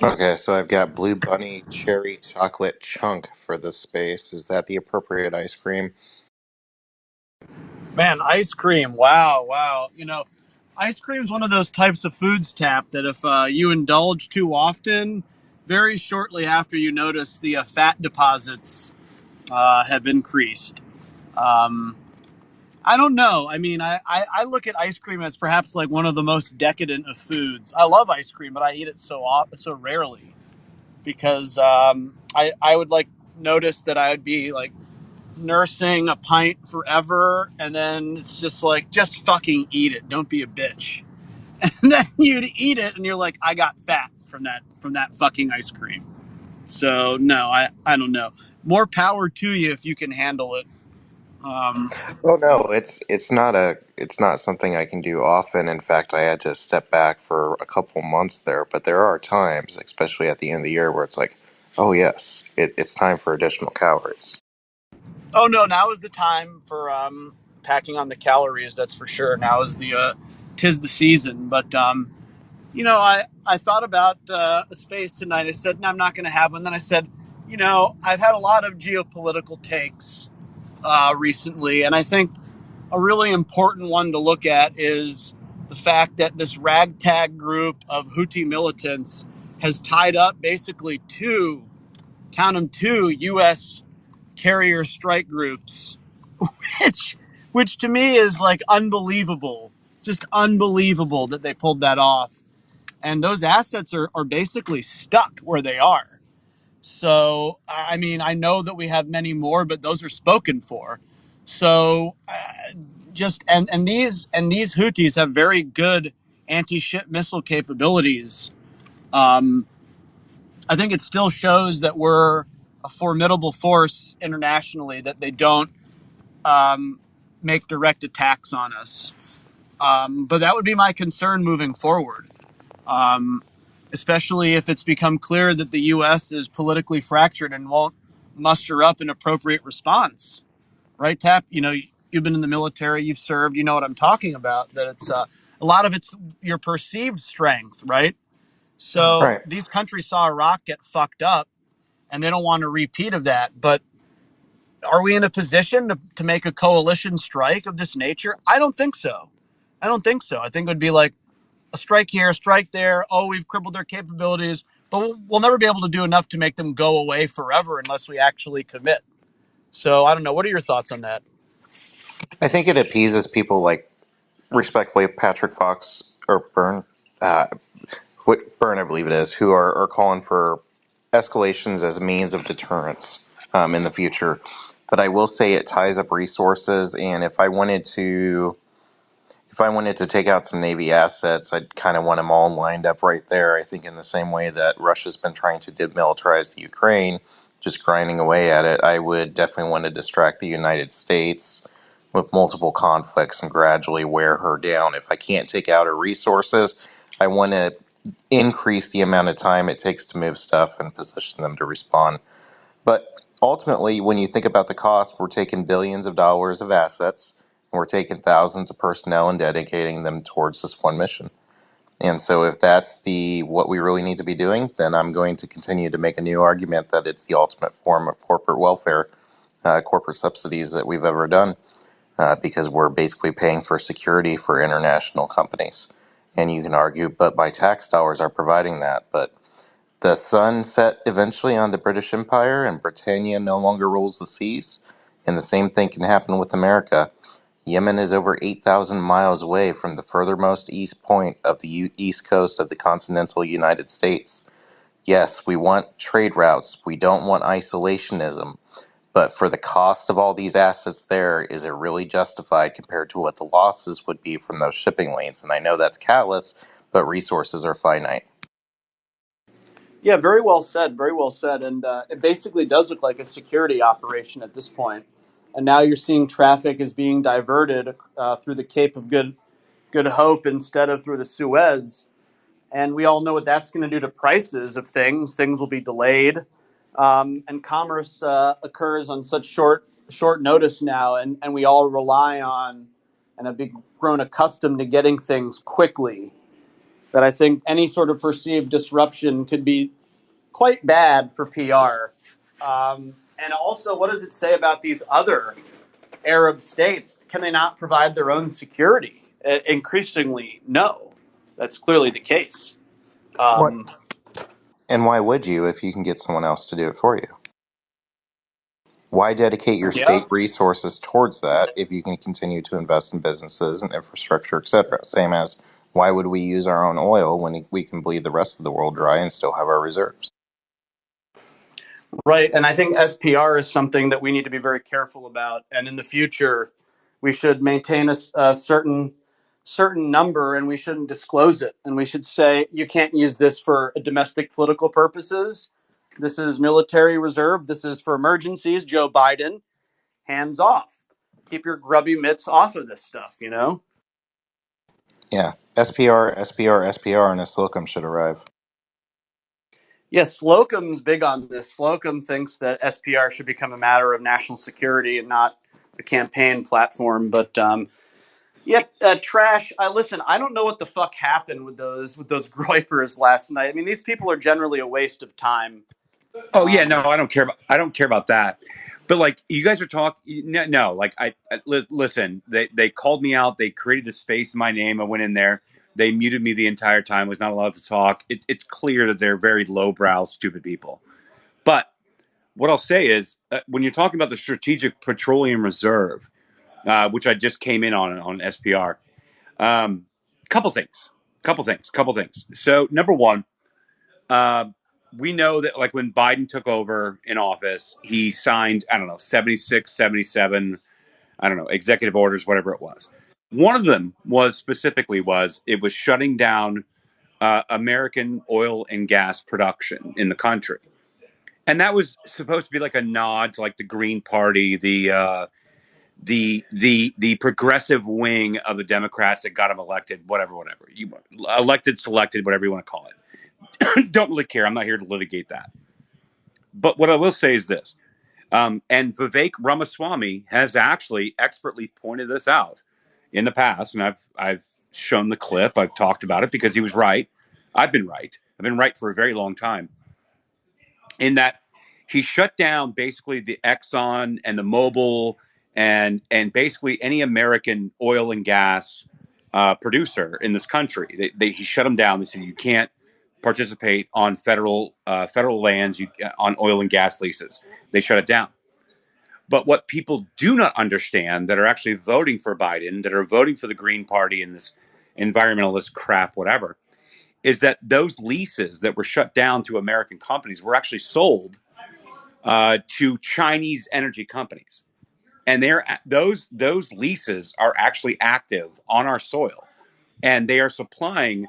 Okay, so I've got Blue Bunny Cherry Chocolate Chunk for this space. Is that the appropriate ice cream? Man, ice cream. Wow, wow. Ice cream is one of those types of foods, Tap, that if you indulge too often, very shortly after you notice the fat deposits have increased. Um, I don't know. I mean, I look at ice cream as perhaps like one of the most decadent of foods. I love ice cream, but I eat it so rarely because I would like notice that I would be like nursing a pint forever, and then it's just like, just fucking eat it. Don't be a bitch. And then you'd eat it, and you're like, I got fat from that fucking ice cream. So no, I don't know. More power to you if you can handle it. Um, Oh no, it's not something I can do often. In fact, I had to step back for a couple months there, but there are times, especially at the end of the year, where it's like, oh yes, it's time for additional calories. oh no, now is the time for packing on the calories. That's for sure. Now is the tis the season. But I thought about a space tonight. I said, no, I'm not going to have one. Then I said, I've had a lot of geopolitical takes recently, and I think a really important one to look at is the fact that this ragtag group of Houthi militants has tied up basically count them, two U.S. carrier strike groups, which, which to me is like unbelievable, just unbelievable that they pulled that off. And those assets are basically stuck where they are. So, I mean, I know that we have many more, but those are spoken for. So, just and these Houthis have very good anti-ship missile capabilities. Um, I think it still shows that we're a formidable force internationally. That they don't um, make direct attacks on us. But that would be my concern moving forward. Um, Especially if it's become clear that the U.S. is politically fractured and won't muster up an appropriate response. Right, Tap? You've been in the military, you've served, you know what I'm talking about. That it's a lot of it's your perceived strength, right? So Right. these countries saw Iraq get fucked up, and they don't want a repeat of that. But are we in a position to make a coalition strike of this nature? I don't think so. I don't think so. I think it would be like a strike here, a strike there. Oh, we've crippled their capabilities, but we'll never be able to do enough to make them go away forever unless we actually commit. So I don't know. What are your thoughts on that? I think it appeases people like respectfully Patrick Fox or Byrne, uh, Byrne, I believe it is, who are calling for escalations as a means of deterrence in the future. But I will say it ties up resources, and if I wanted to take out some Navy assets, I'd kind of want them all lined up right there. I think in the same way that Russia's been trying to demilitarize the Ukraine, just grinding away at it, I would definitely want to distract the United States with multiple conflicts and gradually wear her down. If I can't take out her resources, I want to increase the amount of time it takes to move stuff and position them to respond. But ultimately, when you think about the cost, we're taking billions of dollars of assets, and we're taking thousands of personnel and dedicating them towards this one mission. And so, if that's the what we really need to be doing, then I'm going to continue to make a new argument that it's the ultimate form of corporate welfare, corporate subsidies that we've ever done, because we're basically paying for security for international companies. And you can argue, but my tax dollars are providing that. But the sun set eventually on the British Empire, and Britannia no longer rules the seas. And the same thing can happen with America. Yemen is over 8,000 miles away from the furthermost east point of the east coast of the continental United States. Yes, we want trade routes. We don't want isolationism. But for the cost of all these assets there, is it really justified compared to what the losses would be from those shipping lanes? And I know that's callous, but resources are finite. Yeah, very well said. Very well said. And it basically does look like a security operation at this point. And now you're seeing traffic is being diverted through the Cape of Good Hope instead of through the Suez. And we all know what that's going to do to prices of things. Things will be delayed, and commerce occurs on such short notice now, and we all rely on and have grown accustomed to getting things quickly. that I think any sort of perceived disruption could be quite bad for PR. And also, what does it say about these other Arab states? Can they not provide their own security? Increasingly, no. That's clearly the case. What? Um, And why would you if you can get someone else to do it for you? Why dedicate your yeah, state resources towards that if you can continue to invest in businesses and infrastructure, etc.? Same as why would we use our own oil when we can bleed the rest of the world dry and still have our reserves? right. And I think SPR is something that we need to be very careful about. And in the future, we should maintain a certain number, and we shouldn't disclose it. And we should say you can't use this for domestic political purposes. This is military reserve. This is for emergencies. Joe Biden, hands off. Keep your grubby mitts off of this stuff. Yeah, SPR, SPR, SPR, and a Slocum should arrive. Yes, Slocum's big on this. Slocum thinks that SPR should become a matter of national security and not a campaign platform. But yep, trash. Listen. I don't know what the fuck happened with those groypers last night. I mean, these people are generally a waste of time. Oh yeah, Um, no, I don't care about that. But like you guys are talking, no, like listen. They called me out. They created a space in my name. I went in there. They muted me the entire time. Was not allowed to talk. It's clear that they're very lowbrow, stupid people. But what I'll say is, when you're talking about the Strategic Petroleum Reserve, which I just came in on SPR, um, couple things. So number one. Uh, we know that like when Biden took over in office, he signed, I don't know, 76, 77, I don't know, executive orders, whatever it was. One of them it was shutting down American oil and gas production in the country. And that was supposed to be like a nod to like the Green Party, the progressive wing of the Democrats that got him elected, whatever. You elected, selected, whatever you want to call it. Don't really care. I'm not here to litigate that. But what I will say is this, and Vivek Ramaswamy has actually expertly pointed this out in the past, and I've shown the clip. I've talked about it because he was right. I've been right. I've been right for a very long time. In that he shut down basically the Exxon and the Mobil and basically any American oil and gas producer in this country. He shut them down. They said you can't participate on federal lands on oil and gas leases. They shut it down. But what people do not understand that are actually voting for Biden, that are voting for the Green Party and this environmentalist crap, whatever, is that those leases that were shut down to American companies were actually sold to Chinese energy companies, and those leases are actually active on our soil, and they are supplying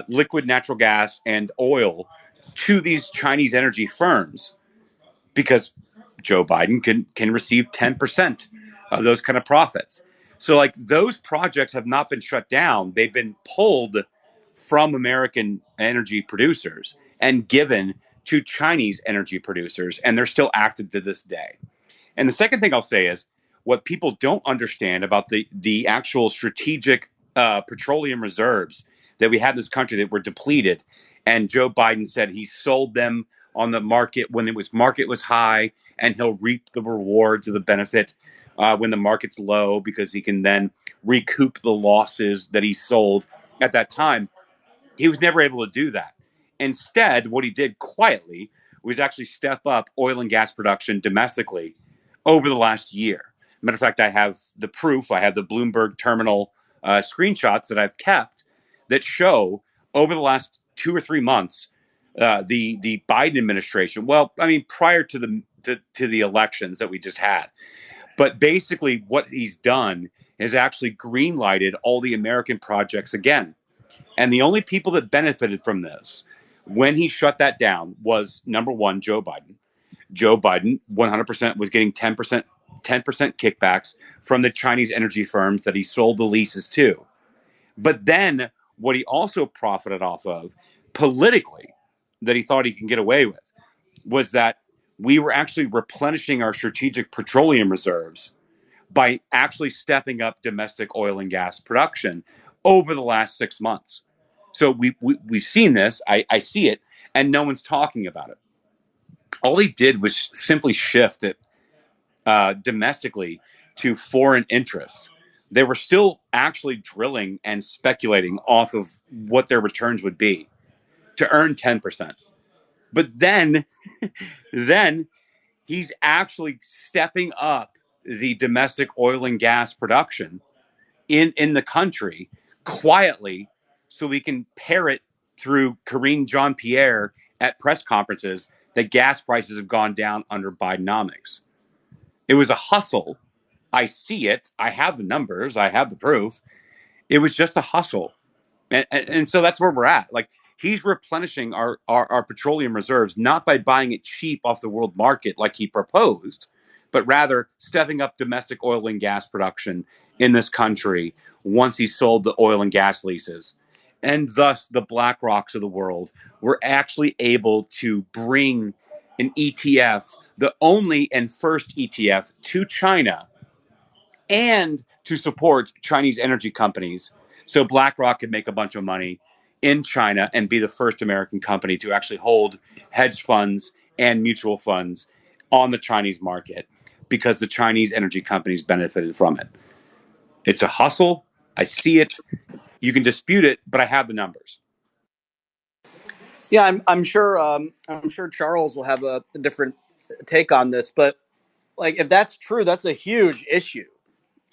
liquid natural gas and oil to these Chinese energy firms because Joe Biden can receive 10% of those kind of profits. So like those projects have not been shut down. They've been pulled from American energy producers and given to Chinese energy producers, and they're still active to this day. And the second thing I'll say is what people don't understand about the actual strategic petroleum reserves that we had in this country that were depleted. And Joe Biden said he sold them on the market when market was high, and he'll reap the rewards of the benefit when the market's low because he can then recoup the losses that he sold at that time. He was never able to do that. Instead, what he did quietly was actually step up oil and gas production domestically over the last year. Matter of fact, I have the proof. I have the Bloomberg terminal screenshots that I've kept that show over the last 2 or 3 months the Biden administration. Well, I mean, prior to the elections that we just had, but basically what he's done is actually greenlighted all the American projects again. And the only people that benefited from this when he shut that down was number one, Joe Biden. Joe Biden 100% was getting 10% kickbacks from the Chinese energy firms that he sold the leases to. But then what he also profited off of politically that he thought he can get away with was that we were actually replenishing our strategic petroleum reserves by actually stepping up domestic oil and gas production over the last 6 months. So we've seen this. I see it, and no one's talking about it. All he did was simply shift it domestically to foreign interests. They were still actually drilling and speculating off of what their returns would be to earn 10%. But then he's actually stepping up the domestic oil and gas production in the country quietly so we can parrot through Karine Jean-Pierre at press conferences that gas prices have gone down under Bidenomics. It was a hustle. I see it. I have the numbers. I have the proof. It was just a hustle. And so that's where we're at. Like, he's replenishing our petroleum reserves, not by buying it cheap off the world market like he proposed, but rather stepping up domestic oil and gas production in this country once he sold the oil and gas leases. And thus, the BlackRocks of the world were actually able to bring an ETF, the only and first ETF, to China and to support Chinese energy companies so BlackRock could make a bunch of money in China and be the first American company to actually hold hedge funds and mutual funds on the Chinese market because the Chinese energy companies benefited from it. It's a hustle. I see it. You can dispute it, but I have the numbers. Yeah, I'm sure. I'm sure Charles will have a different take on this, but like, if that's true, that's a huge issue.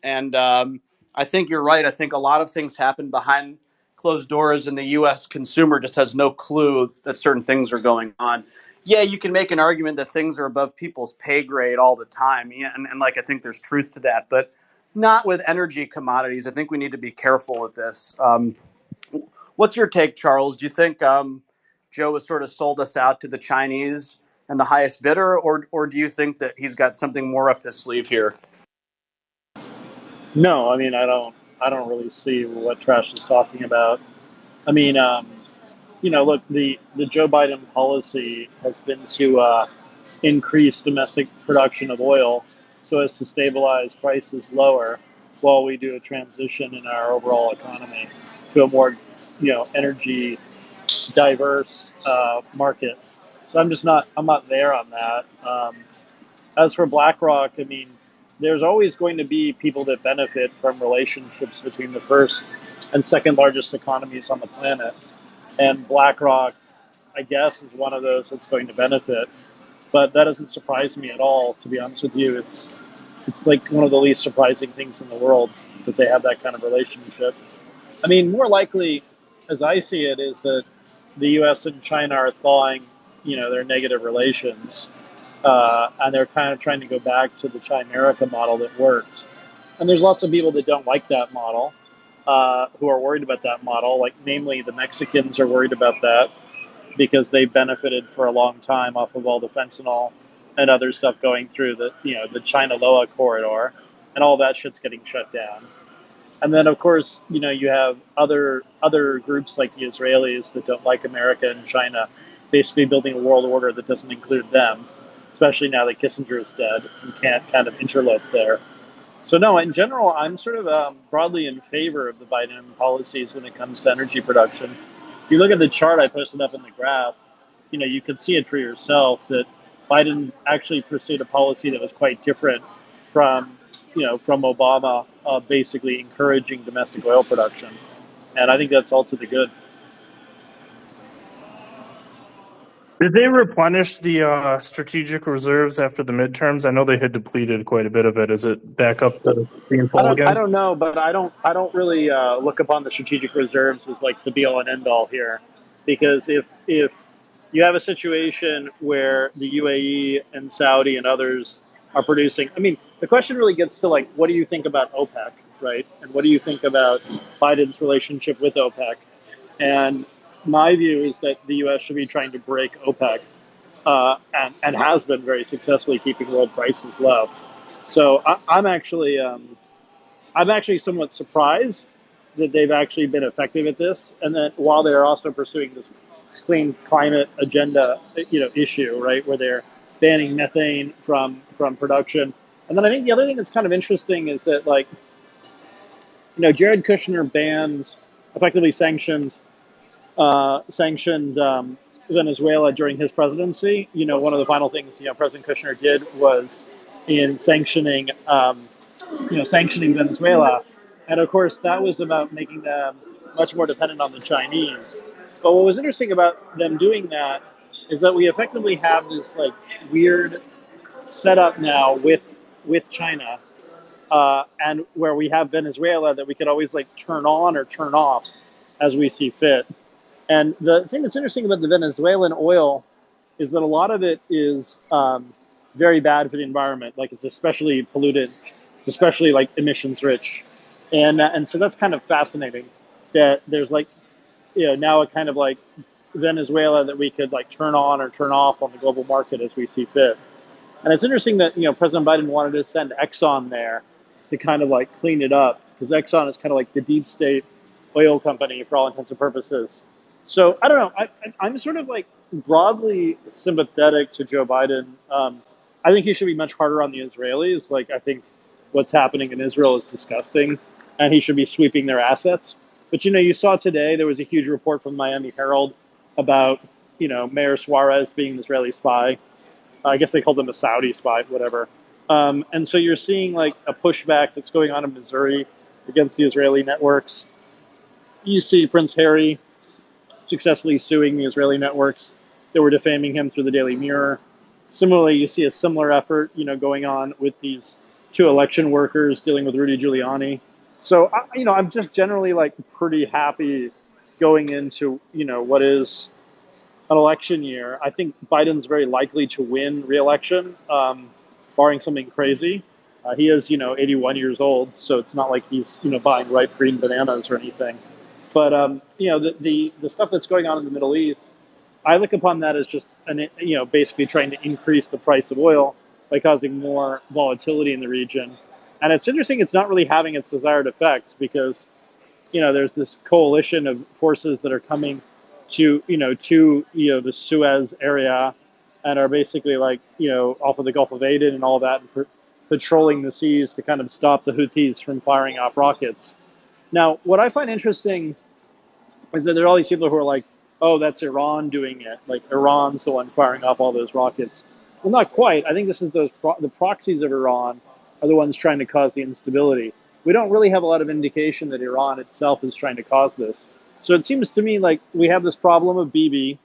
And I think you're right. I think a lot of things happen behind closed doors, and the U.S. consumer just has no clue that certain things are going on. Yeah, you can make an argument that things are above people's pay grade all the time. Yeah, and like, I think there's truth to that, but not with energy commodities. I think we need to be careful with this. What's your take, Charles? Do you think Joe has sort of sold us out to the Chinese and the highest bidder, or do you think that he's got something more up his sleeve here? No, I mean, I don't really see what Trash is talking about. I mean, look, the Joe Biden policy has been to increase domestic production of oil so as to stabilize prices lower while we do a transition in our overall economy to a more, energy diverse market. So I'm not there on that. As for BlackRock, I mean, there's always going to be people that benefit from relationships between the first and second largest economies on the planet. And BlackRock, I guess, is one of those that's going to benefit. But that doesn't surprise me at all, to be honest with you. It's like one of the least surprising things in the world that they have that kind of relationship. I mean, more likely, as I see it, is that the U.S. and China are thawing, their negative relations, and they're kind of trying to go back to the Chimerica model that worked. And there's lots of people that don't like that model, who are worried about that model. Like, namely, the Mexicans are worried about that because they benefited for a long time off of all the fentanyl and other stuff going through the China Loa corridor, and all that shit's getting shut down. And then, of course, you have other groups like the Israelis that don't like America and China, basically building a world order that doesn't include them, especially now that Kissinger is dead and can't kind of interlope there. So no, in general, I'm sort of broadly in favor of the Biden policies when it comes to energy production. If you look at the chart I posted up in the graph, you can see it for yourself that Biden actually pursued a policy that was quite different from Obama, basically encouraging domestic oil production. And I think that's all to the good. Did they replenish the strategic reserves after the midterms? I know they had depleted quite a bit of it. Is it back up to being I full don't, I again? don't know, but I don't really look upon the strategic reserves as like the be all and end all here, because if you have a situation where the UAE and Saudi and others are producing, I mean, the question really gets to, like, what do you think about OPEC, right? And what do you think about Biden's relationship with OPEC? And my view is that the U.S. should be trying to break OPEC, and has been very successfully keeping world prices low. So I'm actually somewhat surprised that they've actually been effective at this, and that while they're also pursuing this clean climate agenda, issue, right, where they're banning methane from production. And then I think the other thing that's kind of interesting is that, like, Jared Kushner banned, effectively sanctioned sanctioned Venezuela during his presidency. One of the final things President Kushner did was in sanctioning Venezuela, and of course that was about making them much more dependent on the Chinese. But what was interesting about them doing that is that we effectively have this like weird setup now with China, and where we have Venezuela that we could always like turn on or turn off as we see fit. And the thing that's interesting about the Venezuelan oil is that a lot of it is very bad for the environment. Like it's especially polluted, it's especially like emissions rich, and so that's kind of fascinating. That there's like now a kind of like Venezuela that we could like turn on or turn off on the global market as we see fit. And it's interesting that President Biden wanted to send Exxon there to kind of like clean it up because Exxon is kind of like the deep state oil company for all intents and purposes. So I don't know. I'm sort of like broadly sympathetic to Joe Biden. I think he should be much harder on the Israelis. Like I think what's happening in Israel is disgusting, and he should be sweeping their assets. But you saw today there was a huge report from the Miami Herald about Mayor Suarez being an Israeli spy. I guess they called him a Saudi spy, whatever. And so you're seeing like a pushback that's going on in Missouri against the Israeli networks. You see Prince Harry successfully suing the Israeli networks that were defaming him through the Daily Mirror. Similarly, you see a similar effort, going on with these two election workers dealing with Rudy Giuliani. So, I'm just generally like pretty happy going into, what is an election year. I think Biden's very likely to win re-election, barring something crazy. He is, 81 years old, so it's not like he's, buying ripe green bananas or anything. But the stuff that's going on in the Middle East, I look upon that as just basically trying to increase the price of oil by causing more volatility in the region. And it's interesting; it's not really having its desired effects because there's this coalition of forces that are coming to the Suez area and are basically like off of the Gulf of Aden and all that, and patrolling the seas to kind of stop the Houthis from firing off rockets. Now, what I find interesting is that there are all these people who are like, oh, that's Iran doing it. Like Iran's the one firing off all those rockets. Well, not quite. I think this is the proxies of Iran are the ones trying to cause the instability. We don't really have a lot of indication that Iran itself is trying to cause this. So it seems to me like we have this problem of Bibi.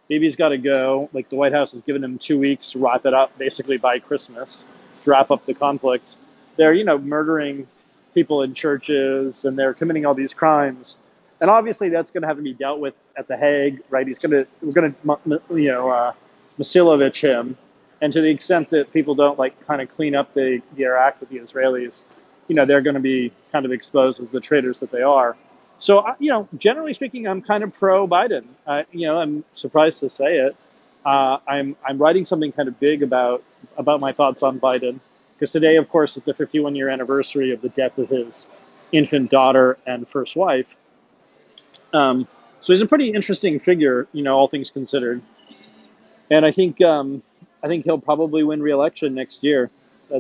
Bibi's got to go. Like the White House has given him 2 weeks to wrap it up, basically by Christmas, to wrap up the conflict. They're, murdering people in churches and they're committing all these crimes. And obviously that's going to have to be dealt with at The Hague, right? We're going to, Masilovich him. And to the extent that people don't like kind of clean up the Iraq with the Israelis, they're going to be kind of exposed as the traitors that they are. So, generally speaking, I'm kind of pro Biden. I'm surprised to say it. I'm writing something kind of big about my thoughts on Biden because today, of course, is the 51-year anniversary of the death of his infant daughter and first wife. So he's a pretty interesting figure, all things considered. And I think he'll probably win re-election next year.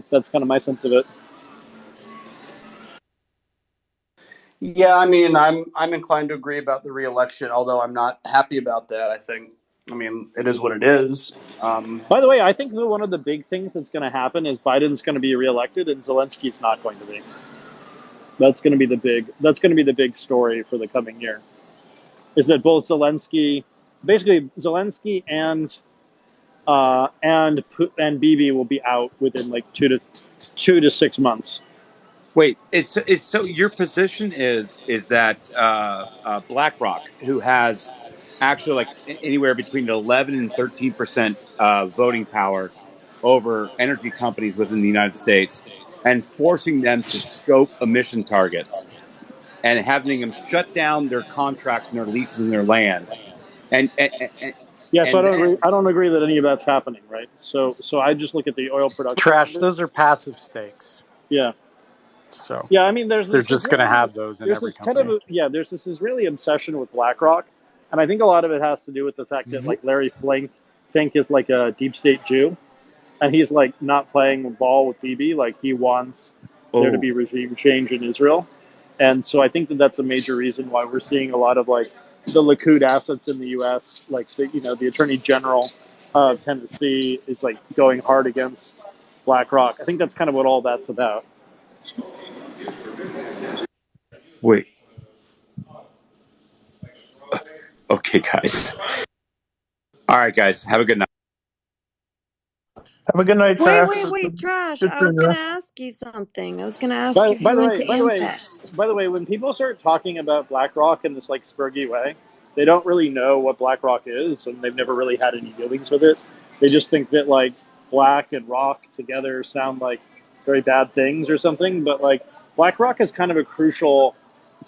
That's kind of my sense of it. Yeah, I mean, I'm inclined to agree about the re-election, although I'm not happy about that. I mean, it is what it is. By the way, I think one of the big things that's going to happen is Biden's going to be reelected and Zelensky's not going to be. That's going to be the big story for the coming year. Is that both Zelensky and Bibi will be out within like 2 to 6 months. Wait, it's so your position is that BlackRock, who has actually like anywhere between 11 and 13% voting power over energy companies within the United States, and forcing them to scope emission targets and having them shut down their contracts and their leases and their lands, and Yeah, so and then I don't agree that any of that's happening, right? So I just look at the oil production. Trash. numbers. Those are passive stakes. Yeah. So Yeah, I mean, they're just going to have those in every company. There's this Israeli obsession with BlackRock, and I think a lot of it has to do with the fact that like Larry Fink is like a deep state Jew, and he's like not playing ball with Bibi. Like he wants there to be regime change in Israel, and so I think that that's a major reason why we're seeing a lot of like the Likud assets in the U.S. Like the Attorney General of Tennessee is like going hard against BlackRock. I think that's kind of what all that's about. Wait. Okay, guys. All right, guys. Have a good night. Have a good night, Wait, Trash. Trash. Good I was seeing going you. to ask you something. I was going to ask you if By you the went way, to Amfest. when people start talking about BlackRock in this like spurgy way, they don't really know what BlackRock is, and they've never really had any dealings with it. They just think that like black and rock together sound like very bad things or something. But like BlackRock is kind of it's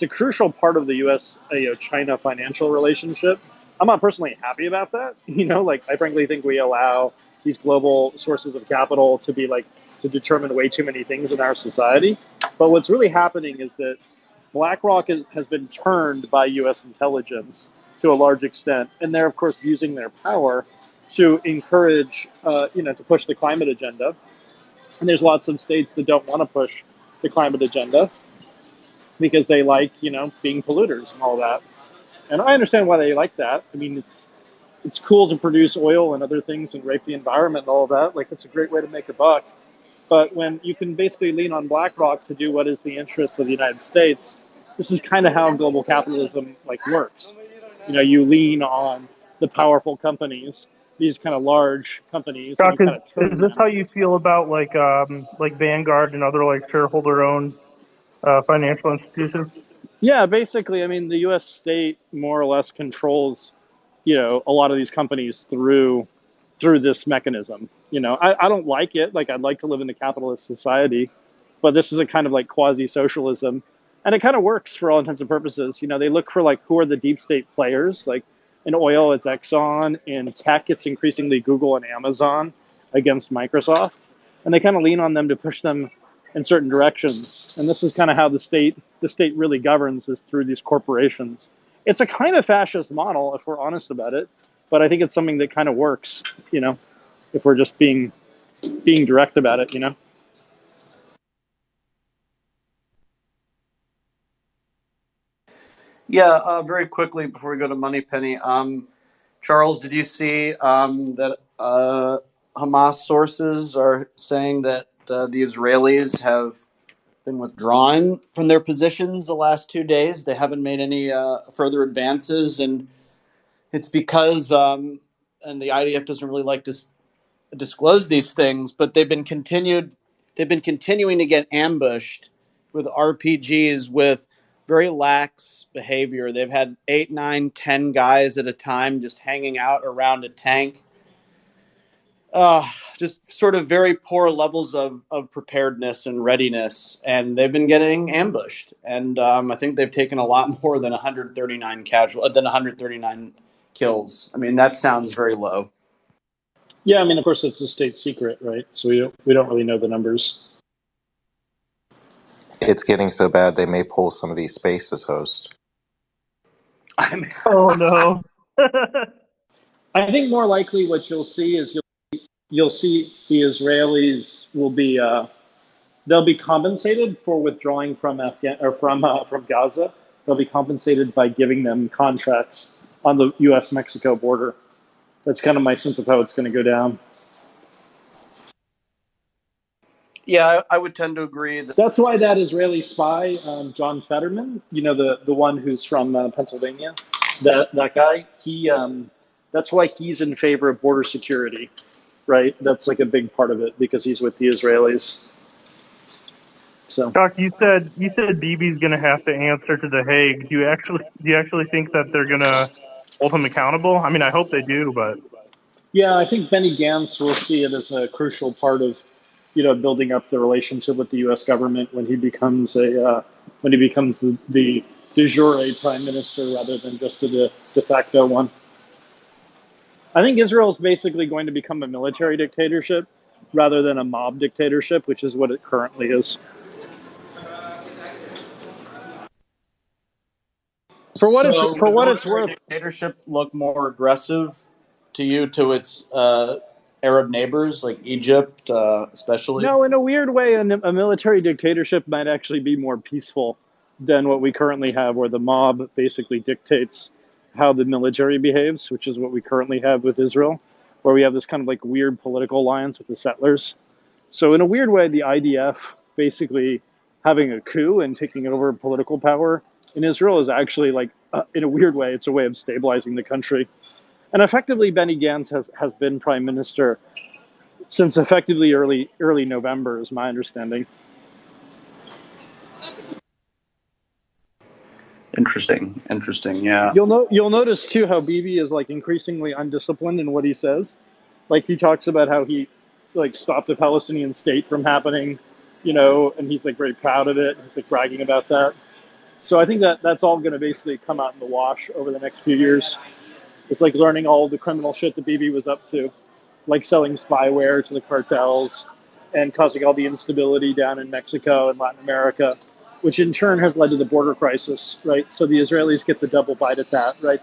a crucial part of the U.S. China financial relationship. I'm not personally happy about that. Like I frankly think we allow these global sources of capital to be like to determine way too many things in our society. But what's really happening is that BlackRock has been turned by U.S. intelligence to a large extent, and they're of course using their power to encourage, to push the climate agenda. And there's lots of states that don't want to push the climate agenda because they like, being polluters and all that. And I understand why they like that. I mean, it's cool to produce oil and other things and rape the environment and all that. Like, it's a great way to make a buck. But when you can basically lean on BlackRock to do what is the interest of the United States, this is kind of how global capitalism like works. You lean on the powerful companies, these kind of large companies, and Doc, you kind of is turn this them. how you feel about like Vanguard and other like shareholder owned financial institutions? Yeah, basically, I mean, the U.S. state more or less controls, a lot of these companies through this mechanism. I don't like it. Like, I'd like to live in a capitalist society, but this is a kind of like quasi socialism, and it kind of works for all intents and purposes. They look for like who are the deep state players. Like in oil, it's Exxon. In tech, it's increasingly Google and Amazon against Microsoft, and they kind of lean on them to push them in certain directions. And this is kind of how the state really governs, is through these corporations. It's a kind of fascist model, if we're honest about it, but I think it's something that kind of works, if we're just being direct about it. Yeah, very quickly before we go to Moneypenny, Charles, did you see that Hamas sources are saying that the Israelis have been withdrawn from their positions the last 2 days? They haven't made any further advances, and it's because, and the IDF doesn't really like to disclose these things, but they've been continuing to get ambushed with RPGs with very lax behavior. They've had 8, 9, 10 guys at a time just hanging out around a tank. Just sort of very poor levels of preparedness and readiness, and they've been getting ambushed. And I think they've taken a lot more than 139 kills. I mean, that sounds very low. Yeah, I mean, of course, it's a state secret, right? So we don't really know the numbers. It's getting so bad they may pull some of these spaces host. Oh no. I think more likely what you'll see is you'll see the Israelis will be they'll be compensated for withdrawing from from Gaza. They'll be compensated by giving them contracts on the U.S. Mexico border. That's kind of my sense of how it's going to go down. Yeah, I would tend to agree that. That's why that Israeli spy, John Fetterman, the one who's from Pennsylvania, that guy, that's why he's in favor of border security, right? That's like a big part of it because he's with the Israelis. So, Doc, you said Bibi's gonna have to answer to the Hague. Do you actually think that they're gonna hold him accountable? I mean, I hope they do, but yeah, I think Benny Gantz will see it as a crucial part of, building up the relationship with the U.S. government when he becomes the de jure prime minister rather than just the de facto one. I think Israel is basically going to become a military dictatorship rather than a mob dictatorship, which is what it currently is. For what it's So for would what it's military worth, dictatorship look more aggressive to its Arab neighbors like Egypt, especially? no, in a weird way, a military dictatorship might actually be more peaceful than what we currently have, where the mob basically dictates, how the military behaves, which is what we currently have with Israel, where we have this kind of like weird political alliance with the settlers. So in a weird way, the IDF basically having a coup and taking over political power in Israel is actually like, in a weird way, it's a way of stabilizing the country. And effectively, Benny Gantz has been prime minister since effectively early November, is my understanding. Interesting. Yeah. You'll notice too how Bibi is like increasingly undisciplined in what he says. Like he talks about how he like stopped the Palestinian state from happening, and he's like very proud of it. He's like bragging about that. So I think that that's all going to basically come out in the wash over the next few years. It's like learning all the criminal shit that Bibi was up to, like selling spyware to the cartels and causing all the instability down in Mexico and Latin America, which in turn has led to the border crisis, right? So the Israelis get the double bite at that, right?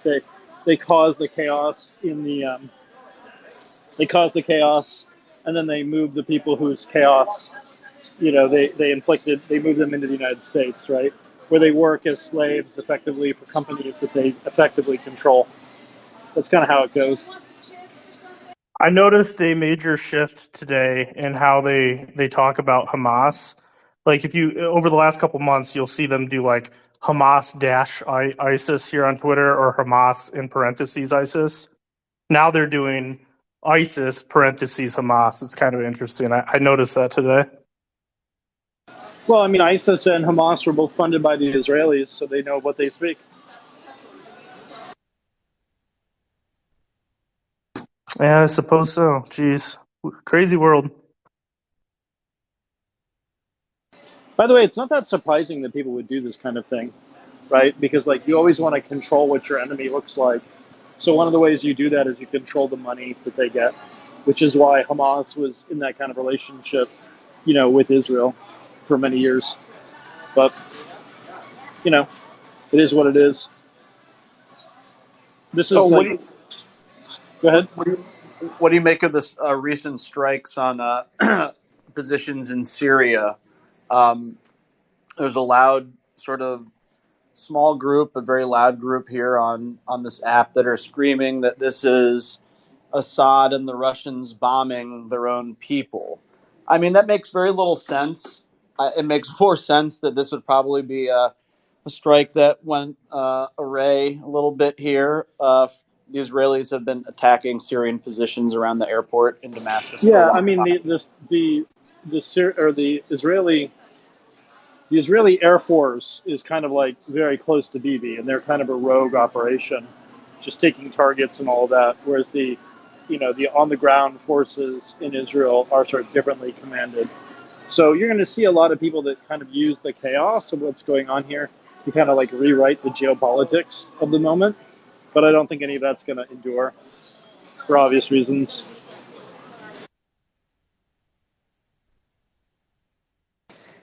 They cause the chaos and then they move the people whose chaos, they move them into the United States, right? Where they work as slaves effectively for companies that they effectively control. That's kind of how it goes. I noticed a major shift today in how they talk about Hamas. Like if you over the last couple months, you'll see them do like Hamas dash ISIS here on Twitter or Hamas in parentheses ISIS. Now they're doing ISIS parentheses Hamas. It's kind of interesting. I noticed that today. Well, I mean, ISIS and Hamas were both funded by the Israelis, so they know what they speak. Yeah, I suppose so. Jeez. Crazy world. By the way, it's not that surprising that people would do this kind of thing, right? Because like you always want to control what your enemy looks like. So one of the ways you do that is you control the money that they get, which is why Hamas was in that kind of relationship, with Israel for many years. But, it is what it is. This is So like, go ahead. what do you make of this recent strikes on positions in Syria? There's a loud sort of small group, a very loud group here on this app that are screaming that this is Assad and the Russians bombing their own people. I mean, that makes very little sense. It makes more sense that this would probably be a strike that went array a little bit here. The Israelis have been attacking Syrian positions around the airport in Damascus for a Yeah, I long mean, time. the Israeli Air Force is kind of like very close to Bibi, and they're kind of a rogue operation, just taking targets and all of that. Whereas the on the ground forces in Israel are sort of differently commanded. So you're going to see a lot of people that kind of use the chaos of what's going on here to kind of like rewrite the geopolitics of the moment. But I don't think any of that's going to endure for obvious reasons.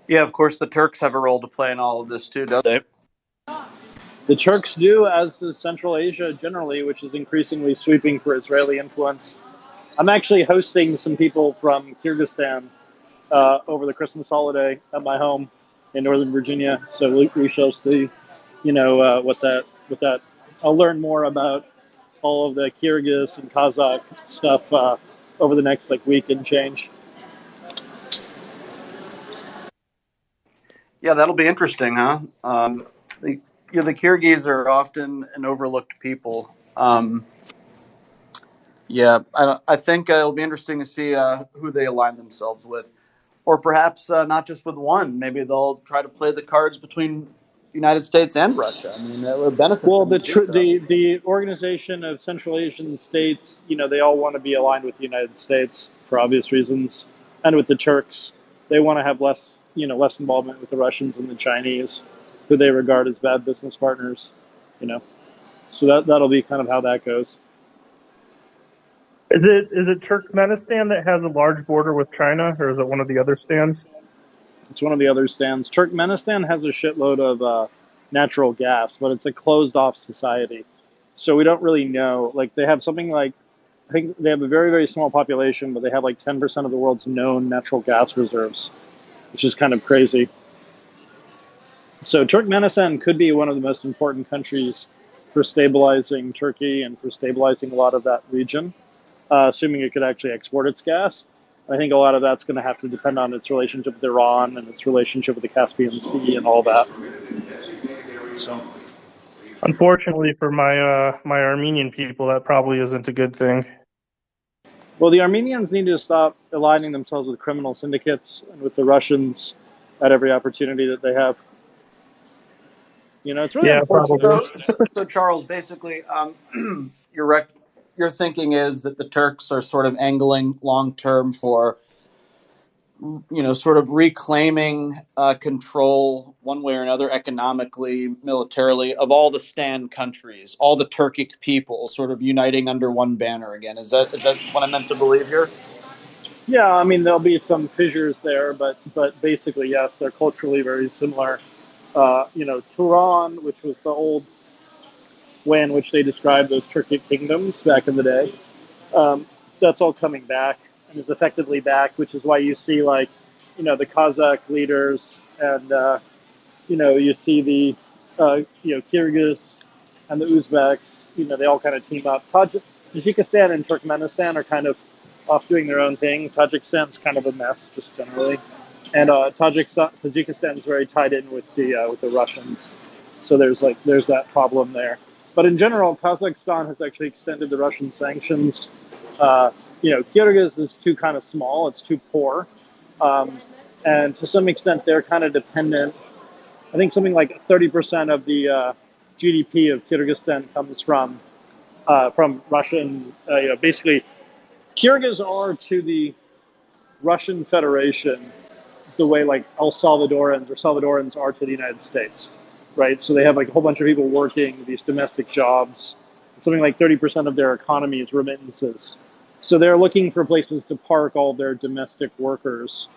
Yeah, of course, the Turks have a role to play in all of this too, don't they? The Turks do, as does Central Asia generally, which is increasingly sweeping for Israeli influence. I'm actually hosting some people from Kyrgyzstan over the Christmas holiday at my home in Northern Virginia. So we shall see, what that. I'll learn more about all of the Kyrgyz and Kazakh stuff over the next week and change. Yeah, that'll be interesting, huh? The Kyrgyz are often an overlooked people. I think it'll be interesting to see who they align themselves with, or perhaps not just with one. Maybe they'll try to play the cards between the United States and Russia. I mean, it would benefit Well, them to do so. the Organization of Central Asian States, they all want to be aligned with the United States for obvious reasons, and with the Turks, they want to have less involvement with the Russians and the Chinese, who they regard as bad business partners. So that'll be kind of how that goes. Is it Turkmenistan that has a large border with China, or is it one of the other stands? It's one of the other stands. Turkmenistan has a shitload of natural gas, but it's a closed-off society. So we don't really know. Like, they have something like, I think they have a very, very small population, but they have like 10% of the world's known natural gas reserves, which is kind of crazy. So Turkmenistan could be one of the most important countries for stabilizing Turkey and for stabilizing a lot of that region, assuming it could actually export its gas. I think a lot of that's going to have to depend on its relationship with Iran and its relationship with the Caspian Sea and all that. So, Unfortunately for my Armenian people, that probably isn't a good thing. well, the Armenians need to stop aligning themselves with criminal syndicates and with the Russians at every opportunity that they have. It's really unfortunate. Probably. So Charles, basically, your thinking is that the Turks are sort of angling long term for, sort of reclaiming control one way or another, economically, militarily, of all the Stan countries, all the Turkic people, sort of uniting under one banner again. Is that what I'm meant to believe here? Yeah, I mean there'll be some fissures there, but basically yes, they're culturally very similar. Turan, which was the old way in which they described those Turkic kingdoms back in the day, that's all coming back and is effectively back, which is why you see the Kazakh leaders and you see the Kyrgyz and the Uzbeks. They all kind of team up. Tajikistan and Turkmenistan are kind of off doing their own thing. Tajikistan's kind of a mess, just generally, and Tajikistan is very tied in with the Russians. So there's that problem there. But in general, Kazakhstan has actually extended the Russian sanctions. Kyrgyz is too kind of small; it's too poor, and to some extent they're kind of dependent. I think something like 30% of the GDP of Kyrgyzstan comes from Russian. Basically, Kyrgyz are to the Russian Federation the way like Salvadorans are to the United States, right? So they have like a whole bunch of people working these domestic jobs. Something like 30% of their economy is remittances. So they're looking for places to park all their domestic workers,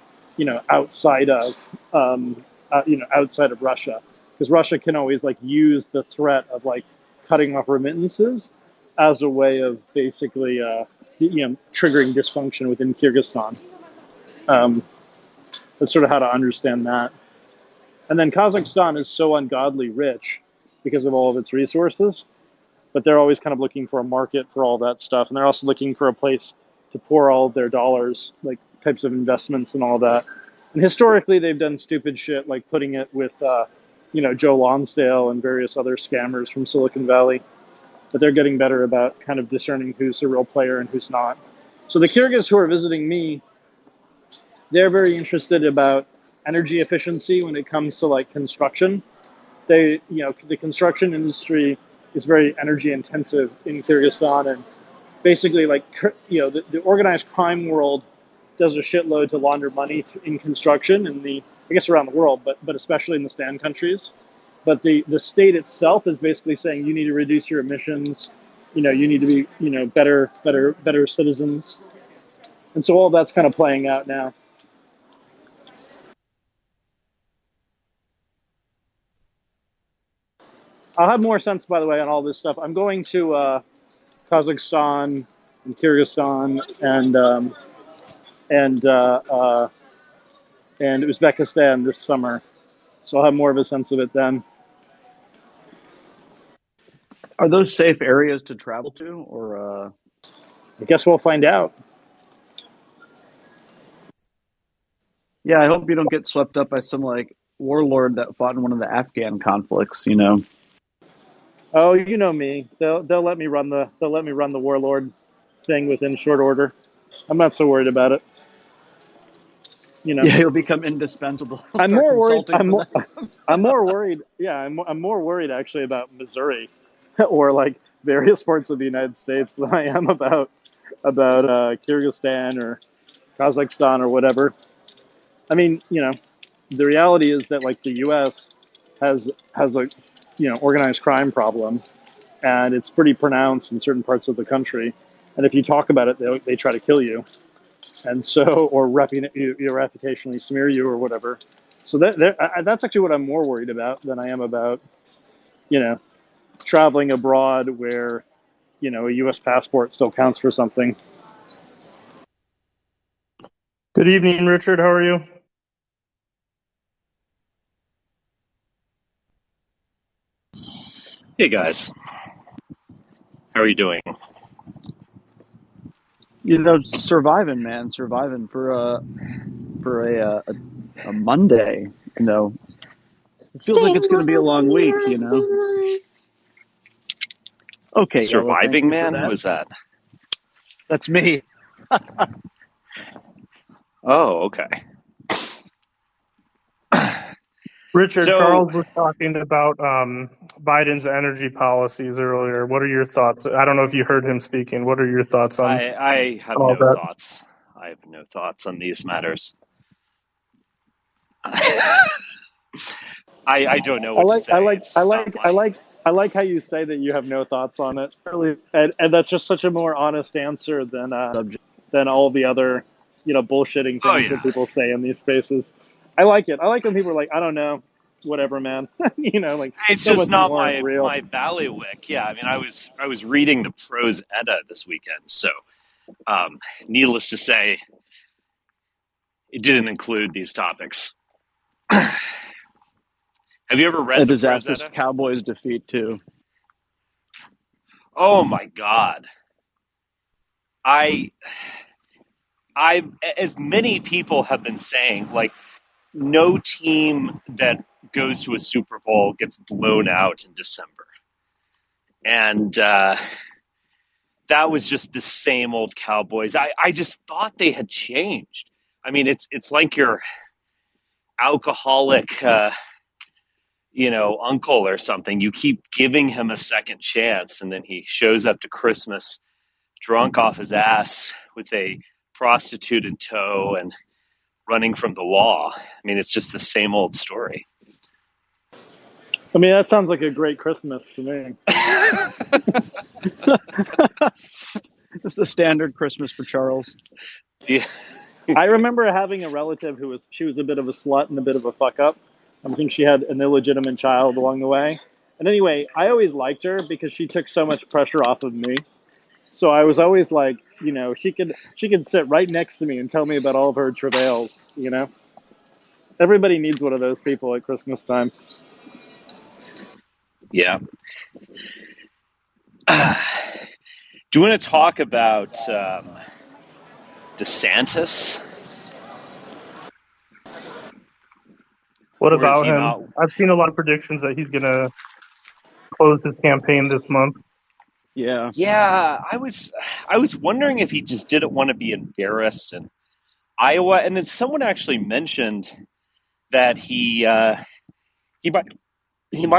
outside of outside of Russia, because Russia can always like use the threat of like cutting off remittances as a way of basically triggering dysfunction within Kyrgyzstan. That's sort of how to understand that. And then Kazakhstan is so ungodly rich because of all of its resources, but they're always kind of looking for a market for all that stuff, and they're also looking for a place to pour all of their dollars, like types of investments and all that. And historically, they've done stupid shit like putting it with, Joe Lonsdale and various other scammers from Silicon Valley. But they're getting better about kind of discerning who's a real player and who's not. So the Kyrgyz who are visiting me, they're very interested about energy efficiency when it comes to like construction. The construction industry is very energy intensive in Kyrgyzstan, and basically the organized crime world does a shitload to launder money in construction and I guess around the world, but especially in the Stan countries. But the state itself is basically saying you need to reduce your emissions. You need to be better citizens, and so all that's kind of playing out now. I'll have more sense, by the way, on all this stuff. I'm going to Kazakhstan and Kyrgyzstan and Uzbekistan this summer, so I'll have more of a sense of it then. Are those safe areas to travel to, or? I guess we'll find out. Yeah, I hope you don't get swept up by some like warlord that fought in one of the Afghan conflicts. Oh, you know me. They'll let me run the warlord thing within short order. I'm not so worried about it. Yeah, you'll become indispensable. I'm more worried. I'm more worried. Yeah, I'm more worried actually about Missouri or like various parts of the United States than I am about Kyrgyzstan or Kazakhstan or whatever. I mean, the reality is that like the U.S. has a organized crime problem, and it's pretty pronounced in certain parts of the country. And if you talk about it, they try to kill you, and so or reputationally smear you or whatever. So that's actually what I'm more worried about than I am about traveling abroad where a U.S. passport still counts for something. Good evening, Richard. How are you? Hey guys. How are you doing? Surviving, man, surviving for a Monday. It feels like Staying it's going to be a alive, long staying week. alive, staying alive. Okay, Ella, thank Surviving you for man? Who that. is that? That's me. Oh, okay. Richard, So Charles was talking about Biden's energy policies earlier. What are your thoughts? I don't know if you heard him speaking. What are your thoughts on I have all no that? thoughts. I have no thoughts on these matters. I don't know I what to like say. I like It's I just not like my. I like how you say that you have no thoughts on it. And that's just such a more honest answer than all the other, bullshitting Oh things yeah. that people say in these spaces. I like it. I like when people are like, I don't know, whatever, man. Like It's so just much not more my real. my ballywick. Yeah, I mean, I was reading the prose edda this weekend, so needless to say, it didn't include these topics. Have you ever A read the prose disastrous edda? Cowboys defeat too. Oh my god, I I as many people have been saying, like, no team that goes to a Super Bowl gets blown out in December, and that was just the same old Cowboys. I just thought they had changed. I mean, it's like your alcoholic, uncle or something. You keep giving him a second chance, and then he shows up to Christmas drunk off his ass with a prostitute in tow and running from the law. I mean, it's just the same old story. I mean, that sounds like a great Christmas to me. This is a standard Christmas for Charles. Yeah. I remember having a relative she was a bit of a slut and a bit of a fuck up. I think she had an illegitimate child along the way. And anyway, I always liked her because she took so much pressure off of me. So I was always like, she could sit right next to me and tell me about all of her travails. Everybody needs one of those people at Christmas time. Yeah. Do you want to talk about DeSantis? What Or is about he him? not? I've seen a lot of predictions that he's going to close his campaign this month. Yeah. Yeah, I was wondering if he just didn't want to be embarrassed in Iowa, and then someone actually mentioned that he might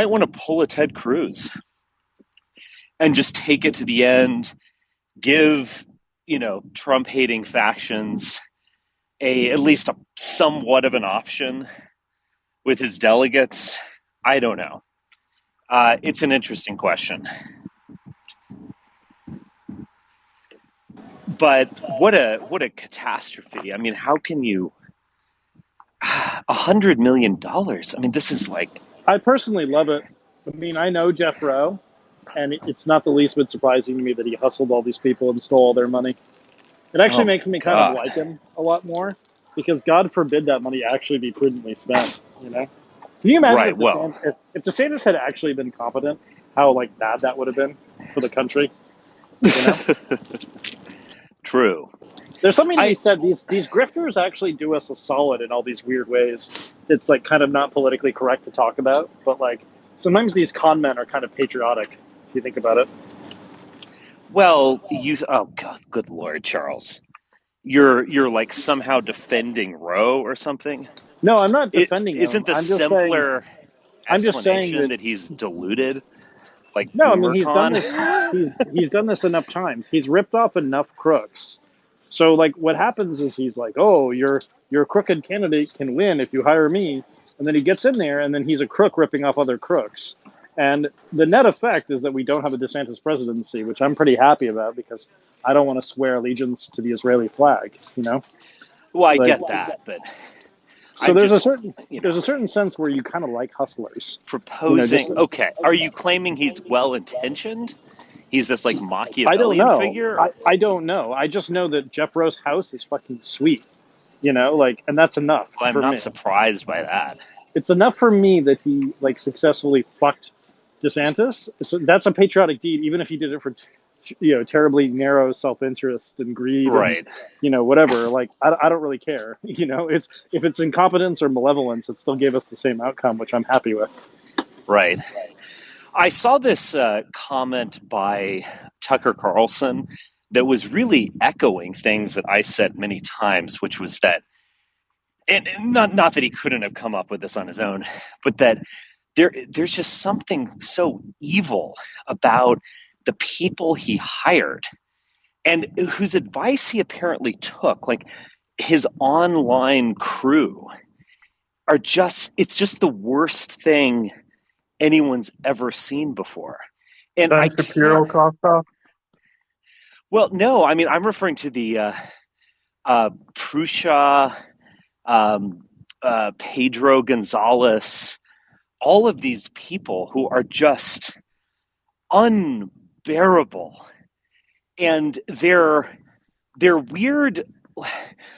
want to pull a Ted Cruz and just take it to the end, give Trump hating factions at least a somewhat of an option with his delegates. I don't know. It's an interesting question. But what a catastrophe. I mean, how can you $100 million? I mean, this is like. I personally love it. I mean, I know Jeff Rowe, and it's not the least bit surprising to me that he hustled all these people and stole all their money. It actually Oh makes me kind of God. like him a lot more because God forbid that money actually be prudently spent. Can you imagine Right. Well, if DeSantis had actually been competent, how bad that would have been for the country? True. There's something to be said. These grifters actually do us a solid in all these weird ways. It's like kind of not politically correct to talk about, but like sometimes these con men are kind of patriotic if you think about it. Well, oh God, good Lord, Charles, you're like somehow defending Roe or something. No, I'm not defending him. Isn't the I'm just saying. simpler I'm just saying explanation that he's deluded, like no. I mean, he's done BoomerCon? this. He's done this enough times. He's ripped off enough crooks. So like, what happens is he's like, "Oh, your crooked candidate can win if you hire me," and then he gets in there, and then he's a crook ripping off other crooks. And the net effect is that we don't have a DeSantis presidency, which I'm pretty happy about because I don't want to swear allegiance to the Israeli flag. Well, I get that, but so there's a certain sense where you kind of like hustlers. Proposing. Okay, are you claiming he's well intentioned? He's this like Machiavellian I don't know. figure. I don't know. I just know that Jeff Rowe's house is fucking sweet. And that's enough. Well, I'm for not me. surprised by that. It's enough for me that he successfully fucked DeSantis. So that's a patriotic deed, even if he did it for terribly narrow self-interest and greed Right. and whatever. Like I don't really care. It's if it's incompetence or malevolence, it still gave us the same outcome, which I'm happy with. Right. I saw this comment by Tucker Carlson that was really echoing things that I said many times, which was that, and not that he couldn't have come up with this on his own, but that there's just something so evil about the people he hired and whose advice he apparently took. Like his online crew it's just the worst thing anyone's ever seen before. And I Ben can't. Shapiro Costa. Well, no, I mean I'm referring to the Prussia, Pedro Gonzalez, all of these people who are just unbearable, and they're weird.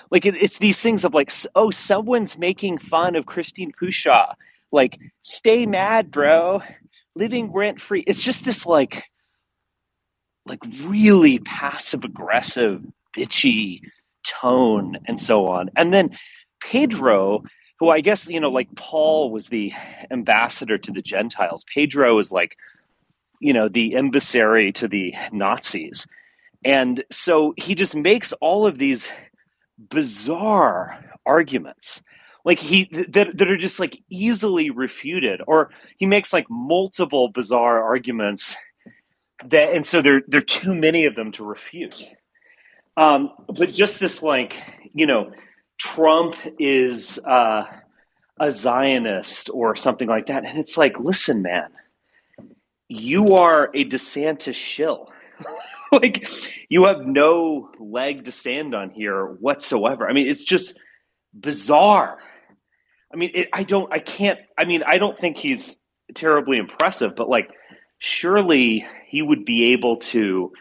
Like it's these things of like, oh, someone's making fun of Christine Pushaw. Like, stay mad, bro. Living rent free. It's just this like really passive aggressive, bitchy tone and so on. And then Pedro, who I guess, like Paul was the ambassador to the Gentiles. Pedro is like, the emissary to the Nazis. And so he just makes all of these bizarre arguments like that are just like easily refuted, or he makes like multiple bizarre arguments and so there are too many of them to refute. But just this like, Trump is a Zionist or something like that, and it's like, listen, man, you are a DeSantis shill. Like, you have no leg to stand on here whatsoever. I mean, it's just bizarre. I mean, I don't think he's terribly impressive, but like, surely he would be able to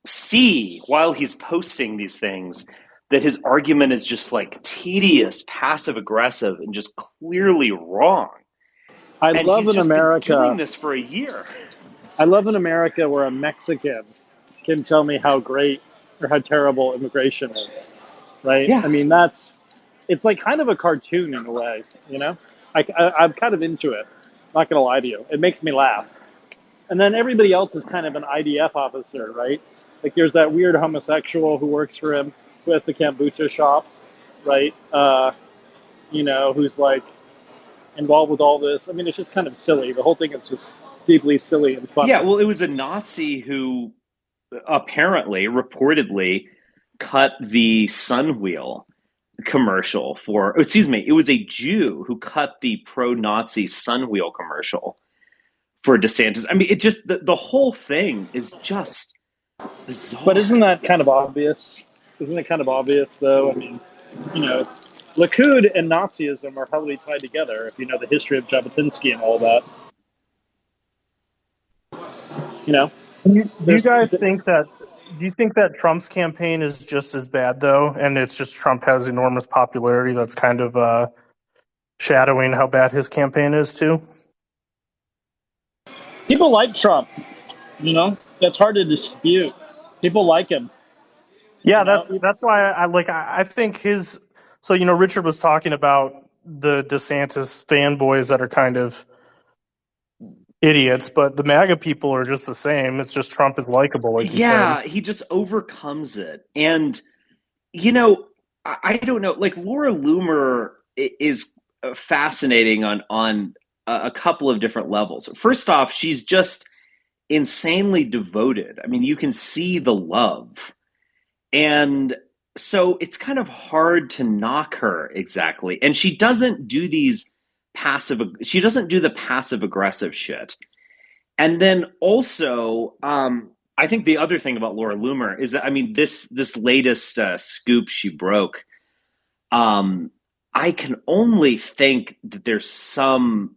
see while he's posting these things that his argument is just like tedious, passive aggressive, and just clearly wrong. I And love he's in just been America. doing this for a year. I love in America where a Mexican can tell me how great or how terrible immigration is, right? Yeah. I mean, it's like kind of a cartoon in a way, I'm kind of into it. Not going to lie to you. It makes me laugh. And then everybody else is kind of an IDF officer, right? Like there's that weird homosexual who works for him, who has the kombucha shop, right? Who's like involved with all this. I mean, it's just kind of silly. The whole thing is just deeply silly and funny. Yeah, well, it was a Nazi who reportedly cut the Sunwheel commercial it was a Jew who cut the pro-Nazi Sunwheel commercial for DeSantis. I mean, it just, the whole thing is just bizarre. But isn't that kind of obvious? Isn't it kind of obvious, though? I mean, Likud and Nazism are heavily tied together, if you know the history of Jabotinsky and all that. Do you think that Trump's campaign is just as bad, though, and it's just Trump has enormous popularity that's kind of shadowing how bad his campaign is, too? People like Trump, That's hard to dispute. People like him. Yeah, that's why I think his... So, Richard was talking about the DeSantis fanboys that are kind of idiots, but the MAGA people are just the same. It's just Trump is likable, like you said. Yeah, he just overcomes it. And, I don't know, like Laura Loomer is fascinating on a couple of different levels. First off, she's just insanely devoted. I mean, you can see the love. And so it's kind of hard to knock her exactly. And she doesn't do the passive aggressive shit. And then also, I think the other thing about Laura Loomer is that, I mean, this latest scoop she broke, I can only think that there's some,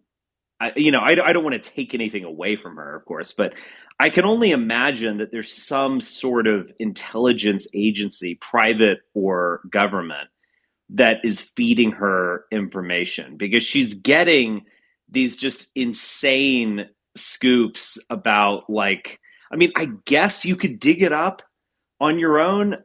I don't want to take anything away from her, of course, but I can only imagine that there's some sort of intelligence agency, private or government, that is feeding her information, because she's getting these just insane scoops about, like, I mean, I guess you could dig it up on your own.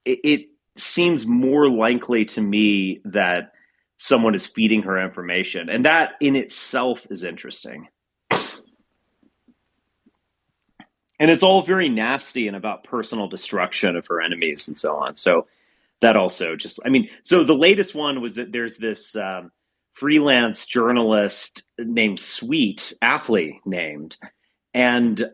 It seems more likely to me that someone is feeding her information, and that in itself is interesting. And it's all very nasty and about personal destruction of her enemies and so on. So that also so the latest one was that there's this freelance journalist named Sweet, aptly named, and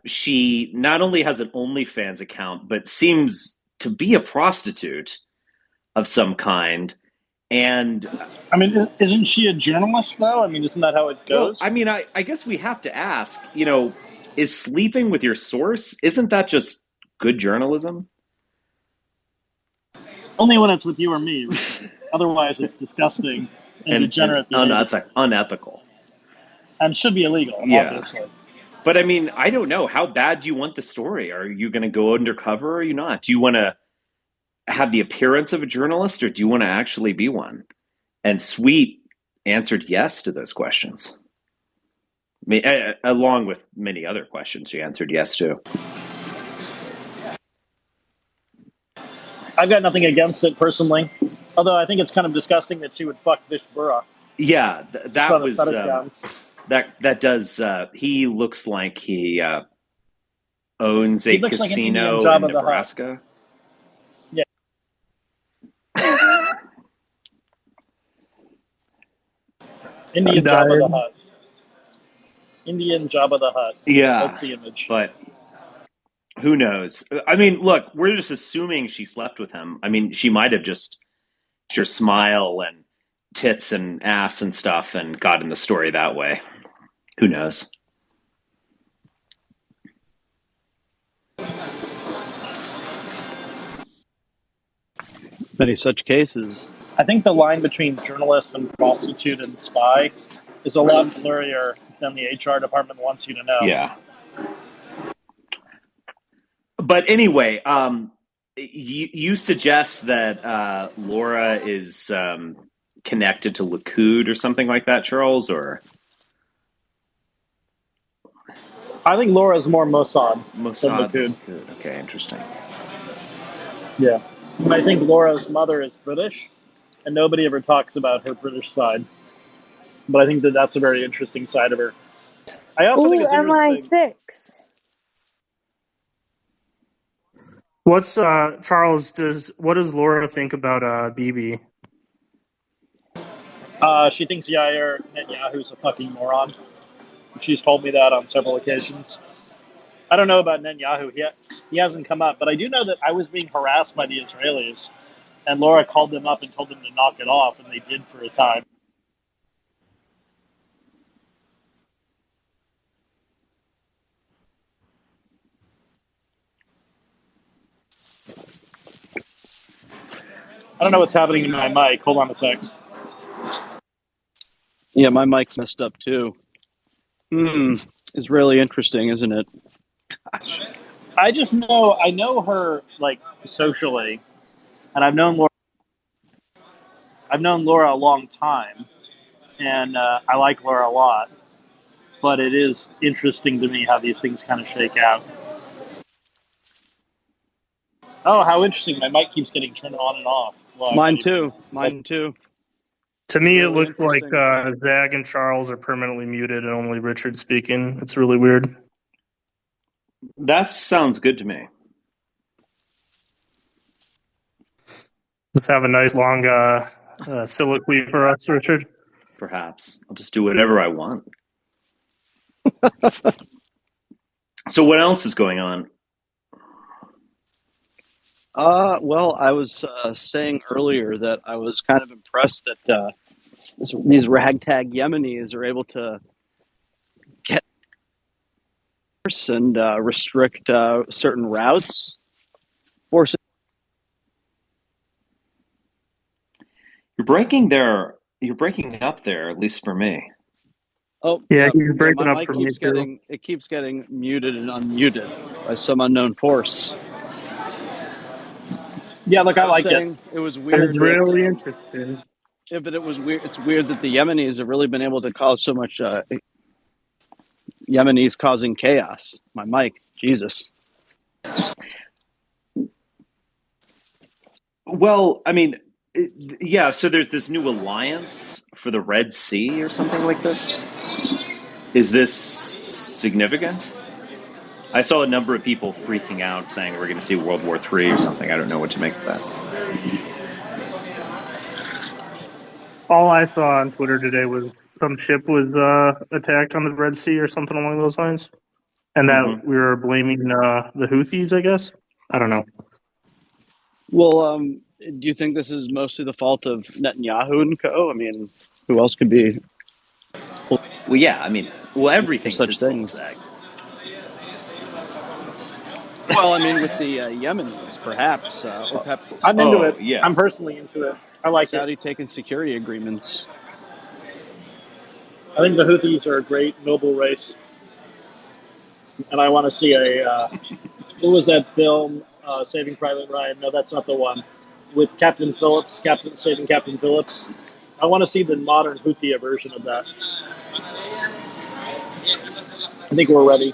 she not only has an OnlyFans account, but seems to be a prostitute of some kind. And I mean, isn't she a journalist though? I mean, isn't that how it goes? Well, I mean, I guess we have to ask, is sleeping with your source, isn't that just good journalism? Only when it's with you or me. Otherwise, it's disgusting and degenerate. Unethical. And should be illegal, obviously. But I mean, I don't know. How bad do you want the story? Are you going to go undercover or are you not? Do you want to have the appearance of a journalist or do you want to actually be one? And Sweet answered yes to those questions. I mean, along with many other questions, she answered yes to. I've got nothing against it personally, although I think it's kind of disgusting that she would fuck Vish Burra. Yeah, that was that does. He looks like he owns a casino in Nebraska. Yeah. Indian Jabba the Hutt. Indian Jabba the Hutt. Yeah, that's the image. But who knows? I mean, look, we're just assuming she slept with him. I mean, she might have just her smile and tits and ass and stuff and got in the story that way. Who knows? Many such cases. I think the line between journalist and prostitute and spy is a lot blurrier than the HR department wants you to know. Yeah. But anyway, you suggest that Laura is connected to Likud or something like that, Charles, or? I think Laura's more Mossad than Likud. Okay, interesting. Yeah. And I think Laura's mother is British, and nobody ever talks about her British side. But I think that that's a very interesting side of her. I also think it's MI6. What's Charles? What does Laura think about Bibi? She thinks Yair Netanyahu's a fucking moron. She's told me that on several occasions. I don't know about Netanyahu. He hasn't come up, but I do know that I was being harassed by the Israelis, and Laura called them up and told them to knock it off, and they did for a time. I don't know what's happening to my mic. Hold on a sec. Yeah, my mic's messed up too. It's really interesting, isn't it? Gosh. I know her like socially, and I've known Laura a long time, and I like Laura a lot. But it is interesting to me how these things kind of shake out. Oh, how interesting! My mic keeps getting turned on and off. Well, Mine too. To me, it looks like Zag and Charles are permanently muted and only Richard's speaking. It's really weird. That sounds good to me. Just have a nice long soliloquy for us, Richard. Perhaps. I'll just do whatever I want. So what else is going on? Well, I was saying earlier that I was kind of impressed that these ragtag Yemenis are able to get and restrict certain routes. You're breaking up there, at least for me. Oh, yeah, you're breaking up for me too. It keeps getting muted and unmuted by some unknown force. Yeah, look, I like it. It was weird. It's really interesting. Yeah, but it was weird. It's weird that the Yemenis have really been able to cause so much Yemenis causing chaos. My mic, Jesus. Well, I mean, yeah. So there's this new alliance for the Red Sea or something like this. Is this significant? I saw a number of people freaking out, saying we're going to see World War III or something. I don't know what to make of that. All I saw on Twitter today was some ship was attacked on the Red Sea or something along those lines, and that Mm-hmm. we were blaming the Houthis. I guess I don't know. Well, do you think this is mostly the fault of Netanyahu and co? I mean, who else could be Well, yeah. I mean, well, for everything's such his fault, things? Zach. Well, I mean, with the Yemenis, perhaps, or perhaps I'm into it. Oh, yeah. I'm personally into it. I like it. Saudi taking security agreements. I think the Houthis are a great, noble race. And I want to see what was that film, Saving Private Ryan? No, that's not the one. With Captain Phillips, Saving Captain Phillips. I want to see the modern Houthi version of that. I think we're ready.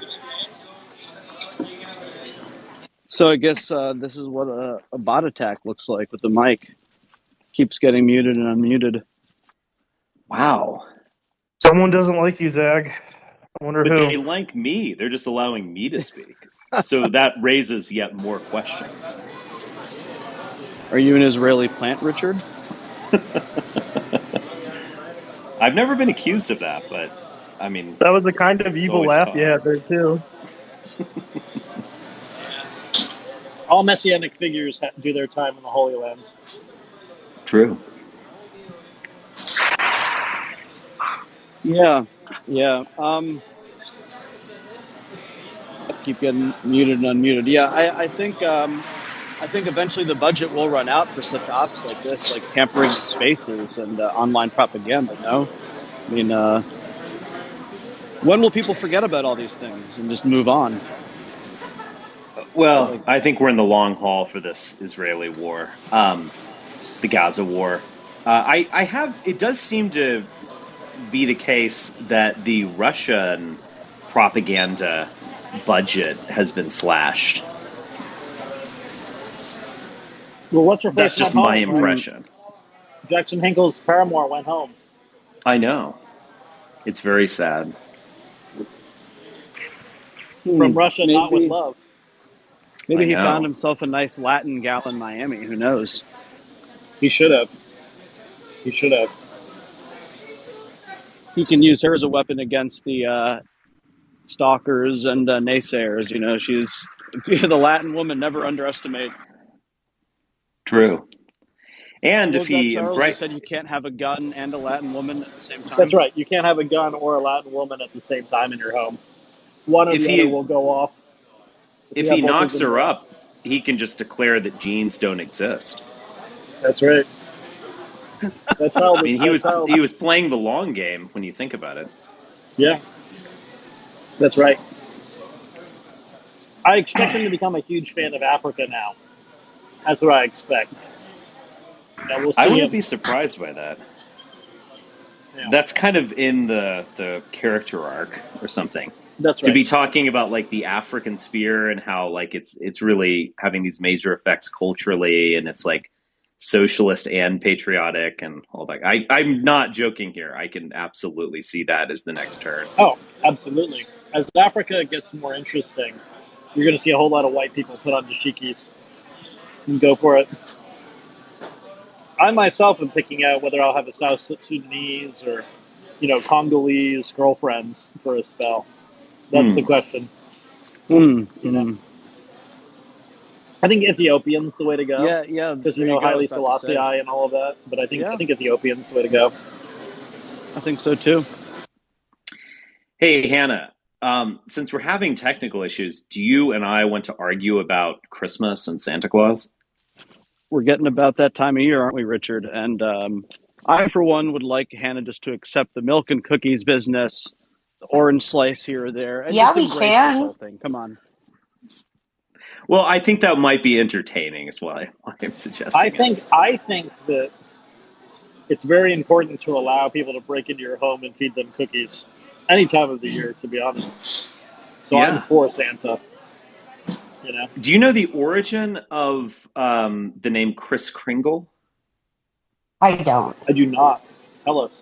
So I guess this is what a bot attack looks like with the mic. Keeps getting muted and unmuted. Wow. Someone doesn't like you, Zag. I wonder But who. they like me. They're just allowing me to speak. So that raises yet more questions. Are you an Israeli plant, Richard? I've never been accused of that, but I mean, That was the kind of it's evil always laugh talk. you had there too. All messianic figures do their time in the Holy Land. True. Yeah. Keep getting muted and unmuted. Yeah, I think eventually the budget will run out for such ops like this, like tampering with spaces and online propaganda. No, I mean, when will people forget about all these things and just move on? Well, I think we're in the long haul for this Israeli war, the Gaza war. It does seem to be the case that the Russian propaganda budget has been slashed. Well, what's her face? That's just went my home, right? impression. Jackson Hinkle's paramour went home. I know. It's very sad. From Russia, not with love. Maybe I he know. found himself a nice Latin gal in Miami. Who knows? He should have. He should have. He can use her as a weapon against the stalkers and naysayers. You know, she's the Latin woman. Never underestimate. True. And What if was that, he Charles? You said you can't have a gun and a Latin woman at the same time? That's right. You can't have a gun or a Latin woman at the same time in your home. One or the other will go off. If he knocks her up, he can just declare that genes don't exist. That's right. That's how I mean, he was playing the long game when you think about it. Yeah. That's right. I expect him to become a huge fan of Africa now. That's what I expect. We'll I wouldn't be surprised by that. Yeah. That's kind of in the character arc or something. That's right. To be talking about like the African sphere and how like it's really having these major effects culturally, and it's like socialist and patriotic and all that. I'm not joking here. I can absolutely see that as the next turn. Oh, absolutely. As Africa gets more interesting, you're going to see a whole lot of white people put on dashikis and go for it. I myself am picking out whether I'll have a South Sudanese or, Congolese girlfriend for a spell. That's the question. I think Ethiopian's the way to go. Yeah. Because Haile Selassie and all of that. But I think Ethiopian's the way to go. I think so too. Hey, Hannah. Since we're having technical issues, do you and I want to argue about Christmas and Santa Claus? We're getting about that time of year, aren't we, Richard? And I, for one, would like Hannah just to accept the milk and cookies business, the orange slice here or there, and just embrace this whole thing. Come on. Well, I think that might be entertaining, is what I'm suggesting. I think that it's very important to allow people to break into your home and feed them cookies. any time of the year, to be honest. So Yeah. I'm for Santa. Do you know the origin of the name Kris Kringle? I don't. I do not. Tell us.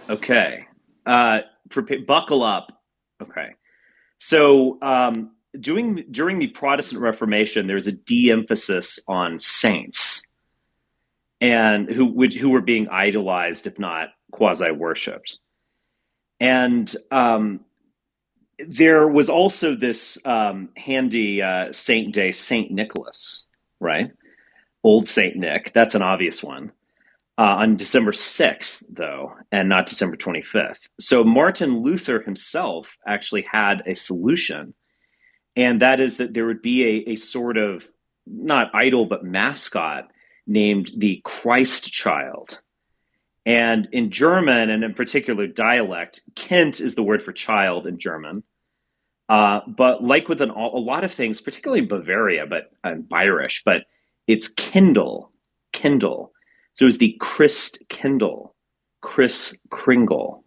Okay. Buckle up. Okay. So during the Protestant Reformation, there's a de-emphasis on saints and who were being idolized, if not quasi-worshipped. And there was also this handy saint day, Saint Nicholas, right? Old Saint Nick. That's an obvious one. On December 6th, though, and not December 25th. So Martin Luther himself actually had a solution, and that is that there would be a sort of, not idol, but mascot named the Christ Child. And in German, and in particular dialect, Kind is the word for child in German. But like with a lot of things, particularly Bavaria, but Bayerish, but it's Kindle. So it was the Christ Kindle, Kris Kringle.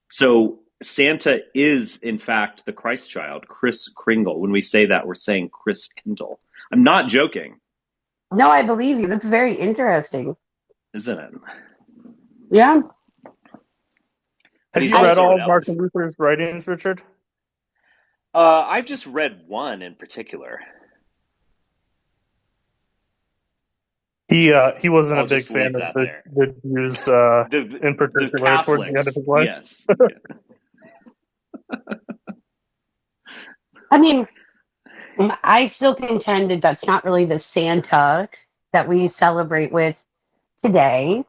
So Santa is, in fact, the Christ child, Kris Kringle. When we say that, we're saying Kris Kindle. I'm not joking. No, I believe you. That's very interesting. Isn't it? Yeah. Have you read all of Martin Luther's writings, Richard? I've just read one in particular. He wasn't a big fan of the Jews in particular towards the end of his life. Yes. I mean, I still contend that that's not really the Santa that we celebrate with today.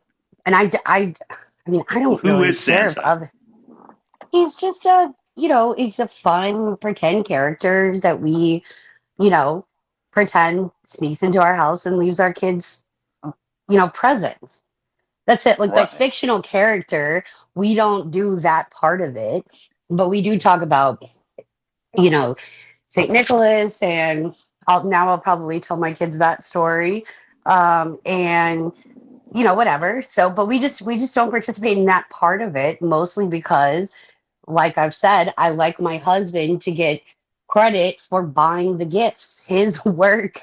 And I mean, I don't Who really is care Santa? he's just he's a fun pretend character that we, pretend sneaks into our house and leaves our kids, presents. That's it. Like the fictional character, we don't do that part of it, but we do talk about, St. Nicholas, and I'll probably tell my kids that story, and whatever. So, but we just don't participate in that part of it, mostly because, like I've said, I like my husband to get credit for buying the gifts. His work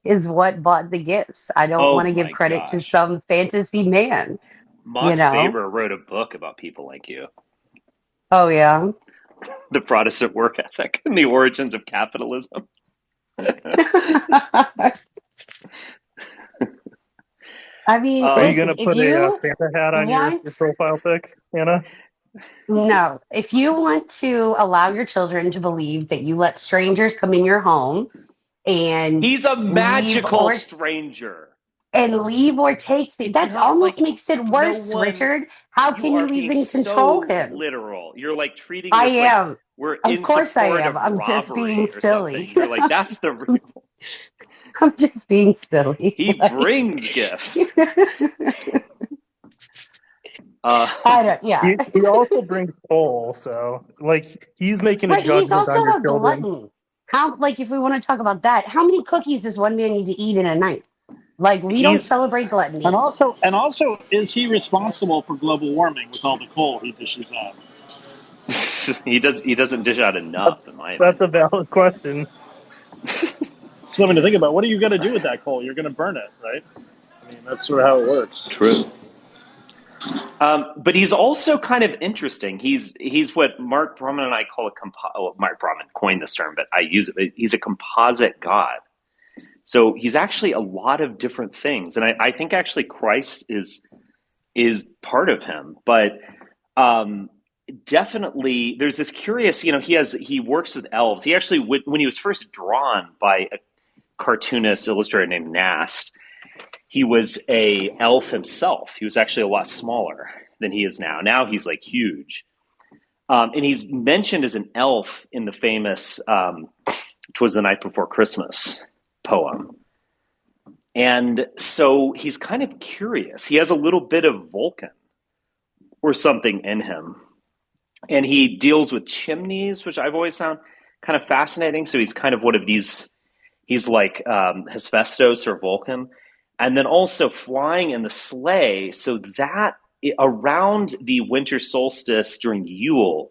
is what bought the gifts. I don't want to give credit to some fantasy man. Max Weber wrote a book about people like you. Oh, yeah. The Protestant work ethic and the origins of capitalism. I mean, are you going to put a Santa hat on your profile pic, Anna? No. If you want to allow your children to believe that you let strangers come in your home and he's a magical stranger. And leave or take things. That almost makes it worse, Richard. How can you even control him? Literal. You're like treating this like we're in support of I'm robbery just being or silly. something. You're like, that's the reason. I'm just being silly. He brings gifts. I don't. Yeah. He also brings coal, so like he's making a judgment he's also on your a children. glutton. How, like, if we want to talk about that, how many cookies does one man need to eat in a night? Like, we don't celebrate gluttony. And also, is he responsible for global warming with all the coal he dishes out? He doesn't dish out enough, in my opinion. That's a valid question. Something to think about. What are you going to do with that coal? You're going to burn it, right? I mean, that's sort of how it works. True. But he's also kind of interesting. He's what Mark Brahman and I call Mark Brahman coined this term, but I use it. He's a composite God. So he's actually a lot of different things. And I think actually Christ is part of him. But definitely there's this curious, he works with elves. He actually, when he was first drawn by a cartoonist illustrator named Nast, he was a elf himself. He was actually a lot smaller than he is now. Now he's like huge. And he's mentioned as an elf in the famous "'Twas the Night Before Christmas" poem. And so he's kind of curious. He has a little bit of Vulcan or something in him. And he deals with chimneys, which I've always found kind of fascinating. So he's kind of one of these, he's like Hephaestus or Vulcan. And then also flying in the sleigh. So that around the winter solstice during Yule,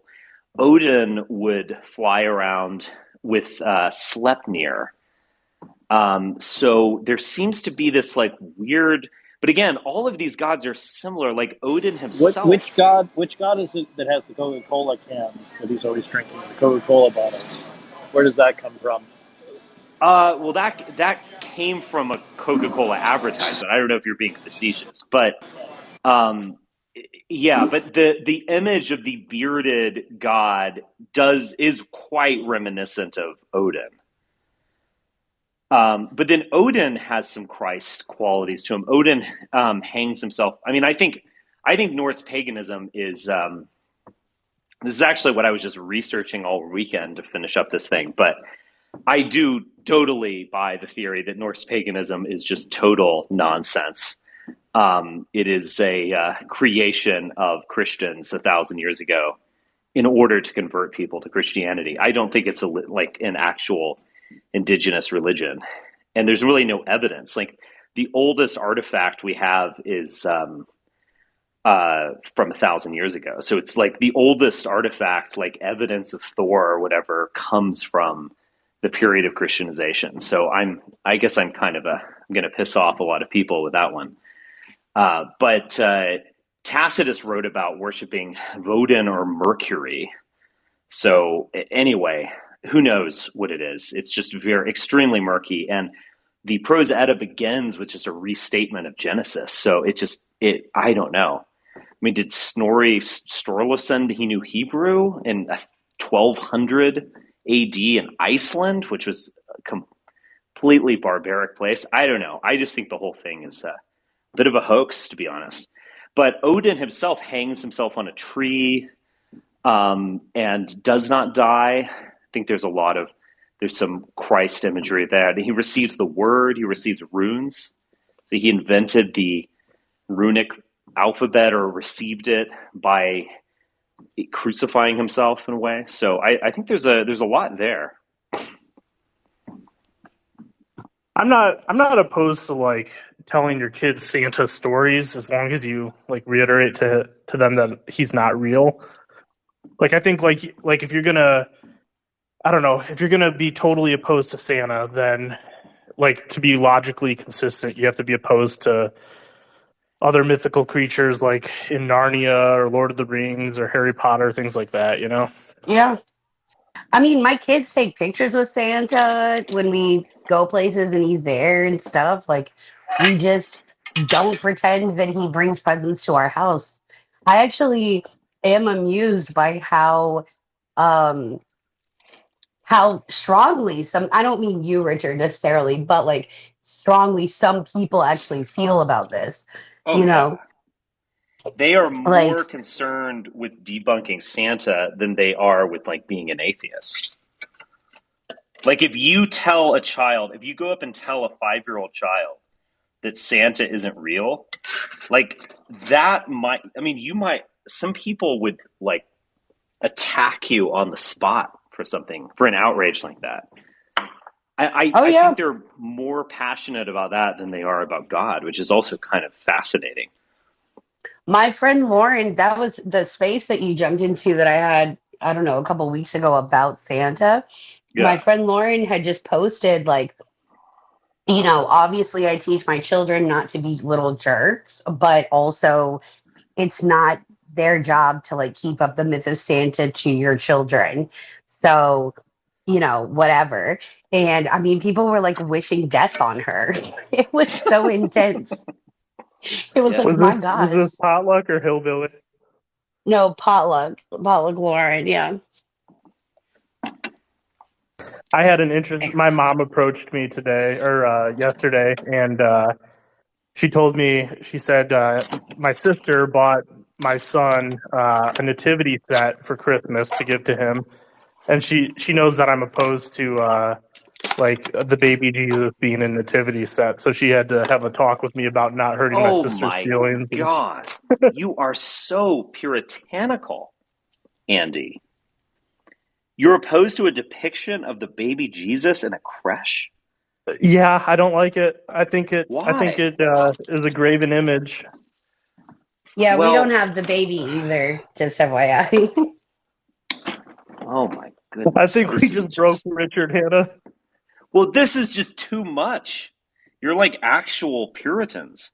Odin would fly around with Sleipnir. So there seems to be this like weird, but again, all of these gods are similar. Like Odin himself. Which god is it that has the Coca-Cola cans that he's always drinking, the Coca-Cola bottles? Where does that come from? Well, that came from a Coca-Cola advertisement. I don't know if you're being facetious, but yeah. But the image of the bearded god is quite reminiscent of Odin. But then Odin has some Christ qualities to him. Odin hangs himself. I mean, I think Norse paganism is. This is actually what I was just researching all weekend to finish up this thing, but I do totally buy the theory that Norse paganism is just total nonsense. It is a creation of Christians 1,000 years ago in order to convert people to Christianity. I don't think it's like an actual indigenous religion, and there's really no evidence. Like the oldest artifact we have is from 1,000 years ago, so it's like the oldest artifact, like evidence of Thor or whatever, comes from the period of Christianization. So I guess I'm going to piss off a lot of people with that one. But Tacitus wrote about worshiping Woden or Mercury. So anyway, who knows what it is? It's just extremely murky. And the Prose Edda begins with just a restatement of Genesis. So I don't know. I mean, did Snorri Sturluson, he knew Hebrew in 1200 AD in Iceland, which was a completely barbaric place? I don't know. I just think the whole thing is a bit of a hoax, to be honest. But Odin himself hangs himself on a tree and does not die. I think there's some Christ imagery there. He receives the word, he receives runes. So he invented the runic alphabet, or received it by crucifying himself in a way. So I think there's a lot there. I'm not opposed to like telling your kids Santa stories as long as you like reiterate to them that he's not real. Like I think like if you're gonna, I don't know, if you're gonna be totally opposed to Santa, then like to be logically consistent, you have to be opposed to other mythical creatures like in Narnia or Lord of the Rings or Harry Potter, things like that, you know? Yeah. I mean, my kids take pictures with Santa when we go places and he's there and stuff. Like, we just don't pretend that he brings presents to our house. I actually am amused by um, how strongly I don't mean you, Richard, necessarily, but like strongly some people actually feel about this. Oh, you know, they are like, more concerned with debunking Santa than they are with like being an atheist. Like if you go up and tell a 5-year-old child that Santa isn't real, like that some people would like attack you on the spot for an outrage like that. I think they're more passionate about that than they are about God, which is also kind of fascinating. my friend Lauren, that was the space that you jumped into that I had, I don't know, a couple weeks ago about Santa. Yeah. My friend Lauren had just posted, like, obviously I teach my children not to be little jerks, but also it's not their job to like keep up the myth of Santa to your children. So, whatever. And I mean, people were like wishing death on her. It was so intense. It was like, my gosh. Was this potluck or hillbilly? No, potluck Lauren, yeah. I had an interest. My mom approached me today or yesterday, and she told me, she said, my sister bought my son a nativity set for Christmas to give to him, and she knows that I'm opposed to like the baby Jesus being a nativity set, so she had to have a talk with me about not hurting my sister's feelings. Oh my God, you are so puritanical, Andy. You're opposed to a depiction of the baby Jesus in a creche? Yeah, I don't like it. I think it. Why? I think it is a graven image. Yeah, we Well, don't have the baby either, just FYI. oh my I goodness, think we this is just broke just Richard, Hannah. well, this is just too much. You're like actual Puritans.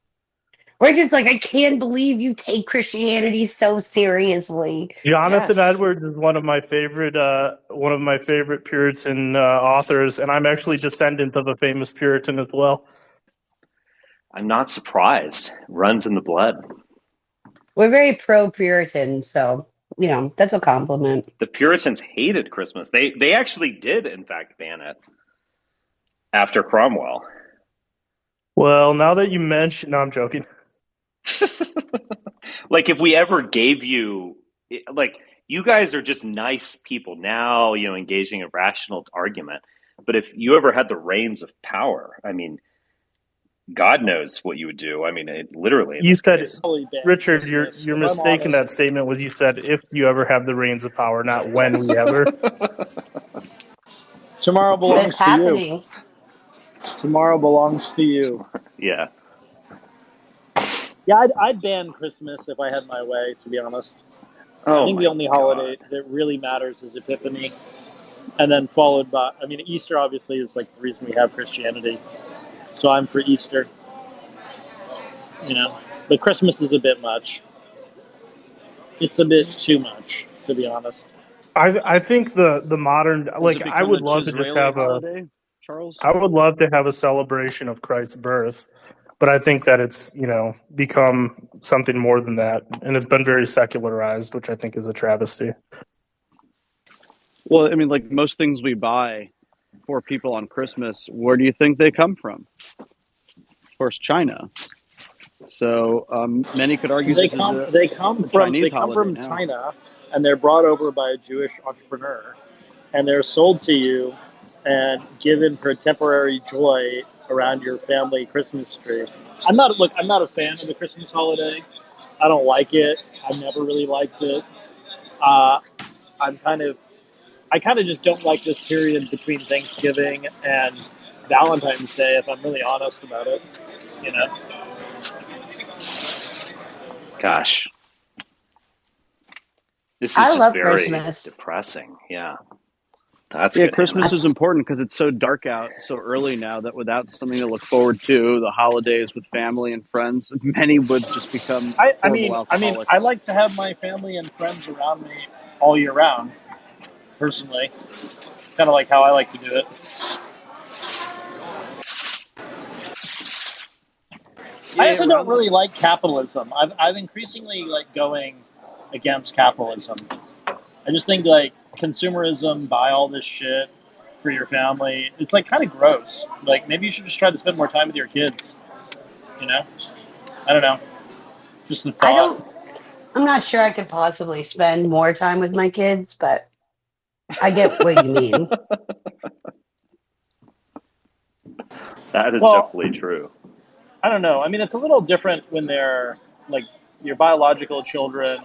We're just like, I can't believe you take Christianity so seriously. Jonathan Yes. Edwards is one of my favorite Puritan authors, and I'm actually descendant of a famous Puritan as well. I'm not surprised. Runs in the blood. We're very pro Puritan, so, that's a compliment. The Puritans hated Christmas. They actually did, in fact, ban it after Cromwell. Well, now that you mention, no, I'm joking. Like, if we ever gave you, like, you guys are just nice people now, engaging a rational argument. But if you ever had the reins of power, I mean, God knows what you would do. I mean, literally in You this said, case. Richard, your mistake in that statement was you said if you ever have the reins of power, not when we ever. Tomorrow belongs It's to you. happening. Tomorrow belongs to you. Yeah. Yeah, I'd ban Christmas if I had my way, to be honest. I think the only holiday that really matters is Epiphany. And then followed by, Easter obviously is like the reason we have Christianity. So I'm for Easter. But Christmas is a bit much. It's a bit too much, to be honest. I think the modern, Does it I become would a love to just Chisraeli have holiday, Charles? I would love to have a celebration of Christ's birth, but I think that it's, become something more than that. And it's been very secularized, which I think is a travesty. Well, like most things we buy for people on Christmas, where do you think they come from? Of course, China. So many could argue they come from China, and they're brought over by a Jewish entrepreneur, and they're sold to you and given for temporary joy around your family Christmas tree. I'm not a fan of the Christmas holiday. I don't like it. I've never really liked it. I kind of just don't like this period between Thanksgiving and Valentine's Day, if I'm really honest about it. Gosh. This is I just love very Christmas. depressing. Yeah. That's yeah, good, Christmas Hannah. is important because it's so dark out so early now that without something to look forward to, the holidays with family and friends, many would just become horrible alcoholics. I like to have my family and friends around me all year round, personally. Kind of like how I like to do it. I also don't really like capitalism. I've increasingly going against capitalism. I just think consumerism, buy all this shit for your family. It's kind of gross. Maybe you should just try to spend more time with your kids. I don't know. Just the thought. I'm not sure I could possibly spend more time with my kids, but I get what you mean. That is definitely true. I don't know. It's a little different when they're your biological children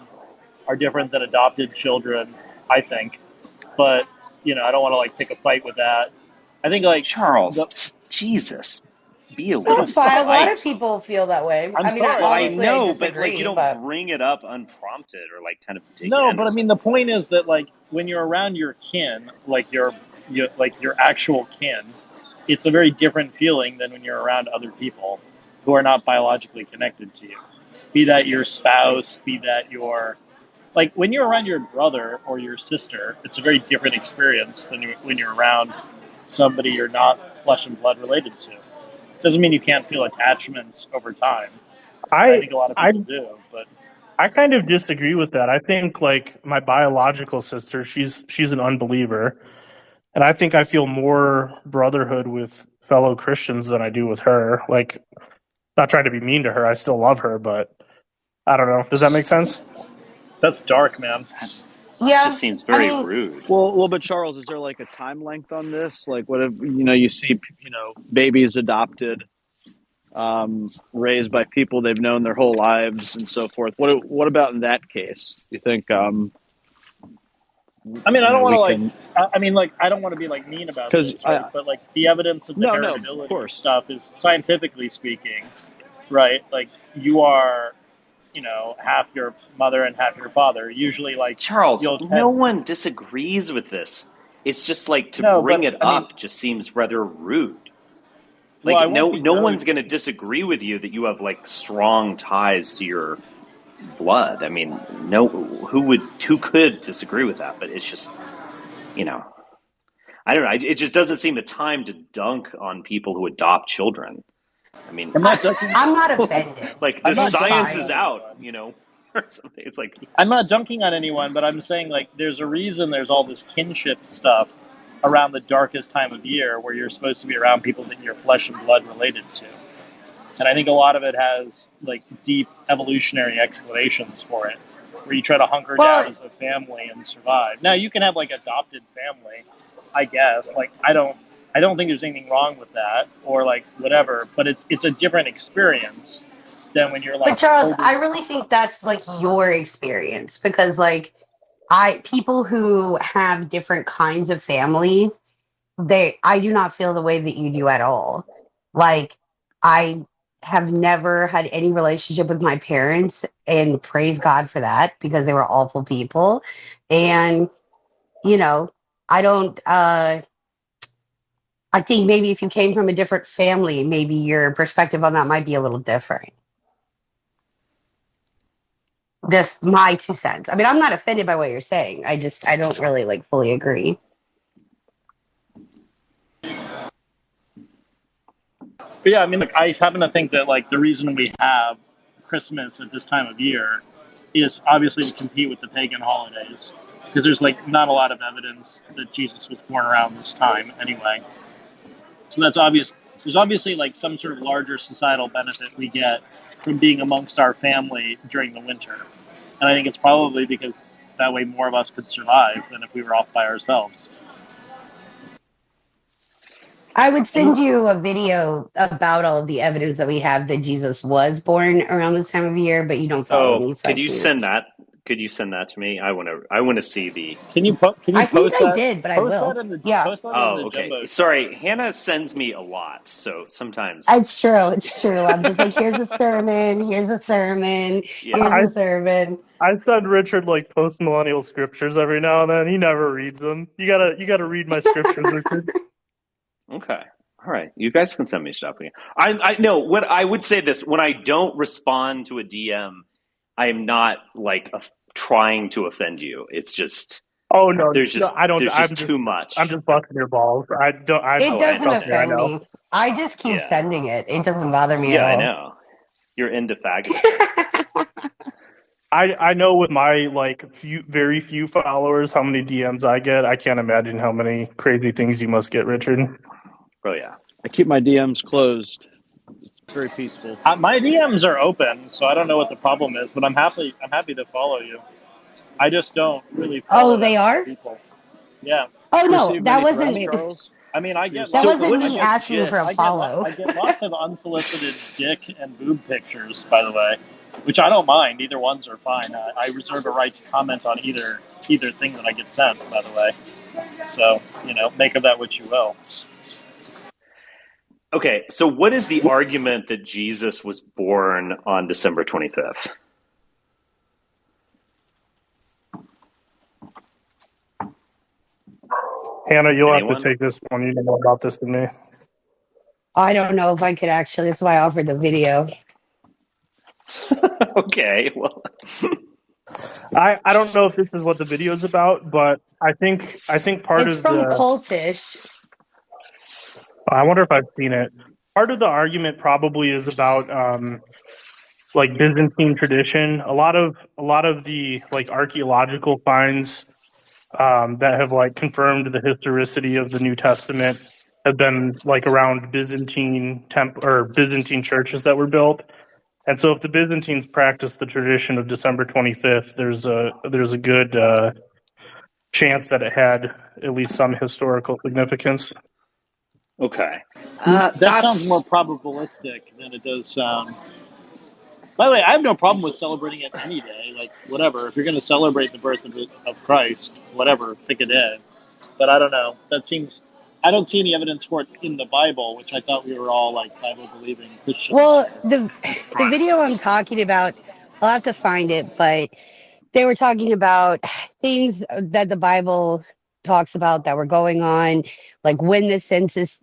are different than adopted children, I think. But, I don't want to pick a fight with that. I think Charles, Jesus. Be a little That's fine. A lot of people feel that way. I'm sorry. I know, I disagree, but you don't bring it up unprompted or kind of dig No, in. but the point is that when you're around your kin, your actual kin, it's a very different feeling than when you're around other people who are not biologically connected to you. Be that your spouse, be that your when you're around your brother or your sister, it's a very different experience than when you're around somebody you're not flesh and blood related to. Doesn't mean you can't feel attachments over time. I think a lot of people do, but I kind of disagree with that. I think my biological sister, she's an unbeliever, and I think I feel more brotherhood with fellow Christians than I do with her. Not trying to be mean to her, I still love her, but I don't know. Does that make sense? That's dark, man. Yeah, just seems very rude. Well, but Charles, is there a time length on this? What if you see babies adopted, raised by people they've known their whole lives and so forth? What about in that case? Do you think? I don't want to I don't want to be mean about this, right? But the evidence of the heritability stuff is scientifically speaking, right? You are half your mother and half your father. Usually, like Charles, you'll no one disagrees with this. It's just like to bring it up just seems rather rude. Like no one's going to disagree with you that you have like strong ties to your blood. I mean, who could disagree with that? But it's just, I don't know. It just doesn't seem the time to dunk on people who adopt children. I mean, I'm not offended. Like the science is out, or something. It's like I'm not dunking on anyone, but I'm saying like there's a reason there's all this kinship stuff around the darkest time of year where you're supposed to be around people that you're flesh and blood related to. And I think a lot of it has like deep evolutionary explanations for it, where you try to hunker down as a family and survive. Now you can have like adopted family, I guess. Like I don't think there's anything wrong with that or like whatever, but it's a different experience than when you're like. But Charles, I really think that's like your experience because like people who have different kinds of families, I do not feel the way that you do at all. Like I have never had any relationship with my parents, and praise God for that because they were awful people. And I don't I think maybe if you came from a different family, maybe your perspective on that might be a little different. Just my 2 cents. I mean, I'm not offended by what you're saying. I don't really like fully agree. But yeah, I mean, like, I happen to think that like the reason we have Christmas at this time of year is obviously to compete with the pagan holidays because there's like not a lot of evidence that Jesus was born around this time anyway. So that's obvious. There's obviously like some sort of larger societal benefit we get from being amongst our family during the winter. And I think it's probably because that way more of us could survive than if we were off by ourselves. I would send you a video about all of the evidence that we have that Jesus was born around this time of year, but you don't follow me. So could you send that? Could you send that to me? I want to see the. Can you post that? I think I did, but I will. Post that in the okay. Jumbo. Sorry, Hannah sends me a lot, so sometimes it's true. I'm just like, here's a sermon, here's a sermon, here's a sermon. I send Richard like post-millennial scriptures every now and then. He never reads them. You gotta read my scriptures, Richard. Okay. All right. You guys can send me stuff. I know what I would say this when I don't respond to a DM, I'm not like trying to offend you. It's just there's just too much. I'm just busting your balls. It doesn't offend me. I just keep sending it. It doesn't bother me at all. Yeah, I know. You're into faggot. I know with my like very few followers how many DMs I get. I can't imagine how many crazy things you must get, Richard. Oh yeah. I keep my DMs closed. It's very peaceful. My DMs are open, so I don't know what the problem is, but I'm happy to follow you. I just don't really follow they are? people. Yeah. Oh no, that wasn't Charles. I mean, I get that wasn't me asking for a follow. I get lots of unsolicited dick and boob pictures, by the way, which I don't mind. Either ones are fine. I reserve a right to comment on either thing that I get sent, by the way. So, make of that what you will. Okay, so what is the argument that Jesus was born on December 25th? Hannah, you'll have to take this one. You know more about this than me. I don't know if I could actually. That's why I offered the video. Okay, well. I don't know if this is what the video is about, but I think part it's of from Cultish. I wonder if I've seen it. Part of the argument probably is about like Byzantine tradition. A lot of the like archaeological finds that have like confirmed the historicity of the New Testament have been like around Byzantine Byzantine churches that were built. And so if the Byzantines practiced the tradition of December 25th, there's a good chance that it had at least some historical significance. Okay. That sounds more probabilistic than it does sound. By the way, I have no problem with celebrating it any day. Like, whatever. If you're going to celebrate the birth of Christ, whatever, pick a day. But I don't know. I don't see any evidence for it in the Bible, which I thought we were all, like, Bible-believing Christians. Well, the video I'm talking about I'll have to find it, but they were talking about things that the Bible talks about that were going on, like when the census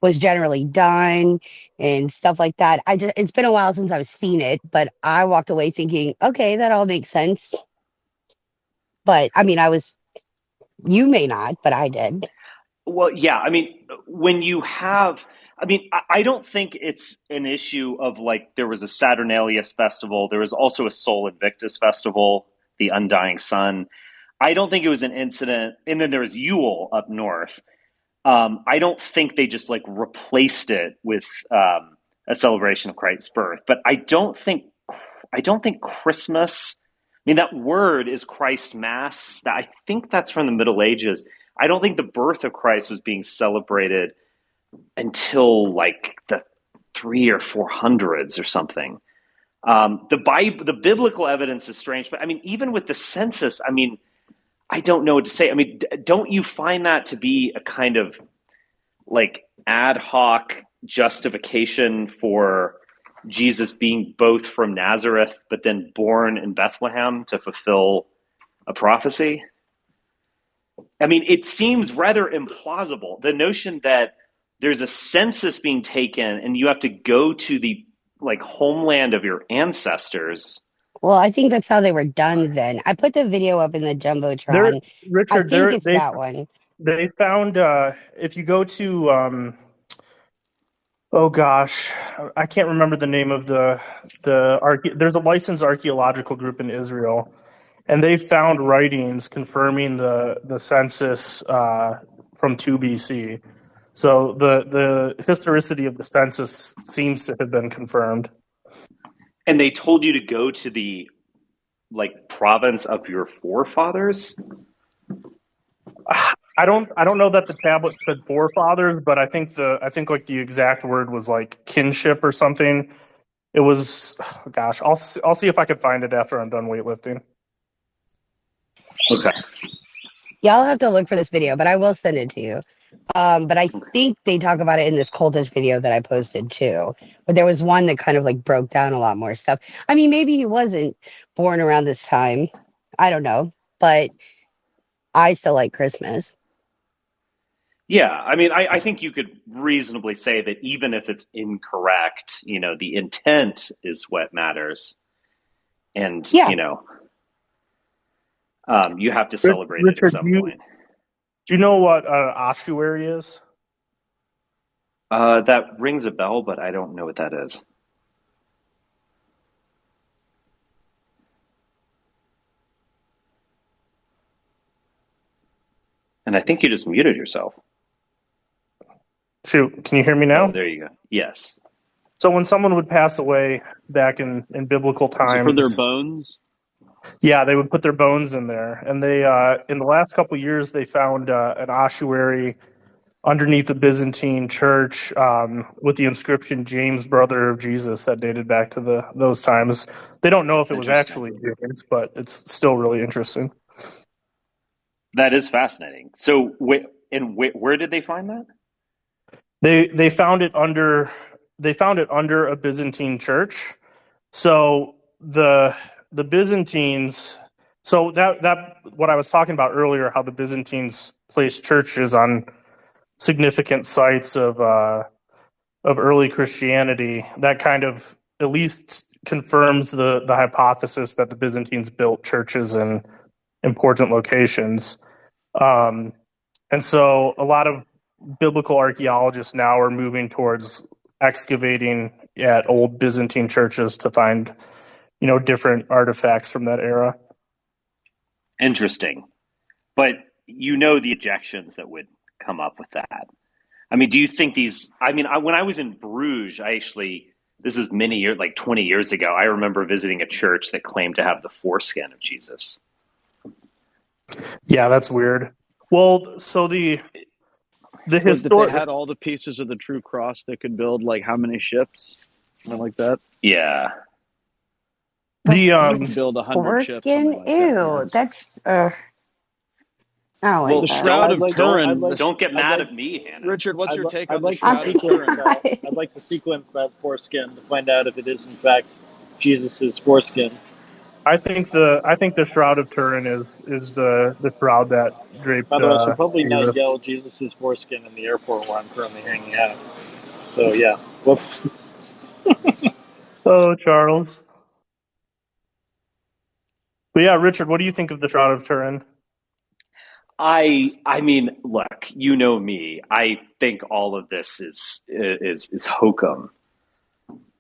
was generally done and stuff like that. It's been a while since I've seen it, but I walked away thinking, okay, that all makes sense. But I mean, you may not, but I did. Well, yeah. I mean, when you have, I mean, I don't think it's an issue of like there was a Saturnalius festival. There was also a Sol Invictus festival, the Undying Sun. I don't think it was an incident. And then there was Yule up north. I don't think they just like replaced it with a celebration of Christ's birth. But I don't think Christmas. I mean, that word is Christ Mass. I think that's from the Middle Ages. I don't think the birth of Christ was being celebrated until like the 300s or 400s or something. The biblical evidence is strange, but I mean, even with the census, I mean, I don't know what to say. I mean, don't you find that to be a kind of like ad hoc justification for Jesus being both from Nazareth but then born in Bethlehem to fulfill a prophecy? I mean, it seems rather implausible. The notion that there's a census being taken and you have to go to the like homeland of your ancestors. Well, I think that's how they were done then. I put the video up in the Jumbotron. I think it's that one. They found if you go to oh gosh, I can't remember the name of there's a licensed archaeological group in Israel, and they found writings confirming the census from 2 BC. So the historicity of the census seems to have been confirmed. And they told you to go to the like province of your forefathers? I don't know that the tablet said forefathers, but I think like the exact word was like kinship or something. It was, gosh, I'll see if I can find it after I'm done weightlifting. Okay. Yeah, I'll have to look for this video, but I will send it to you. But I think they talk about it in this cultist video that I posted too. But there was one that kind of like broke down a lot more stuff. I mean, maybe he wasn't born around this time. I don't know, but I still like Christmas. Yeah, I mean, I think you could reasonably say that even if it's incorrect, you know, the intent is what matters. And, yeah. You know, you have to celebrate Richard, it at some point. Do you know what ossuary is? That rings a bell, but I don't know what that is. And I think you just muted yourself. Shoot, can you hear me now? Oh, there you go. Yes. So when someone would pass away back in biblical times, for their bones. Yeah, they would put their bones in there, and they in the last couple of years they found an ossuary underneath the Byzantine church with the inscription "James, brother of Jesus," that dated back to those times. They don't know if it was actually James, but it's still really interesting. That is fascinating. So, where did they find that? They found it under a Byzantine church. So the Byzantines. So that what I was talking about earlier, how the Byzantines placed churches on significant sites of early Christianity, that kind of at least confirms the hypothesis that the Byzantines built churches in important locations. And so a lot of biblical archaeologists now are moving towards excavating at old Byzantine churches to find, different artifacts from that era. Interesting. But the objections that would come up with that. I mean, do you think when I was in Bruges, this is many years, like 20 years ago, I remember visiting a church that claimed to have the foreskin of Jesus. Yeah, that's weird. Well, so the historic, they had all the pieces of the true cross that could build like how many ships? Something like that. Yeah. The build 100 ships. Foreskin? Ew, that's I don't like that. Shroud of Turin. Don't get mad at me, Hannah. Richard, what's your take on the Shroud of Turin? I'd like to sequence that foreskin to find out if it is in fact Jesus's foreskin. I think the Shroud of Turin is the shroud that draped By the way, I should probably not Jesus. yell Jesus's foreskin in the airport where I'm currently hanging out. So yeah, whoops. Oh, Charles. But yeah, Richard, what do you think of the Shroud of Turin? I mean, look, you know me. I think all of this is hokum,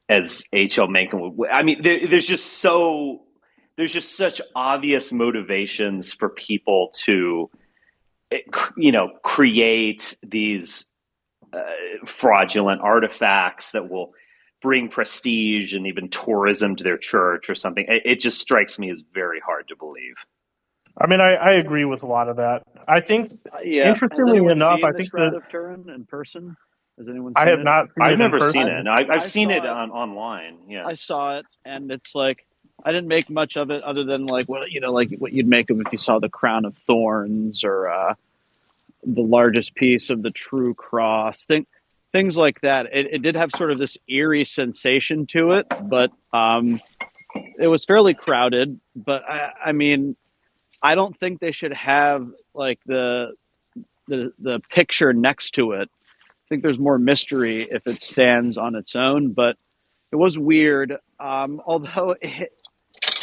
as H.L. Mencken would. I mean, there's just such obvious motivations for people to, create these fraudulent artifacts that will bring prestige and even tourism to their church or something. It just strikes me as very hard to believe. I mean, I agree with a lot of that. I think, Yeah. Has interestingly anyone enough, seen I the think Shroud that of Turin in person? Has anyone I seen have it? not seen I've it in never seen it. person. I've I seen saw it it. online. Yeah, I saw it, and it's like I didn't make much of it other than like what you'd make of if you saw the Crown of Thorns or the largest piece of the True Cross. Things like that. It did have sort of this eerie sensation to it, but it was fairly crowded. But I mean, I don't think they should have like the picture next to it. I think there's more mystery if it stands on its own, but it was weird. Although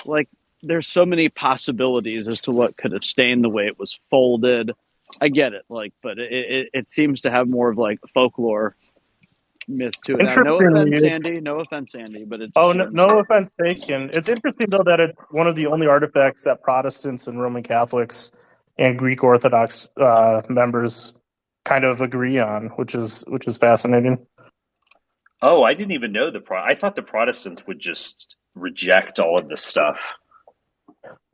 like there's so many possibilities as to what could have stained the way it was folded. I get it, but it seems to have more of like folklore myth to it. Now, no offense, Interestingly, Andy. No offense, Andy, but it oh, just no, seems no offense taken. It's interesting though that it's one of the only artifacts that Protestants and Roman Catholics and Greek Orthodox members kind of agree on, which is fascinating. Oh, I didn't even know I thought the Protestants would just reject all of this stuff.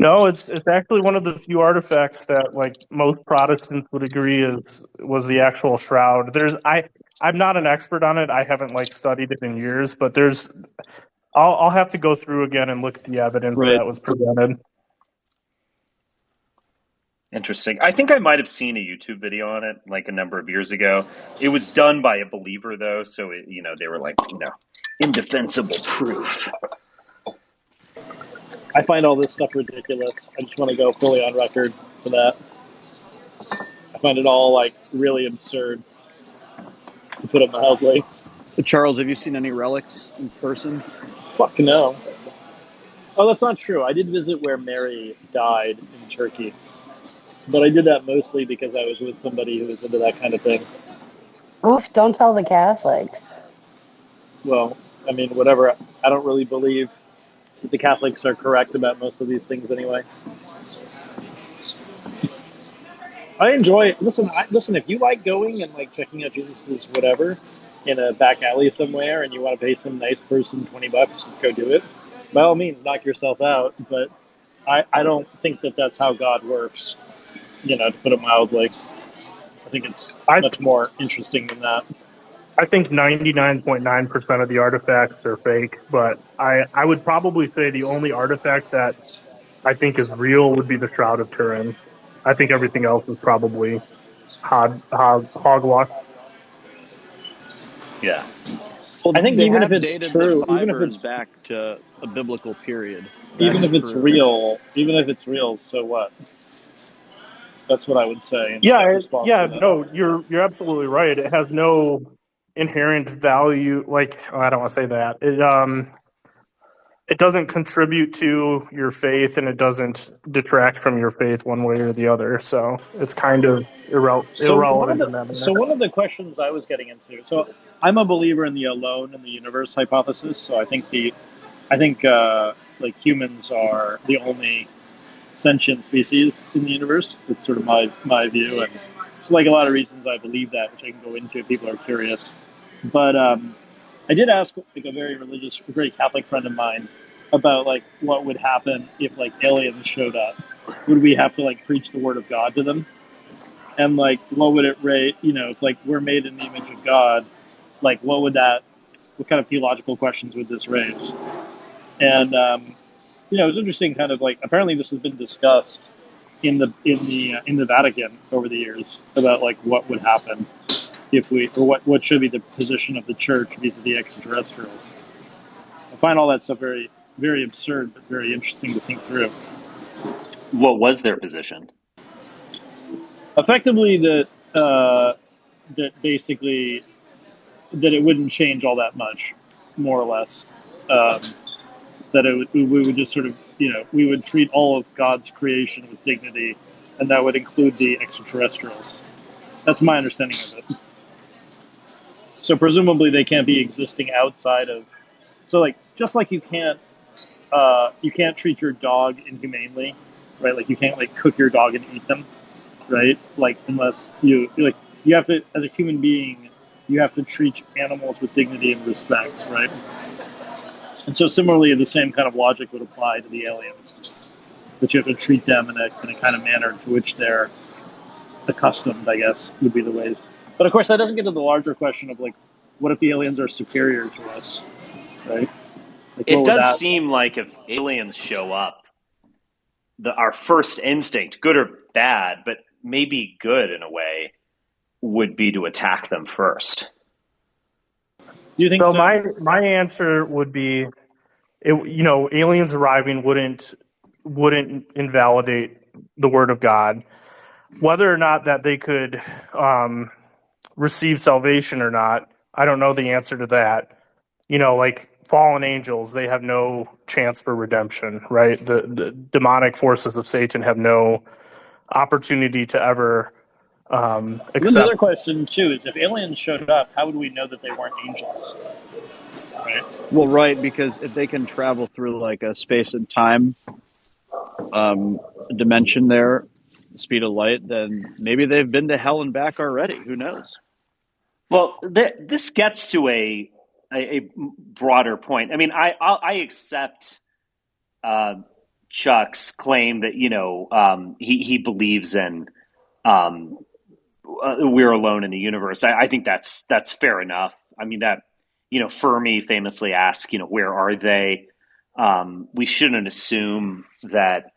No, it's actually one of the few artifacts that like most Protestants would agree was the actual shroud. I'm not an expert on it. I haven't like studied it in years, but I'll have to go through again and look at the evidence right. that was presented. Interesting. I think I might have seen a YouTube video on it like a number of years ago. It was done by a believer though, so they were like, indefensible proof. I find all this stuff ridiculous. I just want to go fully on record for that. I find it all like really absurd, to put it mildly. Charles, have you seen any relics in person? Fuck no. Oh, that's not true. I did visit where Mary died in Turkey, but I did that mostly because I was with somebody who was into that kind of thing. Oof, don't tell the Catholics. Well, I mean, whatever. I don't really believe that the Catholics are correct about most of these things anyway. I enjoy it. Listen. If you like going and like checking out Jesus's whatever in a back alley somewhere, and you want to pay some nice person $20 to go do it, by all means, knock yourself out. But I don't think that that's how God works. To put it mildly, I think it's much more interesting than that. I think 99.9% of the artifacts are fake, but I would probably say the only artifact that I think is real would be the Shroud of Turin. I think everything else is probably hogwash. Yeah. Well, I think they even if have it's dated true, the fibers back to a biblical period. even if it's true. real, so what? That's what I would say. No, you're absolutely right. It has no inherent value. Like, I don't want to say that. It doesn't contribute to your faith, and it doesn't detract from your faith one way or the other. So it's kind of irrelevant in that manner. So one of the questions I was getting into. So I'm a believer in the alone in the universe hypothesis. So I think like humans are the only sentient species in the universe. That's sort of my view, and it's like a lot of reasons I believe that, which I can go into if people are curious. But I did ask like a very religious, very Catholic friend of mine about like what would happen if like aliens showed up. Would we have to like preach the word of God to them? And like, what would it rate? If like we're made in the image of God, like what kind of theological questions would this raise? And it was interesting. Kind of like apparently this has been discussed in the Vatican over the years about like what would happen or what should be the position of the church vis-a-vis extraterrestrials. I find all that stuff very, very absurd, but very interesting to think through. What was their position? Effectively, that basically that it wouldn't change all that much, more or less. That we would just sort of, we would treat all of God's creation with dignity, and that would include the extraterrestrials. That's my understanding of it. So presumably they can't be existing outside of. So just like you can't treat your dog inhumanely, right? Like you can't cook your dog and eat them, right? Like unless you have to, as a human being, you have to treat animals with dignity and respect, right? And so similarly, the same kind of logic would apply to the aliens, that you have to treat them in a kind of manner to which they're accustomed, I guess, would be the ways. But of course, that doesn't get to the larger question of what if the aliens are superior to us, right? It does seem like if aliens show up, our first instinct, good or bad, but maybe good in a way, would be to attack them first. Do you think so? My answer would be, aliens arriving wouldn't invalidate the word of God. Whether or not that they could receive salvation or not, I don't know the answer to that. Like fallen angels, they have no chance for redemption, right? The demonic forces of Satan have no opportunity to ever accept. The other question, too, is if aliens showed up, how would we know that they weren't angels? Right? Well, right, because if they can travel through like a space and time dimension there, speed of light, then maybe they've been to hell and back already. Who knows? Well, this gets to a broader point. I mean, I accept Chuck's claim that he believes in we're alone in the universe. I think that's fair enough. I mean that Fermi famously asked where are they? We shouldn't assume that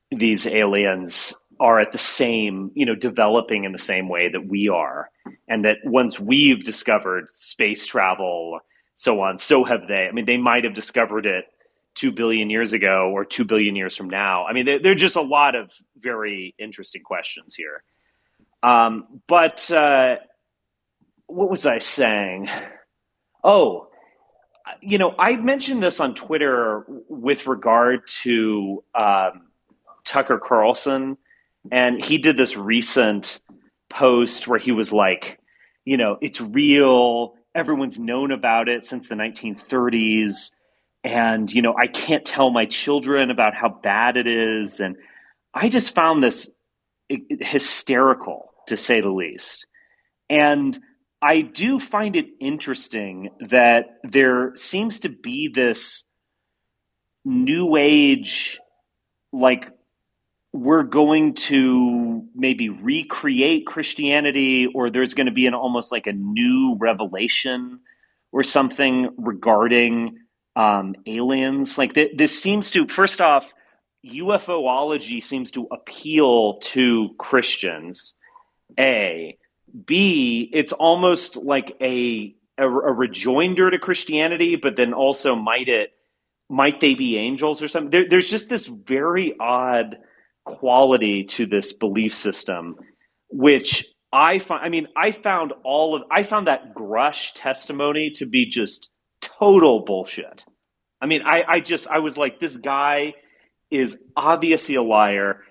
these aliens are at the same developing in the same way that we are, and that once we've discovered space travel, so on, so have they. I mean, they might have discovered it 2 billion years ago or 2 billion years from now. I mean, there are just a lot of very interesting questions here. But what was I saying? Oh, I mentioned this on Twitter with regard to Tucker Carlson, and he did this recent post where he was like, it's real. Everyone's known about it since the 1930s. And, I can't tell my children about how bad it is. And I just found this hysterical, to say the least. And I do find it interesting that there seems to be this new age, like we're going to maybe recreate Christianity, or there's going to be almost like a new revelation or something regarding aliens. Like this seems to, first off, UFOlogy seems to appeal to Christians. A. B, it's almost like a rejoinder to Christianity, but then also might they be angels or something? There's just this very odd quality to this belief system, which I find. I mean, I found that Grusch testimony to be just total bullshit. I mean, I was like, this guy is obviously a liar.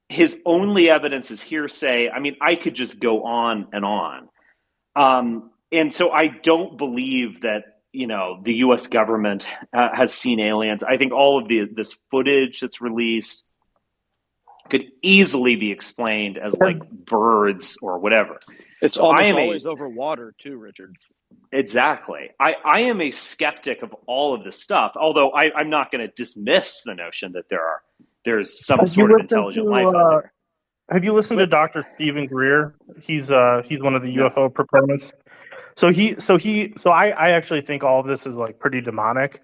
His only evidence is hearsay. I mean, I could just go on and on. And so I don't believe that, the U.S. government has seen aliens. I think all of this footage that's released could easily be explained as like birds or whatever. It's always over water too, Richard. Exactly. I am a skeptic of all of this stuff, although I'm not going to dismiss the notion that there's some sort of intelligent life out there. Have you listened to Dr. Stephen Greer? He's one of the UFO proponents. So I actually think all of this is like pretty demonic.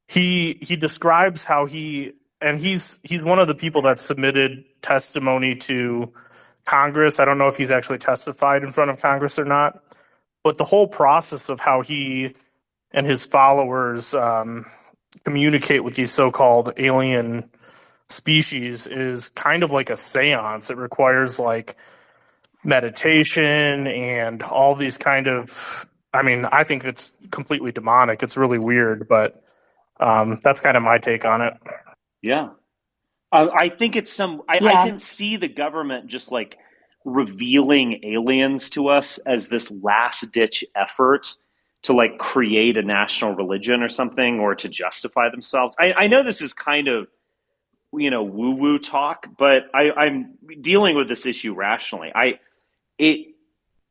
He describes how he's one of the people that submitted testimony to Congress. I don't know if he's actually testified in front of Congress or not, but the whole process of how he and his followers communicate with these so-called alien species is kind of like a seance. It requires like meditation and all these kind of, I mean, I think it's completely demonic. It's really weird, but that's kind of my take on it. Yeah. I think it's I can see the government just like revealing aliens to us as this last ditch effort to like create a national religion or something, or to justify themselves. I know this is kind of, woo woo talk, but I'm dealing with this issue rationally. I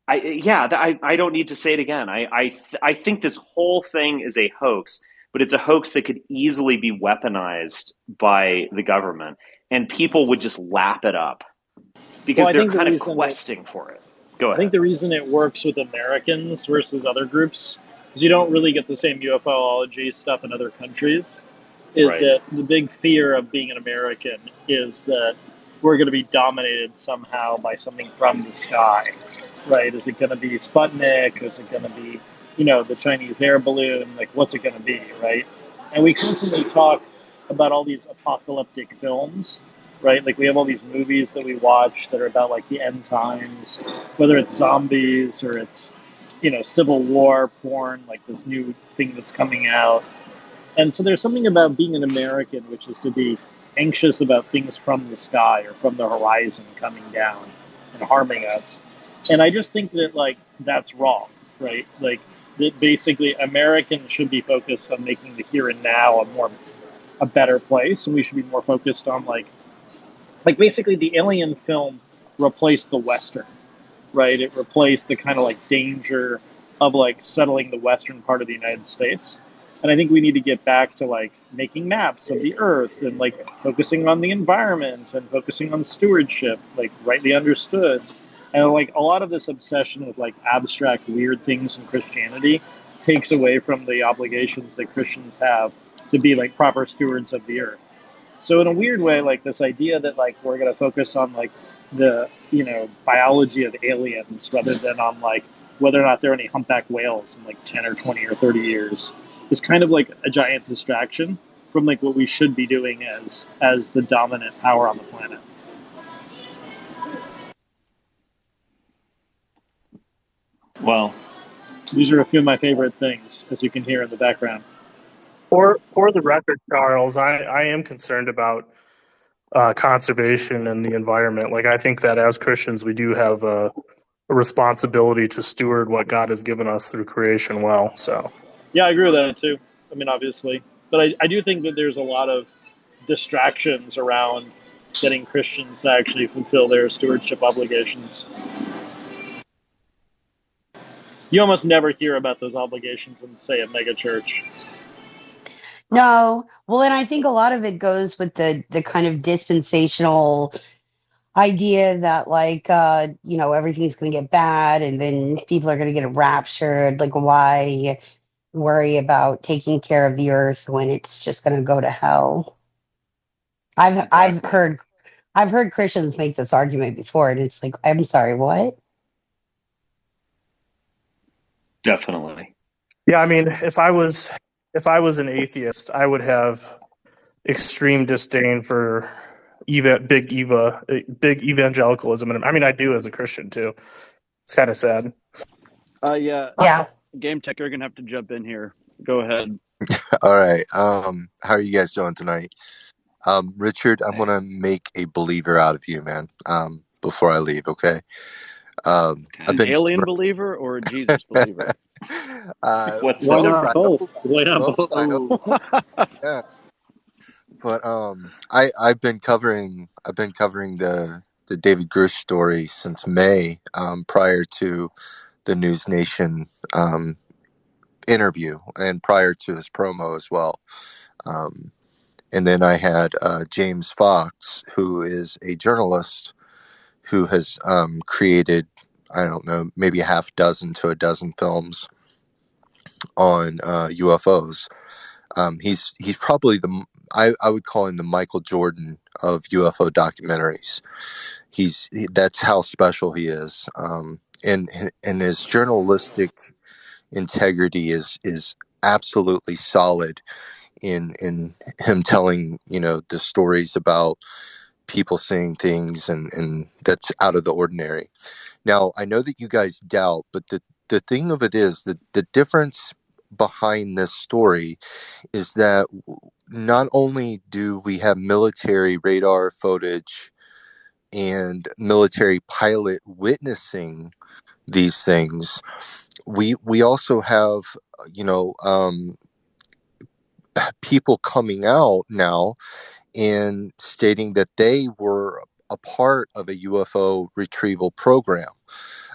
don't need to say it again. I think this whole thing is a hoax, but it's a hoax that could easily be weaponized by the government, and people would just lap it up because they're kind of questing for it. Go ahead. I think the reason it works with Americans versus other groups is you don't really get the same UFOlogy stuff in other countries. Is that the big fear of being an American is that we're going to be dominated somehow by something from the sky, right? Is it going to be Sputnik? Is it going to be, the Chinese air balloon? Like, what's it going to be, right? And we constantly talk about all these apocalyptic films, right? Like, we have all these movies that we watch that are about, like, the end times, whether it's zombies or it's, Civil War porn, like this new thing that's coming out. And so there's something about being an American, which is to be anxious about things from the sky or from the horizon coming down and harming us. And I just think that, like, that's wrong, right? Like, that basically Americans should be focused on making the here and now a better place, and we should be more focused on like basically the Alien film replaced the Western, right? It replaced the kind of like danger of like settling the western part of the United States. And I think we need to get back to like making maps of the earth and like focusing on the environment and focusing on stewardship, like rightly understood. And like a lot of this obsession with like abstract weird things in Christianity takes away from the obligations that Christians have to be like proper stewards of the earth. So in a weird way, like this idea that like we're going to focus on like the biology of aliens rather than on like whether or not there are any humpback whales in like 10 or 20 or 30 years is kind of like a giant distraction from like what we should be doing as the dominant power on the planet. Well, these are a few of my favorite things, as you can hear in the background. For the record, Charles, I am concerned about conservation and the environment. Like, I think that as Christians, we do have a responsibility to steward what God has given us through creation well. So, yeah, I agree with that too. I mean, obviously, but I do think that there's a lot of distractions around getting Christians to actually fulfill their stewardship obligations. You almost never hear about those obligations in, say, a mega church. No. Well, and I think a lot of it goes with the kind of dispensational idea that like everything's going to get bad and then people are going to get raptured. Like, why worry about taking care of the earth when it's just going to go to hell? I've heard Christians make this argument before, and it's like, I'm sorry, what? Definitely. Yeah, I mean, if I was an atheist, I would have extreme disdain for big evangelicalism. And I mean, I do as a Christian too. It's kind of sad. Yeah. Game Tech, you're gonna have to jump in here. Go ahead. All right. How are you guys doing tonight? Richard, I'm gonna make a believer out of you, man. Before I leave, okay? An alien believer or a Jesus believer? What's why not both? Why not both? Yeah. But I've been covering the David Grusch story since May, prior to the News Nation interview and prior to his promo as well. And then I had James Fox, who is a journalist who has created, I don't know, maybe a half dozen to a dozen films on UFOs. He's probably I would call him the Michael Jordan of UFO documentaries. That's how special he is. And his journalistic integrity is absolutely solid in him telling, the stories about people seeing things, and that's out of the ordinary. Now, I know that you guys doubt, but the thing of it is that the difference behind this story is that not only do we have military radar footage and military pilot witnessing these things, we also have, people coming out now and stating that they were a part of a UFO retrieval program.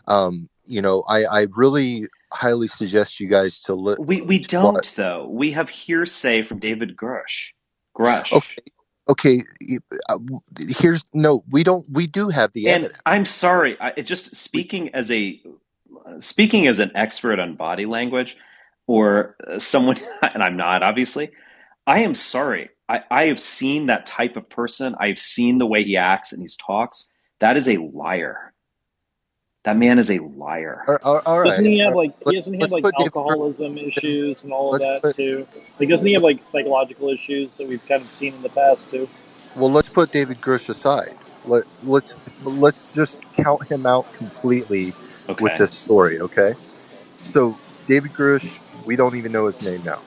I really highly suggest you guys to We watch. don't though. We have hearsay from David Grusch. Grush. Okay, okay. Here's no. We don't. We do have the And evidence. I'm sorry, just We, speaking as an expert on body language, or someone, and I'm not obviously. I am sorry. I have seen that type of person. I've seen the way he acts and he talks. That is a liar. That man is a liar. all Doesn't right. he have All right. like he doesn't he have Let's like put David. alcoholism issues and all of Let's that put. too? Like doesn't he have like psychological issues that we've kind of seen in the past too? Well, let's put David Grusch aside. Let's just count him out completely with Okay. this story. Okay. So David Grusch, we don't even know his name now.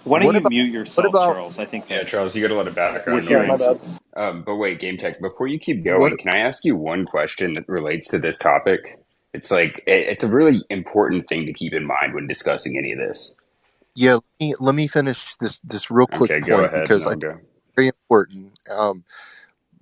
Why don't What you about mute what yourself, about Charles? I think Yeah, that's Charles, you got a lot of we're background Yeah, my hearing. noise. bad. But wait, Game Tech, before you keep what? going, can I ask you one question that relates to this topic? It's like it's a really important thing to keep in mind when discussing any of this. Yeah. Let me finish this real quick Okay, go point ahead, and because I I'll think go. it's very important.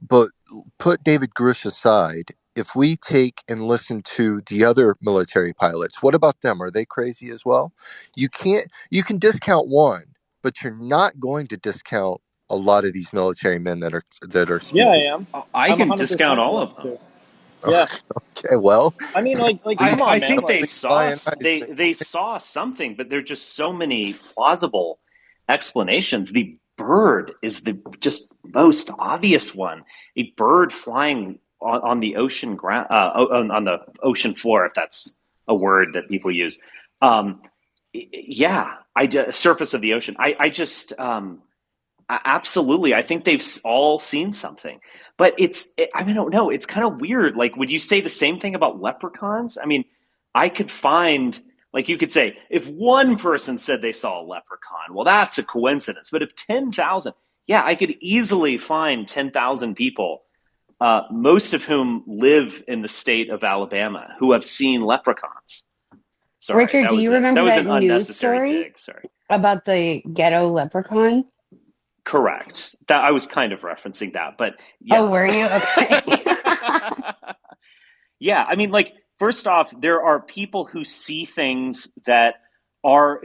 But put David Grusch aside. If we take and listen to the other military pilots, what about them? Are they crazy as well? You can discount one, but you're not going to discount a lot of these military men that are Yeah, I speaking. am. I I'm can discount 100% all going of them. to. Yeah, Okay, well, I mean, like, please come on, I man. think don't they Like, be saw lionized. they saw something, but there are just so many plausible explanations. The bird is the just most obvious one. A bird flying on the ocean ground, on the ocean floor, if that's a word that people use. Um, yeah, surface of the ocean. I just absolutely. I think they've all seen something, but I mean, I don't know. It's kind of weird. Like, would you say the same thing about leprechauns? I mean, I could find, like, you could say if one person said they saw a leprechaun, well, that's a coincidence. But if 10,000, yeah, I could easily find 10,000 people, most of whom live in the state of Alabama, who have seen leprechauns. Sorry, Richard, do you remember that was an that news unnecessary story dig. Sorry. about the ghetto leprechaun? Correct. That I was kind of referencing that, but Oh, yeah. were you? Okay. Yeah, I mean, like, first off, there are people who see things that are,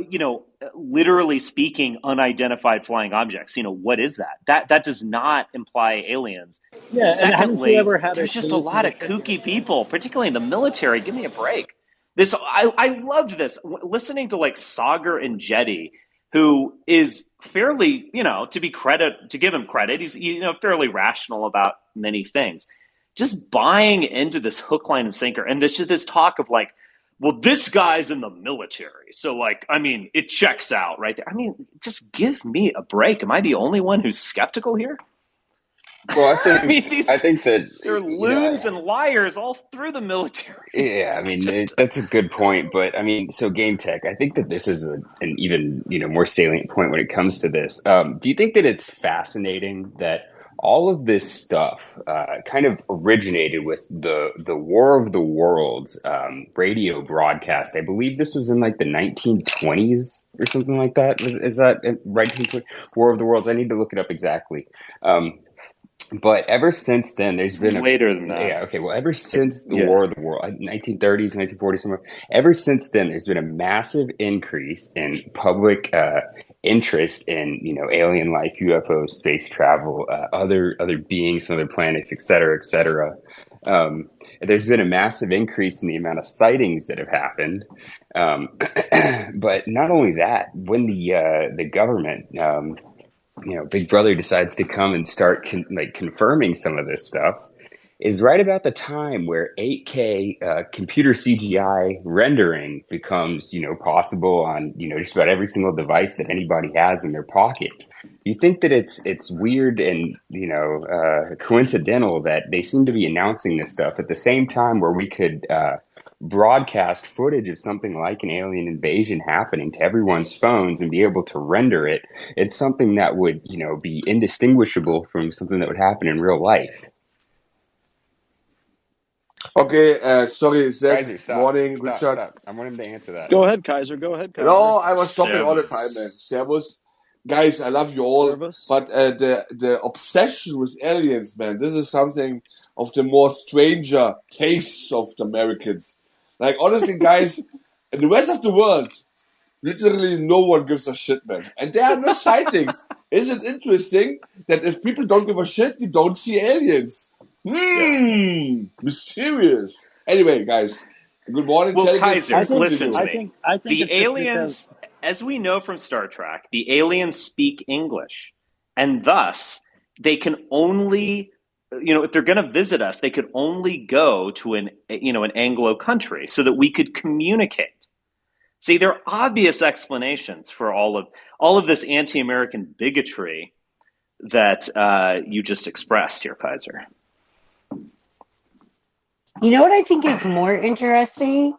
literally speaking, unidentified flying objects. What is that? That does not imply aliens. yeah, and haven't you Secondly, ever had a there's just a case in lot of which, like, kooky people, particularly in the military. Give me a break. I loved this. Listening to like Sagar and Jetty, who is fairly, to give him credit, he's fairly rational about many things. Just buying into this hook, line, and sinker, and this talk of like, well, this guy's in the military, so like, I mean, it checks out right there. I mean, just give me a break. Am I the only one who's skeptical here? Well, I mean, I think that they're loons and liars all through the military. yeah, I mean Just that's a good point, but I mean, so Game Tech, I think that this is an even more salient point when it comes to this. Do you think that it's fascinating that all of this stuff kind of originated with the War of the Worlds radio broadcast? I believe this was in like the 1920s or something like that. Is that right? War of the Worlds. I need to look it up exactly. But ever since then, there's been later than that. yeah, okay. Well, ever since the Yeah. War of the World, 1930s, 1940s, somewhere. Ever since then, there's been a massive increase in public interest in alien life, UFOs, space travel, other beings from other planets, et cetera, et cetera. There's been a massive increase in the amount of sightings that have happened. But not only that, when the government Big Brother decides to come and start confirming some of this stuff is right about the time where 8K computer CGI rendering becomes possible on just about every single device that anybody has in their pocket. you think that it's weird and coincidental that they seem to be announcing this stuff at the same time where we could broadcast footage of something like an alien invasion happening to everyone's phones and be able to render it. It's something that would be indistinguishable from something that would happen in real life. Okay, sorry, Zach. Kaiser, stop. Morning, Stop, Richard. stop. I want him to answer that. Go ahead, Kaiser. Go ahead, Kaiser. No, I was stopping all the time, man. Servus. Guys, I love you all. Service. But the obsession with aliens, man, this is something of the more stranger tastes of the Americans. Like, honestly, guys, in the rest of the world, literally no one gives a shit, man. And there are no sightings. Isn't it interesting that if people don't give a shit, you don't see aliens? Mysterious. Anyway, guys, good morning, Well, Chad. Kaiser, listen to me. I think The it's just aliens, as we know from Star Trek, the aliens speak English, and thus they can only, if they're going to visit us, they could only go to an Anglo country so that we could communicate. See, there are obvious explanations for all of this anti-American bigotry that you just expressed here, Kaiser. You know what I think is more interesting?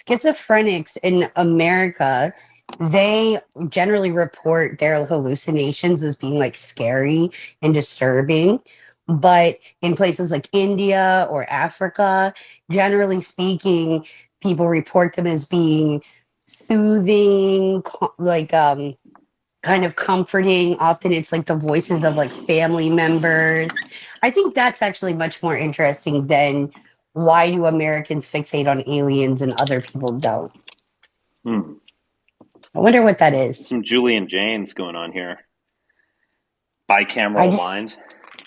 Schizophrenics in America, they generally report their hallucinations as being like scary and disturbing. But in places like India or Africa, generally speaking, people report them as being soothing, like kind of comforting. Often it's like the voices of like family members. I think that's actually much more interesting than why do Americans fixate on aliens and other people don't. I wonder what that is. Some Julian Jaynes going on here. Bicameral mind.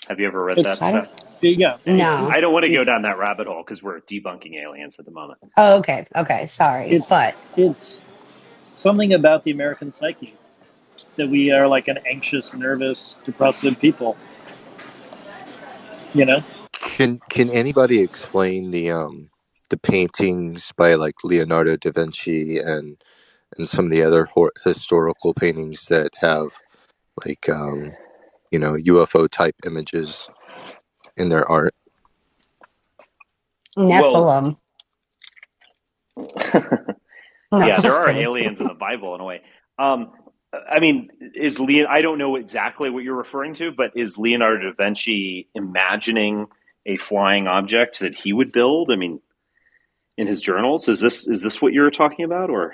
Have you ever read that stuff? Yeah. No. I don't want to go down that rabbit hole because we're debunking aliens at the moment. Oh, okay. Okay. Sorry. It's something about the American psyche that we are like an anxious, nervous, depressive people. Can anybody explain the paintings by like Leonardo da Vinci and some of the other historical paintings that have like UFO type images in their art? Nephilim. Yeah, there are aliens in the Bible in a way. I mean, I don't know exactly what you're referring to, but is Leonardo da Vinci imagining a flying object that he would build? I mean, in his journals, is this what you're talking about, or?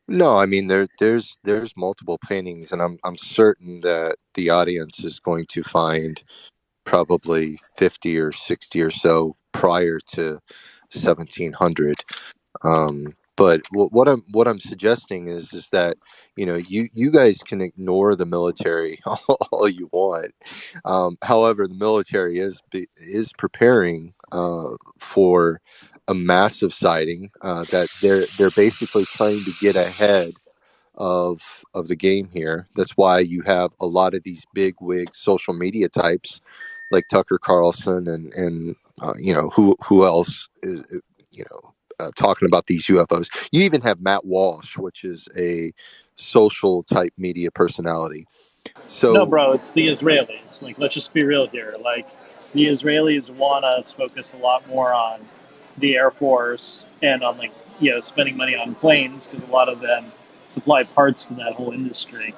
No, I mean there's multiple paintings, and I'm certain that the audience is going to find probably 50 or 60 or so prior to 1700. But what I'm suggesting is that you guys can ignore the military all you want. However, the military is preparing for a massive sighting that they're basically trying to get ahead of the game here. That's why you have a lot of these big wig social media types like Tucker Carlson and who else is talking about these UFOs. You even have Matt Walsh, which is a social type media personality. So no, bro, it's the Israelis. Like, let's just be real here. Like, the Israelis want us focused a lot more on the Air Force and on spending money on planes because a lot of them supply parts to that whole industry.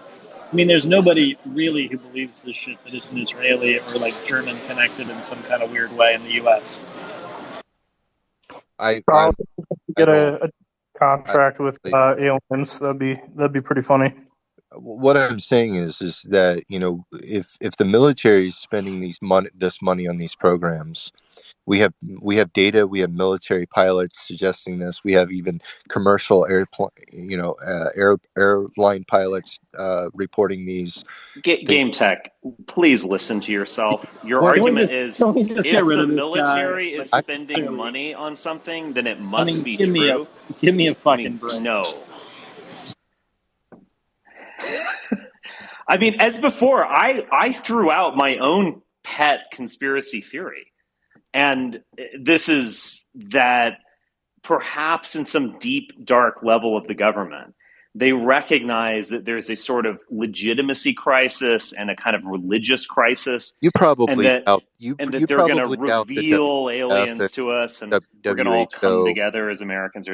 I mean, there's nobody really who believes this shit that isn't Israeli or like German connected in some kind of weird way in the U.S. I get a contract with aliens. That'd be pretty funny. What I'm saying is that if the military is spending this money on these programs, we have data, we have military pilots suggesting this, we have even commercial airline pilots reporting these. Game Tech, please listen to yourself. Your argument is if the military is spending money on something, then it must be true. Give me a fucking break. No. I mean, as before, I threw out my own pet conspiracy theory. And this is that perhaps in some deep, dark level of the government, they recognize that there's a sort of legitimacy crisis and a kind of religious crisis, You probably and doubt that they're going to the reveal WF and aliens to us, and we're going to all come WHO. together as Americans.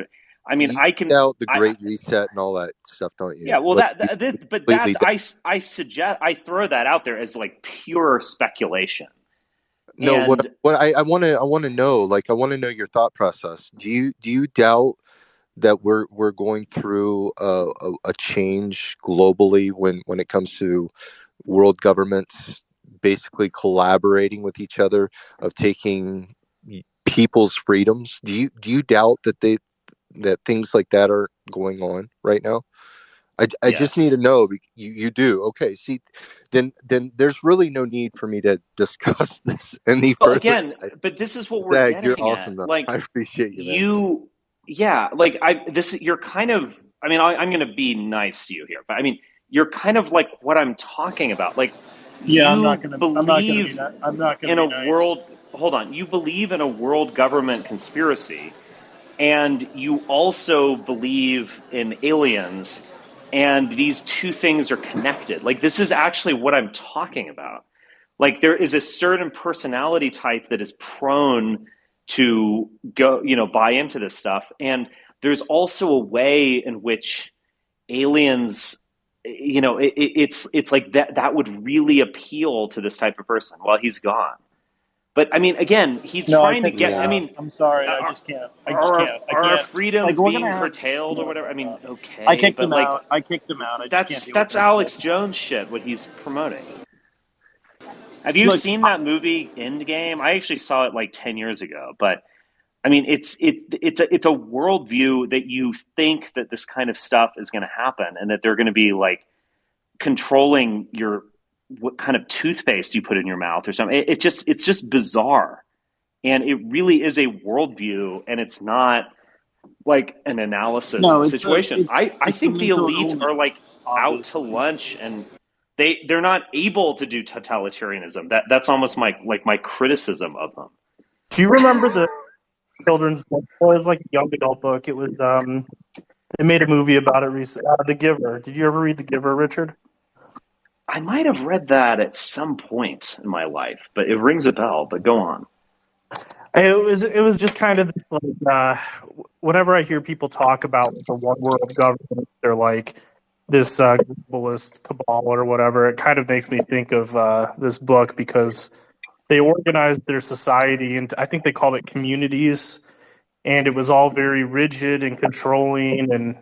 I Do mean, you doubt the Great Reset and all that stuff, don't you? yeah, well, Like but completely that's I suggest I throw that out there as like pure speculation. no. And What I want to know, like I want to know your thought process. Do you doubt that we're going through a change globally when it comes to world governments basically collaborating with each other of taking people's freedoms? Do you doubt that things like that are going on right now? I just need to yes, know. You do. Okay. See, then there's really no need for me to discuss this any well, further. again, but this is what we're Zach, you're getting at. awesome though. Like I appreciate you, man. yeah, like you're kind of. I mean, I'm going to be nice to you here, but I mean, you're kind of like what I'm talking about. Like Yeah, you I'm not gonna be believe that. I'm not gonna in be a nice. world. Hold on, you believe in a world government conspiracy, and you also believe in aliens, and these two things are connected. Like this is actually what I'm talking about. Like there is a certain personality type that is prone to go, buy into this stuff, and there's also a way in which aliens, it's like that would really appeal to this type of person while he's gone. But I mean, again, he's No, I trying to kicked him get. I Yeah. out. mean, I'm sorry. I are, just can't. I just are can't. I our can't. Like freedoms we're gonna being have. curtailed or No, whatever? I mean, no. I okay, kicked but him like out. I kicked him out. I just can't that's deal with that's that Alex shit. Jones shit. What he's promoting. Have you Look, seen that movie Endgame? I actually saw it like 10 years ago, but I mean, it's a worldview that you think that this kind of stuff is going to happen, and that they're going to be like controlling what kind of toothpaste you put in your mouth or something. It's just bizarre, and it really is a worldview, and it's not like an analysis of no, the situation. I it's the think the mental elites are illness, like out to obviously. lunch, and they're not able to do totalitarianism. That's almost my criticism of them. Do you remember the children's book? Well, it was like a young adult book. It was they made a movie about it recently. The Giver. Did you ever read The Giver, Richard? I might have read that at some point in my life, but it rings a bell. But go on. It was just kind of like whenever I hear people talk about the one world government, they're like this globalist cabal or whatever. It kind of makes me think of this book because they organized their society into, I think they called it communities, and it was all very rigid and controlling, and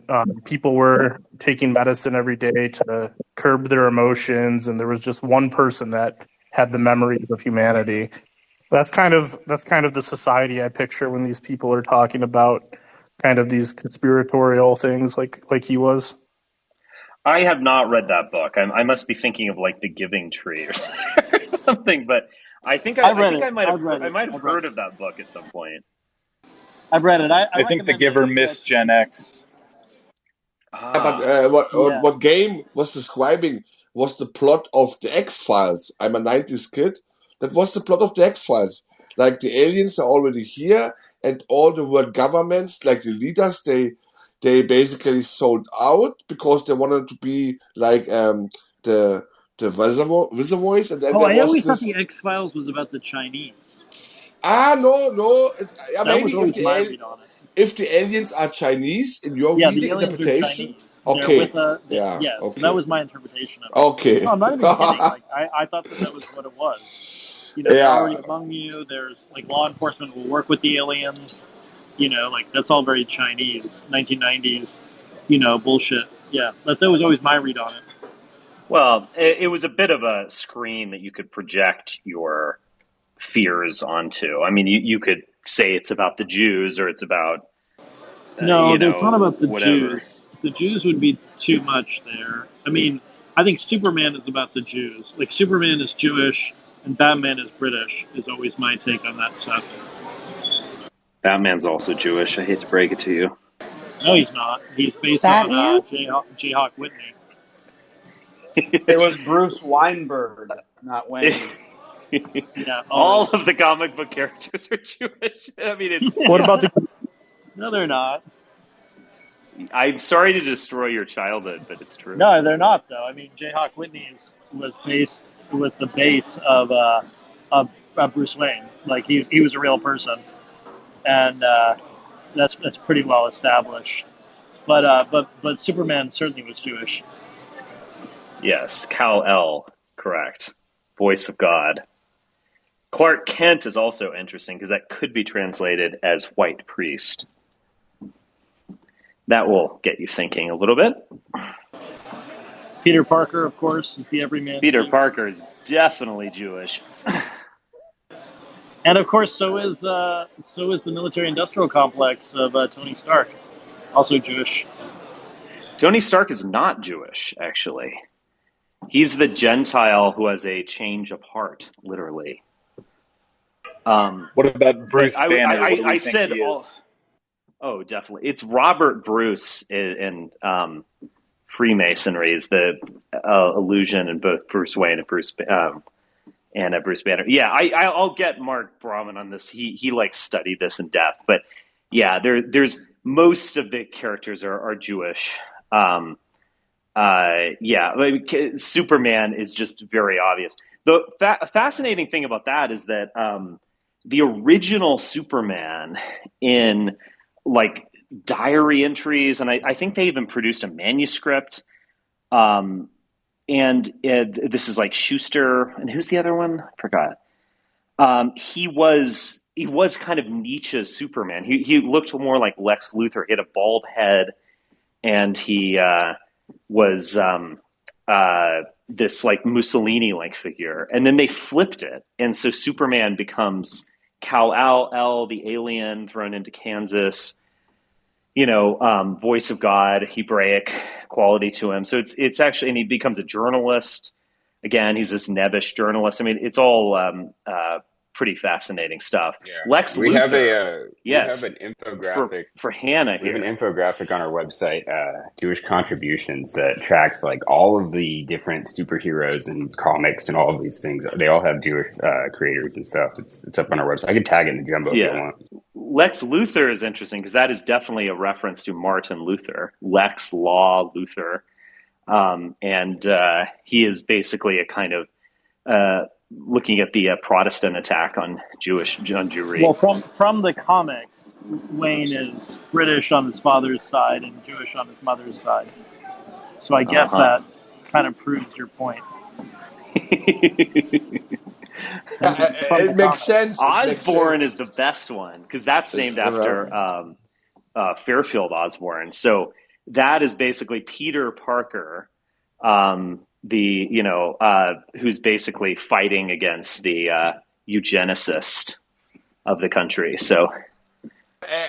people were taking medicine every day to curb their emotions, and there was just one person that had the memories of humanity. That's kind of the society I picture when these people are talking about kind of these conspiratorial things like he was. I have not read that book. I must be thinking of like The Giving Tree or something. But I read think it. I might have I've read it. I've read heard it. of that book at some point. I've read it. I I think The recommend it. Giver missed Gen X. Yeah, but Ah, Yeah. what game was describing was the plot of the X Files. I'm a '90s kid. That was the plot of the X Files. Like the aliens are already here, and all the world governments, like the leaders, they basically sold out because they wanted to be like the Viceroys, and then Oh, there I was always thought this. the X Files was about the Chinese. No. Yeah, That maybe was always my read on it. if the aliens are Chinese in your Yeah, the reading aliens are interpretation. Chinese. They're Okay, with a. yeah, Yeah, so that okay. was my interpretation of it. Okay. No, I'm not even kidding. Like I thought that was what it was. They're Yeah. already among you. There's like law enforcement will work with the aliens. Like that's all very Chinese, 1990s, bullshit. Yeah, that was always my read on it. well, it was a bit of a screen that you could project your fears onto. I mean, you could say it's about the Jews or it's about No, it's not about the whatever. Jews. The Jews would be too much there. I mean, I think Superman is about the Jews. Like Superman is Jewish and Batman is British. Is always my take on that stuff. Batman's also Jewish. I hate to break it to you. No, he's not. He's based on Batman? Jayhawk Whitney. It was Bruce Weinberg, not Wayne. Yeah, All always. of the comic book characters are Jewish. I mean, it's What about the No, they're not. I'm sorry to destroy your childhood, but it's true. No, they're not though. I mean, Jayhawk Whitney was the base of Bruce Wayne. Like he was a real person, and that's pretty well established. But Superman certainly was Jewish. Yes, Kal-El, correct. Voice of God. Clark Kent is also interesting because that could be translated as white priest. That will get you thinking a little bit. Peter Parker, of course, is the everyman. Peter Parker is definitely Jewish. And of course, so is the military-industrial complex of Tony Stark, also Jewish. Tony Stark is not Jewish, actually. He's the Gentile who has a change of heart, literally. What about Bruce Banner? What do we think he is? Oh, definitely. It's Robert Bruce in Freemasonry is the illusion in both Bruce Wayne and Bruce Banner. Yeah, I'll get Mark Brahman on this. He like studied this in depth, but yeah, there's most of the characters are Jewish. Superman is just very obvious. The fascinating thing about that is that the original Superman in like diary entries, and I think they even produced a manuscript. And this is like Schuster, and who's the other one? I forgot. He was kind of Nietzsche's Superman. He looked more like Lex Luthor. He had a bald head, and he was this like Mussolini-like figure. And then they flipped it, and so Superman becomes Kal-El, the alien thrown into Kansas. Voice of God, Hebraic quality to him. So it's actually, and he becomes a journalist. Again, he's this nebbish journalist. I mean, it's all pretty fascinating stuff. Yeah. Lex we Luthor. We have an infographic for Hannah here. We have an infographic on our website, Jewish Contributions, that tracks like all of the different superheroes and comics and all of these things. They all have Jewish creators and stuff. It's up on our website. I can tag it in the Jumbo if you want. Lex Luthor is interesting because that is definitely a reference to Martin Luther, Lex Law Luthor. And he is basically a kind of looking at the Protestant attack on Jewry. Well, from the comics, Wayne is British on his father's side and Jewish on his mother's side. So I guess that kind of proves your point. It makes sense. Osborn is the best one because that's named after Fairfield Osborn. So that is basically Peter Parker, who's basically fighting against the eugenicist of the country. So,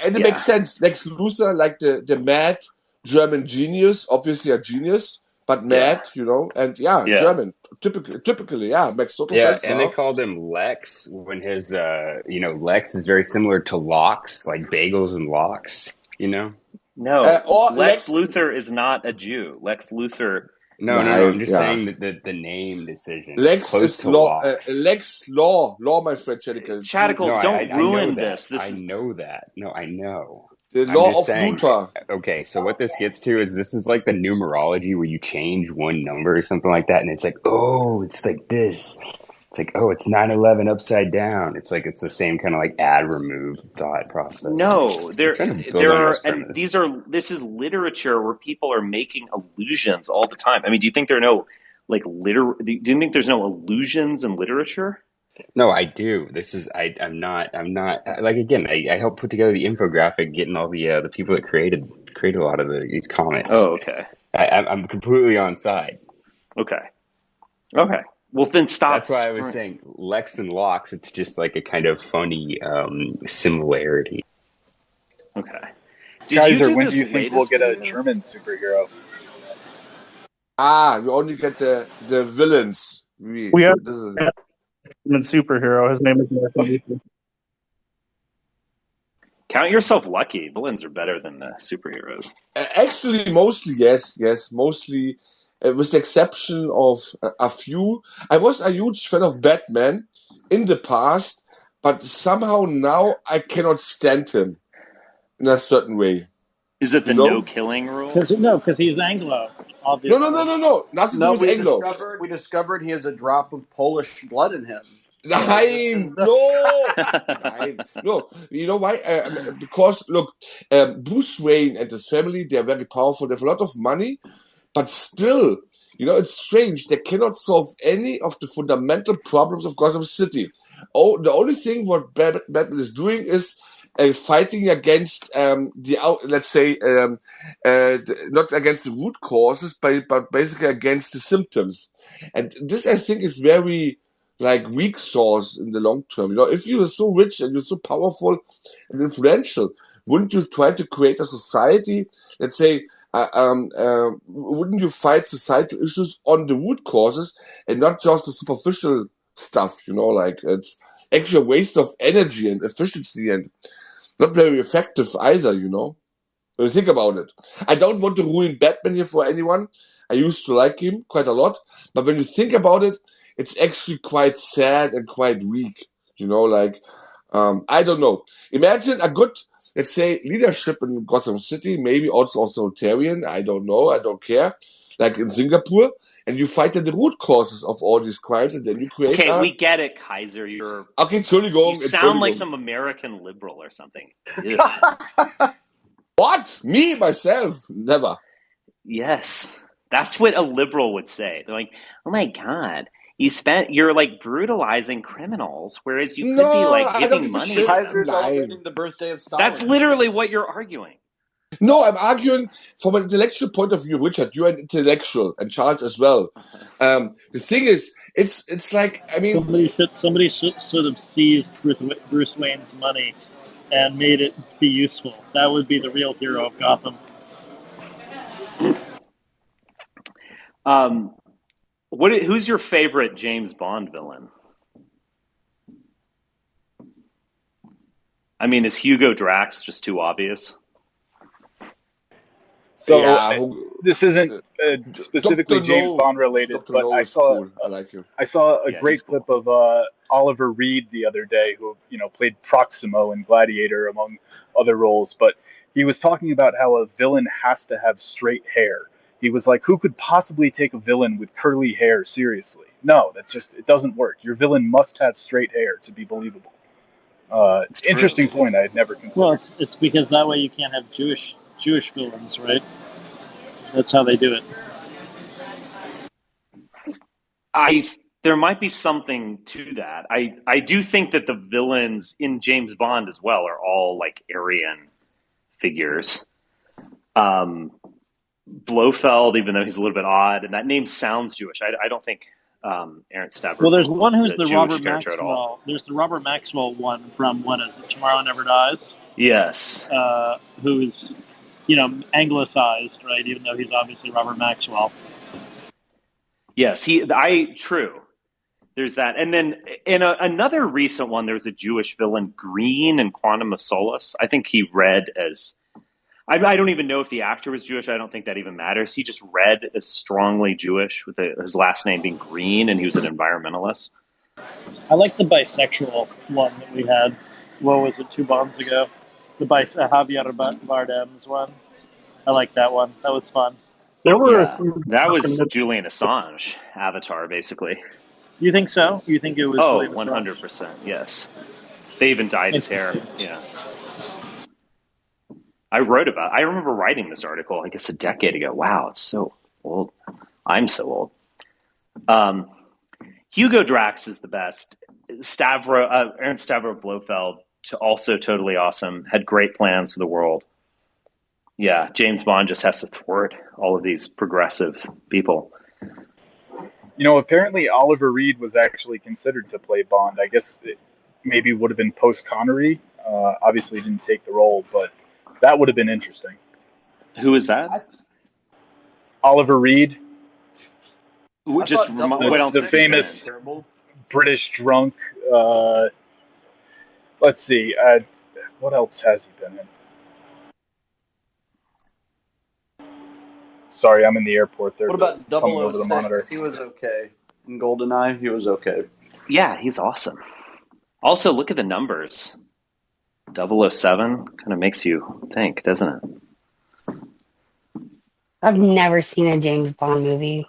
and it makes sense. Lex Luthor, like the mad German genius, obviously a genius, but mad, and German. Typically, makes total sense. And they called him Lex when his, Lex is very similar to lox, like bagels and lox, No, Lex Luthor is not a Jew. Lex Luthor. No, I'm just saying that the name decision. Lex is law. Lex law, my friend Chadical, don't ruin this. I know that. No, I know. The law of Luthor. Okay, so what this gets to is this is like the numerology where you change one number or something like that, and it's like, oh, it's like this. It's like, oh, it's 9/11 upside down. It's like it's the same kind of like add remove thought process. No, there are, and this is literature where people are making allusions all the time. I mean, do you think there are no do you think there's no allusions in literature? No, I do. I'm not like, again, I helped put together the infographic, getting all the people that created a lot of these comics. Oh, okay. I'm completely on side. Okay. Well, then stop. That's why I was saying Lex and Lox. It's just like a kind of funny similarity. Okay. Kaiser, when do you think we'll get a German superhero? We only get the villains. We have a German superhero. His name is Magneto. Count yourself lucky. Villains are better than the superheroes. Actually, mostly, yes. Mostly, with the exception of a few. I was a huge fan of Batman in the past, but somehow now I cannot stand him in a certain way. Is it the no killing rule? Because he's Anglo, obviously. No. Nothing to do with Anglo. We discovered he has a drop of Polish blood in him. Nein, no. You know why? Because look, Bruce Wayne and his family, they are very powerful. They have a lot of money, but still, it's strange. They cannot solve any of the fundamental problems of Gotham City. Oh, the only thing what Batman is doing is fighting against let's say, not against the root causes, but basically against the symptoms. And this, I think, is very weak sauce in the long term. If you are so rich and you're so powerful and influential, wouldn't you try to create a society? Let's say, wouldn't you fight societal issues on the root causes and not just the superficial stuff? It's actually a waste of energy and efficiency and not very effective either. When you think about it, I don't want to ruin Batman here for anyone. I used to like him quite a lot, but when you think about it, it's actually quite sad and quite weak. I don't know. Imagine a good, let's say, leadership in Gotham City, maybe also authoritarian. I don't know. I don't care. Like in Singapore, and you fight the root causes of all these crimes, and then you create. Okay, we get it, Kaiser. Okay, Entschuldigung. You sound like some American liberal or something. What? Me, myself? Never. Yes. That's what a liberal would say. They're like, oh my God, you're like brutalizing criminals, whereas you could be giving money. Kaiser celebrating the birthday of Stalin. That's literally what you're arguing. No, I'm arguing from an intellectual point of view, Richard. You're an intellectual, and Charles as well. The thing is, it's like, I mean, somebody should sort of seized Bruce Wayne's money and made it be useful. That would be the real hero of Gotham. Who's your favorite James Bond villain? I mean, is Hugo Drax just too obvious? So this isn't specifically James Bond related, but I saw a great clip of Oliver Reed the other day, who played Proximo in Gladiator among other roles. But he was talking about how a villain has to have straight hair. He was like, who could possibly take a villain with curly hair seriously? No, it doesn't work. Your villain must have straight hair to be believable. Interesting point I had never considered. Well, it's because that way you can't have Jewish villains, right? That's how they do it. There might be something to that. I do think that the villains in James Bond as well are all like Aryan figures. Blofeld, even though he's a little bit odd, and that name sounds Jewish. I don't think Aaron Stavro. Well, there's one who's the Robert Maxwell. There's the Robert Maxwell one from what is it? Tomorrow Never Dies. Yes. Who's anglicized, right? Even though he's obviously Robert Maxwell. Yes, true. There's that, and then in another recent one, there was a Jewish villain, Green, in Quantum of Solace. I think he read as. I don't even know if the actor was Jewish. I don't think that even matters. He just read as strongly Jewish, with his last name being Green, and he was an environmentalist. I like the bisexual one that we had. What was it, 2 Bonds ago? The Javier Bardem's one. I like that one. That was fun. That was Julian Assange Avatar, basically. You think so? You think it was? Oh, 100%. Yes. They even dyed his hair. Yeah. I remember writing this article, I guess, a decade ago. Wow, it's so old. I'm so old. Hugo Drax is the best. Aaron Stavro Blofeld, also totally awesome. Had great plans for the world. Yeah, James Bond just has to thwart all of these progressive people. Apparently Oliver Reed was actually considered to play Bond. I guess it maybe would have been post-Connery. Obviously didn't take the role, but that would have been interesting. Who is that? Oliver Reed. What else? The famous British drunk. Let's see. What else has he been in? Sorry, I'm in the airport. What about 006? He was okay. In GoldenEye, he was okay. Yeah, he's awesome. Also, look at the numbers. 007 kind of makes you think, doesn't it? I've never seen a James Bond movie.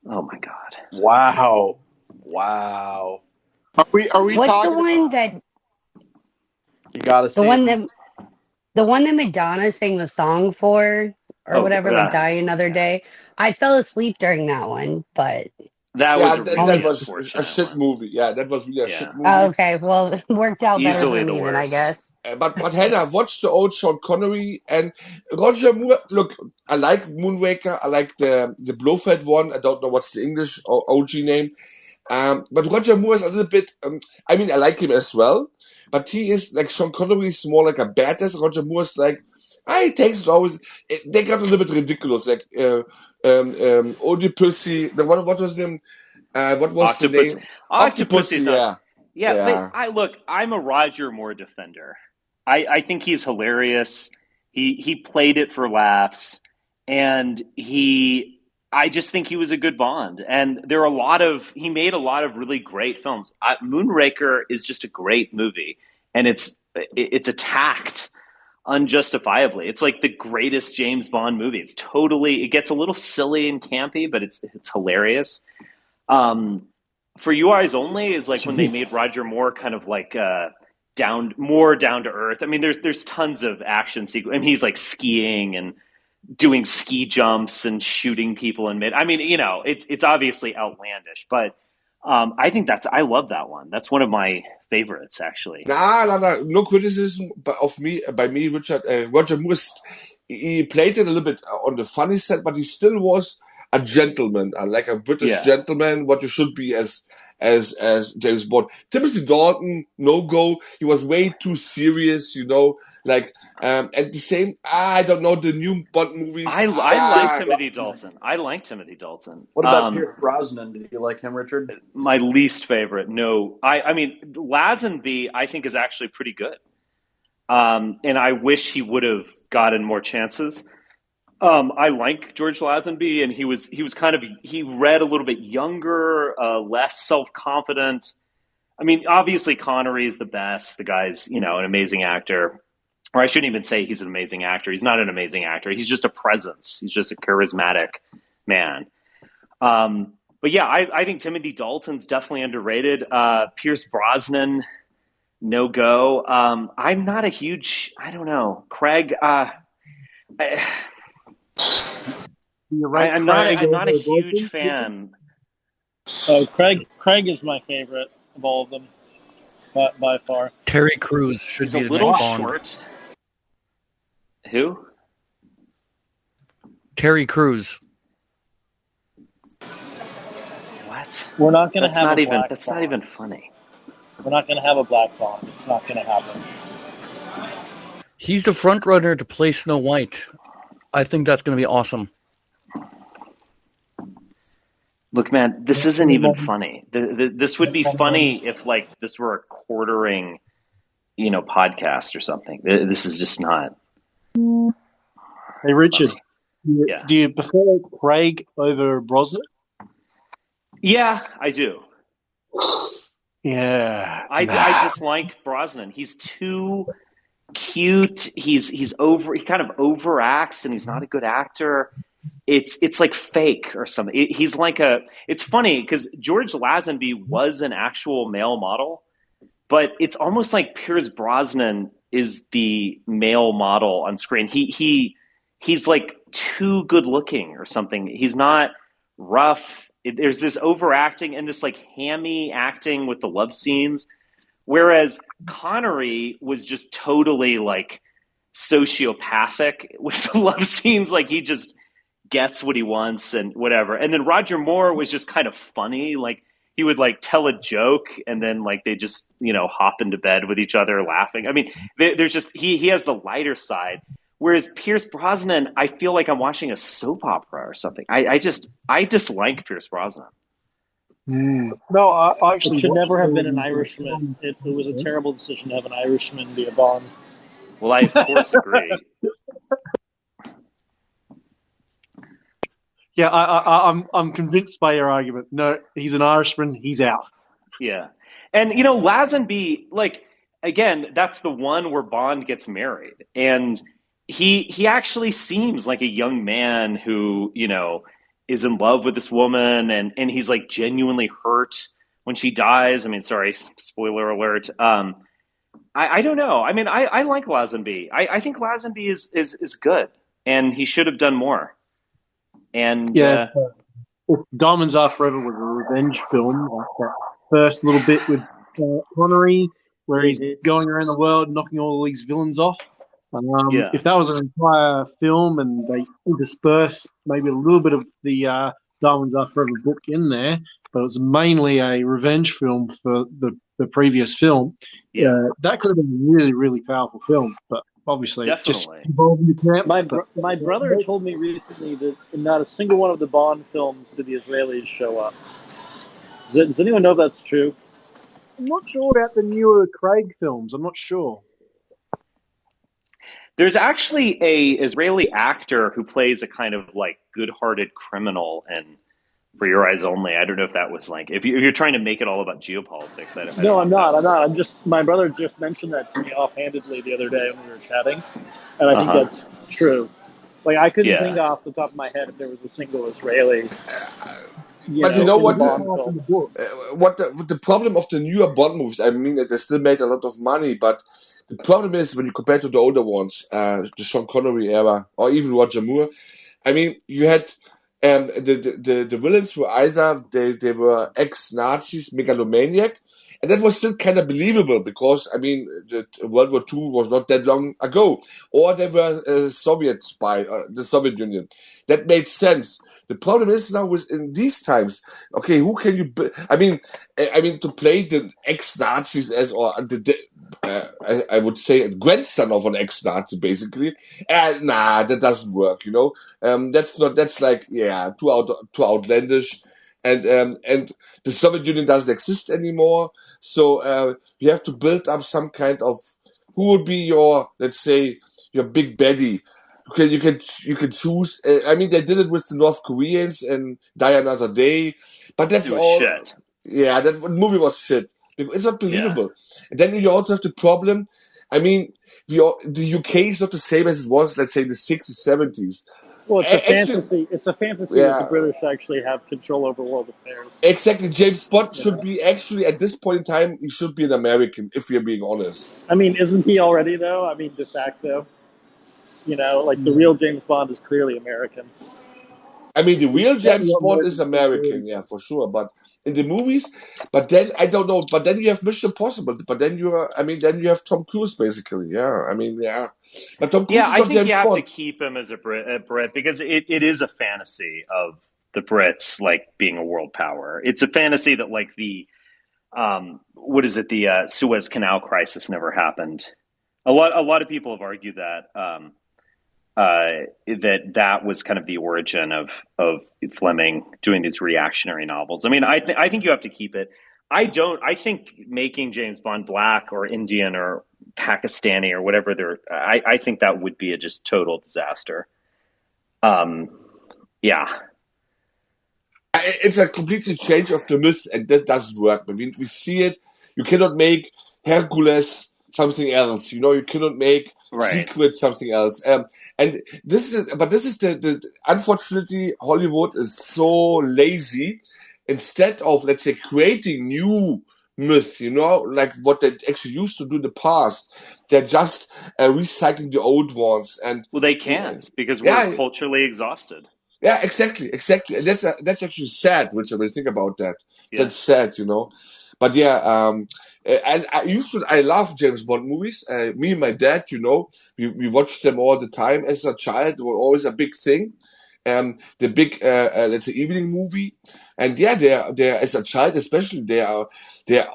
Oh my god! Wow. Are we What's the talking one about? that You gotta the see it. one that the one that Madonna sang the song for or Oh, whatever, like Die Another Day? I fell asleep during that one, but that was Yeah, a that really only. was a unfortunate shit one. movie. Yeah, that was really a Yeah, shit Oh, movie. okay, well, it worked out better for easily the me then, I worst. guess. But Hannah, watch the old Sean Connery and Roger Moore. Look, I like Moonraker. I like the Blofeld one. I don't know what's the English or OG name. But Roger Moore is a little bit. I mean, I like him as well, but he is like Sean Connery is more like a badass. Roger Moore is like, he takes it always. They got a little bit ridiculous. Like Oedipusy. What was his name? What was the Octopus. name? Octopussy's Octopussy. not. Yeah, Yeah, but yeah. I'm a Roger Moore defender. I think he's hilarious. He played it for laughs, and I just think he was a good Bond. And he made a lot of really great films. Moonraker is just a great movie, and it's attacked unjustifiably. It's like the greatest James Bond movie. It gets a little silly and campy, but it's hilarious. For You Eyes Only is like when they made Roger Moore kind of like more down to earth. I mean, there's tons of action sequence. I mean, he's like skiing and doing ski jumps and shooting people in mid. I mean, it's obviously outlandish, but I love that one. That's one of my favorites, actually. No criticism by me, Richard. Roger Moore, he played it a little bit on the funny side, but he still was a gentleman, like a British gentleman, what you should be as James Bond. Timothy Dalton, no go. He was way too serious, like, at the same, I don't know, the new Bond movies. I like Timothy Dalton. What about Pierce Brosnan? Did you like him, Richard? My least favorite. No, I mean, Lazenby, I think, is actually pretty good. And I wish he would have gotten more chances. I like George Lazenby, and he read a little bit younger, less self-confident. I mean, obviously Connery is the best. The guy's, an amazing actor. Or I shouldn't even say he's an amazing actor. He's not an amazing actor. He's just a presence. He's just a charismatic man. But yeah, I think Timothy Dalton's definitely underrated. Pierce Brosnan, no go. I'm not a huge, I don't know, Craig. I'm not a huge fan. Craig is my favorite of all of them, by far. Terry Crews should be the next Bond. Short. Who? Terry Crews. What? We're not going to have That's not even funny. We're not going to have a Black Bond. It's not going to happen. He's the front runner to play Snow White. I think that's going to be awesome. Look, man, this isn't even funny. This would be funny if, like, this were a quartering, podcast or something. This is just not. Hey, Richard, do you prefer Craig over Brosnan? Yeah, I do. Yeah, I just like Brosnan. He's too cute. He kind of overacts, and he's not a good actor. It's like fake or something. It's funny because George Lazenby was an actual male model, but it's almost like Pierce Brosnan is the male model on screen. He's like too good looking or something. He's not rough. There's this overacting and this like hammy acting with the love scenes. Whereas Connery was just totally like sociopathic with the love scenes. Like he just gets what he wants and whatever. And then Roger Moore was just kind of funny. Like he would like tell a joke and then like they just, hop into bed with each other laughing. I mean, there's just, he has the lighter side. Whereas Pierce Brosnan, I feel like I'm watching a soap opera or something. I dislike Pierce Brosnan. No, I actually it should never have been an Irishman. It was a terrible decision to have an Irishman be a Bond. Well, I of course agree. Yeah, I'm convinced by your argument. No, he's an Irishman. He's out. Yeah, and Lazenby, like again, that's the one where Bond gets married, and he actually seems like a young man who, is in love with this woman, and he's like genuinely hurt when she dies. I mean, sorry, spoiler alert. I don't know. I mean, I like Lazenby. I think Lazenby is good, and he should have done more. And Yeah, Diamonds Are Forever was a revenge film. Like that first little bit with Connery, where he's going around the world knocking all these villains off. yeah, If that was an entire film and they intersperse maybe a little bit of the Diamonds Are Forever book in there, but it was mainly a revenge film for the previous film, that could have been a really, really powerful film. But obviously, it just definitely. involved in the camp. My brother told me recently that in not a single one of the Bond films did the Israelis show up. Does anyone know if that's true? I'm not sure about the newer Craig films. I'm not sure. There's actually a Israeli actor who plays a kind of like good-hearted criminal in For Your Eyes Only. I don't know if that was like if you're trying to make it all about geopolitics. No, I'm not. I'm just. My brother just mentioned that to me offhandedly the other day when we were chatting, and I think that's true. Like I couldn't think off the top of my head if there was a single Israeli. But you know what? What the problem of the newer Bond movies? I mean, they still made a lot of money, but the problem is when you compare to the older ones, the Sean Connery era, or even Roger Moore. I mean, you had the villains were either they were ex-Nazis, megalomaniac, and that was still kind of believable because I mean, World War II was not that long ago, or they were Soviet spy, the Soviet Union. That made sense. The problem is now in these times. Okay, who can you? I mean, to play the ex-Nazis as or I would say a grandson of an ex-Nazi, basically. Nah, that doesn't work. That's not. That's like too outlandish, and the Soviet Union doesn't exist anymore. So you have to build up some kind of who would be your, let's say, your big baddie. You can choose. I mean, they did it with the North Koreans and Die Another Day, but that's all. Shit. Yeah, that movie was shit. It's not believable. And then you also have the problem. I mean, the UK is not the same as it was, let's say, in the 60s, 70s. Well, it's a fantasy. It's a fantasy that the British actually have control over world affairs. Exactly. James Bond should be actually at this point in time. He should be an American, if we're being honest. I mean, isn't he already though? I mean, de facto. Like the real James Bond is clearly American. I mean, the real James Bond is American, yeah, for sure. But in the movies, but then I don't know. But then you have Mission Impossible. But then then you have Tom Cruise, basically. Yeah, I mean, yeah. But Tom Cruise is not James Bond. I think you have to keep him as a Brit because it is a fantasy of the Brits like being a world power. It's a fantasy that like the the Suez Canal crisis never happened. A lot of people have argued that. That was kind of the origin of Fleming doing these reactionary novels. I mean, I think you have to keep it. I think making James Bond black or Indian or Pakistani or whatever I think that would be a just total disaster. Yeah. It's a completely change of the myth, and that doesn't work. I mean, we see it. You cannot make Hercules something else. You cannot make Secret something else. And this is the unfortunately Hollywood is so lazy. Instead of, let's say, creating new myths, like what they actually used to do in the past, they're just recycling the old ones. And well, they can't because we're culturally exhausted. Yeah, exactly. And that's actually sad, which I mean, think about that. Yeah. That's sad, But yeah, I love James Bond movies. Me and my dad, we watched them all the time as a child. They were always a big thing. The big, let's say, evening movie. And yeah, they're as a child, especially, they're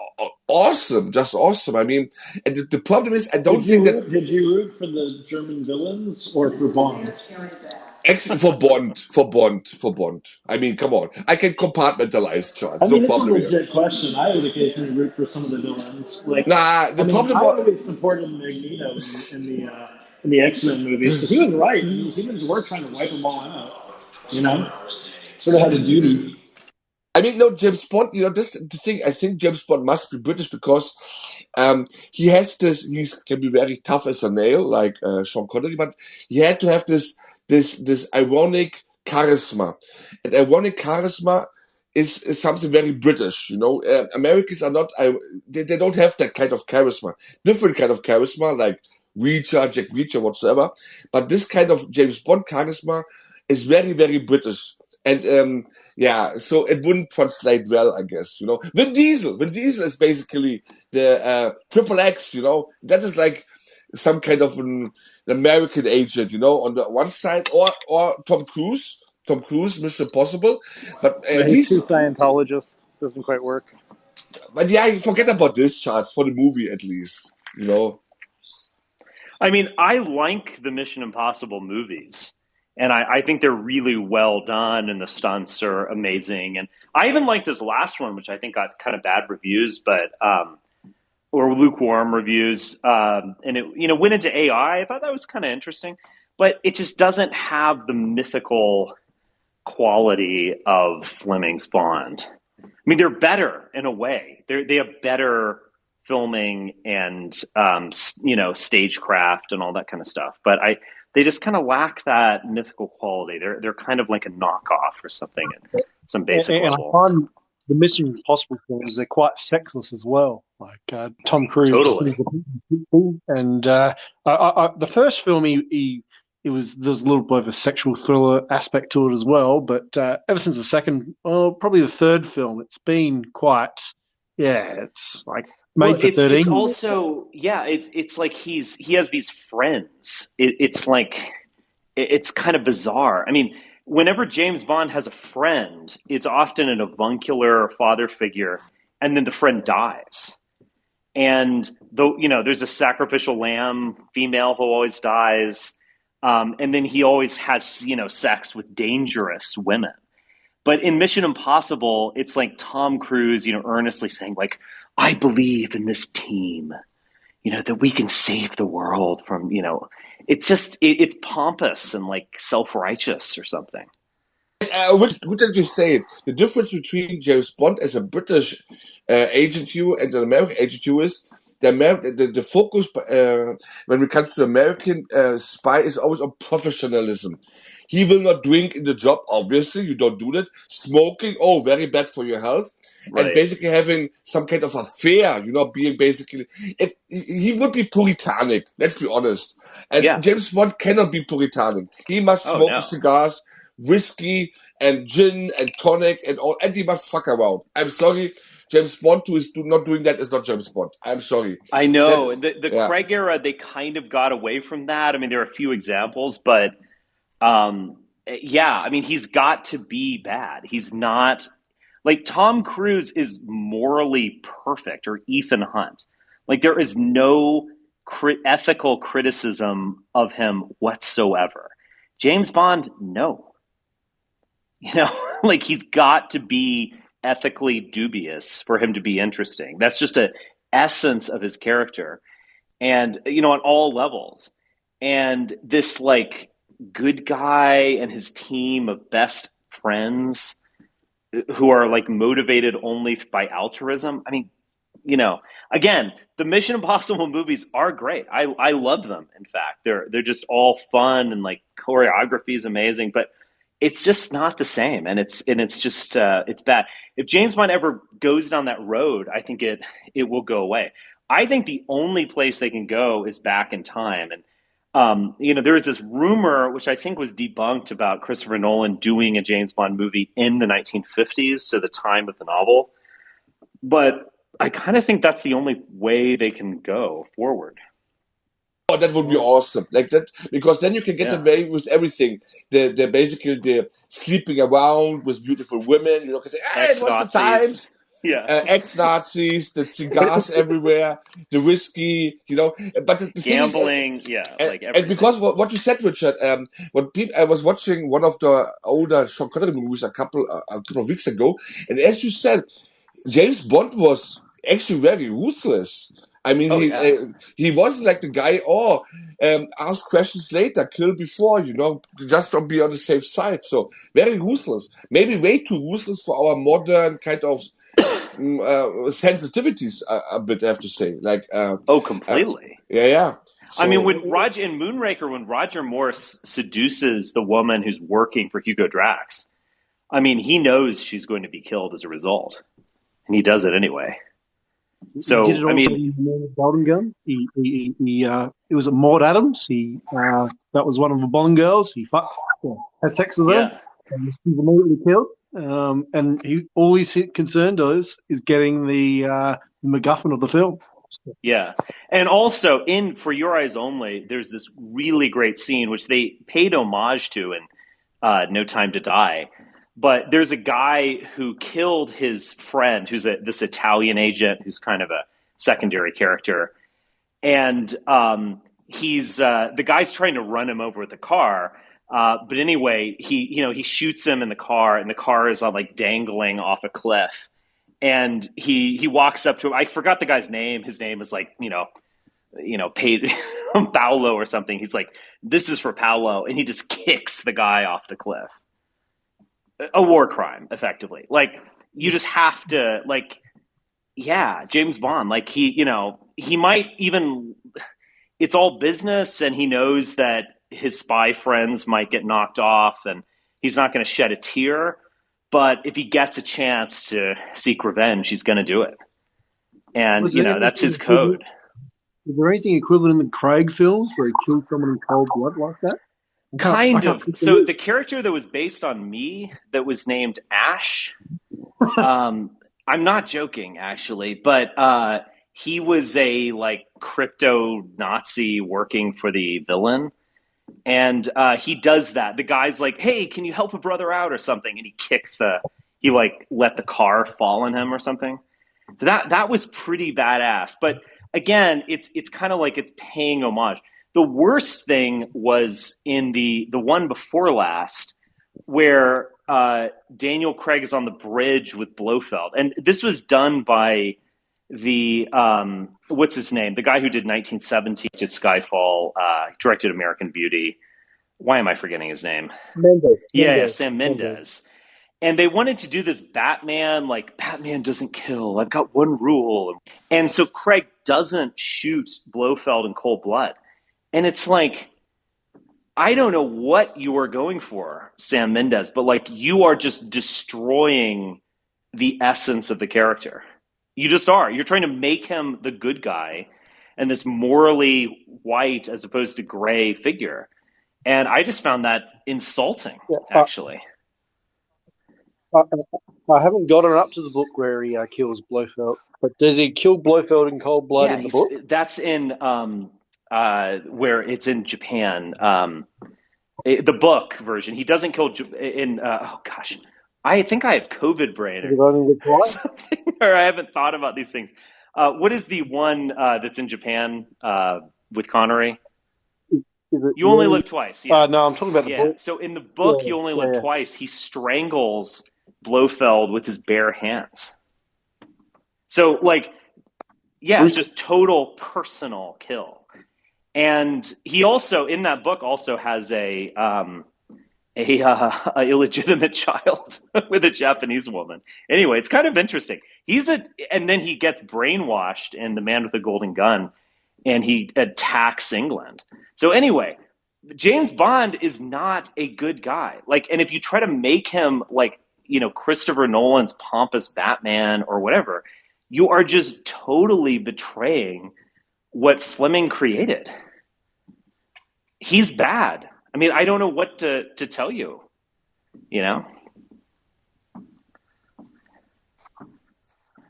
awesome, just awesome. I mean, and the problem is, I don't think that. Did you root for the German villains or for Bond? Actually, for Bond. I mean, come on. I can compartmentalize, Charles. No problem here. It's a legit question. I would occasionally root for some of the villains. Problem I always supported Magneto in the X-Men movies because he was right. Humans were trying to wipe them all out. Sort of had a duty. I mean, no, James Bond, this the thing, I think James Bond must be British because he has this, he can be very tough as a nail, like Sean Connery, but he had to have this ironic charisma. And ironic charisma is something very British, Americans are not, they don't have that kind of charisma. Different kind of charisma, like Jack Reacher, whatsoever. But this kind of James Bond charisma is very, very British. And yeah, so it wouldn't translate well, I guess. Vin Diesel is basically the Triple X. That is like some kind of an American agent. On the one side, or Tom Cruise, Mission Impossible, but he's too Scientologist. Doesn't quite work. But yeah, forget about this, Charles, for the movie at least. I mean, I like the Mission Impossible movies. And I think they're really well done, and the stunts are amazing. And I even liked his last one, which I think got kind of bad reviews, or lukewarm reviews. And it went into AI. I thought that was kind of interesting, but it just doesn't have the mythical quality of Fleming's Bond. I mean, they're better in a way. They have better filming and stagecraft and all that kind of stuff. But they just kind of lack that mythical quality. They're kind of like a knockoff or something at some basic level. I find the Mission Impossible films, they're quite sexless as well. Like Tom Cruise, totally. And the first film, there was a little bit of a sexual thriller aspect to it as well. But ever since the second, probably the third film, it's been quite, it's like. Made for 13. It's also, it's like he has these friends. It's like, it's kind of bizarre. I mean, whenever James Bond has a friend, it's often an avuncular father figure, and then the friend dies. And there's a sacrificial lamb female who always dies, and then he always has sex with dangerous women. But in Mission Impossible, it's like Tom Cruise, earnestly saying, like, I believe in this team, that we can save the world from, it's just, it's pompous and like self-righteous or something. What did you say? The difference between James Bond as a British agent and an American agent is the focus when it comes to American spy is always on professionalism. He will not drink in the job, obviously. You don't do that. Smoking, very bad for your health. Right. And basically having some kind of affair, being basically... he would be puritanic, let's be honest. And James Bond cannot be puritanic. He must smoke cigars, whiskey, and gin, and tonic, and all, and he must fuck around. I'm sorry. James Bond who is not doing that is not James Bond. I'm sorry. I know. The Craig era, they kind of got away from that. I mean, there are a few examples, but... I mean, he's got to be bad. He's not like Tom Cruise is morally perfect, or Ethan Hunt. Like there is no ethical criticism of him whatsoever. James Bond, no. Like he's got to be ethically dubious for him to be interesting. That's just an essence of his character, and on all levels. And this like good guy and his team of best friends who are like motivated only by altruism. I mean, again, the Mission Impossible movies are great. I love them. In fact, they're just all fun, and like choreography is amazing, but it's just not the same. And it's just it's bad. If James Bond ever goes down that road, I think it will go away. I think the only place they can go is back in time. And there was this rumor, which I think was debunked, about Christopher Nolan doing a James Bond movie in the 1950s, so the time of the novel. But I kind of think that's the only way they can go forward. Oh, that would be awesome, like that, because then you can get away with everything. They're basically they're sleeping around with beautiful women, because it was the times. Ex-Nazis, the cigars everywhere, the whiskey, but the gambling, thing is, and because what you said, Richard, I was watching one of the older Sean Connery movies a couple of weeks ago, and as you said, James Bond was actually very ruthless. I mean, he wasn't like the guy, ask questions later, kill before, just to be on the safe side. So very ruthless. Maybe way too ruthless for our modern kind of sensitivities, a bit, I have to say. Like, completely. Yeah. So, I mean, when Roger Morse seduces the woman who's working for Hugo Drax, I mean, he knows she's going to be killed as a result, and he does it anyway. So, he did it also in Golden Gun. It was Maud Adams. That was one of the Bond girls. He had sex with her. And she was immediately killed. And all he's concerned is getting the MacGuffin of the film. Yeah. And also in For Your Eyes Only, there's this really great scene which they paid homage to in No Time to Die. But there's a guy who killed his friend, who's this Italian agent, who's kind of a secondary character. And he's the guy's trying to run him over with a car. But anyway, he shoots him in the car, and the car is like dangling off a cliff. And he walks up to him. I forgot the guy's name. His name is like, paid Paolo or something. He's like, this is for Paolo. And he just kicks the guy off the cliff. A war crime, effectively. Like, you just have to, like, yeah, James Bond, like, he might even, it's all business, and he knows that his spy friends might get knocked off, and he's not going to shed a tear. But if he gets a chance to seek revenge, he's going to do it. And, that's his code. Is there anything equivalent in the Craig films where he killed someone in cold blood like that? Kind of. So the character that was based on me, that was named Ash, I'm not joking, actually, but he was a, like, crypto Nazi working for the villain. And he does that. The guy's like, hey, can you help a brother out or something? And he let the car fall on him or something. So that was pretty badass. But again, it's kind of like it's paying homage. The worst thing was in the one before last, where Daniel Craig is on the bridge with Blofeld. And this was done by the, what's his name? The guy who did 1917, did Skyfall, directed American Beauty. Why am I forgetting his name? Mendes. Yeah, Sam Mendes. And they wanted to do this Batman, like, Batman doesn't kill. I've got one rule. And so Craig doesn't shoot Blofeld in cold blood. And it's like, I don't know what you are going for, Sam Mendes, but, like, you are just destroying the essence of the character. You just are. You're trying to make him the good guy and this morally white as opposed to gray figure. And I just found that insulting, actually. I haven't gotten up to the book where he kills Blofeld, but does he kill Blofeld in cold blood in the book? That's in where it's in Japan. The book version. He doesn't kill in. I think I have COVID brain or something, or I haven't thought about these things. What is the one that's in Japan with Connery? You only live twice. Yeah. No, I'm talking about the book. So in the book, You Only Live Twice, he strangles Blofeld with his bare hands. So, like, just total personal kill. And he also, in that book, also has a illegitimate child with a Japanese woman. Anyway, it's kind of interesting. And then he gets brainwashed in The Man with the Golden Gun, and he attacks England. So anyway, James Bond is not a good guy. Like, and if you try to make him like, Christopher Nolan's pompous Batman or whatever, you are just totally betraying what Fleming created. He's bad. I mean, I don't know what to tell you,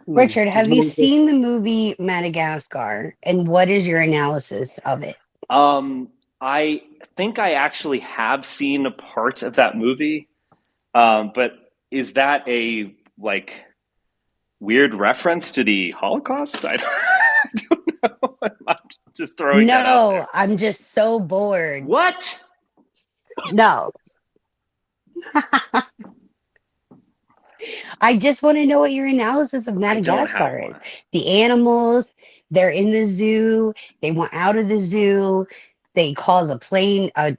Richard, have you seen the movie Madagascar, and what is your analysis of it? I think I actually have seen a part of that movie, but is that a, like, weird reference to the Holocaust? I don't know. I'm just throwing that out there. No, I'm just so bored. What? No. I just want to know what your analysis of Madagascar is. The animals, They're in the zoo. They want out of the zoo. They cause a plane a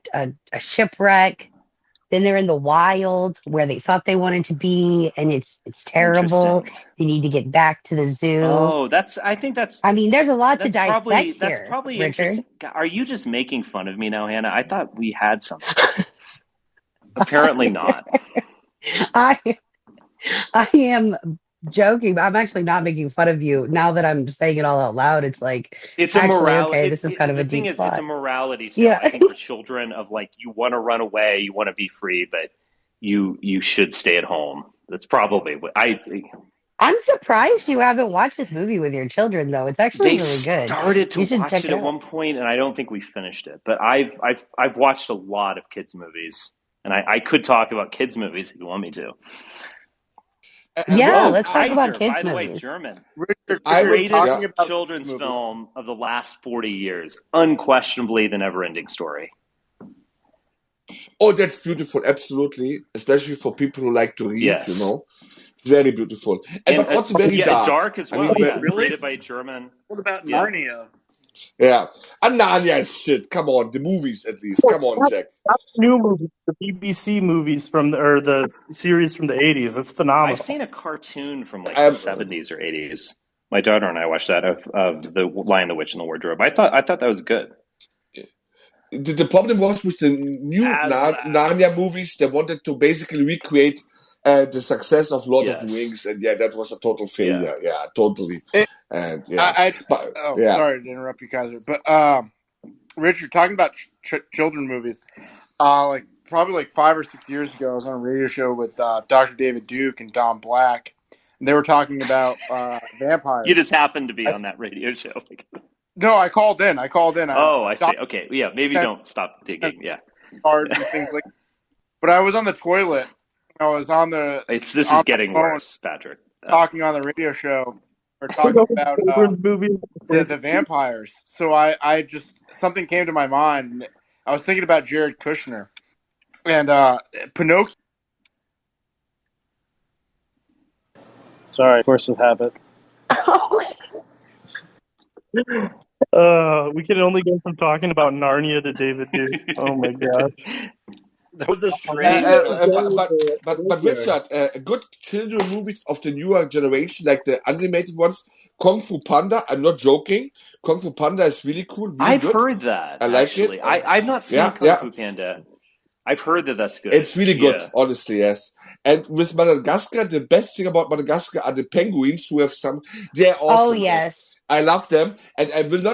shipwreck. Then they're in the wild where they thought they wanted to be, and it's terrible. Interesting. They need to get back to the zoo. Oh, I think that's I mean, there's a lot to probably dissect here, Richard. interesting. Are you just making fun of me now, Hannah? I thought we had something. Apparently not. I I am joking. I'm actually not making fun of you. Now that I'm saying it all out loud, it's like It's a actually moral. okay. This is kind of a The thing deep is, it's a plot. morality tale. I Yeah. think for children of like, you want to run away, you want to be free, but you should stay at home. That's probably what I. I'm surprised you haven't watched this movie with your children, though. It's actually They really good. started to You should watch check it it at out. one point, and I don't think we finished it. But I've watched a lot of kids movies, and I could talk about kids movies if you want me to. Yeah, Oh, let's talk about Kaiser, kids by the way, movies. German. Richard, I would, Greatest talking about children's movies. film of the last 40 years. Unquestionably, The Never-Ending Story. oh, that's beautiful, absolutely, especially for people who like to read, Yes. very beautiful, And but also very yeah, dark. dark as I well. mean, Yeah, Really? created by a German. What about Yeah. Narnia? yeah, and Narnia is shit. Come on, the movies at least. Come on, Zach. Not the new movies, the BBC movies or the series from the 80s. It's phenomenal. I've seen a cartoon from like the 70s or 80s. My daughter and I watched that of the Lion, the Witch, and the Wardrobe. I thought that was good. The problem was with the new Narnia movies, they wanted to basically recreate the success of Lord of the Rings, and yeah, that was a total failure. Yeah, totally. And yeah, Sorry to interrupt you, Kaiser, but Richard, talking about children movies, like probably like 5 or 6 years ago, I was on a radio show with Dr. David Duke and Don Black, and they were talking about vampires. You just happened to be on that radio show. No, I called in. Oh, I see. Okay, yeah, maybe don't stop digging. Yeah, cards and things like. But I was on the toilet. I was on the. This is getting worse, Patrick. Talking on the radio show, or talking about the vampires. So I just something came to my mind. I was thinking about Jared Kushner and Pinocchio. Sorry, force of habit. We can only go from talking about Narnia to David Duke. Oh my gosh. That was a strange. But Richard, good children movies of the newer generation, like the animated ones, Kung Fu Panda. I'm not joking. Kung Fu Panda is really cool. Really I've good. heard that. I like actually. it. I've not seen Kung Fu Panda. I've heard that's good. It's really good, honestly, yes. And with Madagascar, the best thing about Madagascar are the penguins who have they're awesome. Oh yes. I love them, and I will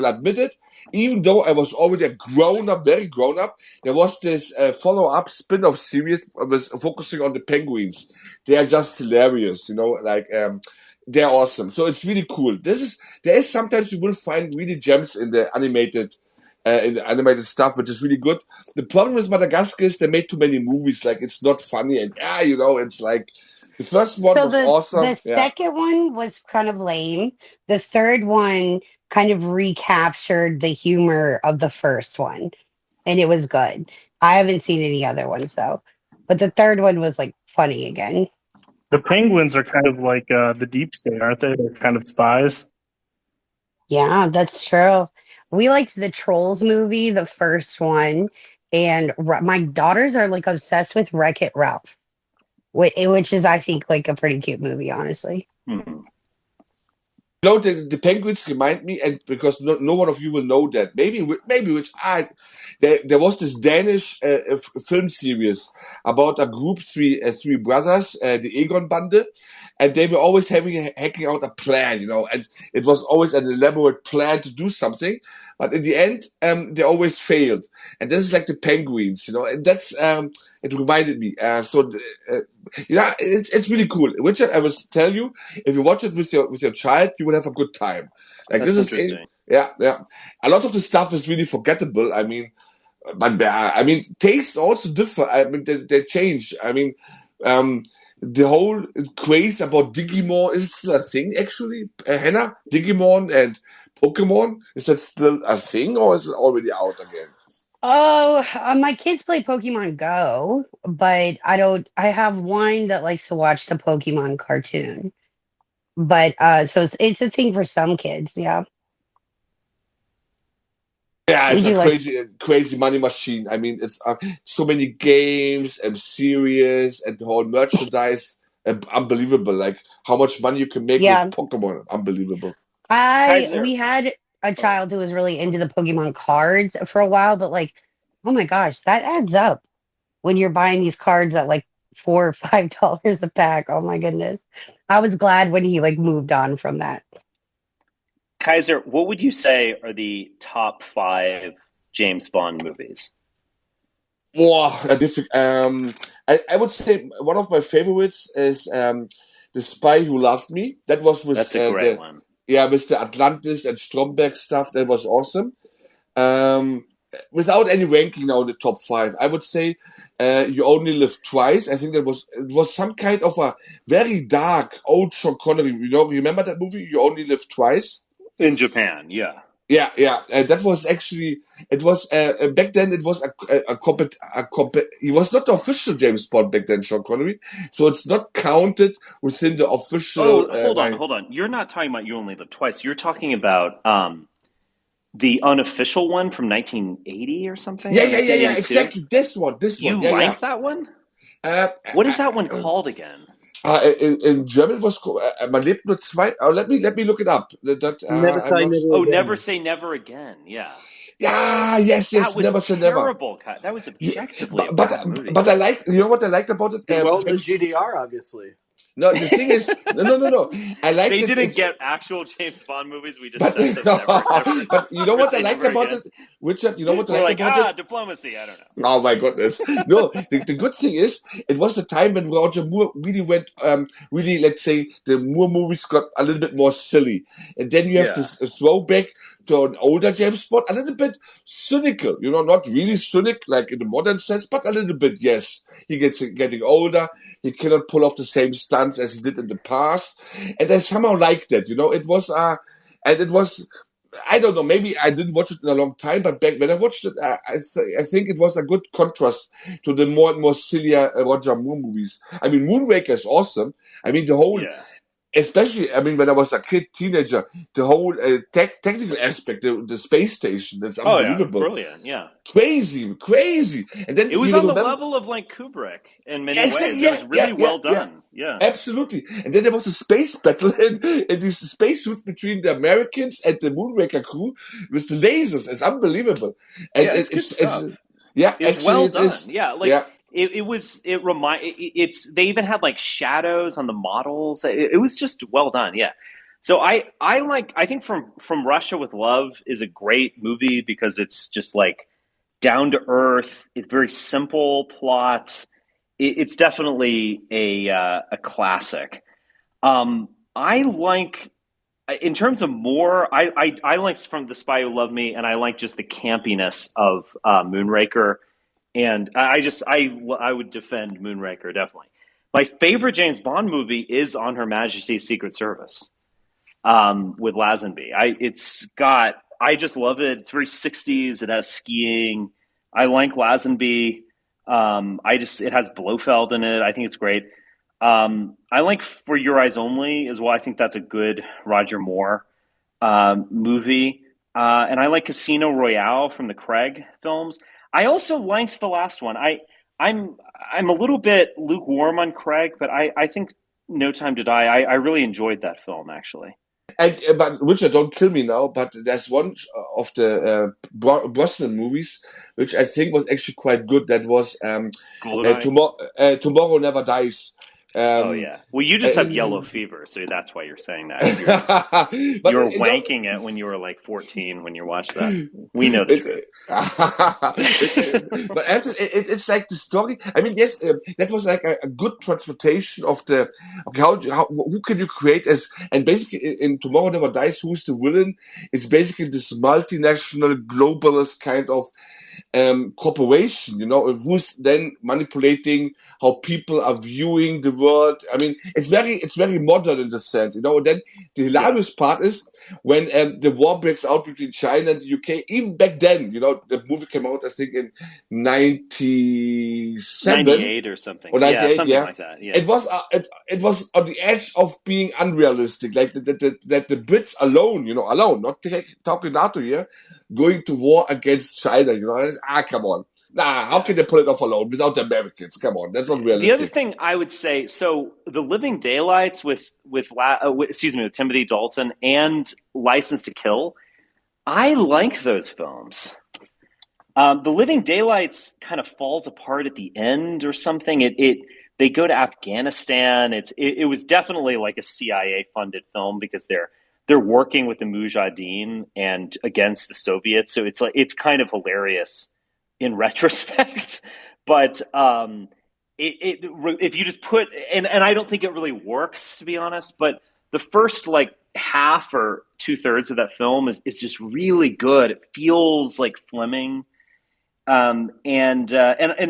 admit it, even though I was already a very grown up, there was this follow-up spin-off series focusing on the penguins. They are just hilarious, they're awesome. So it's really cool. There is sometimes you will find really gems in the animated stuff, which is really good. The problem with Madagascar is they made too many movies. Like, it's not funny, and it's like the first one was awesome. The second one was kind of lame. The third one kind of recaptured the humor of the first one, and it was good. I haven't seen any other ones though, but the third one was like funny again. The penguins are kind of like the deep state, aren't they? They're kind of spies. Yeah, that's true. We liked the Trolls movie, the first one, and my daughters are like obsessed with Wreck-It Ralph, which is, I think, like a pretty cute movie, honestly. Mm-hmm. The penguins remind me, and because no one of you will know that, maybe there was this Danish film series about a group, three brothers, the Egon Bande, and they were always hacking out a plan, and it was always an elaborate plan to do something, but in the end, they always failed. And this is like the penguins, and that's it reminded me. It's really cool. Richard, I will tell you, if you watch it with your child, you will have a good time. Like, that's this interesting. Yeah. A lot of the stuff is really forgettable. I mean, tastes also differ. I mean, they change. I mean, the whole craze about Digimon, is it still a thing, actually, Hannah? Digimon and Pokemon, is that still a thing, or is it already out again? Oh, my kids play Pokemon Go, but I have one that likes to watch the Pokemon cartoon. But so it's a thing for some kids. Yeah. Yeah, We it's a do like, crazy money machine. I mean, it's so many games and series and the whole merchandise. Unbelievable. Like how much money you can make with yeah. Pokemon. Unbelievable. Kaiser. We had a child who was really into the Pokemon cards for a while, but like, oh my gosh, that adds up when you're buying these cards at like $4 or $5 a pack. Oh my goodness. I was glad when he like moved on from that. Kaiser, what would you say are the top 5 James Bond movies? Wow, a different. I would say one of my favorites is The Spy Who Loved Me. That was with That's a great one. with the Atlantis and Stromberg stuff. That was awesome. Um, Without any ranking now in the top 5, I would say You Only Live Twice. I think it was some kind of a very dark old Sean Connery. Remember that movie, You Only Live Twice? In Japan, yeah. Yeah. That was actually, it was, back then it was he was not the official James Bond back then, Sean Connery. So it's not counted within the official. Oh, hold on. You're not talking about You Only Live Twice. You're talking about the unofficial one from 1980 or something? Yeah. Exactly. This one. You Yeah, like that one? What is that one called again? In German was Man lebt nur zwei. Let me look it up. Never say never Oh, again. Never Say Never Again. Yeah. Yeah, yes. That was Never say never. terrible. That was objectively a But bad movie. I like. You know what I liked about it? Did well in the GDR, obviously. No, the thing is, no. I like They it. didn't get actual James Bond movies. We just But, sent them never, but you know what I like about again. it, Richard? You know what I We're like like, about it? diplomacy. I don't know. Oh my goodness! No, the good thing is, it was the time when Roger Moore really went, really, let's say, the Moore movies got a little bit more silly, and then you have this throwback to an older James Bond, a little bit cynical. Not really cynic like in the modern sense, but a little bit. Yes, he getting older. He cannot pull off the same stunts as he did in the past, and I somehow like that. It was and it was. I don't know. Maybe I didn't watch it in a long time, but back when I watched it, I think it was a good contrast to the more and more sillier Roger Moore movies. I mean, Moonraker is awesome. I mean, the whole, especially, I mean, when I was a teenager, the whole technical aspect, the space station, that's unbelievable. Brilliant, yeah. Crazy. And then it was on the level of like Kubrick in many ways. It was really well done. Yeah. Absolutely. And then there was a space battle in these spacesuits between the Americans and the Moonraker crew with the lasers. It's unbelievable. And yeah, it's good stuff. It's well done. They even had like shadows on the models. It was just well done. Yeah. So I think from Russia with Love is a great movie because it's just like down to earth. It's very simple plot. It's definitely a classic. I like, in terms of more, I like from The Spy Who Loved Me, and I like just the campiness of Moonraker, and I would defend Moonraker definitely. My favorite James Bond movie is On Her Majesty's Secret Service with Lazenby. I just love it. It's very 60s. It has skiing. I like Lazenby. It has Blofeld in it. I think it's great. I like For Your Eyes Only as well. I think that's a good Roger Moore movie. And I like Casino Royale from the Craig films. I also liked the last one. I'm a little bit lukewarm on Craig, but I think No Time to Die. I really enjoyed that film actually. But Richard, don't kill me now. But there's one of the Brosnan movies which I think was actually quite good. That was Tomorrow Never Dies. Oh yeah. Well, you just have yellow fever, so that's why you're saying that. You were wanking it when you were like 14 when you watched that. We know the truth. But after it's like the story. I mean, yes, that was like a good transportation of the who can you create as, and basically in Tomorrow Never Dies, who's the villain? It's basically this multinational globalist kind of. corporation, who's then manipulating how people are viewing the world. I mean, it's very modern in the sense, And then the hilarious part is when the war breaks out between China and the UK. Even back then, the movie came out, I think, in 97, 98 or something. or 98, something like that. Yeah. It was on the edge of being unrealistic, like that the Brits alone, not talking NATO here, going to war against China, come on. How can they pull it off alone without the Americans? Come on, that's not realistic. The other thing I would say, so The Living Daylights with Timothy Dalton and License to Kill, I like those films. The Living Daylights kind of falls apart at the end or something. They go to Afghanistan. It was definitely like a CIA funded film because they're working with the Mujahideen and against the Soviets. So it's kind of hilarious in retrospect. But if you just put and I don't think it really works, to be honest. But the first like half or 2/3 of that film is just really good. It feels like Fleming. And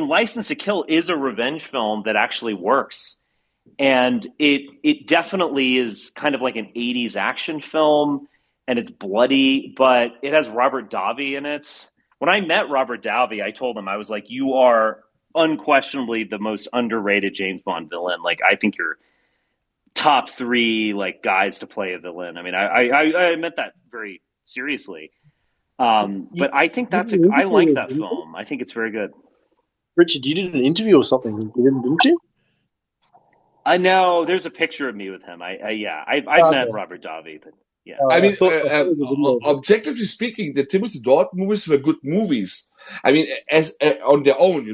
License to Kill is a revenge film that actually works, and it definitely is kind of like an 80s action film, and it's bloody, but it has Robert Davi in it. When I met Robert Davi, I told him, I was like, "You are unquestionably the most underrated James Bond villain. Like, I think you're top 3 like guys to play a villain." I mean, I meant that very seriously. But I think I like that film. I think it's very good. Richard, you did an interview or something, didn't you? I know there's a picture of me with him. I've met Robert Davi, but yeah. I mean, objectively speaking, the Timothy Dalton movies were good movies. I mean, as on their own,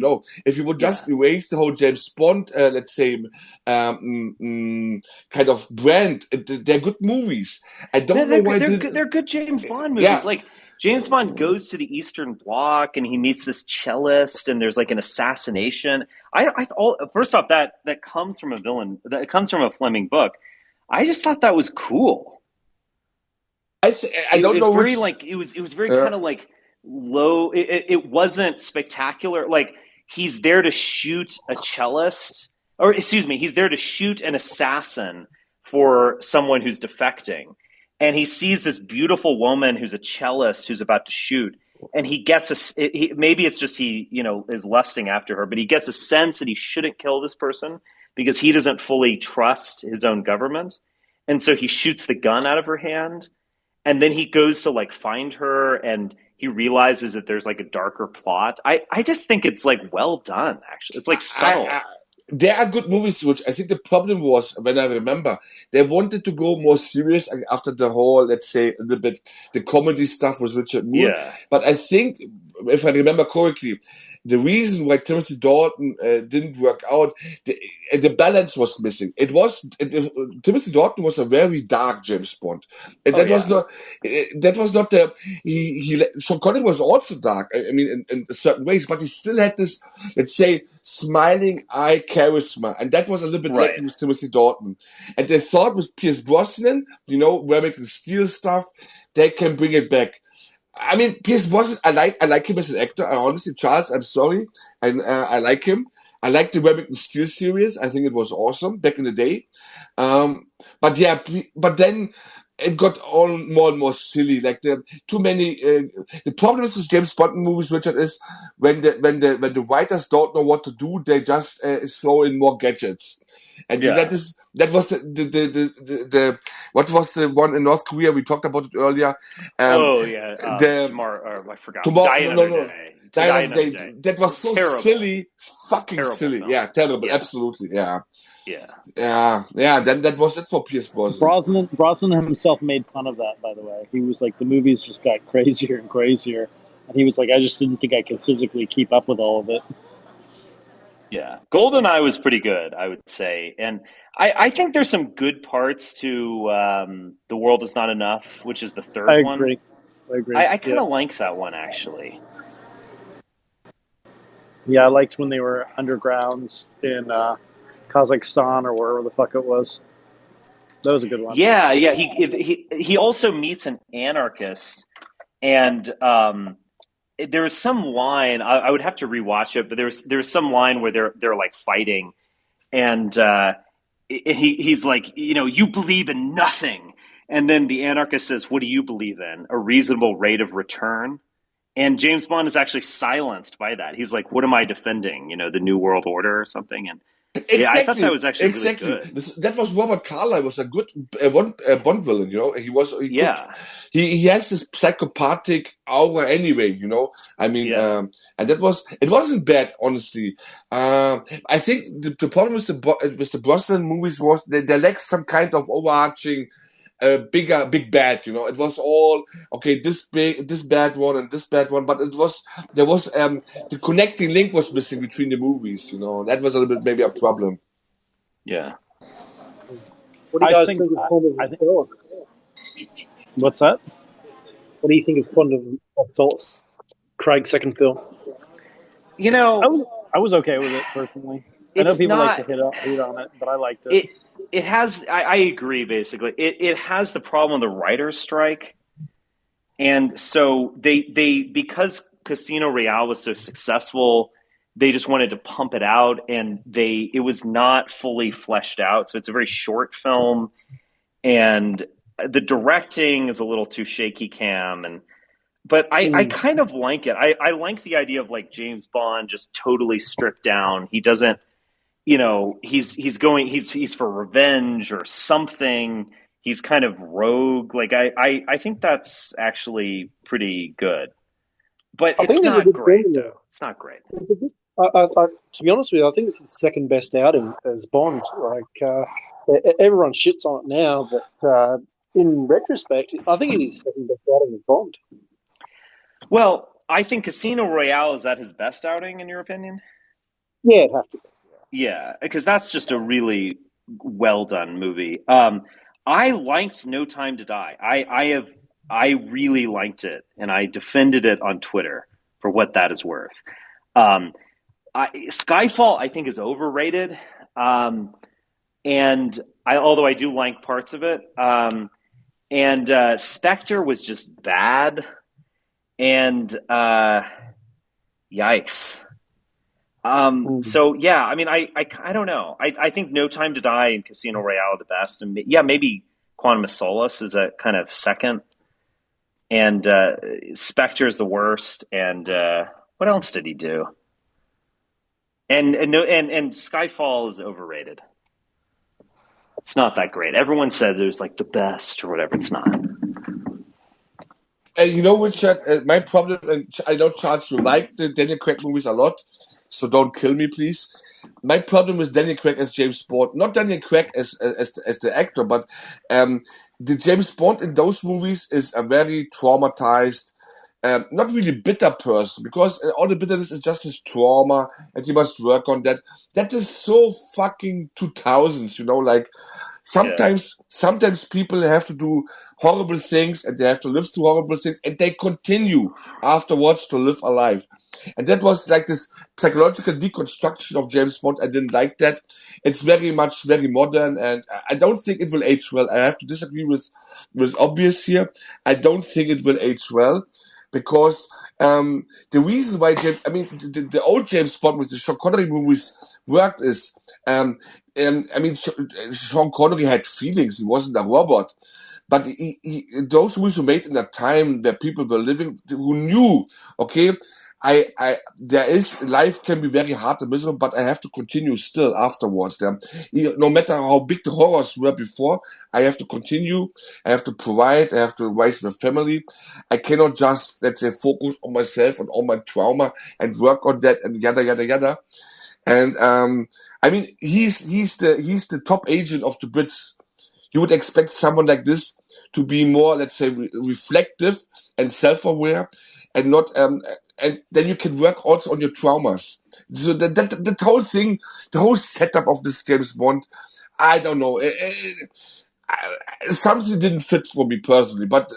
if you would just erase the whole James Bond, let's say, kind of brand, they're good movies. I don't know why they're good James Bond movies. Yeah. Like James Bond goes to the Eastern Bloc and he meets this cellist, and there's like an assassination. First off, that comes from a villain. That comes from a Fleming book. I just thought that was cool. I don't know. It was very kind of like low. It wasn't spectacular. Like he's there to shoot a cellist, or excuse me, he's there to shoot an assassin for someone who's defecting. And he sees this beautiful woman who's a cellist who's about to shoot, and he gets maybe it's just he is lusting after her, but he gets a sense that he shouldn't kill this person because he doesn't fully trust his own government, and so he shoots the gun out of her hand, and then he goes to like find her, and he realizes that there's like a darker plot. I just think it's like well done. Actually, it's like subtle. There are good movies, which I think the problem was, when I remember, they wanted to go more serious after the whole, let's say, the comedy stuff with Richard Moore. Yeah. But I think, if I remember correctly, the reason why Timothy Dalton didn't work out, the balance was missing. Timothy Dalton was a very dark James Bond, and was not the. Sean Connery was also dark. I mean, in certain ways, but he still had this, let's say, smiling eye charisma, and that was a little bit lacking with Timothy Dalton. And they thought with Pierce Brosnan, wearing the steel stuff, they can bring it back. I mean, Pierce Brosnan, I like him as an actor. Honestly, Charles, I'm sorry, I like him. I like the Remington Steel series. I think it was awesome back in the day. But then it got all more and more silly. Like too many. The problem is with James Bond movies, Richard, is when the writers don't know what to do, they just throw in more gadgets. And that was the what was the one in North Korea? We talked about it earlier. Tomorrow, I forgot. Die Another Day. That was so terrible. Silly, fucking terrible silly. Film. Yeah, terrible. Yeah. Absolutely. Yeah. Yeah. Then that was it for Pierce Brosnan. Brosnan himself made fun of that, by the way. He was like, the movies just got crazier and crazier, and he was like, I just didn't think I could physically keep up with all of it. Yeah, GoldenEye was pretty good, I would say, and I think there's some good parts to The World Is Not Enough, which is the third one. I agree. I kind of like that one, actually. Yeah, I liked when they were underground in Kazakhstan or wherever the fuck it was. That was a good one. Yeah. He also meets an anarchist, and there was some line. I would have to rewatch it, but there was some line where they're like fighting, and he's like, you believe in nothing, and then the anarchist says, "What do you believe in? A reasonable rate of return?" And James Bond is actually silenced by that. He's like, "What am I defending? The New World Order or something?" And yeah, I thought that was actually really good. That was Robert Carlyle, was a good Bond villain. Yeah. He has this psychopathic aura anyway. I mean, Yeah. and it wasn't bad, honestly. I think the problem with the Brosnan movies was they lacked some kind of overarching big bad. It was all okay. This bad one and this bad one, but there was the connecting link was missing between the movies. That was a little bit maybe a problem. Yeah. What do you guys think of Quantum of Solace? What's that? What do you think of Quantum of Solace? Craig's second film. I was okay with it personally. I know people like to hate on it, but I liked it. It has. I agree. Basically, it has the problem of the writer's strike, and so they because Casino Royale was so successful, they just wanted to pump it out, and it was not fully fleshed out. So it's a very short film, and the directing is a little too shaky cam, but I kind of like it. I like the idea of like James Bond just totally stripped down. He doesn't. He's for revenge or something. He's kind of rogue. Like I think that's actually pretty good, but it's not great though. It's not great. To be honest with you, I think it's his second best outing as Bond. Like everyone shits on it now, but in retrospect, I think it is second best outing as Bond. Well, I think Casino Royale, is that his best outing in your opinion? Yeah, it'd have to be. Yeah, because that's just a really well done movie. I liked No Time to Die. I really liked it, and I defended it on Twitter for what that is worth. Skyfall, I think, is overrated, and although I do like parts of it, and Spectre was just bad, and yikes. So yeah, I mean, I don't know. I think No Time to Die and Casino Royale are the best, and maybe Quantum of Solace is a kind of second, and Spectre is the worst. And what else did he do? And Skyfall is overrated. It's not that great. Everyone said it was like the best or whatever. It's not. Richard, my problem, and I know, Charles, you like the Daniel Craig movies a lot, so don't kill me, please. My problem with Daniel Craig as James Bond, not Daniel Craig as the actor, but the James Bond in those movies is a very traumatized, not really bitter person, because all the bitterness is just his trauma, and he must work on that. That is so fucking 2000s, like. Sometimes people have to do horrible things, and they have to live through horrible things, and they continue afterwards to live a life. And that was like this psychological deconstruction of James Bond. I didn't like that. It's very modern, and I don't think it will age well. I have to disagree with Obvious here. I don't think it will age well, because the reason why the old James Bond with the Sean Connery movies worked is, Sean Connery had feelings. He wasn't a robot. But those movies were made in a time where people were living, who knew, okay, life can be very hard and miserable, but I have to continue still afterwards. No matter how big the horrors were before, I have to continue. I have to provide. I have to raise my family. I cannot just, let's say, focus on myself and on my trauma and work on that and yada yada yada. And he's the top agent of the Brits. You would expect someone like this to be more, let's say, reflective and self-aware, and not. And then you can work also on your traumas. So that whole thing, the whole setup of this James Bond, I don't know. Something didn't fit for me personally, but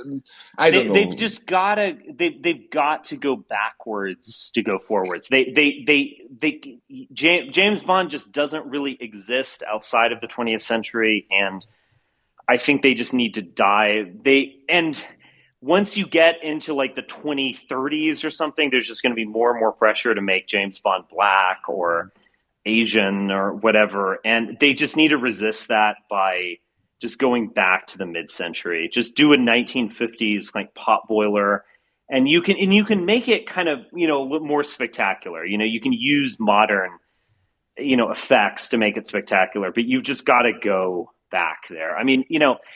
I don't know. They've just gotta. They've got to go backwards to go forwards. James Bond just doesn't really exist outside of the 20th century, and I think they just need to die. once you get into like the 2030s or something, there's just going to be more and more pressure to make James Bond black or Asian or whatever. And they just need to resist that by just going back to the mid-century. Just do a 1950s like potboiler, and you can make it kind of, a little more spectacular. You can use modern, effects to make it spectacular, but you've just got to go back there. I mean,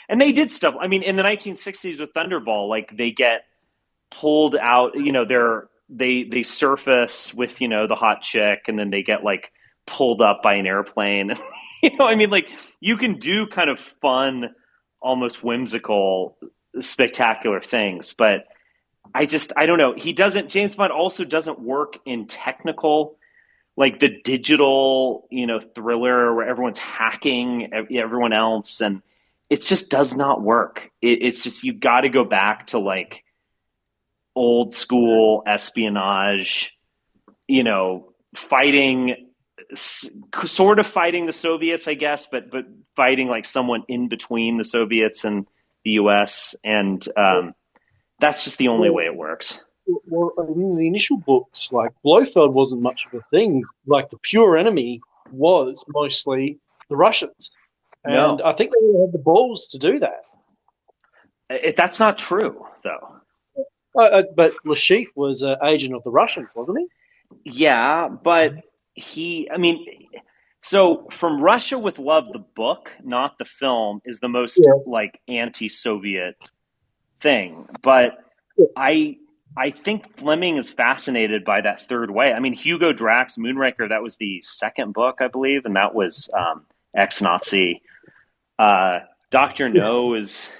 and they did stuff. I mean, in the 1960s with Thunderball, like they get pulled out, they surface with, the hot chick, and then they get like pulled up by an airplane. I mean, like you can do kind of fun, almost whimsical, spectacular things, but I don't know. James Bond also doesn't work in technical, like the digital, thriller where everyone's hacking everyone else, and it just does not work. It's just, you got to go back to like old school espionage, fighting, sort of fighting the Soviets, I guess, but fighting like someone in between the Soviets and the US, and that's just the only way it works. Well, in the initial books, like Blofeld wasn't much of a thing. Like the pure enemy was mostly the Russians, and I think they really had the balls to do that. That's not true, though. But Lashif was an agent of the Russians, wasn't he? Yeah, but so From Russia with Love, the book, not the film, is the most like anti-Soviet thing. But I think Fleming is fascinated by that third way. I mean, Hugo Drax, Moonraker, that was the second book, I believe, and that was ex-Nazi. Dr. No is,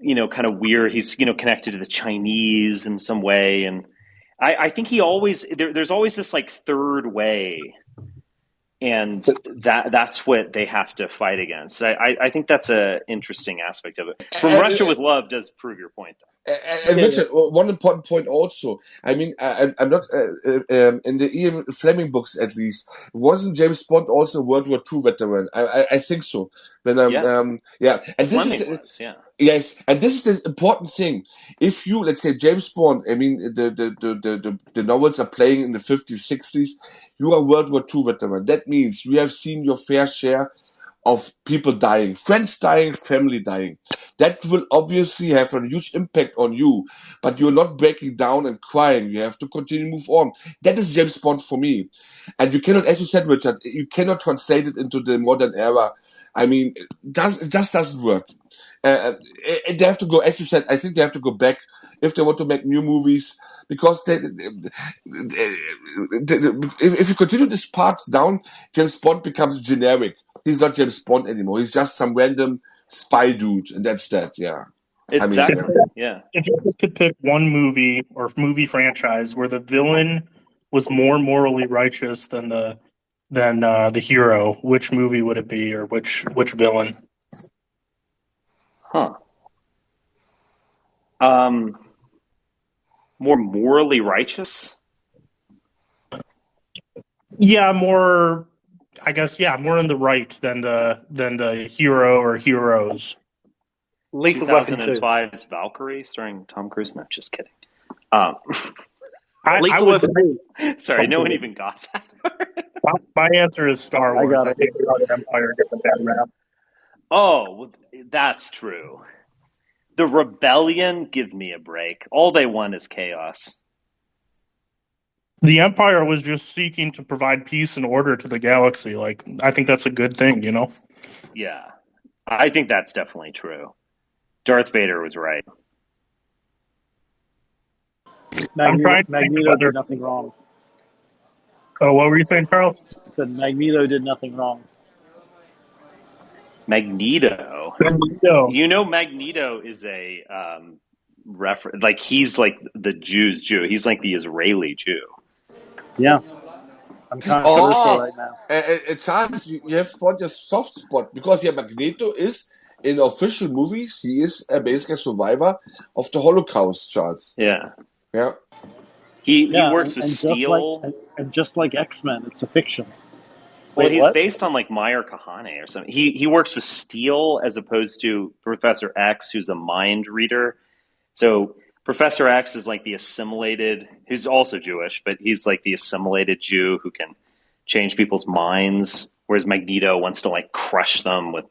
kind of weird. He's, connected to the Chinese in some way. And I think there's always this like third way, and that's what they have to fight against. I think that's an interesting aspect of it. From Russia with Love does prove your point, though. And Richard, one important point also. I mean, I'm not in the Ian Fleming books, at least. Wasn't James Bond also a World War II veteran? I think so. When and this is yes, and this is the important thing. If you, let's say, James Bond, I mean, the novels are playing in the 50s, 60s. You are a World War II veteran. That means you have seen your fair share of people dying, friends dying, family dying. That will obviously have a huge impact on you, but you're not breaking down and crying. You have to continue to move on. That is James Bond for me. And you cannot, as you said, Richard, you cannot translate it into the modern era. I mean, it just doesn't work. They have to go, as you said, I think they have to go back if they want to make new movies, because if you continue this path down, James Bond becomes generic. He's not James Bond anymore. He's just some random spy dude, and that's that. Yeah, exactly. Yeah. If you just could pick one movie or movie franchise where the villain was more morally righteous than the hero, which movie would it be, or which villain? Huh. More morally righteous? Yeah, more. I guess more in the right than the hero or heroes. Lethal Weapon 2005's Valkyrie, starring Tom Cruise. No, just kidding. Lethal Weapon 2. Sorry, no one even got that. My answer is Star Wars. I think the Empire gets a bad rap. Oh, well, that's true. The Rebellion, give me a break. All they want is chaos. The Empire was just seeking to provide peace and order to the galaxy. Like, I think that's a good thing, Yeah, I think that's definitely true. Darth Vader was right. Magneto did nothing wrong. Oh, what were you saying, Charles? I said Magneto did nothing wrong. Magneto. Magneto is a reference. Like, he's like the Jew's Jew. He's like the Israeli Jew. Yeah. I'm kind of right now. At times you have found your soft spot, because Magneto is, in official movies, he is basically a survivor of the Holocaust, Charles. Yeah. Yeah. He works with Steel. Just like X-Men, it's a fiction. Well, he's based on like Meyer Kahane or something. He works with Steel as opposed to Professor X, who's a mind reader. So Professor X is like the assimilated, who's also Jewish, but he's like the assimilated Jew who can change people's minds, whereas Magneto wants to like crush them with,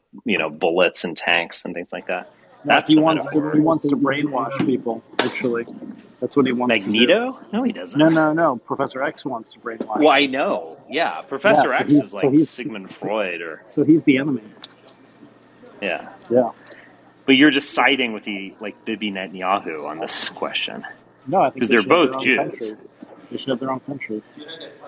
bullets and tanks and things like that. That's he the wants metaphor. he wants to brainwash people. Actually, that's what he wants Magneto? to do. No, he doesn't. No. Professor X wants to brainwash. Well, I know. Yeah, Professor X is like Sigmund Freud, or so he's the enemy. Yeah. But you're just siding with Bibi Netanyahu on this question. No, I think because they're both Jews. They should have their own country.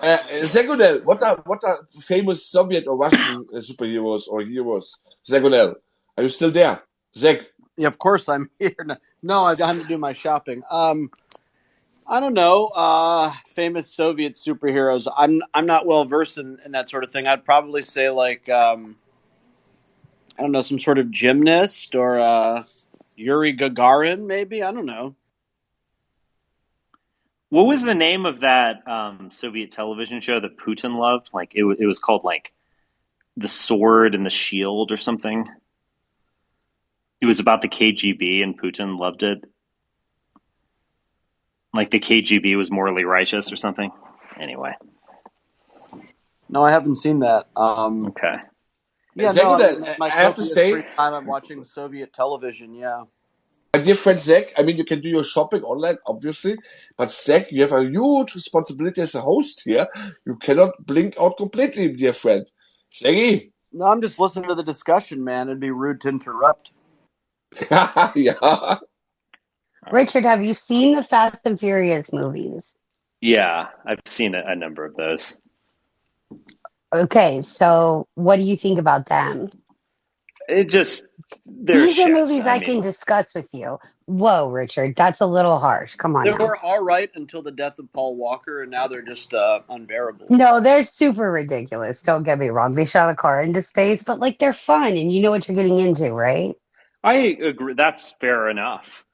Zagonel, what are famous Soviet or Russian superheroes or heroes? Zagonel, are you still there? Zach? Yeah, of course I'm here. No, I've got to do my shopping. I don't know. Famous Soviet superheroes. I'm not well versed in that sort of thing. I'd probably say I don't know, some sort of gymnast or Yuri Gagarin, maybe. I don't know. What was the name of that Soviet television show that Putin loved? Like it was called like The Sword and the Shield or something. It was about the KGB and Putin loved it. Like the KGB was morally righteous or something. Anyway. No, I haven't seen that. Okay. Yeah, I have to say, free time I'm watching Soviet television. Yeah. My dear friend Zach, I mean, you can do your shopping online, obviously, but Zach, you have a huge responsibility as a host here. You cannot blink out completely, dear friend. Zaggy? No, I'm just listening to the discussion, man. It'd be rude to interrupt. Yeah. Richard, have you seen the Fast and Furious movies? Yeah, I've seen a number of those. Okay, so what do you think about them? These are movies I can discuss with you. Whoa, Richard, that's a little harsh. Come on. They were all right until the death of Paul Walker, and now they're just unbearable. No, they're super ridiculous. Don't get me wrong. They shot a car into space, but they're fun, and you know what you're getting into, right? I agree. That's fair enough.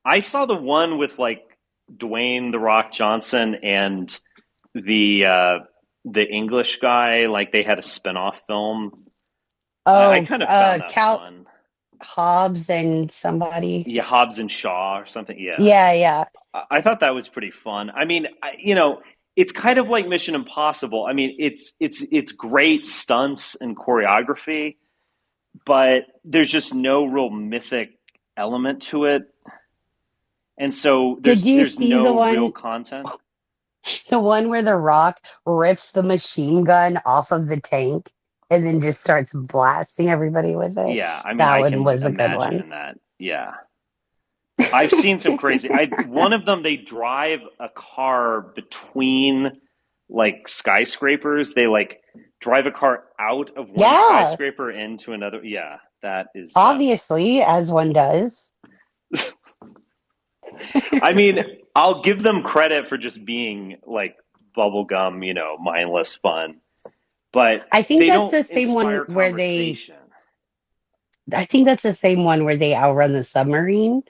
I saw the one with Dwayne "The Rock" Johnson and the English guy. Like they had a spinoff film. Oh, I kind of found that fun. Hobbs and somebody. Yeah, Hobbs and Shaw or something. Yeah. Yeah. I thought that was pretty fun. I mean, it's kind of like Mission Impossible. I mean, it's great stunts and choreography, but there's just no real mythic element to it. And so there's no real content. The one where The Rock rips the machine gun off of the tank and then just starts blasting everybody with it. Yeah, I mean, that one was a good one. That. Yeah. I've seen some crazy. One of them, they drive a car between skyscrapers. They drive a car out of one skyscraper into another. Yeah, that is obviously as one does. I mean, I'll give them credit for just being bubblegum, mindless fun. But I think that's the same one where I think that's the same one where they outrun the submarine.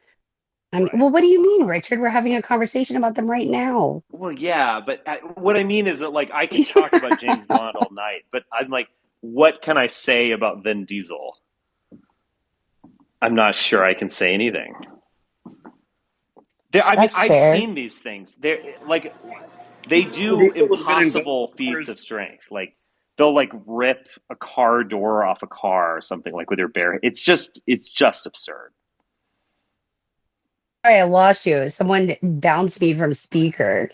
Right. Well, what do you mean, Richard? We're having a conversation about them right now. Well, yeah, but what I mean is that I can talk about James Bond all night, but I'm what can I say about Vin Diesel? I'm not sure I can say anything. I've seen these things. They do impossible feats of strength. They'll rip a car door off a car or something with their bare. It's just absurd. Sorry, I lost you. Someone bounced me from speaker.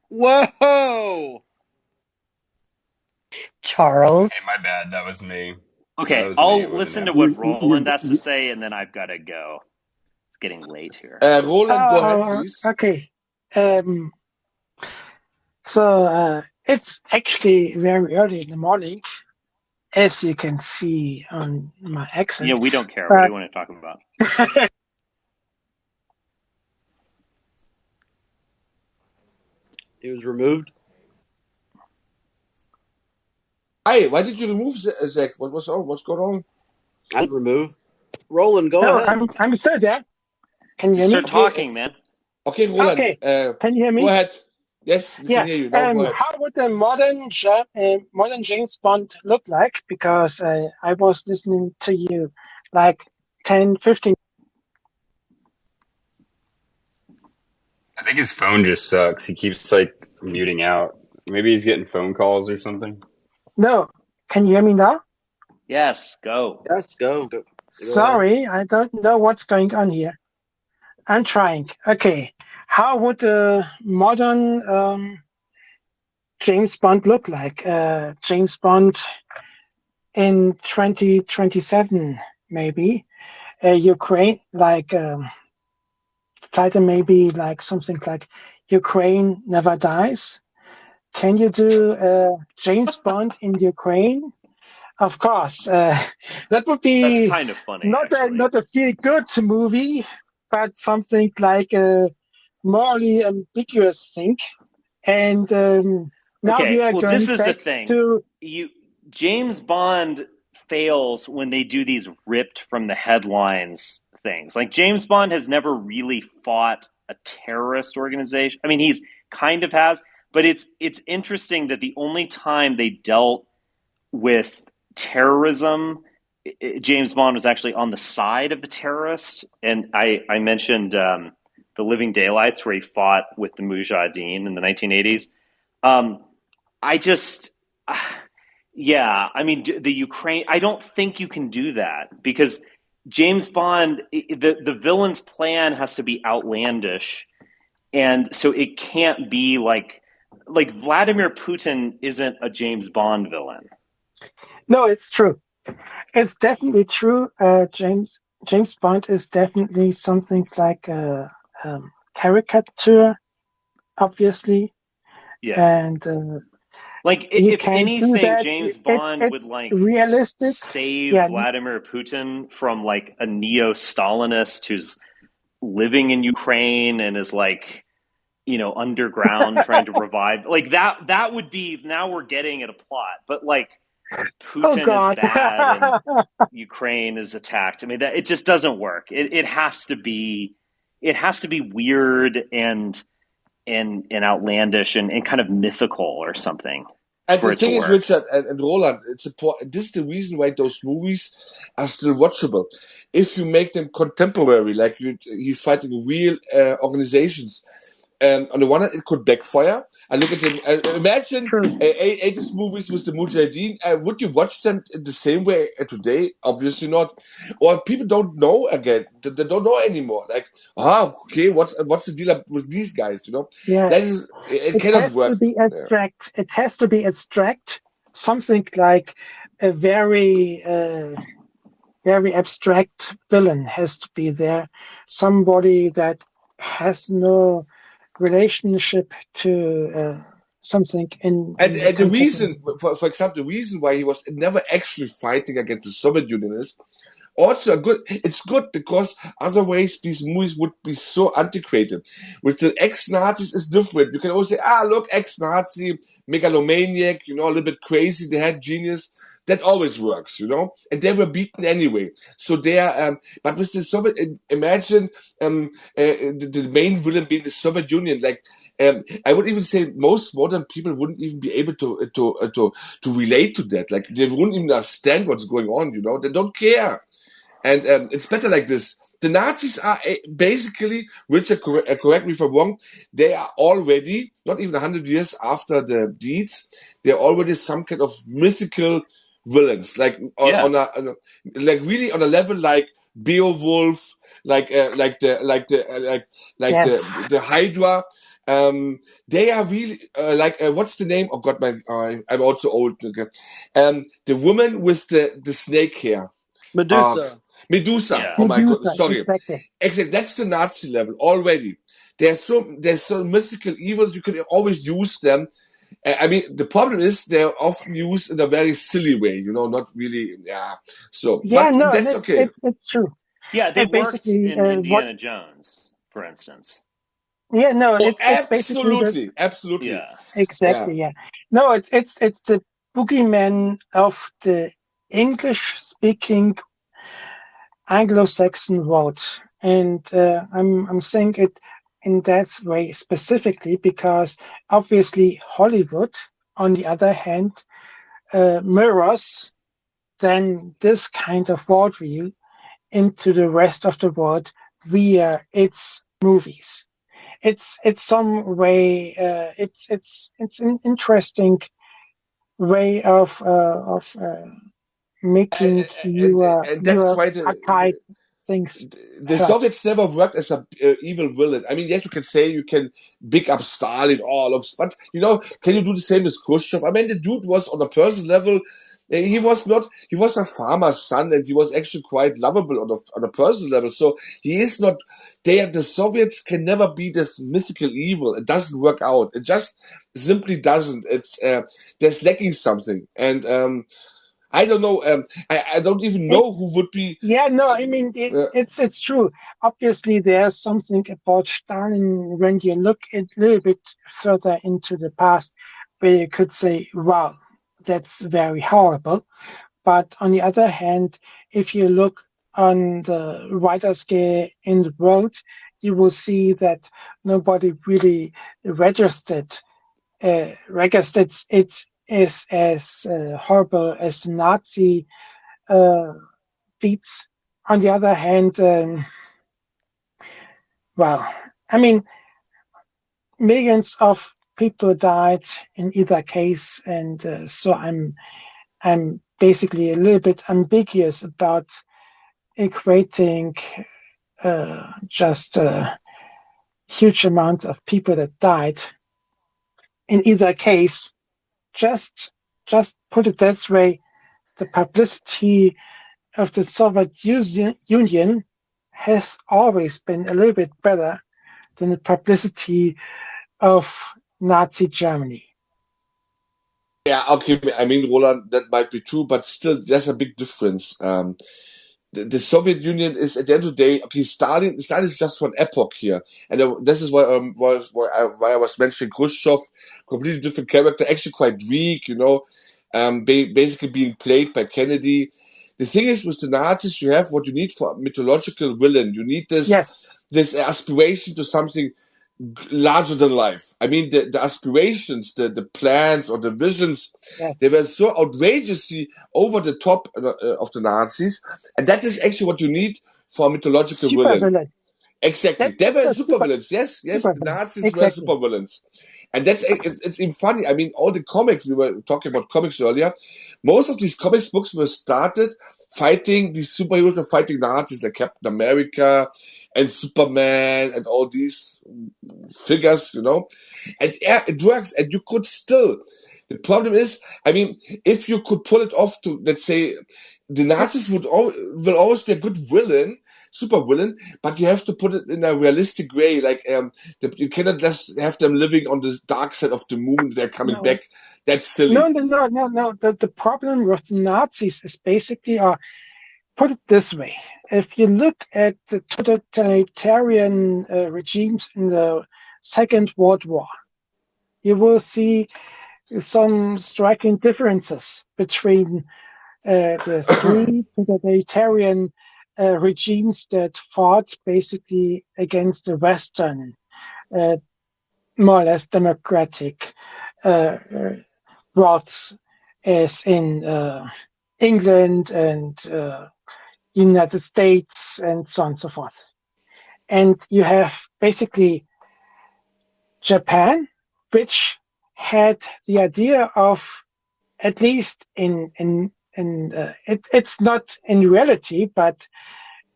Whoa! Charles. Hey, my bad. That was me. Okay, I'll listen to what Roland has to say, and then I've got to go. It's getting late here. Roland, go ahead, please. Okay. So it's actually very early in the morning, as you can see on my accent. Yeah, we don't care. What do you want to talk about? It was removed. Hey, why did you remove Zach? What's going on? I didn't remove. Roland, go ahead. I'm still there. Can you hear me? Start talking, man. Okay, Roland. Okay. Can you hear me? Go ahead. Yes, we can hear you. Now, go ahead. How would a modern James Bond look like? Because I was listening to you 10, 15. I think his phone just sucks. He keeps like muting out. Maybe he's getting phone calls or something. No, can you hear me now? Yes, go. Yes, go. Sorry, I don't know what's going on here. I'm trying. Okay, how would a modern James Bond look like? James Bond in 2027, maybe. Ukraine, like title maybe like something like Ukraine Never Dies. Can you do James Bond in Ukraine? Of course, that would That's be kind of funny, actually. not a feel good movie, but something like a morally ambiguous thing. And now we Okay, are well, this going is the back thing. to James Bond fails when they do these ripped from the headlines things. Like James Bond has never really fought a terrorist organization. I mean, he's kind of has, but it's interesting that the only time they dealt with terrorism, James Bond was actually on the side of the terrorist. And I mentioned the Living Daylights, where he fought with the Mujahideen in the 1980s. I just, yeah, I mean, the Ukraine, I don't think you can do that because James Bond, the villain's plan has to be outlandish. And so it can't be like Vladimir Putin isn't a James Bond villain. No, it's true. It's definitely true. James Bond is definitely something like a caricature, obviously. Yeah. And like you if can't do anything, that. James Bond would It's like realistic. save Yeah. Vladimir Putin from like a neo-Stalinist who's living in Ukraine and is like, underground trying to revive. Like that would be, now we're getting at a plot. But like Oh Putin is God. bad and Ukraine is attacked. I mean, that it just doesn't work. It has to be weird and outlandish and kind of mythical or something. And the thing is, Richard and Roland, it's important. This is the reason why those movies are still watchable. If you make them contemporary, like he's fighting real organizations, on the one hand, it could backfire. I look at them. Imagine 80s movies with the Mujahideen. Would you watch them in the same way today? Obviously not. Or people don't know again. They don't know anymore. Like, okay, what's the deal with these guys? Yeah. That is, it cannot has work. to be abstract. It has to be abstract. Something like a very abstract villain has to be there. Somebody that has no relationship to something in And the the context. reason, for example, the reason why he was never actually fighting against the Soviet Union is also it's good because otherwise these movies would be so antiquated. With the ex-Nazis is different. You can always say, look, ex-Nazi, megalomaniac, a little bit crazy, they had genius. That always works, and they were beaten anyway. So they are, but with the Soviet, imagine the main villain being the Soviet Union. Like, I would even say most modern people wouldn't even be able to relate to that. Like, they wouldn't even understand what's going on. They don't care. And it's better like this. The Nazis are basically, Richard, correct me if I'm wrong, they are already, not even 100 years after the deeds, they're already some kind of mythical villains, like really on a level like Beowulf, like the Hydra. They are really what's the name? Oh God, I'm also old. Okay. The woman with the snake hair. Medusa. Medusa. Yeah. Oh my God! Medusa, Sorry. exactly. That's the Nazi level already. There's so mythical evils. You can always use them. I mean, the problem is they're often used in a very silly way. Not really. Yeah. So, Yeah, but no, that's okay. it's true. Yeah, they worked in Indiana what, Jones, for instance. Yeah, no, Oh, it's basically absolutely. Yeah. Exactly. Yeah. No, it's the boogeyman of the English-speaking Anglo-Saxon world, and I'm saying it in that way specifically because obviously Hollywood, on the other hand, mirrors then this kind of worldview into the rest of the world via its movies. it's some way. It's an interesting way of making and that's your why archive things the heard. Soviets never worked as a evil villain. I mean, yes, you can say you can big up Stalin, but can you do the same as Khrushchev? I mean, the dude was on a personal level. He was not. He was a farmer's son, and he was actually quite lovable on a personal level. So he is not. The Soviets can never be this mythical evil. It doesn't work out. It just simply doesn't. It's there's lacking something, and I don't know. I don't even know who would be. Yeah, no, I mean it's true. Obviously, there's something about Stalin when you look a little bit further into the past, where you could say, "Wow, that's very horrible." But on the other hand, if you look on the wider scale in the world, you will see that nobody really registered it is as horrible as the Nazi deeds. On the other hand, well, I mean, millions of people died in either case, and so I'm basically a little bit ambiguous about equating just huge amounts of people that died in either case. Just put it this way: the publicity of the Soviet Union has always been a little bit better than the publicity of Nazi Germany. Yeah, okay. I mean, Roland, that might be true, but still, there's a big difference. The Soviet Union is at the end of the day, okay. Stalin is just one epoch here, and this is why I was mentioning Khrushchev, completely different character, actually quite weak, basically being played by Kennedy. The thing is, with the Nazis, you have what you need for a mythological villain. You need this aspiration to something larger than life. I mean, the aspirations, the plans or the visions, they were so outrageously over the top of the Nazis, and that is actually what you need for a mythological villain. Exactly, they were supervillains. Yes, the Nazis were supervillains, and it's even funny. I mean, all the comics, we were talking about comics earlier. Most of these comics books were started fighting these superheroes were fighting Nazis like Captain America and Superman and all these figures, and yeah, it works, and you could still. The problem is, I mean, if you could pull it off to, let's say, the Nazis will always be a good villain, super villain, but you have to put it in a realistic way. Like you cannot just have them living on the dark side of the moon. They're coming back. That's silly. No. The problem with the Nazis is basically, put it this way: if you look at the totalitarian regimes in the Second World War, you will see some striking differences between the three totalitarian regimes that fought basically against the Western, more or less democratic routes, as in England and United States and so on and so forth. And you have basically Japan, which had the idea of, at least it's not in reality, but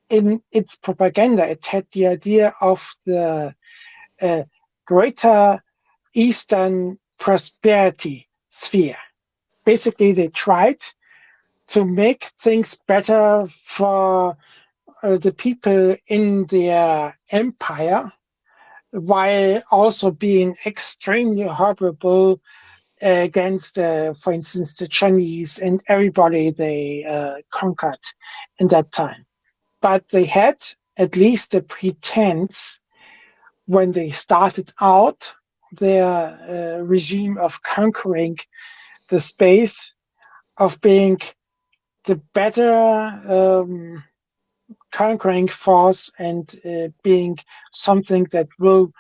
in its propaganda, it had the idea of the greater Eastern prosperity sphere. Basically, they tried to make things better for the people in their empire, while also being extremely horrible against, for instance, the Chinese and everybody they conquered in that time. But they had at least the pretense, when they started out their regime of conquering the space, of being the better conquering force and being something that will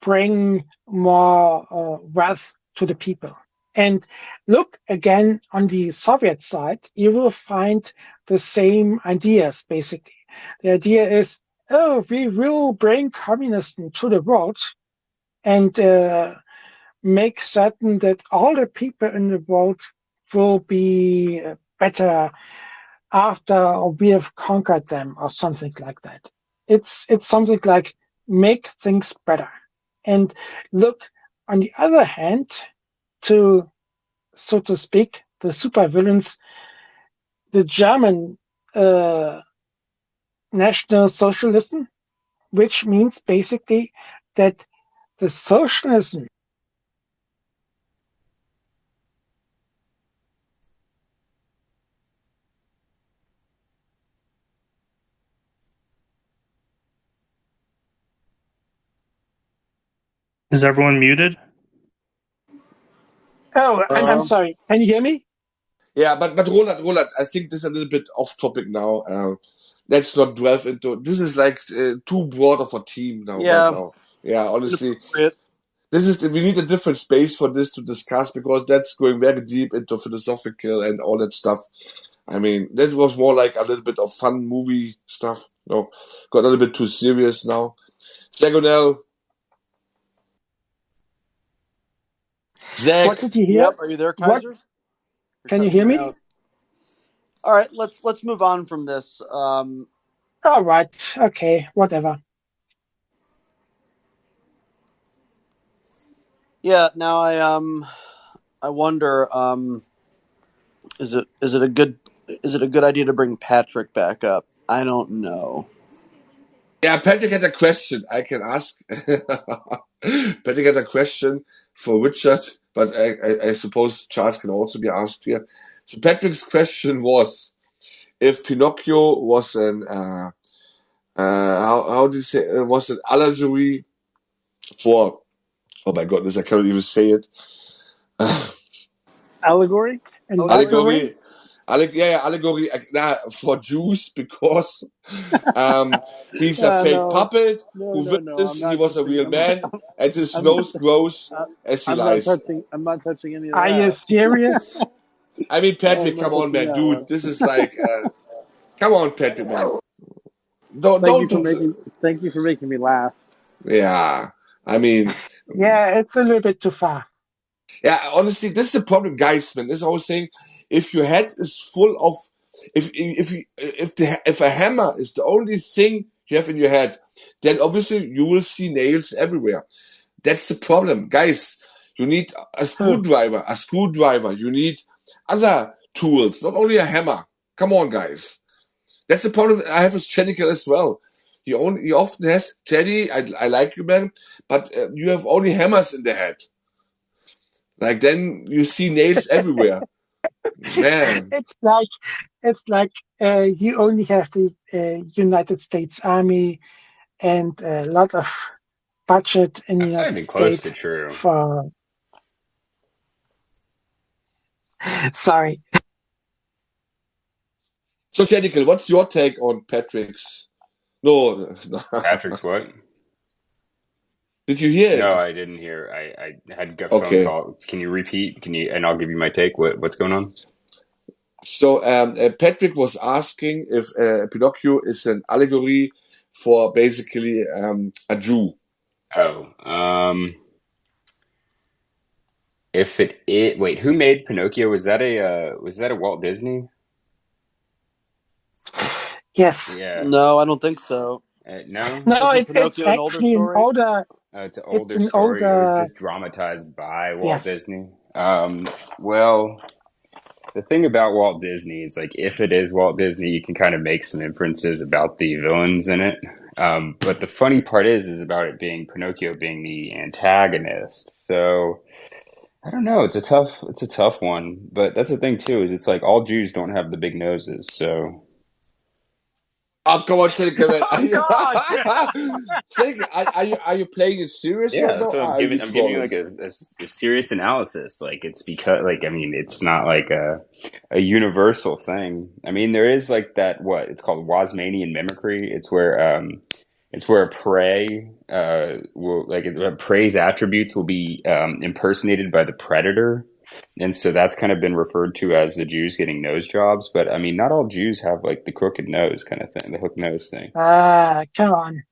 bring more wealth to the people. And look again on the Soviet side, you will find the same ideas, basically. The idea is, oh, we will bring communism to the world and make certain that all the people in the world will be better after we have conquered them, or something like that. It's something like make things better. And look, on the other hand, to, so to speak, the supervillains, the German National Socialism, which means basically that the socialism Is everyone muted? Oh, I'm sorry. Can you hear me? Yeah, but Roland, I think this is a little bit off topic now. Let's not delve into. This is like too broad of a team now. Yeah, Right now. Yeah, honestly, inappropriate. we need a different space for this to discuss because that's going very deep into philosophical and all that stuff. I mean, that was more like a little bit of fun movie stuff. No, got a little bit too serious now. Zagonel. Zach. What did you hear? Yep. Are you there, Kaiser? Can you hear me? Out. All right, let's move on from this. All right. Okay. Whatever. Yeah. Now I wonder, is it a good idea to bring Patrick back up? I don't know. Yeah, Patrick had a question I can ask. Patrick had a question for Richard, but I suppose Charles can also be asked here. So Patrick's question was, if Pinocchio was an how do you say was an allegory for, oh my goodness, I cannot even say it. Allegory? Allegory. Allegory for Jews because he's a fake puppet who wishes he was a real man and his nose grows as he lies. I'm not touching any of that. Are you serious? I mean, Patrick, come on, man, dude. This is like, come on, Patrick, man. Thank you for making me laugh. Yeah, I mean. Yeah, it's a little bit too far. Yeah, honestly, this is the problem, guys, man. This is always saying, if your head is full of, if a hammer is the only thing you have in your head, then obviously you will see nails everywhere. That's the problem, guys. You need a screwdriver. You need other tools, not only a hammer. Come on, guys. That's the problem I have with Chenical as well. He often has, Jenny, I like you, man, but you have only hammers in the head. Like, then you see nails everywhere. Man. It's like you only have the United States Army and a lot of budget in the That's not United even close States to true. for. Sorry. So, Chenical, what's your take on Patrick's? No. Patrick's what? Did you hear it? No, I didn't hear. I had a phone call. Can you repeat? And I'll give you my take. What's going on? So Patrick was asking if Pinocchio is an allegory for basically a Jew. Oh, if wait, who made Pinocchio? Was that a Walt Disney? Yes. Yeah. No, I don't think so. No. No, it's actually an older. It's an older story. It was just dramatized by Walt Disney. Well, the thing about Walt Disney is, like, if it is Walt Disney, you can kind of make some inferences about the villains in it. But the funny part is about it being Pinocchio being the antagonist. So I don't know. It's a tough one. But that's the thing too, is it's like all Jews don't have the big noses. So. Oh, come on, Chenical, man. Are you playing it serious? Yeah, that's what I'm giving. I'm giving you like a serious analysis. Like, it's because, like, I mean, it's not like a universal thing. I mean, there is like that, what it's called, Wasmanian mimicry. It's where a prey will, like, a prey's attributes will be impersonated by the predator. And so that's kind of been referred to as the Jews getting nose jobs. But I mean, not all Jews have like the crooked nose kind of thing, the hook nose thing. Come on.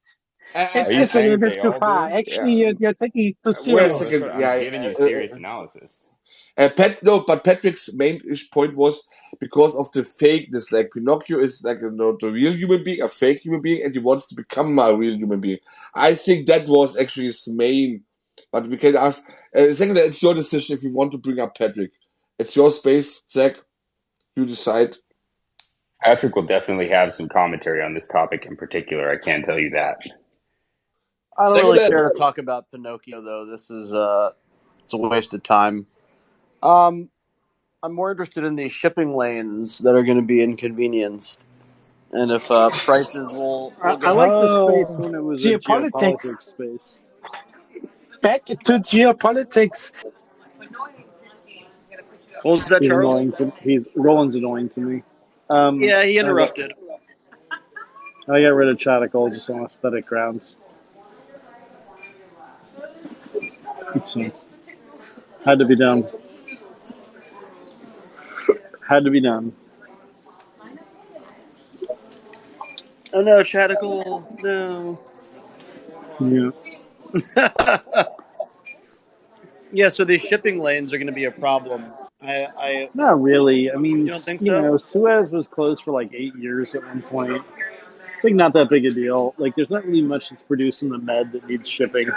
Are you It's a little saying bit they too all far. do? Actually, you're taking it too Wait a No, serious. that's second. what I'm Yeah. giving you serious analysis. But Patrick's main point was because of the fakeness. Like Pinocchio is like not a real human being, a fake human being, and he wants to become a real human being. I think that was actually his main. But we can ask. Second, it's your decision if you want to bring up Patrick. It's your space, Zach. You decide. Patrick will definitely have some commentary on this topic in particular. I can tell you that. I don't Second, really care to talk about Pinocchio, though. This is it's a waste of time. I'm more interested in these shipping lanes that are going to be inconvenienced, and if prices will I go. like the space Oh, when it was a geopolitics. geopolitics space. Back to geopolitics. What was that, He's Charles? annoying. Roland's annoying to me. Yeah, he I got interrupted. rid of Chatical just on aesthetic grounds. So, had to be done. Had to be done. Oh no, Chatical, no. Yeah. Yeah, so these shipping lanes are going to be a problem. I Not really. I mean, You don't think so? Suez was closed for like 8 years at one point. It's like not that big a deal. Like, there's not really much that's produced in the Med that needs shipping.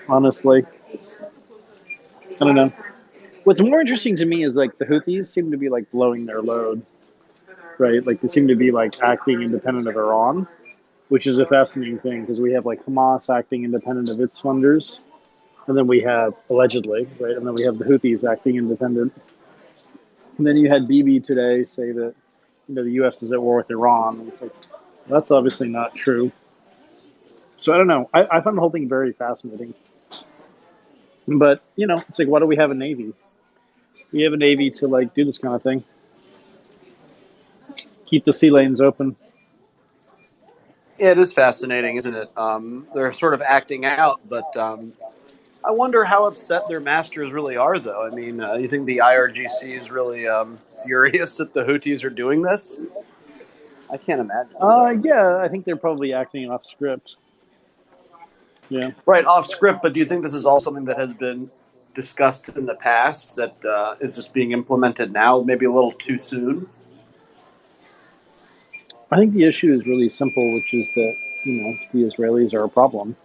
Honestly, I don't know. What's more interesting to me is like the Houthis seem to be like blowing their load, right? Like they seem to be like acting independent of Iran, which is a fascinating thing because we have like Hamas acting independent of its funders, and then we have allegedly, right, and then we have the Houthis acting independent. And then you had Bibi today say that the U.S. is at war with Iran. And it's like that's obviously not true. So I don't know. I find the whole thing very fascinating. But it's like, why do we have a navy? We have a navy to like do this kind of thing, keep the sea lanes open. Yeah, it is fascinating, isn't it? They're sort of acting out, but I wonder how upset their masters really are, though. I mean, you think the IRGC is really furious that the Houthis are doing this? I can't imagine so. Yeah, I think they're probably acting off script. Yeah. Right, off script, but do you think this is all something that has been discussed in the past that is just being implemented now, maybe a little too soon? I think the issue is really simple, which is that, the Israelis are a problem.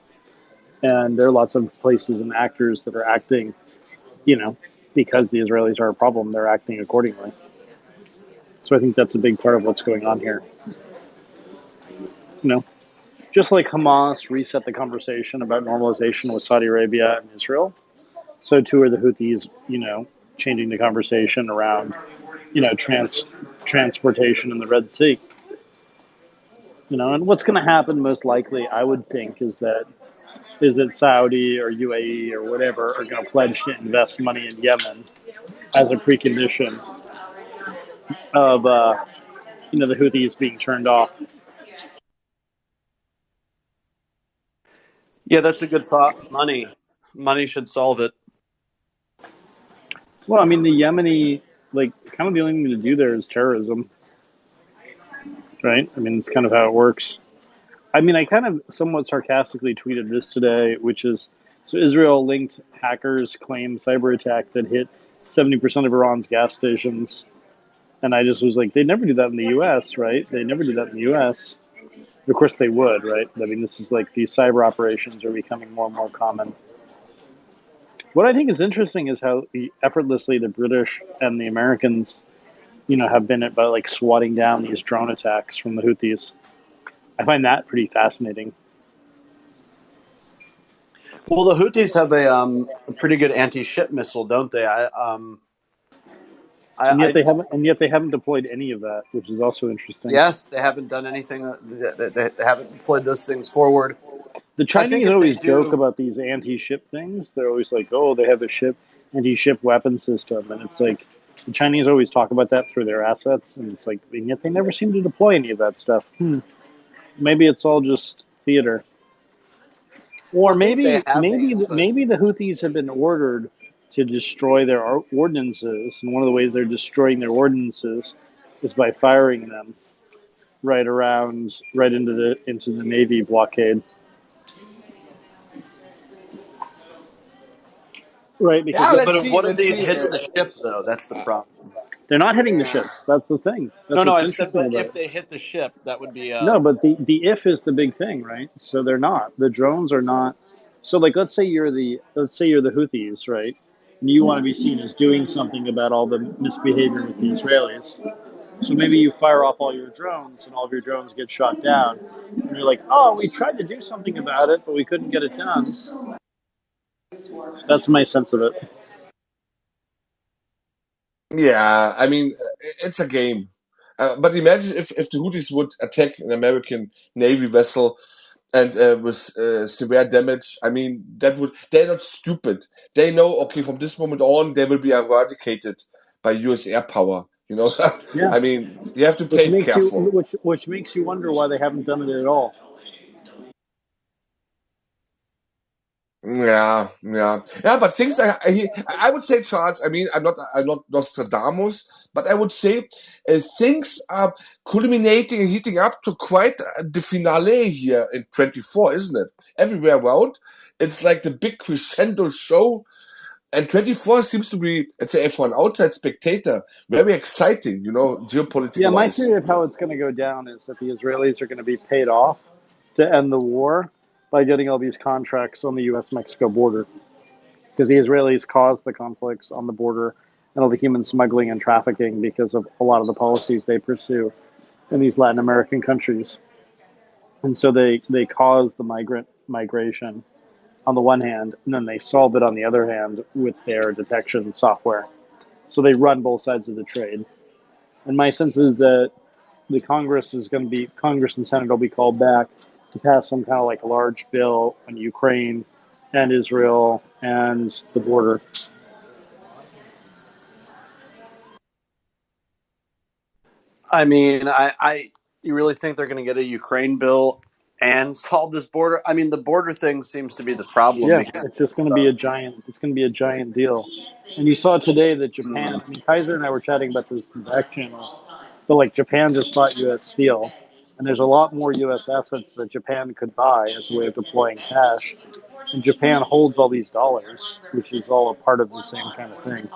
And there are lots of places and actors that are acting, because the Israelis are a problem, they're acting accordingly. So I think that's a big part of what's going on here. Just like Hamas reset the conversation about normalization with Saudi Arabia and Israel, so too are the Houthis, changing the conversation around, transportation in the Red Sea. And what's going to happen most likely, I would think, is that Saudi or UAE or whatever are going to pledge to invest money in Yemen as a precondition of, the Houthis being turned off. Yeah, that's a good thought. Money should solve it. Well, I mean, the Yemeni, kind of the only thing to do there is terrorism, right? I mean, it's kind of how it works. I mean, I kind of somewhat sarcastically tweeted this today, which is, so Israel-linked hackers claim cyber attack that hit 70% of Iran's gas stations. And I just was like, they never do that in the U.S., right? They never do that in the U.S. Of course they would, right? I mean, this is like these cyber operations are becoming more and more common. What I think is interesting is how effortlessly the British and the Americans, have been about like swatting down these drone attacks from the Houthis. I find that pretty fascinating. Well, the Houthis have a pretty good anti-ship missile, don't they? And yet I just they haven't deployed any of that, which is also interesting. Yes, they haven't done anything. They haven't deployed those things forward. The I think Chinese if they always joke do, about these anti-ship things. They're always like, "Oh, they have a anti-ship weapon system," and it's like the Chinese always talk about that through their assets, and it's like, and yet they never seem to deploy any of that stuff. Maybe it's all just theater, or well, I think they maybe have maybe these, but maybe the Houthis have been ordered to destroy their ordinances, and one of the ways they're destroying their ordinances is by firing them right into the Navy blockade. Right, because What if these hits the ship though? That's the problem. They're not hitting the ship. That's the thing. That's No, I said, but if they hit the ship, that would be. No, but the if is the big thing, right? So they're not. The drones are not. So like, let's say you're the Houthis, right? And you want to be seen as doing something about all the misbehavior with the Israelis. So maybe you fire off all your drones, and all of your drones get shot down. And you're like, oh, we tried to do something about it, but we couldn't get it done. That's my sense of it. Yeah, I mean, it's a game. But imagine if the Houthis would attack an American Navy vessel and with severe damage. I mean, they're not stupid. They know, okay, from this moment on, they will be eradicated by US air power. You know, Yeah. I mean, you have to play it careful. Which makes you wonder why they haven't done it at all. Yeah. But things I would say, Charles. I mean, I'm not Nostradamus, but I would say things are culminating and heating up to quite the finale here in 24, isn't it? Everywhere around, it's like the big crescendo show, and 24 seems to be, let's say, for an outside spectator, very exciting. You know, geopolitical. Yeah, my theory of how it's going to go down is that the Israelis are going to be paid off to end the war by getting all these contracts on the U.S.-Mexico border, because the Israelis caused the conflicts on the border and all the human smuggling and trafficking because of a lot of the policies they pursue in these Latin American countries. And so they caused the migration on the one hand, and then they solve it on the other hand with their detection software. So they run both sides of the trade. And my sense is that the Congress and Senate will be called back to pass some kind of like large bill on Ukraine and Israel and the border. I mean, you really think they're going to get a Ukraine bill and solve this border? I mean, the border thing seems to be the problem. Yeah, it's just going to be a giant deal. And you saw today that Japan. I mean, Kaiser and I were chatting about this in the back channel, but like Japan just bought U.S. Steel, and there's a lot more U.S. assets that Japan could buy as a way of deploying cash. And Japan holds all these dollars, which is all a part of the same kind of thing.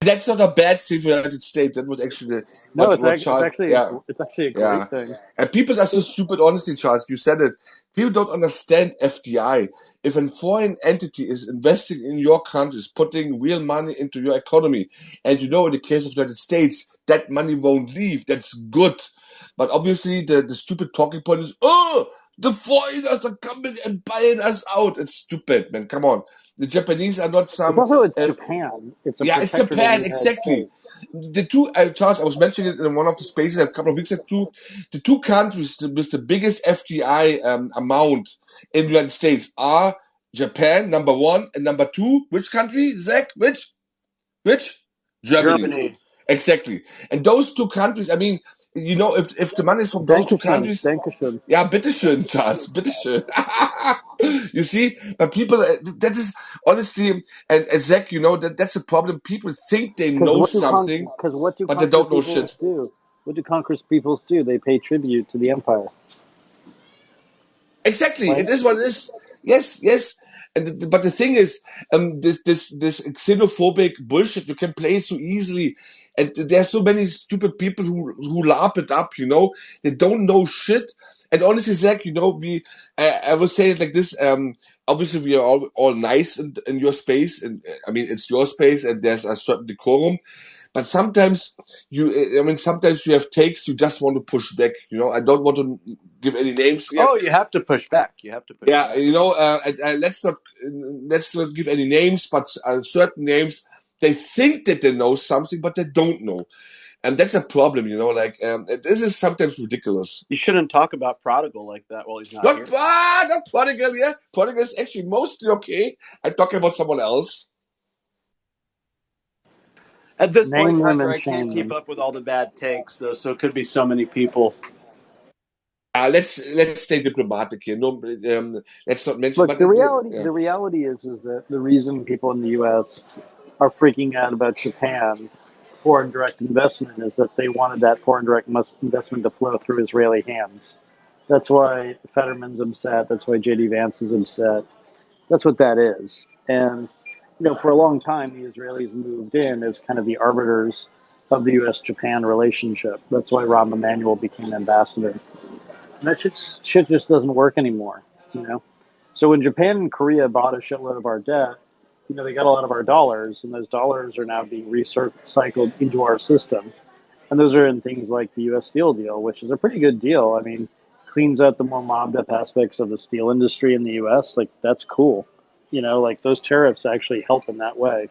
That's not a bad thing for the United States. That was actually it's actually a great thing. And people are so stupid, honestly, Charles. You said it. People don't understand FDI. If a foreign entity is investing in your country, is putting real money into your economy, and you know, in the case of the United States, that money won't leave. That's good. But obviously, the stupid talking point is, oh, the foreigners are coming and buying us out. It's stupid, man. Come on. The Japanese are not some. It's Japan. It's Japan, exactly. The two, Charles, I was mentioning it in one of the spaces a couple of weeks ago. The two countries with the biggest FDI amount in the United States are Japan, number one, and number two. Which country, Zach? Which? Germany. Exactly. And those two countries, I mean, you know, if the money is from those two countries. Yeah, bitteschön, Charles, bitteschön. You see, but people, that is honestly, and Zach, you know, that's a problem. People think they know something, but they don't know shit. What do conquerors peoples do? They pay tribute to the empire. Exactly, right? It is what it is. Yes. But the thing is, this xenophobic bullshit, you can play it so easily, and there's so many stupid people who laugh it up. You know, they don't know shit. And honestly, Zach, you know, I will say it like this. Obviously, we are all nice in your space, and I mean, it's your space, and there's a certain decorum. But sometimes you have takes you just want to push back. You know, I don't want to give any names here. Oh, you have to push back. Yeah, you know, let's not give any names, but certain names, they think that they know something, but they don't know. And that's a problem, you know, like, this is sometimes ridiculous. You shouldn't talk about Prodigal like that while he's not here. Not Prodigal, yeah. Prodigal is actually mostly okay. I'm talking about someone else. At this point, Kaiser, I can't keep up with all the bad takes, though, so it could be so many people. let's stay diplomatic here. No, let's not mention. Look, But the reality is that the reason people in the U.S. are freaking out about Japan foreign direct investment is that they wanted that foreign direct investment to flow through Israeli hands. That's why Fetterman's upset. That's why J.D. Vance is upset. That's what that is. And for a long time, the Israelis moved in as kind of the arbiters of the U.S.-Japan relationship. That's why Rahm Emanuel became ambassador. And that shit just doesn't work anymore. So when Japan and Korea bought a shitload of our debt, they got a lot of our dollars, and those dollars are now being recycled into our system. And those are in things like the U.S. Steel deal, which is a pretty good deal. I mean, cleans out the more mobbed up aspects of the steel industry in the U.S. Like, that's cool. Like those tariffs actually help in that way.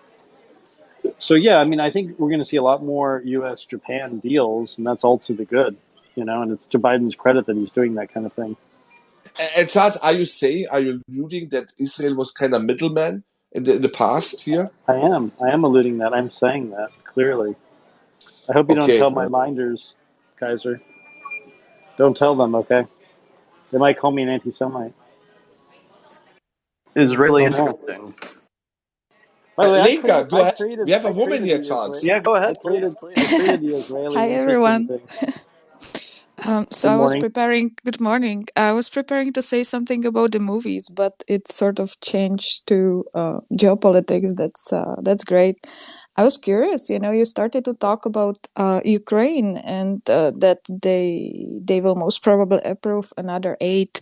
So, yeah, I mean, I think we're going to see a lot more U.S. Japan deals, and that's all to the good, and it's to Biden's credit that he's doing that kind of thing. And Charles, are you alluding that Israel was kind of middleman in the past here? I am alluding that. I'm saying that clearly. I hope you don't tell my minders, Kaiser. Don't tell them, okay? They might call me an anti-Semite. Is really Oh, no. interesting. By the way, Lenka, go ahead. We have a woman here, Charles. Yeah, go ahead, please. I created the Israeli Hi, everyone. thing. So Good morning. I was preparing to say something about the movies, but it sort of changed to geopolitics. That's great. I was curious. You started to talk about Ukraine and that they will most probably approve another aid.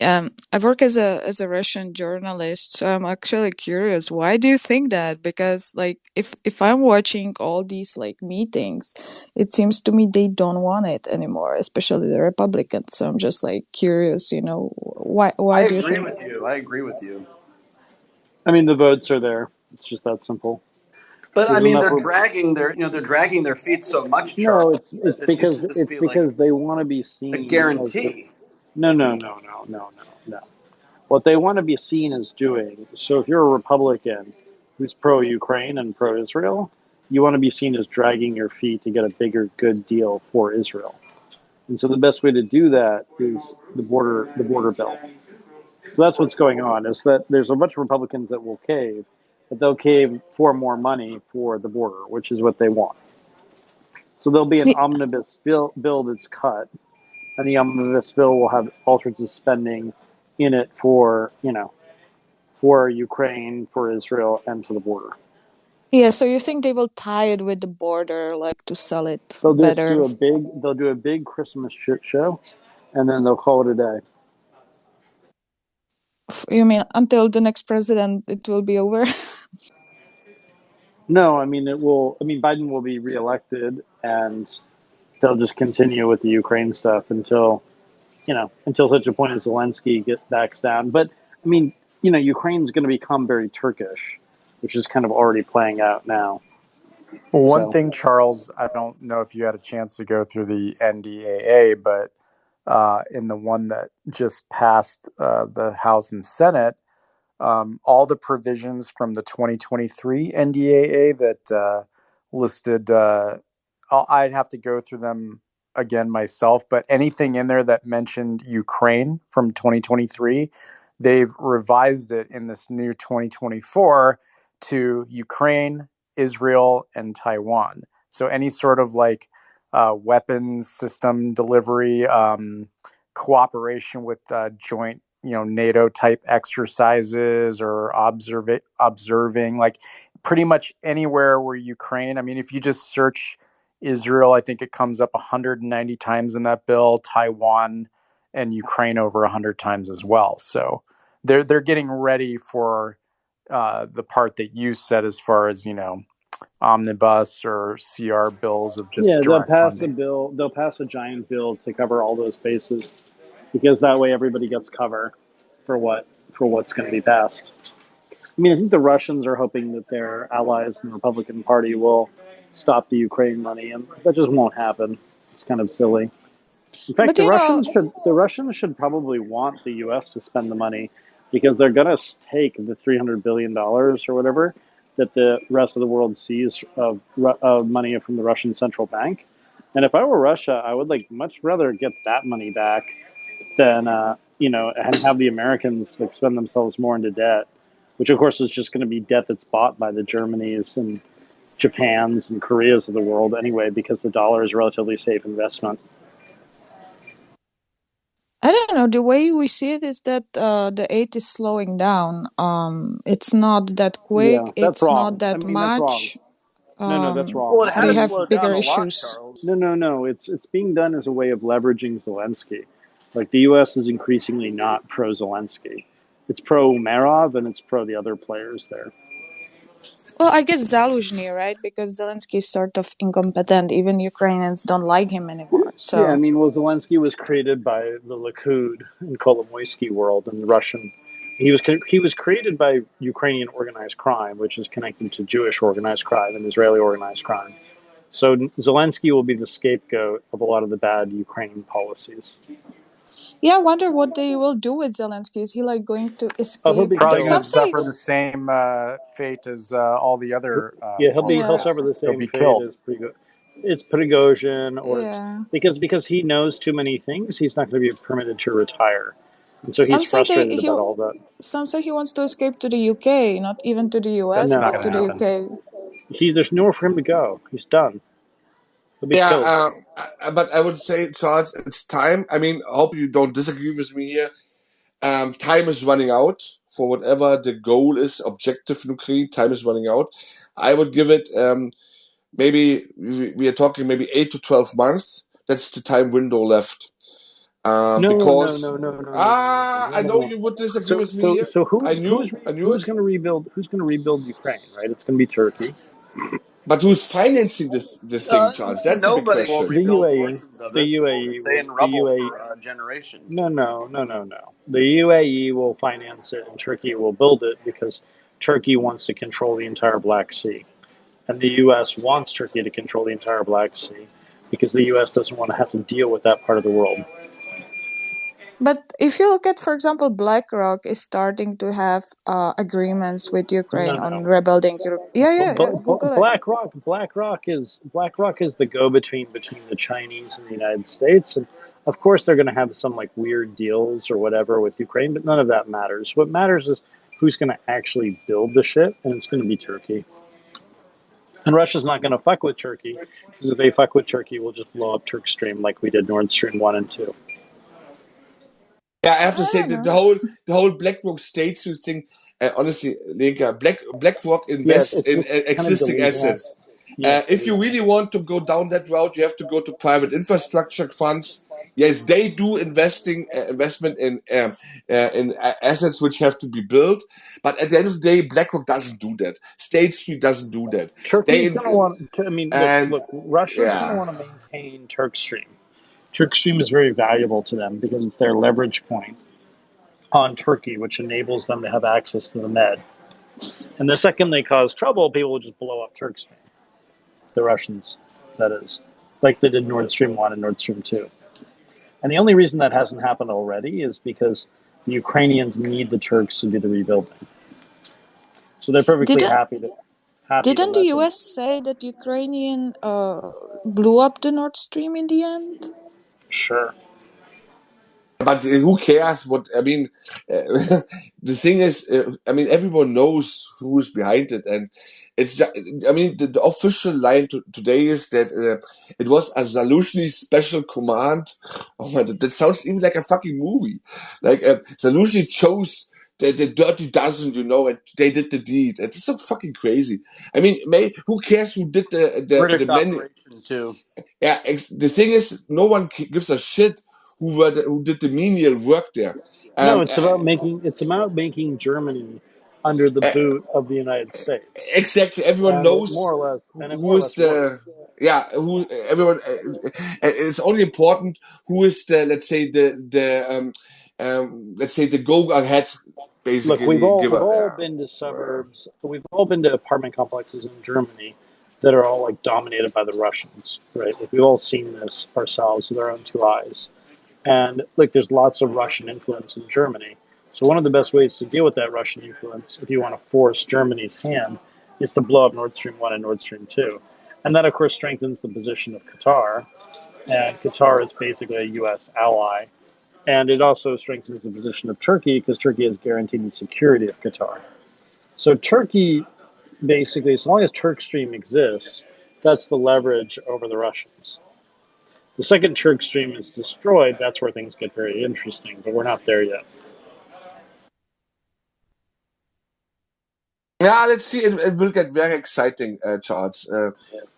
I work as a Russian journalist, so I'm actually curious. Why do you think that? Because if I'm watching all these meetings, it seems to me they don't want it anymore, especially the Republicans. So I'm just curious, why do you think? I agree with you. I mean, the votes are there. It's just that simple. But I mean, they're dragging their feet so much, Charles. No, it's because they want to be seen a guarantee. No. What they want to be seen as doing. So if you're a Republican who's pro-Ukraine and pro-Israel, you want to be seen as dragging your feet to get a bigger good deal for Israel. And so the best way to do that is the border bill. So that's what's going on, is that there's a bunch of Republicans that will cave, but they'll cave for more money for the border, which is what they want. So there'll be an omnibus bill that's cut, and the omnibus bill will have all sorts of spending in it for Ukraine, for Israel, and to the border. Yeah, so you think they will tie it with the border, to sell it they'll better? They'll do a big Christmas shit show, and then they'll call it a day. You mean until the next president, it will be over? No, I mean Biden will be reelected, and they'll just continue with the Ukraine stuff until such a point as Zelensky backs down. But I mean, Ukraine's going to become very Turkish, which is kind of already playing out now. Well, one thing, Charles, I don't know if you had a chance to go through the NDAA, but in the one that just passed the House and Senate, all the provisions from the 2023 NDAA that listed, I'd have to go through them again myself, but anything in there that mentioned Ukraine from 2023, they've revised it in this new 2024 to Ukraine, Israel, and Taiwan. So any sort of weapons system delivery, cooperation with joint NATO type exercises or observing, pretty much anywhere where Ukraine. I mean, if you just search Israel, I think it comes up 190 times in that bill, Taiwan and Ukraine over 100 times as well. So they're getting ready for the part that you said as far as, omnibus or CR bills of just direct funding. They'll pass a giant bill to cover all those bases, because that way everybody gets cover for what's going to be passed. I mean, I think the Russians are hoping that their allies in the Republican Party will stop the Ukraine money, and that just won't happen. It's kind of silly. In fact, the Russians should probably want the U.S. to spend the money, because they're going to take the $300 billion or whatever that the rest of the world sees of money from the Russian central bank. And if I were Russia, I would much rather get that money back than and have the Americans like spend themselves more into debt, which of course is just going to be debt that's bought by the Germanys and Japans and Koreas of the world anyway, because the dollar is a relatively safe investment. I don't know. The way we see it is that the aid is slowing down. It's not that quick. Yeah, that's It's wrong. not that I mean, that's wrong. much. No, that's Well, wrong. it I They has mean, have slowed down bigger a lot, issues. Charles. no. It's being done as a way of leveraging Zelensky. Like the U.S. is increasingly not pro Zelensky. It's pro Merov and it's pro the other players there. Well, I guess Zaluzhny, right? Because Zelensky is sort of incompetent. Even Ukrainians don't like him anymore. Yeah, I So, mean, well, Zelensky was created by the Likud in Kolomoisky world in Russian. He was created by Ukrainian organized crime, which is connected to Jewish organized crime and Israeli organized crime. So Zelensky will be the scapegoat of a lot of the bad Ukrainian policies. yeah, I wonder what they will do with Zelensky. Is he like going to Oh, he'll escape? be Probably Because going killed. to some say, suffer the same fate as all the other Yeah, former he'll yeah, suffer the presidents. He'll same be fate killed. as it's Prigozhin or yeah. because he knows too many things, he's not going to be permitted to retire, and so he's Some say frustrated about all that. some say he wants to escape to the UK, not even to the US, That's not but going No, to to the happen. UK. there's nowhere for him to go. He's done. He'll be killed. Yeah, but I would say, Charles, it's time. I mean, I hope you don't disagree with me here. Time is running out for whatever the goal is, objective in Ukraine. Time is running out. I would give it maybe we are talking maybe 8 to 12 months. That's the time window left. Because I know No. you would disagree So with me here. I knew who's it. going to rebuild? Who's going to rebuild Ukraine? Right? It's going to be Turkey, But who's financing this thing, Charles? That's the big Nobody will question. the rebuild UAE, portions of the it. It will UAE stay will in the rubble UAE. for a generation. No. The UAE will finance it, and Turkey will build it because Turkey wants to control the entire Black Sea. And the U.S. wants Turkey to control the entire Black Sea because the U.S. doesn't want to have to deal with that part of the world. But if you look at, for example, BlackRock is starting to have agreements with Ukraine on No. rebuilding. Yeah. Google it. BlackRock is the go-between between the Chinese and the United States, and of course they're going to have some like weird deals or whatever with Ukraine, but none of that matters. What matters is who's going to actually build the shit, and it's going to be Turkey. And Russia's not going to fuck with Turkey because if they fuck with Turkey, we'll just blow up Turk Stream like we did Nord Stream 1 and 2. Yeah, I have to I say don't that know. the whole BlackRock statesman thing. Honestly, Linka, BlackRock Yeah, invests in it's kind of existing delusional. assets. Yeah, it's If you delusional. really want to go down that route, you have to go to private infrastructure funds. Yes, they do investment in assets which have to be built. But at the end of the day, BlackRock doesn't do that. State Street doesn't do that. They Turkey's going to inv- want to, I mean, and look, Russia's going to yeah. want to maintain Turk Stream. Turk Stream is very valuable to them because it's their leverage point on Turkey, which enables them to have access to the Med. And the second they cause trouble, people will just blow up Turk Stream. The Russians, that is. Like they did Nord Stream 1 and Nord Stream 2. And the only reason that hasn't happened already is because the Ukrainians need the Turks to do the rebuilding. So they're perfectly Didn't happy to didn't the let them. US say that Ukrainian blew up the Nord Stream in the end? Sure. But who cares? What I mean, the thing is, I mean, everyone knows who's behind it, and it's. I mean, the official line today is that it was a Zaluzhny special command. Oh man, that sounds even like a fucking movie. Like Zaluzhny chose the dirty dozen, and they did the deed. It's so fucking crazy. I mean, who cares who did the British many? operation too. Yeah, the thing is, no one gives a shit who did the menial work there. No, Um, uh, it's about making Germany under the uh, boot of the United States, exactly, everyone and knows it more who or is less works. the who everyone. It's only important who is the let's say let's say the go ahead Look, basically we've giver. all Yeah. been to suburbs. We've all been to apartment complexes in Germany that are all like dominated by the Russians, right? Like we've all seen this ourselves with our own two eyes. And like there's lots of Russian influence in Germany. So one of the best ways to deal with that Russian influence, if you want to force Germany's hand, is to blow up Nord Stream 1 and Nord Stream 2. And that of course strengthens the position of Qatar. And Qatar is basically a US ally. And it also strengthens the position of Turkey because Turkey is guaranteed the security of Qatar. So Turkey, basically, as long as Turk Stream exists, that's the leverage over the Russians. The second Turk Stream is destroyed, that's where things get very interesting, but we're not there yet. Yeah, let's see. It will get very exciting, Charles.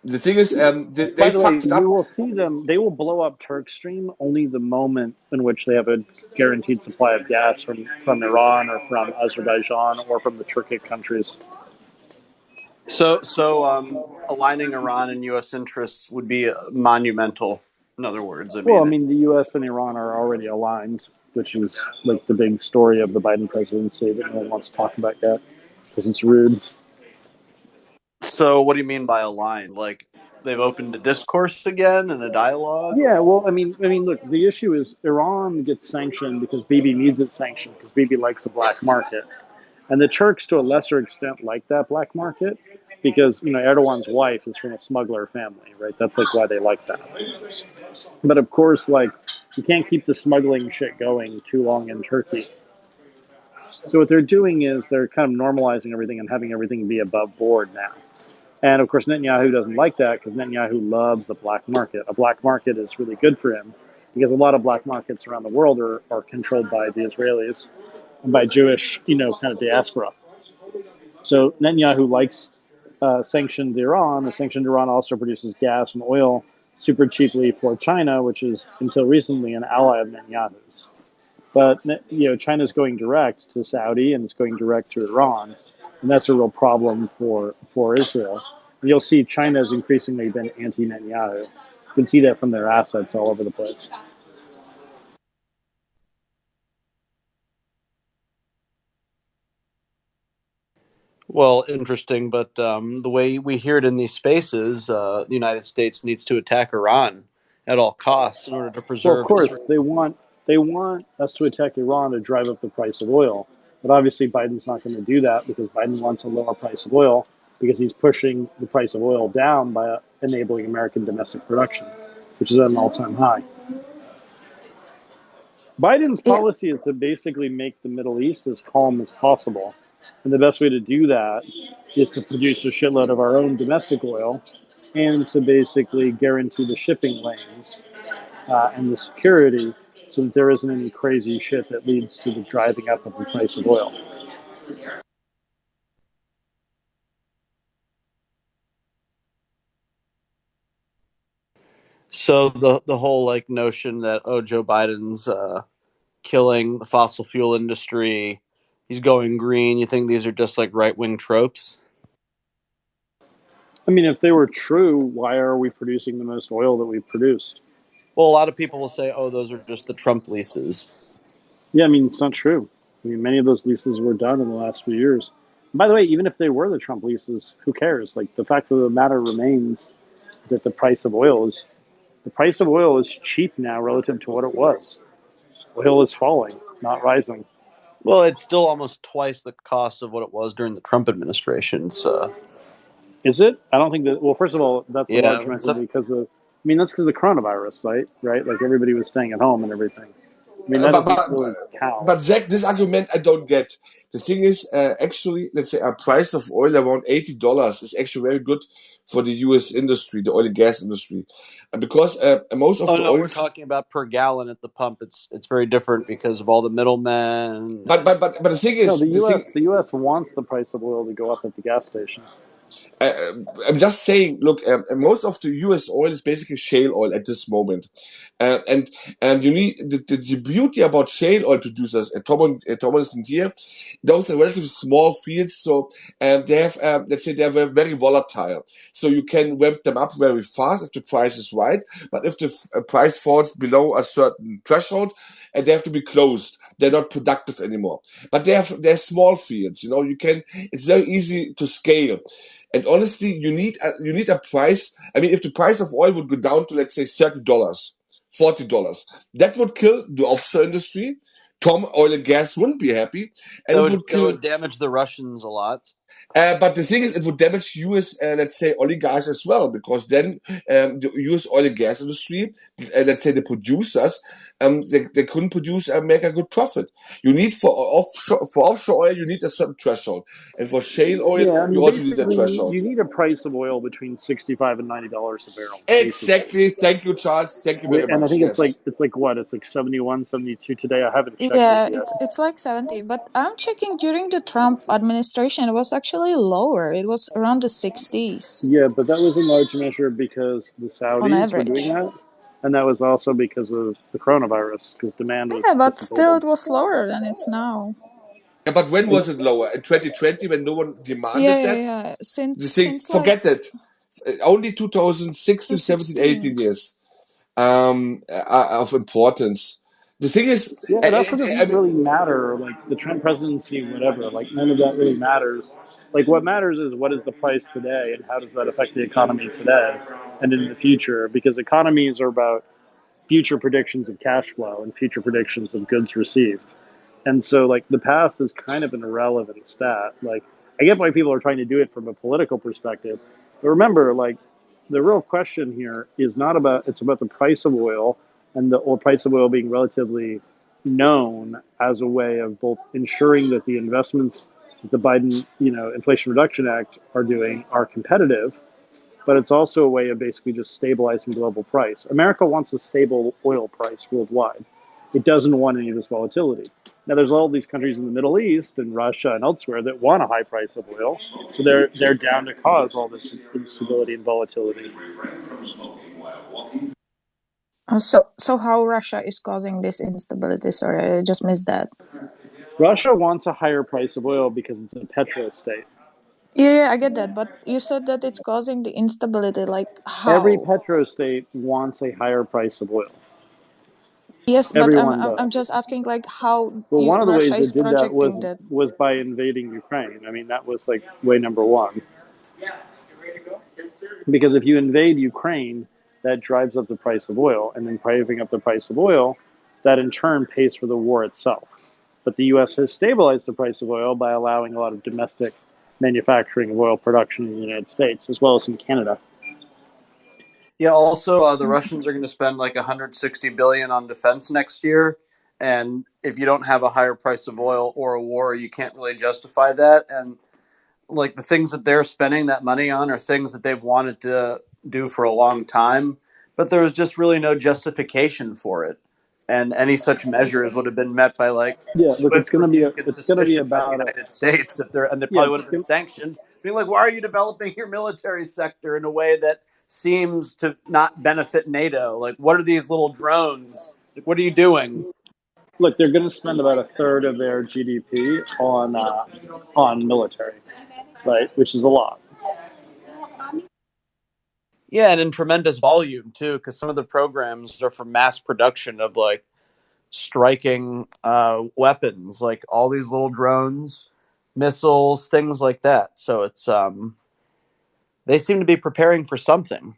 The thing is, they By the way, fucked it you up. will see them. They will blow up Turk Stream only the moment in which they have a guaranteed supply of gas from Iran or from Azerbaijan or from the Turkic countries. So aligning Iran and U.S. interests would be monumental. In other words, Well, I mean, the U.S. and Iran are already aligned, which is like the big story of the Biden presidency that no one wants to talk about yet because it's rude. So what do you mean by aligned? Like they've opened a discourse again and a dialogue? Yeah, well, I mean, look, the issue is Iran gets sanctioned because Bibi needs it sanctioned because Bibi likes the black market, and the Turks, to a lesser extent, like that black market because Erdogan's wife is from a smuggler family, right? That's like why they like that. But of course, like you can't keep the smuggling shit going too long in Turkey. So what they're doing is they're kind of normalizing everything and having everything be above board now. And of course, Netanyahu doesn't like that because Netanyahu loves a black market. A black market is really good for him because a lot of black markets around the world are controlled by the Israelis and by Jewish, kind of diaspora. So Netanyahu likes sanctioned Iran. The sanctioned Iran also produces gas and oil super cheaply for China, which is until recently an ally of Netanyahu's. But China's going direct to Saudi and it's going direct to Iran, and that's a real problem for Israel. And you'll see China has increasingly been anti-Netanyahu. You can see that from their assets all over the place. Well, interesting, but the way we hear it in these spaces, the United States needs to attack Iran at all costs in order to Well, of preserve course, Israel. they want us to attack Iran to drive up the price of oil. But obviously, Biden's not going to do that because Biden wants a lower price of oil because he's pushing the price of oil down by enabling American domestic production, which is at an all-time high. Biden's Yeah. policy is to basically make the Middle East as calm as possible. And the best way to do that is to produce a shitload of our own domestic oil and to basically guarantee the shipping lanes and the security so that there isn't any crazy shit that leads to the driving up of the price of oil. So the whole like notion that Joe Biden's killing the fossil fuel industry, he's going green. You think these are just like right wing tropes? I mean, if they were true, why are we producing the most oil that we've produced? Well, a lot of people will say, those are just the Trump leases. Yeah, I mean, it's not true. I mean, many of those leases were done in the last few years. By the way, even if they were the Trump leases, who cares? Like, the fact of the matter remains that the price of oil is cheap now relative to what it was. Oil is falling, not rising. Well, it's still almost twice the cost of what it was during the Trump administration. So, is it? I don't think that. Well, first of all, that's a yeah, large measure because of. I mean, that's because of the coronavirus, right? Right? Like everybody was staying at home and everything. I mean, that But, doesn't but, really count. but Zach, this argument I don't get. The thing is, actually, let's say a price of oil around $80 is actually very good for the U.S. industry, the oil and gas industry, because most of the no, we're oil. talking about per gallon at the pump. It's very different because of all the middlemen. But the thing No, is, the U.S. wants the price of oil to go up at the gas station. I'm just saying, look, most of the U.S. oil is basically shale oil at this moment, and you need the beauty about shale oil producers. Thomas and here, those are relatively small fields, so they have, let's say, they're very, very volatile. So you can ramp them up very fast if the price is right, but if the price falls below a certain threshold, and they have to be closed, they're not productive anymore. But they're small fields, you can. It's very easy to scale. And honestly, you need a price. I mean, if the price of oil would go down to, let's say, $30, $40, that would kill the offshore industry. Tom Oil and Gas wouldn't be happy, and it would It kill. would damage the Russians a lot. But the thing is, it would damage U.S. Let's say oligarchs as well, because then the U.S. oil and gas industry, let's say the producers, they couldn't produce and make a good profit. You need for offshore oil, you need a certain threshold, and for shale oil, Yeah, I mean, you also need a basically, threshold. you need a price of oil between $65 and $90 a barrel. Basically. Exactly. Thank you, Charles. Thank you very And I much. think Yes. it's like what? It's like 71, 72 today. I haven't checked it Yeah, yet. it's like 70, but I'm checking during the Trump administration, it was actually lower. It was around the 60s Yeah, but that was in large measure because the on Saudis were doing average. that, and that was also because of the coronavirus, because demand was Yeah, but still dissipating. it was lower than it's now. Yeah, but when was it lower? In 2020, when no one Yeah, demanded yeah, that? yeah. The Since thing, since like forget it. Only 2016, 17, 2016. 18 years of importance. The thing is, Yeah, that doesn't really matter. Like the Trump presidency, whatever. Like none of that really matters. Like what matters is what is the price today, and how does that affect the economy today and in the future? Because economies are about future predictions of cash flow and future predictions of goods received. And so, like, the past is kind of an irrelevant stat. Like, I get why people are trying to do it from a political perspective. But remember, like, the real question here is not about, it's about the price of oil and the or price of oil being relatively known as a way of both ensuring that the investments that the Biden, Inflation Reduction Act are doing are competitive, but it's also a way of basically just stabilizing global price. America wants a stable oil price worldwide. It doesn't want any of this volatility. Now, there's all these countries in the Middle East and Russia and elsewhere that want a high price of oil, so they're down to cause all this instability and volatility. So how Russia is causing this instability? Sorry, I just missed that. Russia wants a higher price of oil because it's a petro state. Yeah, I get that, but you said that it's causing the instability. Like Every how? petro state wants a higher price of oil. Yes, but I'm Everyone I'm does. I'm just asking like how Well, one of the Russia ways is it did that projecting that. was by invading Ukraine. I mean, that was like way number one. Because if you invade Ukraine, that drives up the price of oil, and then driving up the price of oil, that in turn pays for the war itself. But the U.S. has stabilized the price of oil by allowing a lot of domestic manufacturing of oil production in the United States, as well as in Canada. Yeah. Also, the Russians are going to spend like 160 billion on defense next year, and if you don't have a higher price of oil or a war, you can't really justify that. And like the things that they're spending that money on are things that they've wanted to do for a long time, but there was just really no justification for it. And any such measures would have been met by like Yeah, look, swift rebuke and it's going to be suspicion by the about a United States if they're and they yeah. probably would have been sanctioned, being like, "Why are you developing your military sector in a way that seems to not benefit NATO? Like, what are these little drones? Like, what are you doing?" Look, they're going to spend about a third of their GDP on military, right? Which is a lot. Yeah, and in tremendous volume too, because some of the programs are for mass production of like striking weapons, like all these little drones, missiles, things like that. So it's they seem to be preparing for something.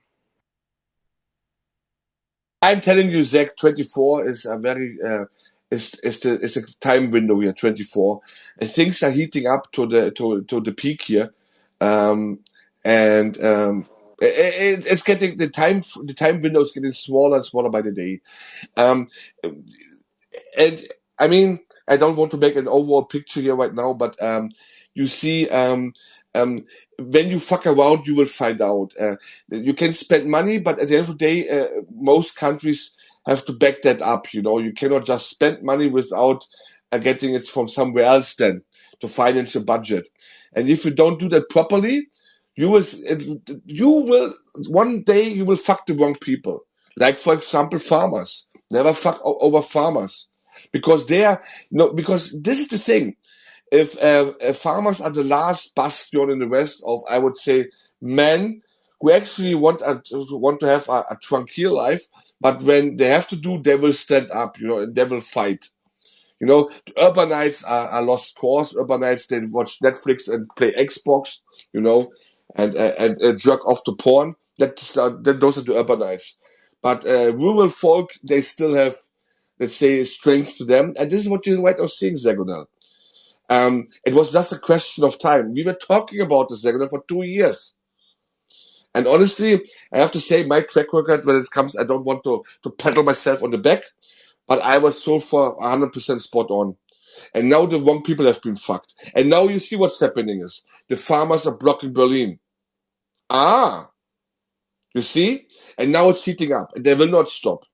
I'm telling you, Zach, 24 is a very is a time window here. 24, and things are heating up to the peak here, and it's getting the time window is getting smaller and smaller by the day. Um, and I mean, I don't want to make an overall picture here right now, but you see, when you fuck around, you will find out. You can spend money, but at the end of the day, most countries have to back that up. You know, you cannot just spend money without getting it from somewhere else then to finance your budget. And if you don't do that properly, you will one day you will fuck the wrong people. Like for example, farmers. Never fuck over farmers, because they are no. Because this is the thing: if farmers are the last bastion in the West of, I would say, men who actually want to have a tranquil life, but when they have to do, they will stand up, you know, and they will fight. You know, urbanites are lost cause. Urbanites, they watch Netflix and play Xbox, you know, and jerk off to porn. Those are the urbanites. But rural folk, they still have, let's say, strength to them. And this is what you're right now seeing, Zagonel. It was just a question of time. We were talking about this Zagonet for 2 years. And honestly, I have to say my track record when it comes, I don't want to pat myself on the back, but I was so far 100% spot on. And now the wrong people have been fucked. And now you see what's happening is the farmers are blocking Berlin. You see? And now it's heating up and they will not stop.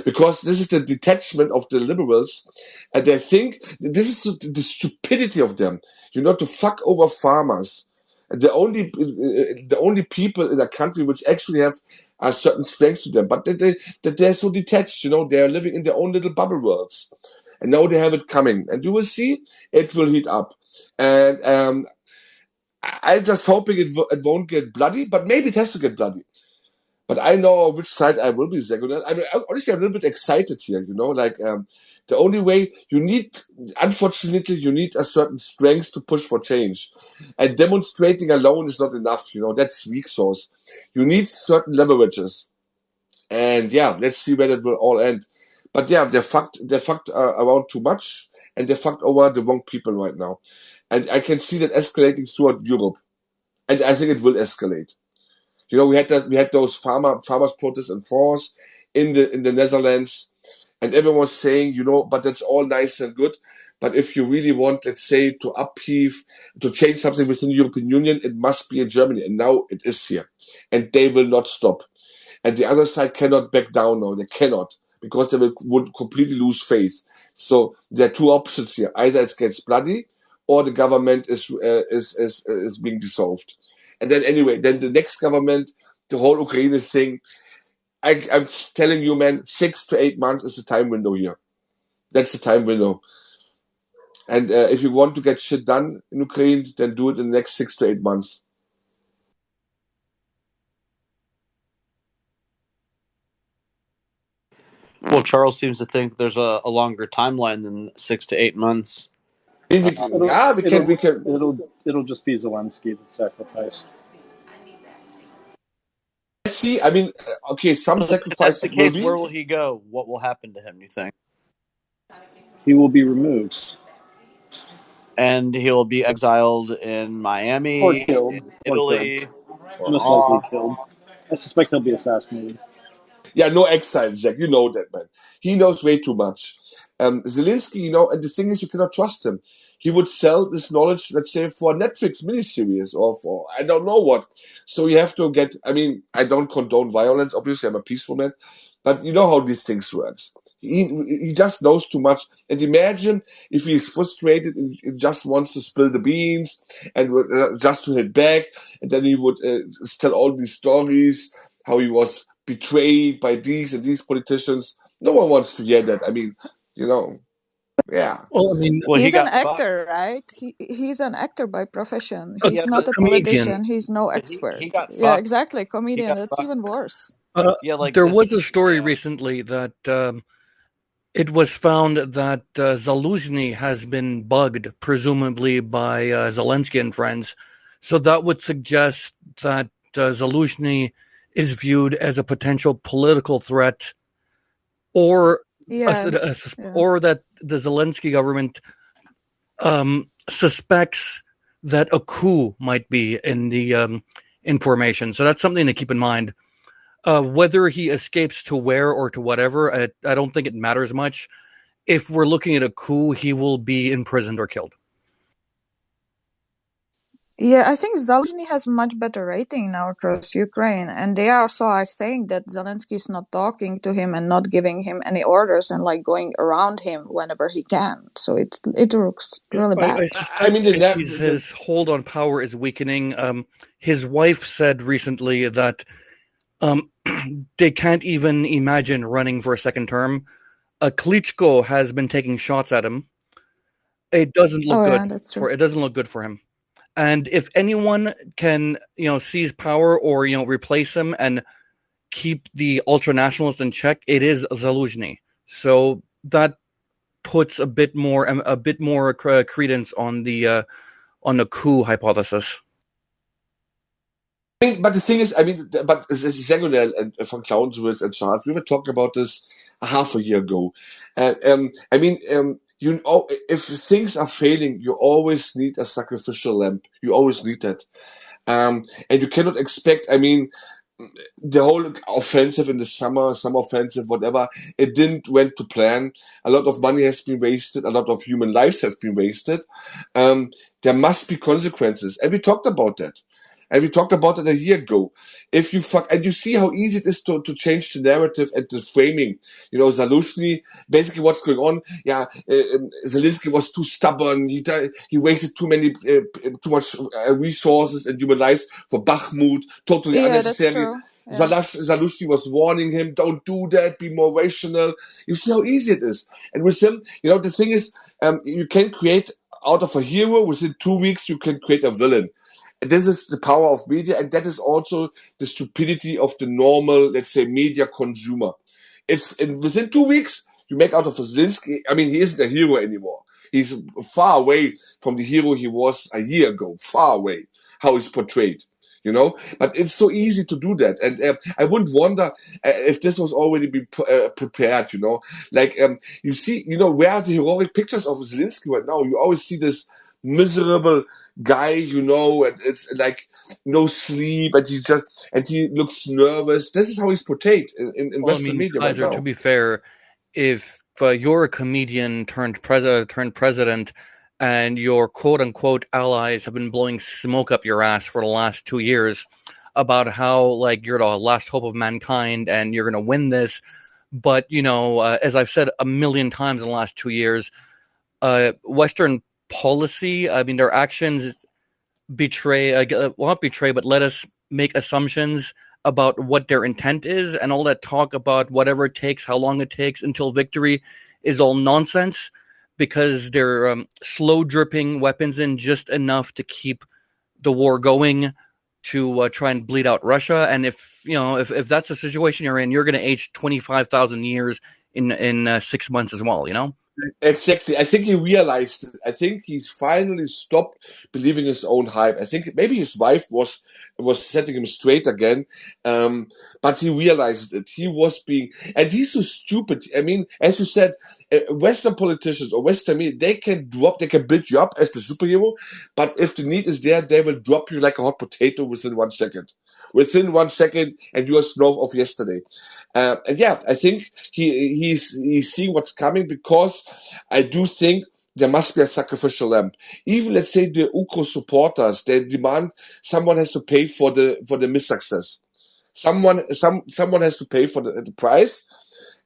Because this is the detachment of the liberals, and they think this is the stupidity of them. To fuck over farmers. The only people in a country which actually have a certain strengths to them, but that they're so detached. They are living in their own little bubble worlds, and now they have it coming, and you will see it will heat up. And I'm just hoping it won't get bloody, but maybe it has to get bloody. But I know which side I will be, Zagonet. I mean, honestly, I'm a little bit excited here, the only way unfortunately, you need a certain strength to push for change. And demonstrating alone is not enough, that's weak sauce. You need certain leverages. And yeah, let's see where that will all end. But yeah, they're fucked around too much, and they're fucked over the wrong people right now. And I can see that escalating throughout Europe. And I think it will escalate. We had those farmers protests in France, in the Netherlands, and everyone was saying, but that's all nice and good. But if you really want, let's say, to change something within the European Union, it must be in Germany. And now it is here. And they will not stop. And the other side cannot back down now. They cannot, because they would completely lose faith. So there are two options here. Either it gets bloody, or the government is being dissolved. And then anyway, then the next government, the whole Ukraine thing, I'm telling you, man, 6 to 8 months is the time window here. That's the time window. And if you want to get shit done in Ukraine, then do it in the next 6 to 8 months. Well, Charles seems to think there's a longer timeline than 6 to 8 months. We can. It'll just be Zelensky that's sacrificed. Let's see. I mean, okay, some sacrifice. If that's the case, where will he go? What will happen to him, you think? He will be removed. And he'll be exiled in Miami, or killed, in Italy, or most likely killed. I suspect he'll be assassinated. Yeah, no exile, Zach. You know that, man. He knows way too much. Zelensky, and the thing is, you cannot trust him. He would sell this knowledge, let's say, for a Netflix miniseries or for I don't know what. So you have to get. I mean, I don't condone violence. Obviously, I'm a peaceful man, but you know how these things works. He just knows too much. And imagine if he's frustrated and just wants to spill the beans and just to hit back, and then he would tell all these stories how he was betrayed by these and these politicians. No one wants to hear that. I mean, yeah. Well, I mean, he's an actor, right? He's an actor by profession. He's not a politician. He's no expert. He got yeah, exactly. Comedian. That's even worse. There was a story recently that it was found that Zaluzhny has been bugged, presumably by Zelensky and friends. So that would suggest that Zaluzhny is viewed as a potential political threat, or that the Zelensky government suspects that a coup might be in the information. So that's something to keep in mind. Whether he escapes to where or to whatever, I don't think it matters much. If we're looking at a coup, he will be imprisoned or killed. Yeah, I think Zaluzhny has much better rating now across Ukraine, and they also are saying that Zelensky is not talking to him and not giving him any orders and going around him whenever he can. So it looks really bad. I mean, his hold on power is weakening. His wife said recently that they can't even imagine running for a second term. Klitschko has been taking shots at him. It doesn't look good. It doesn't look good for him. And if anyone can, seize power or replace him and keep the ultra nationalists in check, it is Zaluzhny. So that puts a bit more credence on the coup hypothesis. But the thing is, but Zagonel and von Clausewitz and Charles, we were talking about this a half a year ago. if things are failing, you always need a sacrificial lamb. You always need that. And you cannot expect, I mean, the whole offensive in the summer offensive, whatever, it didn't went to plan. A lot of money has been wasted. A lot of human lives have been wasted. There must be consequences. And we talked about that. And we talked about it a year ago. If you and you see how easy it is to change the narrative and the framing. You know, Zaluzhny, basically what's going on. Yeah, Zelensky was too stubborn. He wasted too much resources and human lives for Bakhmut. Totally unnecessary. Zaluzhny was warning him, don't do that, be more rational. You see how easy it is. And with him, you know, the thing is, you can create out of a hero, within 2 weeks, you can create a villain. And this is the power of media, and that is also the stupidity of the normal, let's say, media consumer. Within 2 weeks, you make out of Zelensky, I mean, he isn't a hero anymore. He's far away from the hero he was a year ago, far away, how he's portrayed. You know, but it's so easy to do that, and I wouldn't wonder if this was already been prepared. You know, like you see, you know, where are the heroic pictures of Zelensky right now? You always see this miserable guy, you know, and it's like no sleep, and he looks nervous. This is how he's portrayed in Western media Kaiser, right now. To be fair, if you're a comedian turned president, and your quote-unquote allies have been blowing smoke up your ass for the last 2 years about how, like, you're the last hope of mankind and you're going to win this. But, you know, as I've said a million times in the last 2 years, Western policy, I mean, their actions not betray, but let us make assumptions about what their intent is, and all that talk about whatever it takes, how long it takes until victory is all nonsense. Because they're slow dripping weapons in just enough to keep the war going, to try and bleed out Russia. And if that's the situation you're in, you're going to age 25,000 years in 6 months as well. You know. Exactly. I think he realized it. I think he's finally stopped believing his own hype. I think maybe his wife was setting him straight again. But he realized it. He was and he's so stupid. I mean, as you said, Western politicians or Western media, they can build you up as the superhero, but if the need is there, they will drop you like a hot potato within 1 second. Within 1 second, and you are snow of yesterday. And yeah, I think he's seeing what's coming, because I do think there must be a sacrificial lamb. Even, let's say, the Ukro supporters, they demand someone has to pay for the missuccess. Someone has to pay for the price.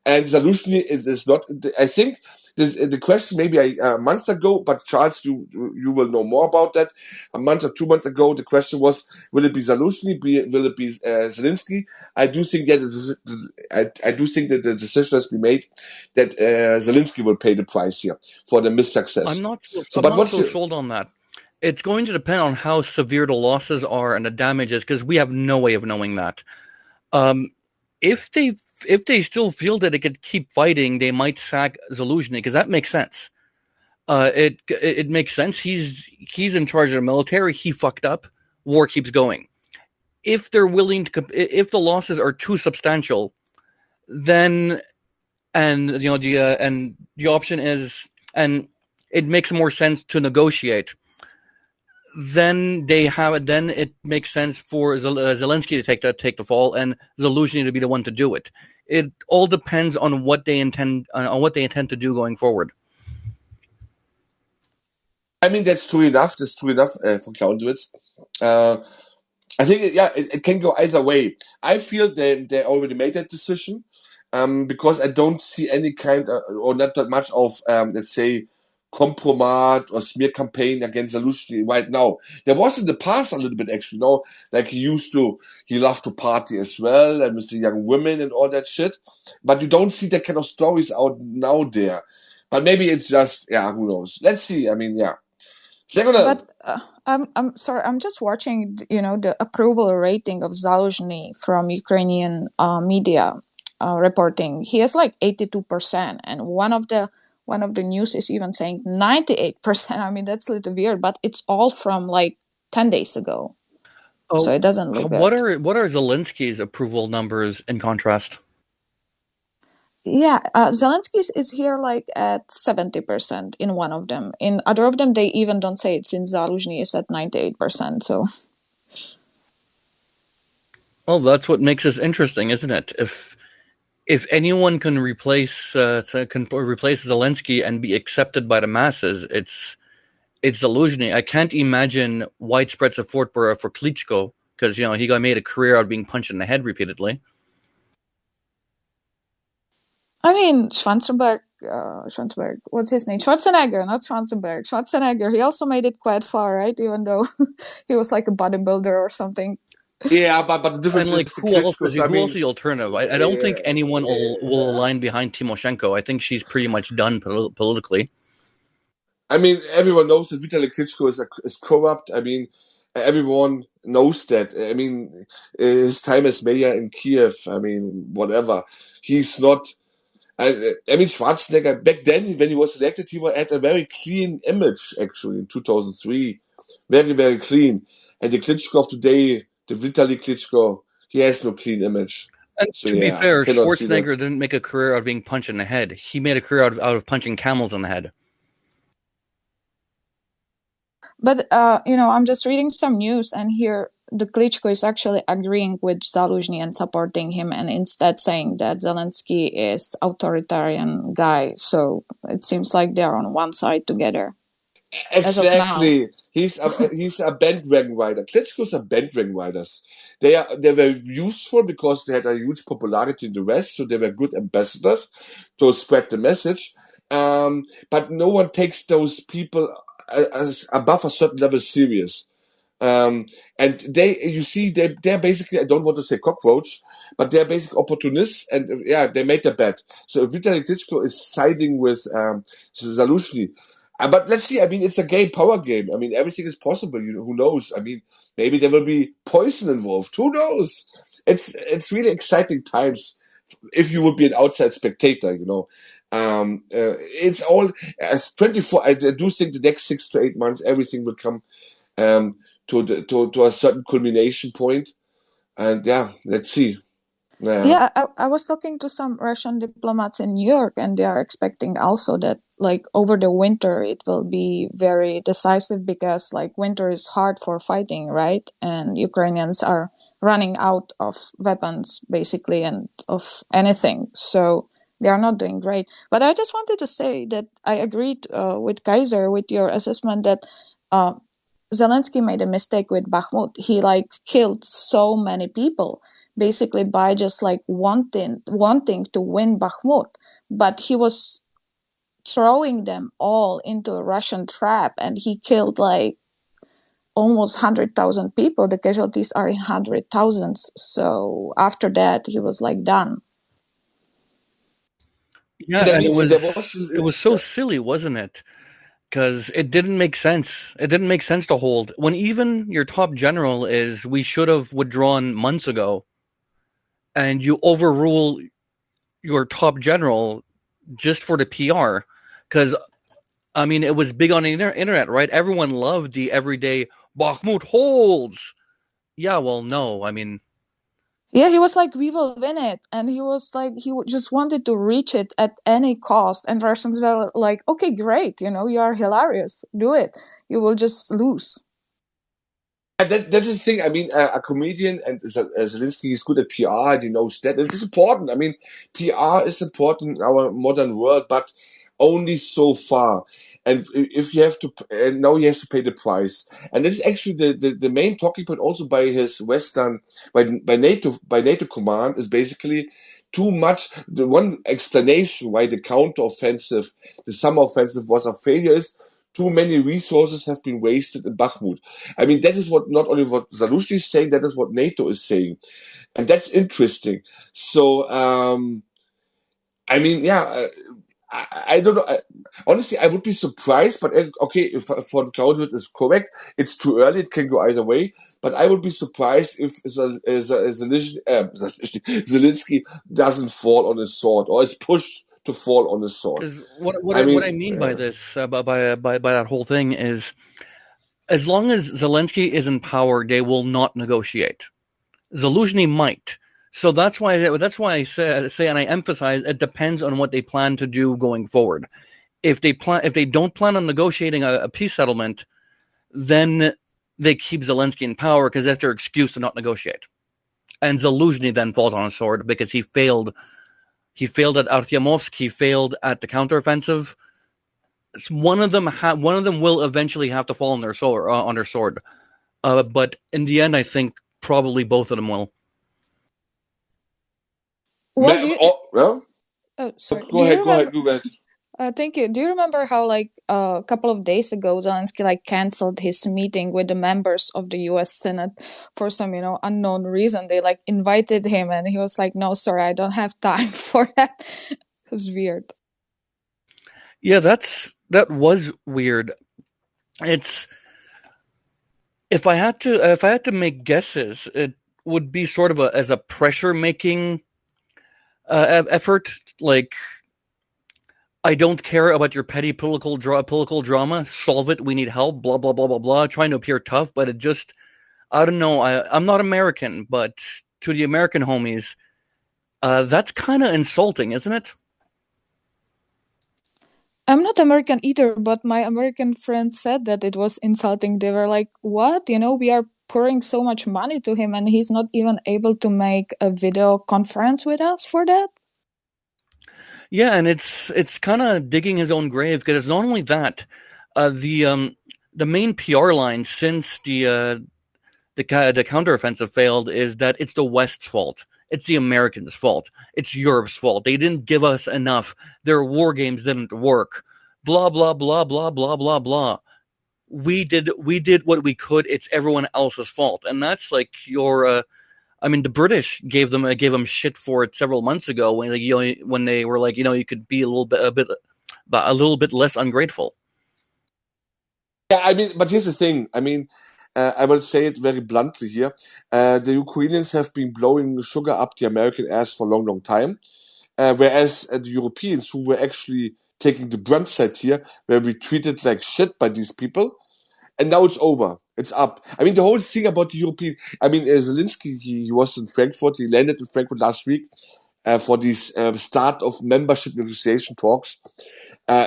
And Zaluzhny is not. I think the question maybe a month ago, but Charles, you will know more about that. A month or 2 months ago, the question was, will it be Zaluzhny? Will it be Zelensky? I do think that I do think that the decision has been made that Zelensky will pay the price here for the missuccess. I'm not so sold on that. It's going to depend on how severe the losses are and the damages, because we have no way of knowing that. If they still feel that they could keep fighting, they might sack Zaluzhny, because that makes sense. It makes sense. He's in charge of the military. He fucked up. War keeps going. If they're willing to, if the losses are too substantial, then the option is, and it makes more sense to negotiate. Then it makes sense for Zelensky to take the fall, and Zaluzhny to be the one to do it. It all depends on what they intend to do going forward. I mean, that's true enough. That's true enough for Clausewitz. I think it can go either way. I feel they already made that decision, because I don't see any kind or not that much of let's say, compromise or smear campaign against Zaluzhny right now. There was in the past a little bit, actually, like he loved to party as well, and with the young women and all that shit. But you don't see that kind of stories out now there. But maybe it's just, who knows? Let's see. I mean, yeah. But I'm sorry, I'm just watching, the approval rating of Zaluzhny from Ukrainian media reporting. He has like 82%, and one of the news is even saying 98%. I mean, that's a little weird, but it's all from like 10 days ago. So it doesn't look good. What are Zelensky's approval numbers in contrast? Yeah, Zelensky is here like at 70% in one of them. In other of them, they even don't say it, since Zaluzhny is at 98%. So, well, that's what makes this interesting, isn't it? If anyone can replace Zelensky and be accepted by the masses, it's Zaluzhny. I can't imagine widespread support for Klitschko, because he made a career out of being punched in the head repeatedly. I mean, Schwarzenberg, what's his name? Schwarzenegger, not Schwarzenberg. Schwarzenegger, he also made it quite far, right? Even though he was like a bodybuilder or something. Yeah, but the difference and is who else is the alternative? I don't think anyone will align behind Timoshenko. I think she's pretty much done politically. I mean, everyone knows that Vitaly Klitschko is corrupt. I mean, everyone knows that. I mean, his time as mayor in Kiev, I mean, whatever. He's not... I mean, Schwarzenegger, back then, when he was elected, he had a very clean image, actually, in 2003. Very, very clean. And the Klitschko of today, the Vitaly Klitschko, he has no clean image. And so, to be fair, Schwarzenegger didn't make a career out of being punched in the head. He made a career out of punching camels in the head. But, I'm just reading some news, and here the Klitschko is actually agreeing with Zaluzhny and supporting him, and instead saying that Zelensky is authoritarian guy. So it seems like they're on one side together. Exactly. He's a bandwagon rider. Klitschko's are bandwagon riders. They were useful because they had a huge popularity in the West, so they were good ambassadors to spread the message. But no one takes those people as above a certain level serious. And they're basically, I don't want to say cockroach, but they're basically opportunists, and they made their bet. So if Vitaly Klitschko is siding with Zaluzhny, but let's see. I mean, it's a power game. I mean, everything is possible. Who knows? I mean, maybe there will be poison involved. Who knows? It's really exciting times. If you would be an outside spectator, it's all as 24. I do think the next 6 to 8 months, everything will come to a certain culmination point, and let's see. Yeah, I was talking to some Russian diplomats in New York, and they are expecting also that, like, over the winter, it will be very decisive because, like, winter is hard for fighting, right? And Ukrainians are running out of weapons, basically, and of anything. So they are not doing great. But I just wanted to say that I agreed with Kaiser, with your assessment that Zelensky made a mistake with Bakhmut. He, like, killed so many people, basically by just like wanting to win Bakhmut, but he was throwing them all into a Russian trap, and he killed like almost 100,000 people. The casualties are in 100,000s. So after that, he was like done. Yeah, and it was so silly, wasn't it? Because it didn't make sense. It didn't make sense to hold when even your top general is, we should have withdrawn months ago, and you overrule your top general just for the PR. Because, I mean, it was big on the internet, right? Everyone loved the everyday Bakhmut holds. Yeah, well, no, I mean... Yeah, he was like, we will win it. And he was like, he just wanted to reach it at any cost. And Russians were like, okay, great. You are hilarious. Do it. You will just lose. That's the thing. I mean, a comedian, and Zelensky is good at PR, and he knows that. And it's important. I mean, PR is important in our modern world, but only so far. And if you have to, and now he has to pay the price. And this is actually the main talking point also by his Western, by NATO command, is basically too much. The one explanation why the counteroffensive, the summer offensive was a failure is too many resources have been wasted in Bakhmut. I mean, that is not only what Zaluzhny is saying, that is what NATO is saying. And that's interesting. So, I mean, I don't know. Honestly, I would be surprised, but okay, if von Clausewitz is correct, it's too early. It can go either way. But I would be surprised if Zelensky doesn't fall on his sword or is pushed to fall on his sword. Because what I mean by this, by that whole thing is, as long as Zelensky is in power, they will not negotiate. Zaluzhny might. So that's why I say, and I emphasize, it depends on what they plan to do going forward. If they don't plan on negotiating a peace settlement, then they keep Zelensky in power because that's their excuse to not negotiate. And Zaluzhny then falls on his sword because he failed. He failed at Artyomovsk. He failed at the counteroffensive. One of them will eventually have to fall on their sword. But in the end, I think probably both of them will. Sorry. Go ahead. Thank you. Do you remember how, like, a couple of days ago, Zelensky canceled his meeting with the members of the U.S. Senate for some, unknown reason? They invited him, and he was like, "No, sorry, I don't have time for that." It was weird. Yeah, that was weird. It's if I had to make guesses, it would be sort of as a pressure making effort, like, I don't care about your petty political drama. Solve it. We need help. Blah blah blah blah blah. Trying to appear tough, but it just, I don't know. I'm not American, but to the American homies, that's kind of insulting, isn't it? I'm not American either, but my American friends said that it was insulting. They were like, "What? We are pouring so much money to him, and he's not even able to make a video conference with us for that." Yeah, and it's kind of digging his own grave, because it's not only that. The main PR line since the counteroffensive failed is that it's the West's fault. It's the Americans' fault. It's Europe's fault. They didn't give us enough. Their war games didn't work. Blah blah blah blah blah blah blah. We did what we could. It's everyone else's fault, and that's like your. The British gave them shit for it several months ago when they were like, you could be a little bit less ungrateful. Yeah, but here's the thing. I will say it very bluntly here. The Ukrainians have been blowing sugar up the American ass for a long, long time. Whereas the Europeans, who were actually taking the brunt side here, were we treated like shit by these people. And now it's over. It's up. The whole thing about the European... Zelensky, he was in Frankfurt. He landed in Frankfurt last week for this start of membership negotiation talks,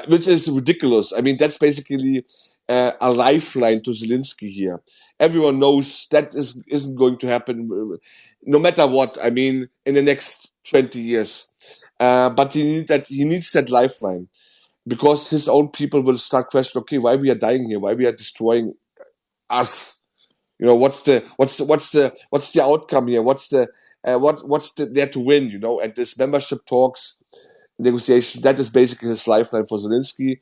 which is ridiculous. That's basically a lifeline to Zelensky here. Everyone knows that isn't going to happen no matter what, in the next 20 years. But he needs that lifeline, because his own people will start questioning, okay, why we are dying here, why we are destroying us. What's the outcome here? What's there to win? And this membership talks, negotiation, that is basically his lifeline for Zelensky.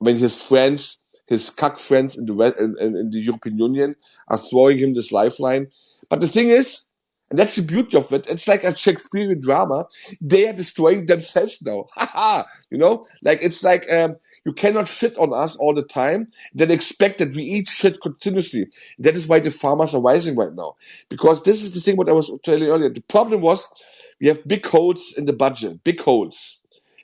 His friends, his cuck friends in the European Union are throwing him this lifeline. But the thing is, and that's the beauty of it, it's like a Shakespearean drama. They are destroying themselves now. It's like you cannot shit on us all the time, then expect that we eat shit continuously. That is why the farmers are rising right now. Because this is the thing what I was telling you earlier. The problem was we have big holes in the budget, big holes.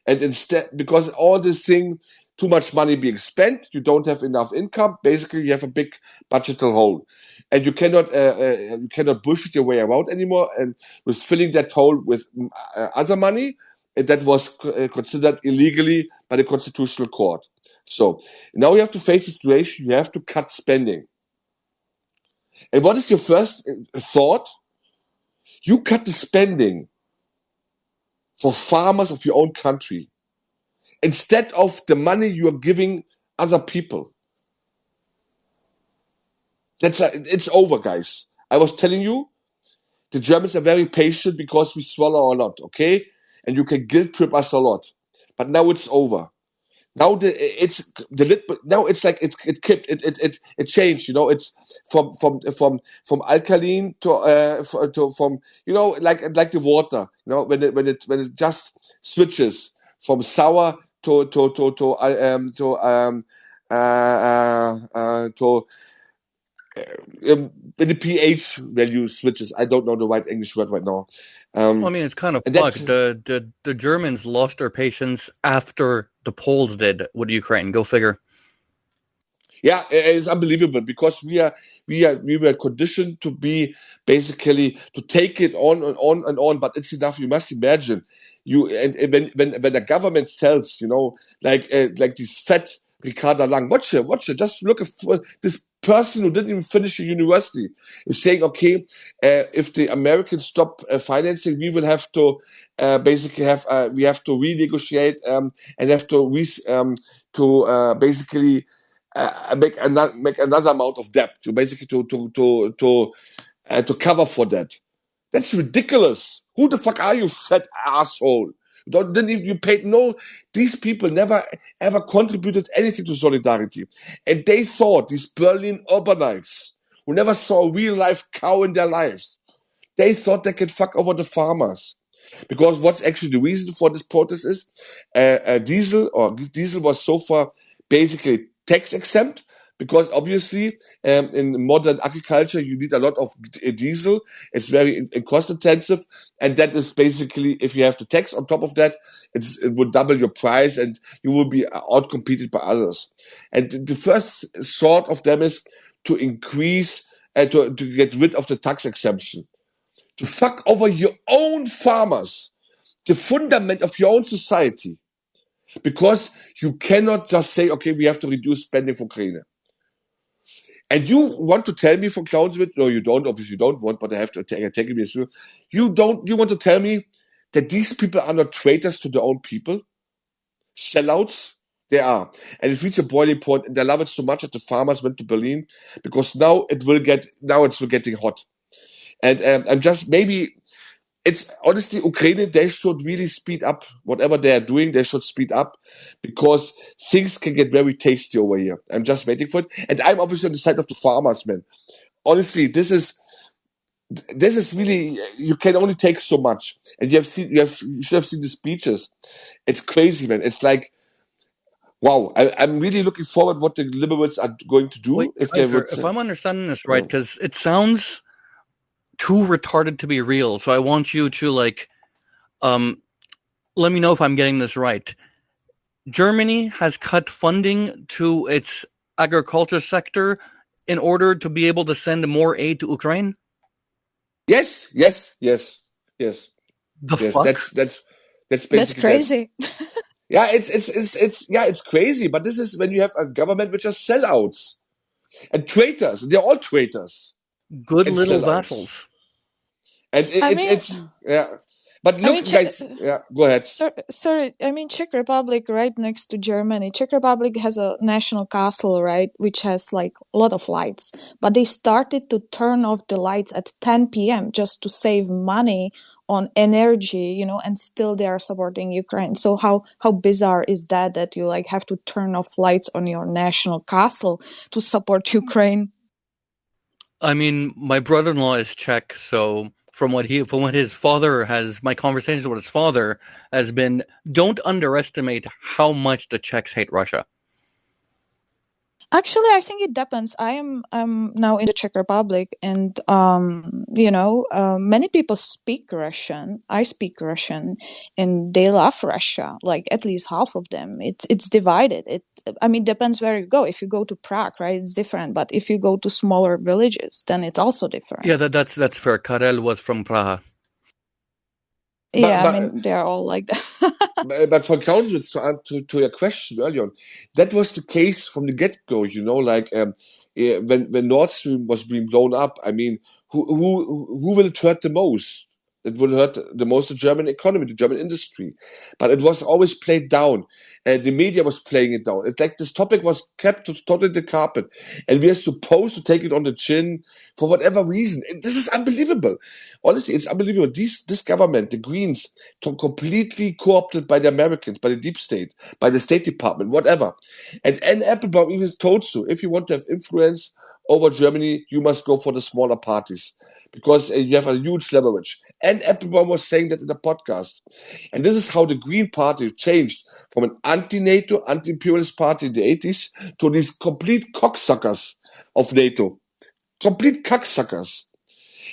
And instead, because all this thing, too much money being spent, you don't have enough income. Basically, you have a big budgetal hole, and you cannot bullshit your way around anymore. And with filling that hole with other money, that was considered illegally by the Constitutional Court. So now you have to face the situation. You have to cut spending. And what is your first thought? You cut the spending for farmers of your own country, instead of the money you are giving other people. It's over, guys. I was telling you, the Germans are very patient because we swallow a lot, okay? And you can guilt trip us a lot. But now it's over. Now now it's like it changed. It's from alkaline to from like the water. When it just switches from sour to when the pH value switches. I don't know the right English word right now. It's kind of fucked. The Germans lost their patience after the Poles did with Ukraine. Go figure. Yeah, it's unbelievable because we were conditioned to be basically to take it on and on and on, but it's enough. You must imagine and when the government tells, like this fat Ricarda Lang, watch her, just look at this person who didn't even finish a university is saying, okay, if the Americans stop financing, we will have to basically we have to renegotiate and have to basically make another amount of debt to basically to cover for that. That's ridiculous. Who the fuck are you, fat asshole? You paid no. These people never ever contributed anything to solidarity, and they thought these Berlin urbanites who never saw a real life cow in their lives, they thought they could fuck over the farmers. Because what's actually the reason for this protest is diesel was so far basically tax exempt, because obviously in modern agriculture you need a lot of diesel. It's very cost intensive, and that is basically, if you have the tax on top of that, it would double your price and you will be outcompeted by others. And the first sort of them is to increase to get rid of the tax exemption, to fuck over your own farmers, the fundament of your own society, because you cannot just say, okay, we have to reduce spending for Ukraine. And you want to tell me, for Clownsville, no, you don't, obviously you don't want, but I have to take it me through. You want to tell me that these people are not traitors to their own people? Sellouts? They are. And it's reached a boiling point, and they love it so much that the farmers went to Berlin, because now it's getting hot. And I'm just, maybe it's honestly, Ukraine, they should really speed up whatever they are doing. They should speed up, because things can get very tasty over here. I'm just waiting for it. And I'm obviously on the side of the farmers, man. Honestly, this is really, you can only take so much. And you should have seen the speeches. It's crazy, man. It's like, wow. I'm really looking forward what the liberals are going to do. Wait, If they would, if I'm understanding this right, because it sounds too retarded to be real. So I want you to let me know if I'm getting this right. Germany has cut funding to its agriculture sector in order to be able to send more aid to Ukraine? Yes. The fuck? That's basically That's crazy. Yeah, it's crazy, but this is when you have a government which are sellouts and traitors. They're all traitors. Good little vassals. And it's yeah. But look, guys, yeah, go ahead. Sorry, I mean, Czech Republic, right next to Germany. Czech Republic has a national castle, right, which has like a lot of lights. But they started to turn off the lights at 10 p.m. just to save money on energy, and still they are supporting Ukraine. So how bizarre is that you like have to turn off lights on your national castle to support Ukraine? I mean, my brother-in-law is Czech, so from what his father has, my conversations with his father has been, don't underestimate how much the Czechs hate Russia. Actually, I think it depends. I am now in the Czech Republic, and many people speak Russian. I speak Russian, and they love Russia. Like at least half of them. It's divided. Depends where you go. If you go to Prague, right, it's different. But if you go to smaller villages, then it's also different. Yeah, that's fair. Karel was from Prague. Yeah, they are all like that. But for Claudius, to your question earlier on, that was the case from the get-go. When Nord Stream was being blown up, I mean, who will it hurt the most? It will hurt the most the German economy, the German industry. But it was always played down. The media was playing it down. It's like this topic was kept totally the carpet. And we are supposed to take it on the chin for whatever reason. This is unbelievable. Honestly, it's unbelievable. This government, the Greens, completely co-opted by the Americans, by the deep state, by the State Department, whatever. And Anne Applebaum even told so, if you want to have influence over Germany, you must go for the smaller parties, because you have a huge leverage. And Applebaum was saying that in the podcast. And this is how the Green Party changed from an anti-NATO, anti-imperialist party in the 80s to these complete cocksuckers of NATO. Complete cocksuckers.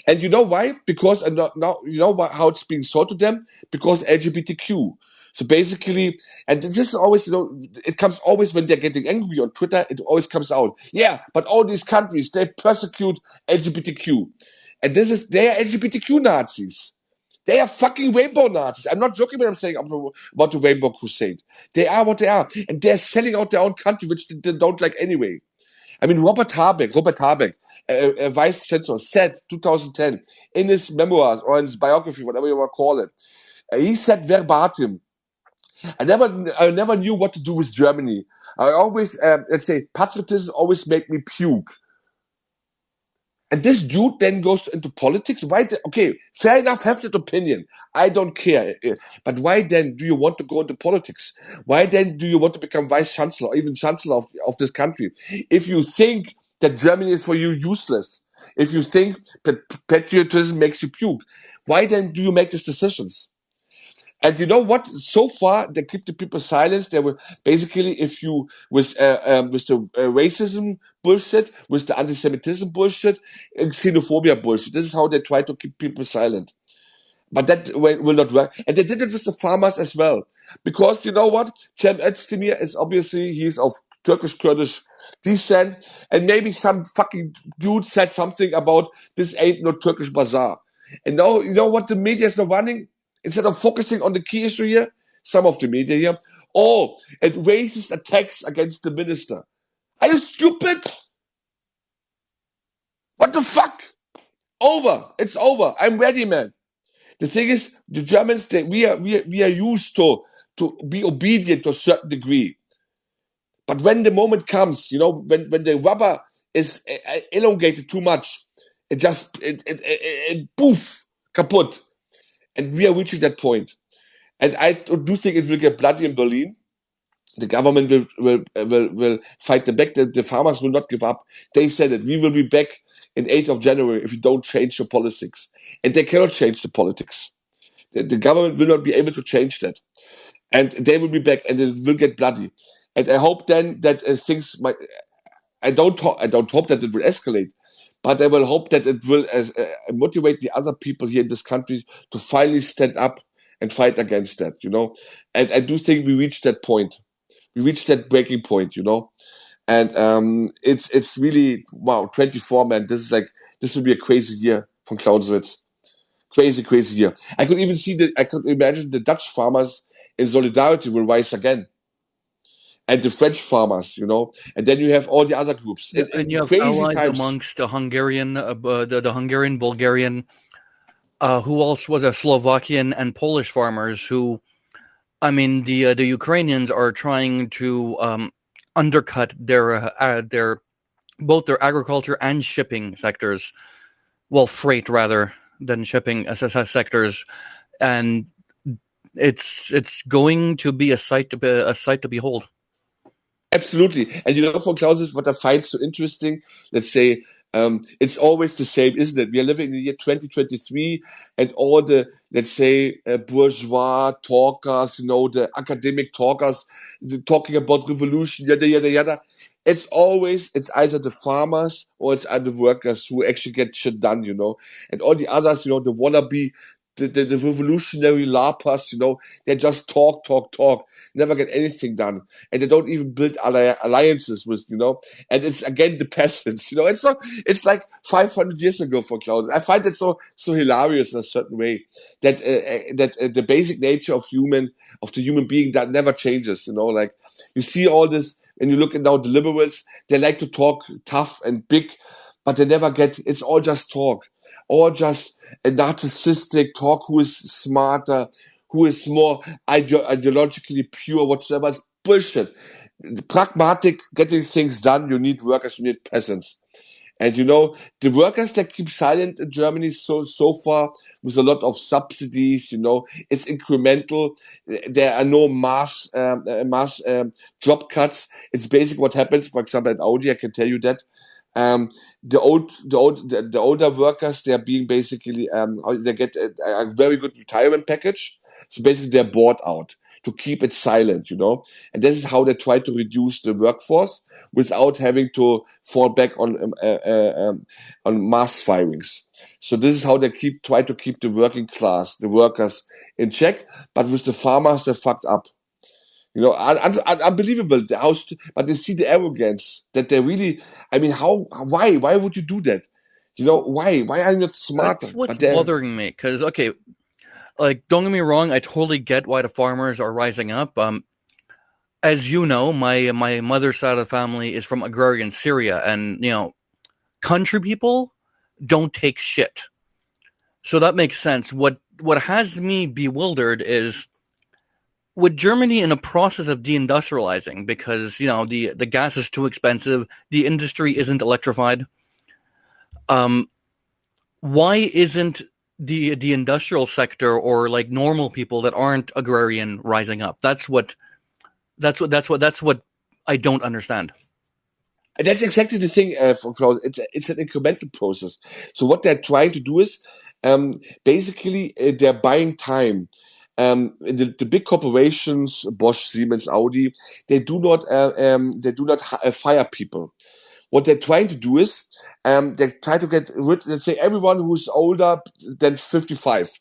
And you know why? Because, and now you know how it's being sold to them? Because LGBTQ. So basically, and this is always, it comes always when they're getting angry on Twitter, it always comes out. Yeah, but all these countries, they persecute LGBTQ. And they are LGBTQ Nazis. They are fucking rainbow Nazis. I'm not joking when I'm saying about the Rainbow Crusade. They are what they are. And they're selling out their own country, which they don't like anyway. I mean, Robert Habeck, a vice chancellor, said 2010 in his memoirs or in his biography, whatever you want to call it, he said verbatim, I never knew what to do with Germany. I always, let's say, patriotism always made me puke. And this dude then goes into politics. Why? Okay, fair enough, have that opinion. I don't care. But why then do you want to go into politics? Why then do you want to become vice chancellor or even chancellor of this country? If you think that Germany is for you useless, if you think that patriotism makes you puke, why then do you make these decisions? And you know what? So far, they keep the people silent. They were basically, if you with the racism bullshit, with the anti-Semitism bullshit, and xenophobia bullshit. This is how they try to keep people silent. But that will not work. And they did it with the farmers as well, because you know what? Cem Özdemir is obviously he's of Turkish Kurdish descent, and maybe some fucking dude said something about this ain't no Turkish bazaar. And now you know what the media is now running. Instead of focusing on the key issue here, some of the media here, it raises attacks against the minister. Are you stupid? What the fuck? Over. It's over. I'm ready, man. The thing is, the Germans, we are used to be obedient to a certain degree. But when the moment comes, when the rubber is elongated too much, it just, poof, kaput. And we are reaching that point. And I do think it will get bloody in Berlin. The government will fight them back. The farmers will not give up. They said that we will be back in 8th of January if you don't change your politics. And they cannot change the politics. The government will not be able to change that. And they will be back and it will get bloody. And I hope then that things might... I don't hope that it will escalate, but I will hope that it will motivate the other people here in this country to finally stand up and fight against that, And I do think we reached that point. We reached that breaking point, And it's really, wow, 24, man. This will be a crazy year from Clausewitz. Crazy year. I could imagine the Dutch farmers in solidarity will rise again. And the French farmers, and then you have all the other groups. And you have crazy allies times amongst the Hungarian, the Hungarian, Bulgarian, who also was a Slovakian and Polish farmers who, I mean, the Ukrainians are trying to undercut their both their agriculture and shipping sectors, well, freight rather than shipping sectors, and it's going to be a sight to behold. Absolutely. And for Clausewitz, what I find so interesting, let's say, it's always the same, isn't it? We are living in the year 2023 and all the, let's say, bourgeois talkers, the academic talkers, talking about revolution, yada, yada, yada. It's either the farmers or it's either the workers who actually get shit done, And all the others, the wannabe, the revolutionary LARPers, they just talk, never get anything done. And they don't even build alliances with, and it's again the peasants, it's like 500 years ago for Claudius. I find it so hilarious in a certain way that the basic nature of the human being that never changes, like you see all this when you look at now the liberals, they like to talk tough and big, but they never it's all just talk, or just a narcissistic talk who is smarter, who is more ideologically pure, whatsoever. It's bullshit. Pragmatic, getting things done, you need workers, you need peasants. And the workers that keep silent in Germany so far, with a lot of subsidies, it's incremental. There are no mass job cuts. It's basically what happens. For example, at Audi, I can tell you that the older workers, they are being basically they get a very good retirement package. So basically, they're bought out to keep it silent, And this is how they try to reduce the workforce without having to fall back on mass firings. So this is how they try to keep the working class, the workers in check. But with the farmers, they fucked up. Unbelievable. But you see the arrogance that they really. I mean, why would you do that? Why are you not smarter? That's what's bothering me. Because like, don't get me wrong, I totally get why the farmers are rising up. As you know, my mother's side of the family is from agrarian Syria, and country people don't take shit. So that makes sense. What has me bewildered is, with Germany in a process of deindustrializing, because the gas is too expensive, the industry isn't electrified. Why isn't the industrial sector, or like normal people that aren't agrarian, rising up? That's what I don't understand. That's exactly the thing, Klaus. It's an incremental process. So what they're trying to do is, basically, they're buying time. The big corporations, Bosch, Siemens, Audi, they do not fire people. What they're trying to do is, they try to get rid. Let's say everyone who's older than 55.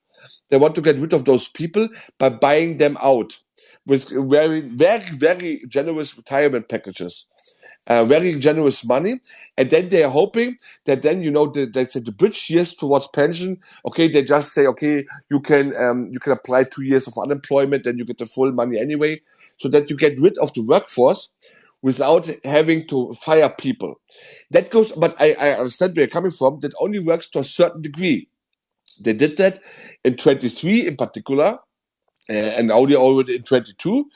They want to get rid of those people by buying them out with very, very, very generous retirement packages. Very generous money, and then they are hoping that then the bridge years towards pension. Okay, they just say, okay, you can apply 2 years of unemployment, then you get the full money anyway, so that you get rid of the workforce without having to fire people. That goes, but I understand where you're coming from. That only works to a certain degree. They did that in 23 in particular, and Audi already in 22.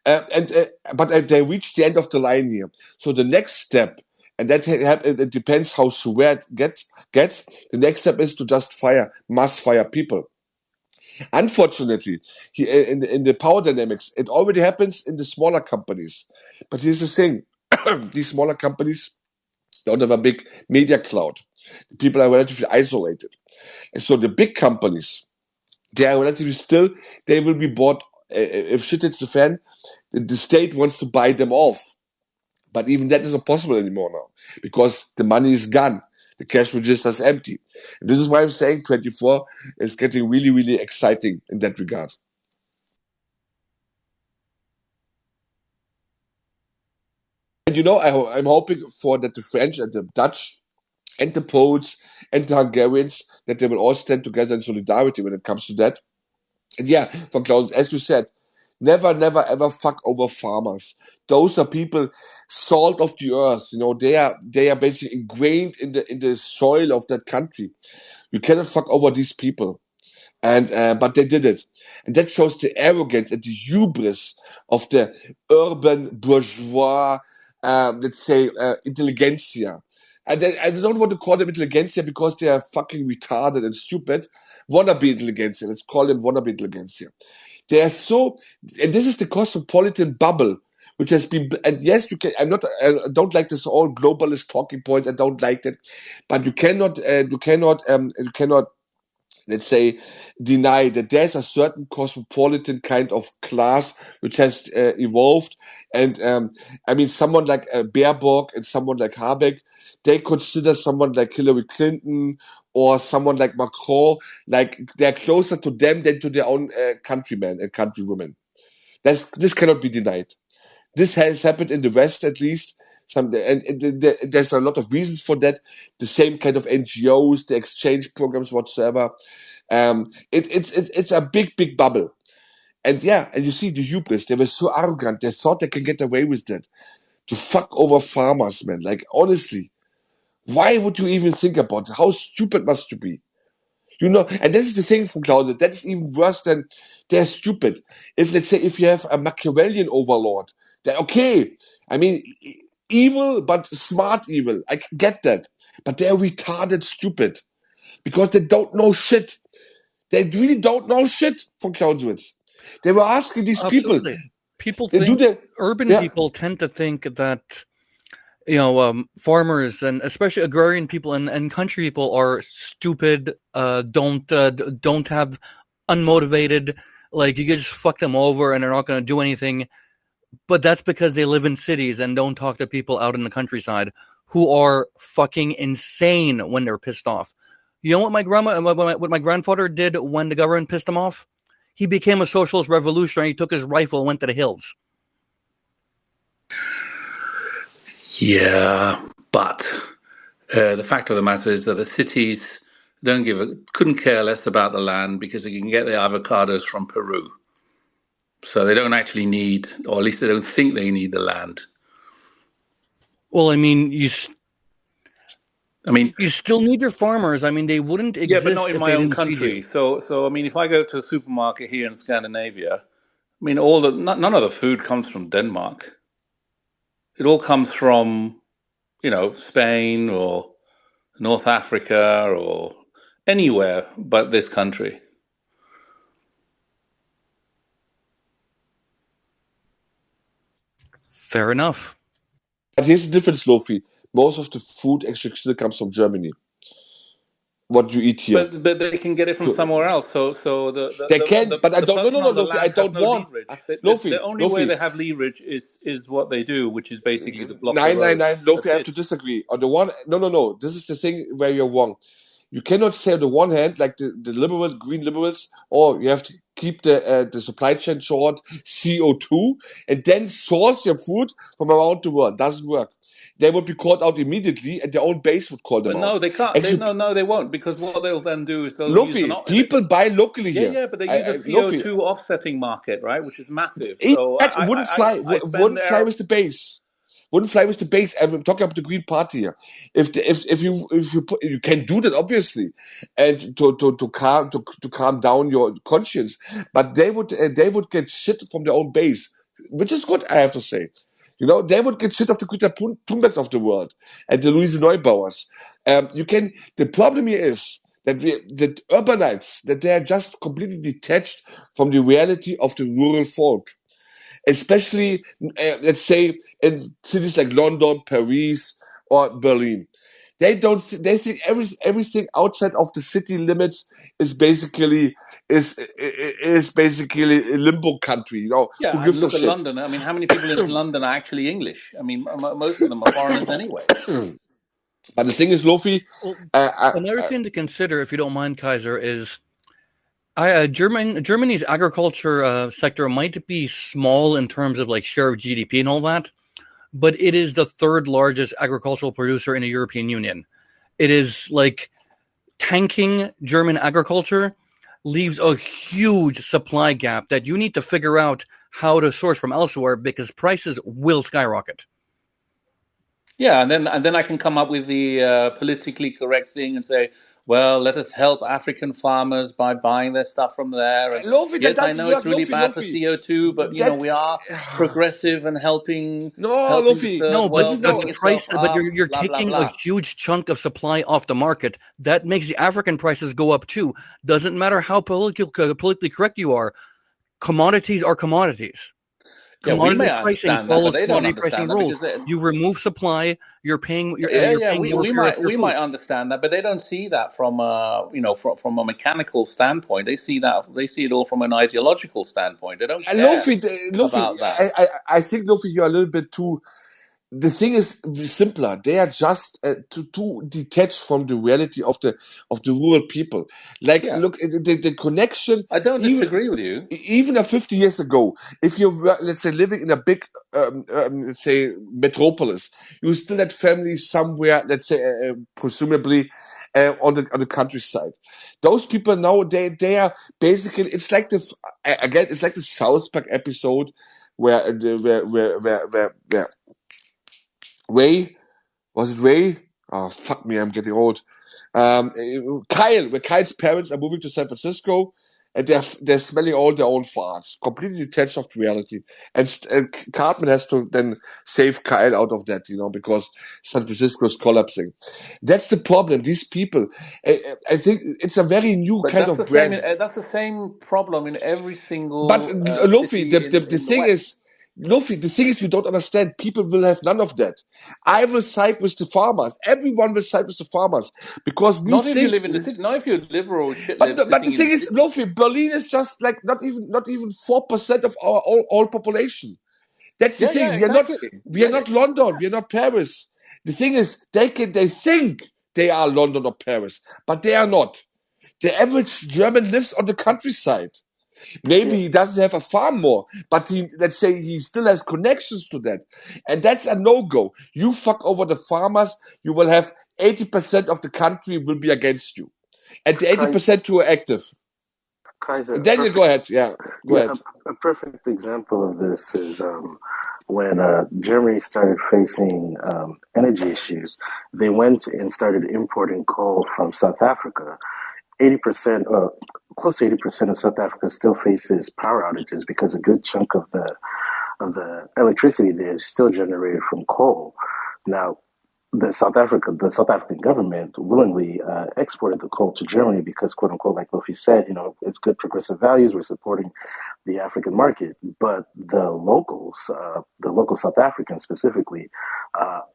But they reached the end of the line here. So the next step, and it depends how severe it gets. The next step is to just mass fire people. Unfortunately, in the power dynamics, it already happens in the smaller companies. But here's the thing: these smaller companies don't have a big media cloud. People are relatively isolated, and so the big companies, they are relatively still. They will be bought if shit hits the fan. The state wants to buy them off. But even that is not possible anymore now because the money is gone. The cash register is empty. And this is why I'm saying 24 is getting really, really exciting in that regard. And I'm hoping for that the French and the Dutch and the Poles and the Hungarians, that they will all stand together in solidarity when it comes to that. And yeah, for Klaus, as you said, never, never, ever fuck over farmers. Those are people, salt of the earth. They are basically ingrained in the soil of that country. You cannot fuck over these people. And but they did it, and that shows the arrogance and the hubris of the urban bourgeois, let's say, intelligentsia. And I don't want to call them intelligentsia because they are fucking retarded and stupid. Wannabe intelligentsia. Let's call them wannabe intelligentsia. They are so, and this is the cosmopolitan bubble, which has been, and yes, you can, I don't like this all globalist talking points. I don't like that, but you cannot, let's say, deny that there's a certain cosmopolitan kind of class which has evolved. And someone like Baerbock and someone like Habeck, they consider someone like Hillary Clinton or someone like Macron, like they're closer to them than to their own countrymen and countrywomen. This cannot be denied. This has happened in the West, at least. There's a lot of reasons for that. The same kind of NGOs, the exchange programs, whatsoever. It's a big bubble. And you see the hubris. They were so arrogant. They thought they can get away with that. To fuck over farmers, man. Like, honestly, why would you even think about it? How stupid must you be? And this is the thing from Klaus, that is even worse than they're stupid. Let's say, if you have a Machiavellian overlord, then okay. Evil, but smart evil. I can get that. But they're retarded stupid. Because they don't know shit. They really don't know shit from Clausewitz. They were asking these Absolutely. people. Urban people tend to think that farmers and especially agrarian people and country people are stupid, don't have unmotivated, like you can just fuck them over and they're not going to do anything. But that's because they live in cities and don't talk to people out in the countryside who are fucking insane when they're pissed off. You know what what my grandfather did when the government pissed him off? He became a socialist revolutionary. He took his rifle and went to the hills. Yeah, but the fact of the matter is that the cities couldn't care less about the land because they can get their avocados from Peru. So they don't actually need, or at least they don't think they need the land. Well, I mean, you still need your farmers. I mean, they wouldn't exist. Yeah, but not in my own country. Feed you. So I mean, if I go to a supermarket here in Scandinavia, I mean, none of the food comes from Denmark. It all comes from, Spain or North Africa or anywhere but this country. Fair enough. But here's the difference, Lofi. Most of the food actually still comes from Germany. What you eat here, but they can get it from somewhere else. So they can. But I don't. No, Lofi. I don't want. Lofi. The only way they have leverage is what they do, which is basically to block the Nine, road. Lofi, I have to disagree. On the one, no. This is the thing where you're wrong. You cannot say on the one hand, like the liberals, green liberals, you have to keep the supply chain short, CO2, and then source your food from around the world. Doesn't work. They would be called out immediately, and their own base would call them out. No, they can't. Actually, they won't, because what they'll then do is they'll Lofi, use people buy locally here. Yeah, but they use a CO2 offsetting market, right, which is massive. So it wouldn't fly. Wouldn't fly with the base. Wouldn't fly with the base. I'm talking about the Green Party here. If you can do that, obviously, and to calm down your conscience, but they would get shit from their own base, which is good, I have to say. They would get shit of the Greta Thunbergs of the world and the Louise Neubauers. The problem here is that urbanites, that they are just completely detached from the reality of the rural folk. Especially, let's say, in cities like London, Paris, or Berlin. They think everything outside of the city limits is basically a limbo country. Yeah, who and gives a look at shit? London. I mean, how many people in London are actually English? I mean, most of them are foreigners anyway. But the thing is, Lofi. Another thing to consider, if you don't mind, Kaiser, is Germany's agriculture sector might be small in terms of like share of GDP and all that, but it is the third largest agricultural producer in the European Union. It is like tanking German agriculture leaves a huge supply gap that you need to figure out how to source from elsewhere because prices will skyrocket. Yeah, and then I can come up with the politically correct thing and say, well, let us help African farmers by buying their stuff from there. And Lofi, yes, I know it's really bad for CO2, but we are progressive and helping the third world clean itself up. But you're blah, taking blah, blah. a huge chunk of supply off the market. That makes the African prices go up too. Doesn't matter how politically correct you are. Commodities are commodities. Commodity pricing follows commodity pricing rules. You remove supply, you're paying. We might understand that, but they don't see that from from a mechanical standpoint. They see it all from an ideological standpoint. They don't care about that. I think, Lofi, you're a little bit too. The thing is simpler. They are just too detached from the reality of the rural people. Look, the connection. I don't disagree with you. Even 50 years ago, if you were, let's say, living in a big, let's say, metropolis, you still had families somewhere, let's say, presumably on the countryside. Those people now, they are basically. It's like it's like the South Park episode where Ray, was it Ray? Oh, fuck me, I'm getting old. Where Kyle's parents are moving to San Francisco, and they're smelling all their own farts, completely detached of reality. And Cartman has to then save Kyle out of that, because San Francisco is collapsing. That's the problem. These people, I think it's a very new kind of brand. That's the same problem in every single. But Luffy, the thing is. Luffy, the thing is, you don't understand. People will have none of that. I will side with the farmers. Everyone will side with the farmers because if you live in the city. Not if you're liberal shit. But the thing is, Luffy, Berlin is just like not even 4% of our all population. That's the thing. Yeah, exactly. We are not London. We are not Paris. The thing is, they think they are London or Paris, but they are not. The average German lives on the countryside. Maybe he doesn't have a farm more, but let's say he still has connections to that. And that's a no-go. You fuck over the farmers, you will have 80% of the country will be against you. And the 80% who are active. Kaiser, Daniel, go ahead. Yeah, go ahead. A perfect example of this is when Germany started facing energy issues. They went and started importing coal from South Africa. 80%, close to 80% of South Africa still faces power outages because a good chunk of the electricity there is still generated from coal. Now, the South African government willingly exported the coal to Germany because, quote unquote, like Luffy said, it's good progressive values. We're supporting the African market. But the local South Africans specifically,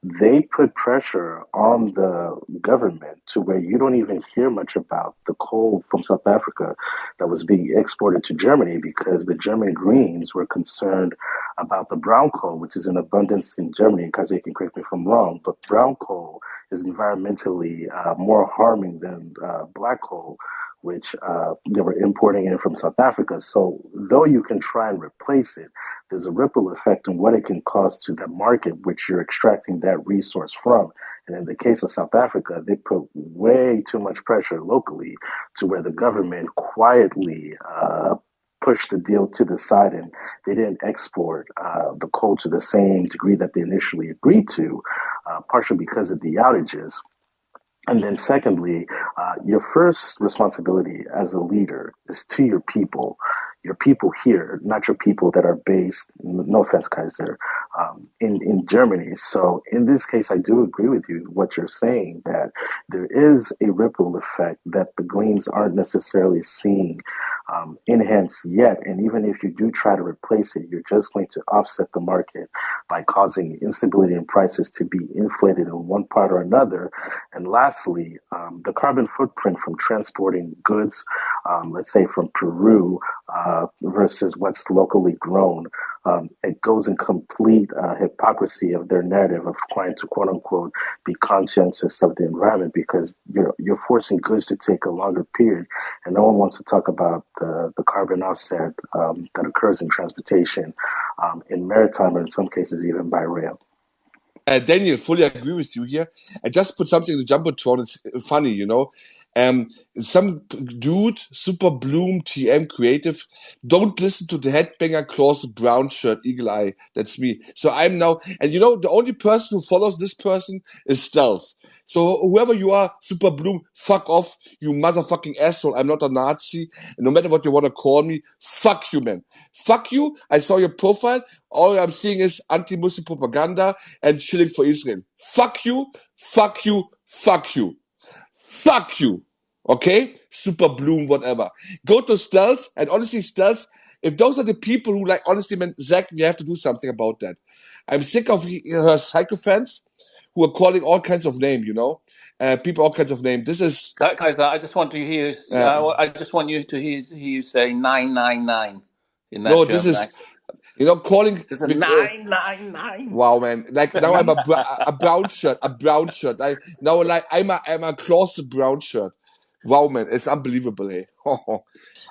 they put pressure on the government to where you don't even hear much about the coal from South Africa that was being exported to Germany because the German Greens were concerned about the brown coal, which is in abundance in Germany. Because you can correct me if I'm wrong, but brown coal is environmentally more harming than black coal, which they were importing in from South Africa. So though you can try and replace it, there's a ripple effect on what it can cost to the market which you're extracting that resource from. And in the case of South Africa, they put way too much pressure locally to where the government quietly pushed the deal to the side, and they didn't export the coal to the same degree that they initially agreed to, partially because of the outages. And then secondly, your first responsibility as a leader is to your people here, not your people that are based, no offense, Kaiser, in Germany. So in this case, I do agree with you, what you're saying, that there is a ripple effect that the Greens aren't necessarily seeing enhanced yet. And even if you do try to replace it, you're just going to offset the market by causing instability in prices to be inflated in one part or another. And lastly, the carbon footprint from transporting goods, let's say from Peru, versus what's locally grown, it goes in complete hypocrisy of their narrative of trying to, quote unquote, be conscientious of the environment, because you're forcing goods to take a longer period, and no one wants to talk about the carbon offset that occurs in transportation, in maritime, or in some cases even by rail. Daniel, fully agree with you here. I just put something in the Jumbotron. It's funny, some dude, Super Bloom TM Creative, don't listen to the headbanger Klaus Brown shirt, Eagle Eye. That's me. So I'm now, and the only person who follows this person is Stealth. So whoever you are, Super Bloom, fuck off, you motherfucking asshole. I'm not a Nazi. And no matter what you want to call me, fuck you, man. Fuck you. I saw your profile. All I'm seeing is anti-Muslim propaganda and chilling for Israel. Fuck you, fuck you, fuck you. Fuck you. Okay? Super Bloom, whatever. Go to Stealth, and honestly, Stealth, if those are the people who honestly, man, Zach, we have to do something about that. I'm sick of her sycophants who are calling all kinds of names, people all kinds of names. This is Kaiser. I just want to hear. I just want you to hear you say 999 in that German accent. Calling. There's a 999. Wow, man! Now I'm a brown shirt, I'm a Klaus brown shirt. Wow, man, it's unbelievable, hey.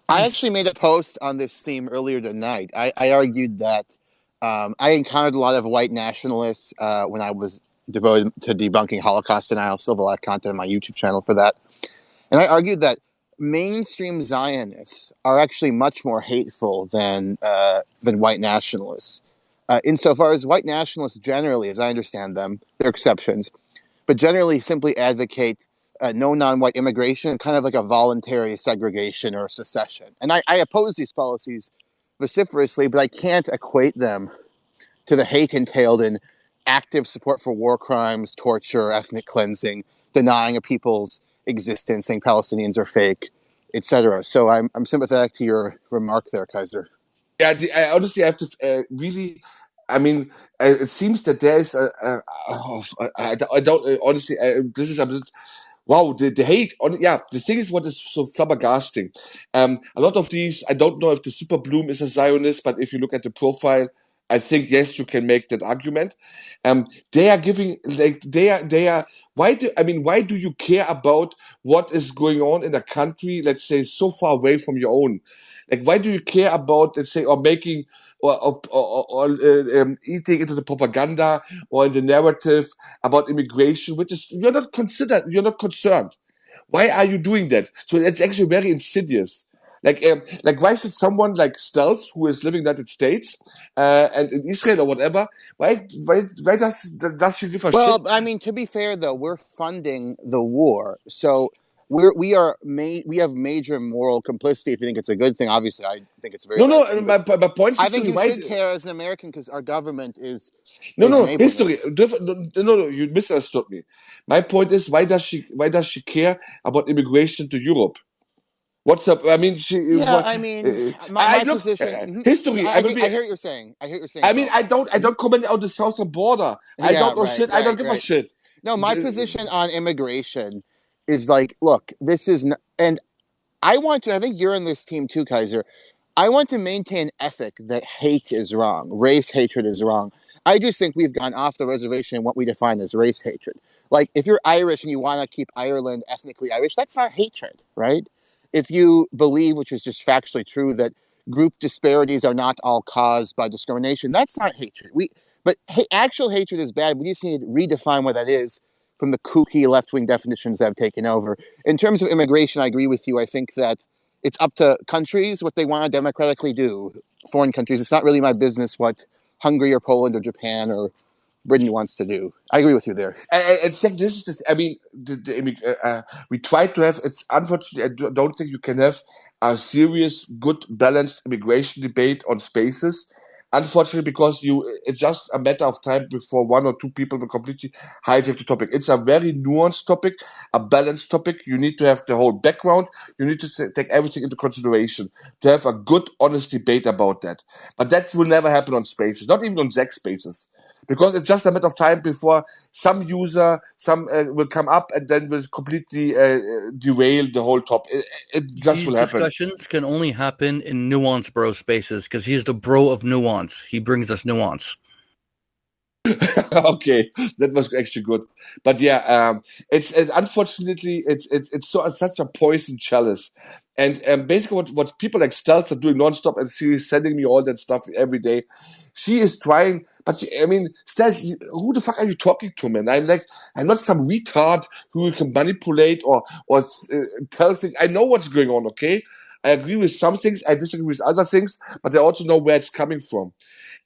I actually made a post on this theme earlier tonight. I argued that I encountered a lot of white nationalists when I was devoted to debunking Holocaust denial. Still have a lot of content on my YouTube channel for that. And I argued that mainstream Zionists are actually much more hateful than white nationalists. Insofar as white nationalists generally, as I understand them, there are exceptions, but generally simply advocate no non-white immigration, kind of like a voluntary segregation or secession. And I oppose these policies vociferously, but I can't equate them to the hate entailed in active support for war crimes, torture, ethnic cleansing, denying a people's existence, saying Palestinians are fake, etc. So I'm sympathetic to your remark there, Kaiser. Yeah, I honestly have to really. I mean, it seems that there is I don't honestly. This is a bit. Wow, the hate on the thing is what is so flabbergasting. A lot of these, I don't know if the Super Bloom is a Zionist, but if you look at the profile, I think yes, you can make that argument. They are giving they are. Why do you care about what is going on in a country, let's say, so far away from your own? Like, why do you care about, let's say, or making or eating into the propaganda or in the narrative about immigration, which is you're not concerned. Why are you doing that? So it's actually very insidious. Like why should someone like Stealth, who is living in the United States and in Israel or whatever, why does she give a shit? Well, I mean, to be fair though, we're funding the war, so we have major moral complicity. If you think it's a good thing, obviously, I think it's a very bad thing. My point is I think you should care as an American because our government is history. No, you misunderstood me. My point is, why does she care about immigration to Europe? What's up? I mean, my position. History. I hear what you're saying. I mean, I don't comment on the southern border. I don't know shit. I don't give a shit. No, my position on immigration is like, look, this is, and I think you're in this team too, Kaiser. I want to maintain ethic that hate is wrong, race hatred is wrong. I just think we've gone off the reservation in what we define as race hatred. Like, if you're Irish and you want to keep Ireland ethnically Irish, that's not hatred, right? If you believe, which is just factually true, that group disparities are not all caused by discrimination, that's not hatred. But actual hatred is bad. We just need to redefine what that is from the kooky left-wing definitions that have taken over. In terms of immigration, I agree with you. I think that it's up to countries what they want to democratically do. Foreign countries, it's not really my business what Hungary or Poland or Japan or Britain wants to do. I agree with you there. And second, I mean, we try to have. It's unfortunately, I don't think you can have a serious, good, balanced immigration debate on spaces. Unfortunately, because it's just a matter of time before one or two people will completely hijack the topic. It's a very nuanced topic, a balanced topic. You need to have the whole background. You need to take everything into consideration to have a good, honest debate about that. But that will never happen on spaces, not even on Zach spaces. Because it's just a matter of time before some user will come up and then will completely derail the whole topic. It just will happen. These discussions can only happen in nuance bro spaces because he's the bro of nuance. He brings us nuance. Okay, that was actually good, but yeah, it's unfortunately it's such a poison chalice, and basically what people like Stealth are doing nonstop, and she's sending me all that stuff every day. She is trying, but Stealth, who the fuck are you talking to, man? I'm not some retard who can manipulate or tell things. I know what's going on. Okay, I agree with some things, I disagree with other things, but I also know where it's coming from.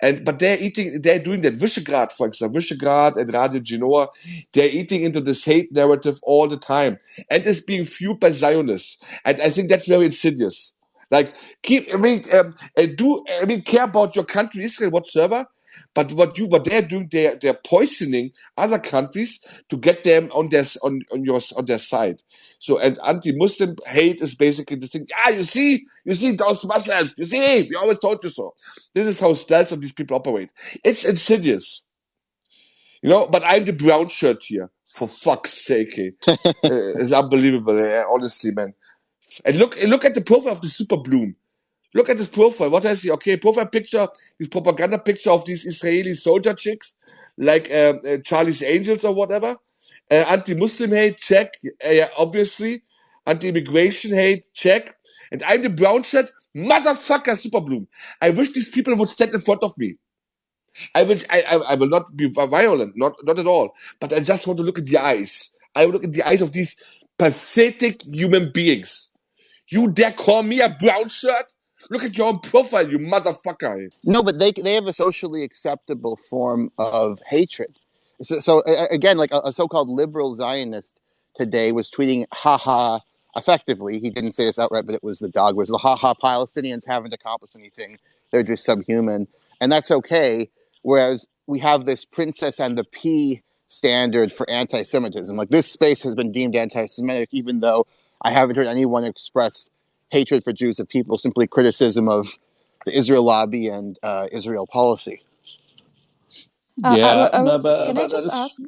But they're doing that. Visegrad, for example, Visegrad and Radio Genoa, they're eating into this hate narrative all the time. And it's being fueled by Zionists. And I think that's very insidious. Like, care about your country, Israel, whatsoever. But what they're doing, they're poisoning other countries to get them on their side. So, and anti-Muslim hate is basically the thing. You see those Muslims. You see, we always told you so. This is how Stealth of these people operate. It's insidious, But I'm the brown shirt here, for fuck's sake. It's unbelievable, honestly, man. And look at the profile of the Super Bloom. Look at this profile. What has he? Okay, profile picture, this propaganda picture of these Israeli soldier chicks, like Charlie's Angels or whatever. Anti-Muslim hate, check. Obviously. Anti-immigration hate, check. And I'm the brown shirt, motherfucker, Superbloom. I wish these people would stand in front of me. I will not be violent, not at all. But I just want to look at the eyes. I will look at the eyes of these pathetic human beings. You dare call me a brown shirt? Look at your own profile, you motherfucker. No, but they have a socially acceptable form of hatred. So again, like a so-called liberal Zionist today was tweeting, haha, effectively, he didn't say this outright, but it was the dog was the haha, Palestinians haven't accomplished anything. They're just subhuman. And that's okay. Whereas we have this princess and the pea standard for anti-Semitism. Like, this space has been deemed anti-Semitic, even though I haven't heard anyone express hatred for Jews of people, simply criticism of the Israel lobby and Israel policy. Yeah, can I just ask?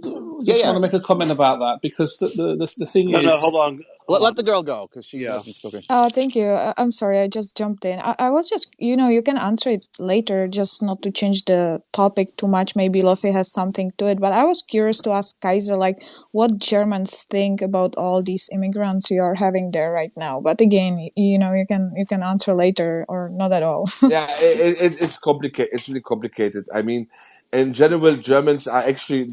Just want to make a comment about that, because the thing is. No, hold on. Let the girl go because she hasn't spoken. Thank you. I'm sorry, I just jumped in. I was just, you can answer it later, just not to change the topic too much. Maybe Luffy has something to it. But I was curious to ask Kaiser, like, what Germans think about all these immigrants you are having there right now. But again, you can answer later or not at all. Yeah, it's complicated. It's really complicated. I mean, in general, Germans are actually,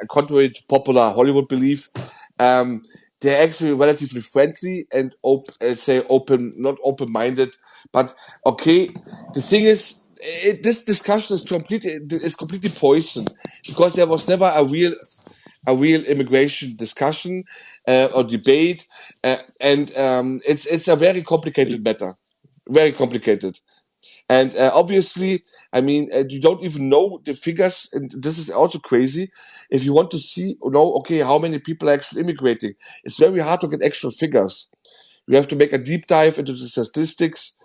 contrary to popular Hollywood belief, they're actually relatively friendly and open, not open-minded. But okay, the thing is, this discussion is completely poisoned because there was never a real immigration discussion or debate, and it's a very complicated matter, very complicated. And obviously, I mean, you don't even know the figures, and this is also crazy. If you want to know, okay, how many people are actually immigrating, it's very hard to get actual figures. You have to make a deep dive into the statistics,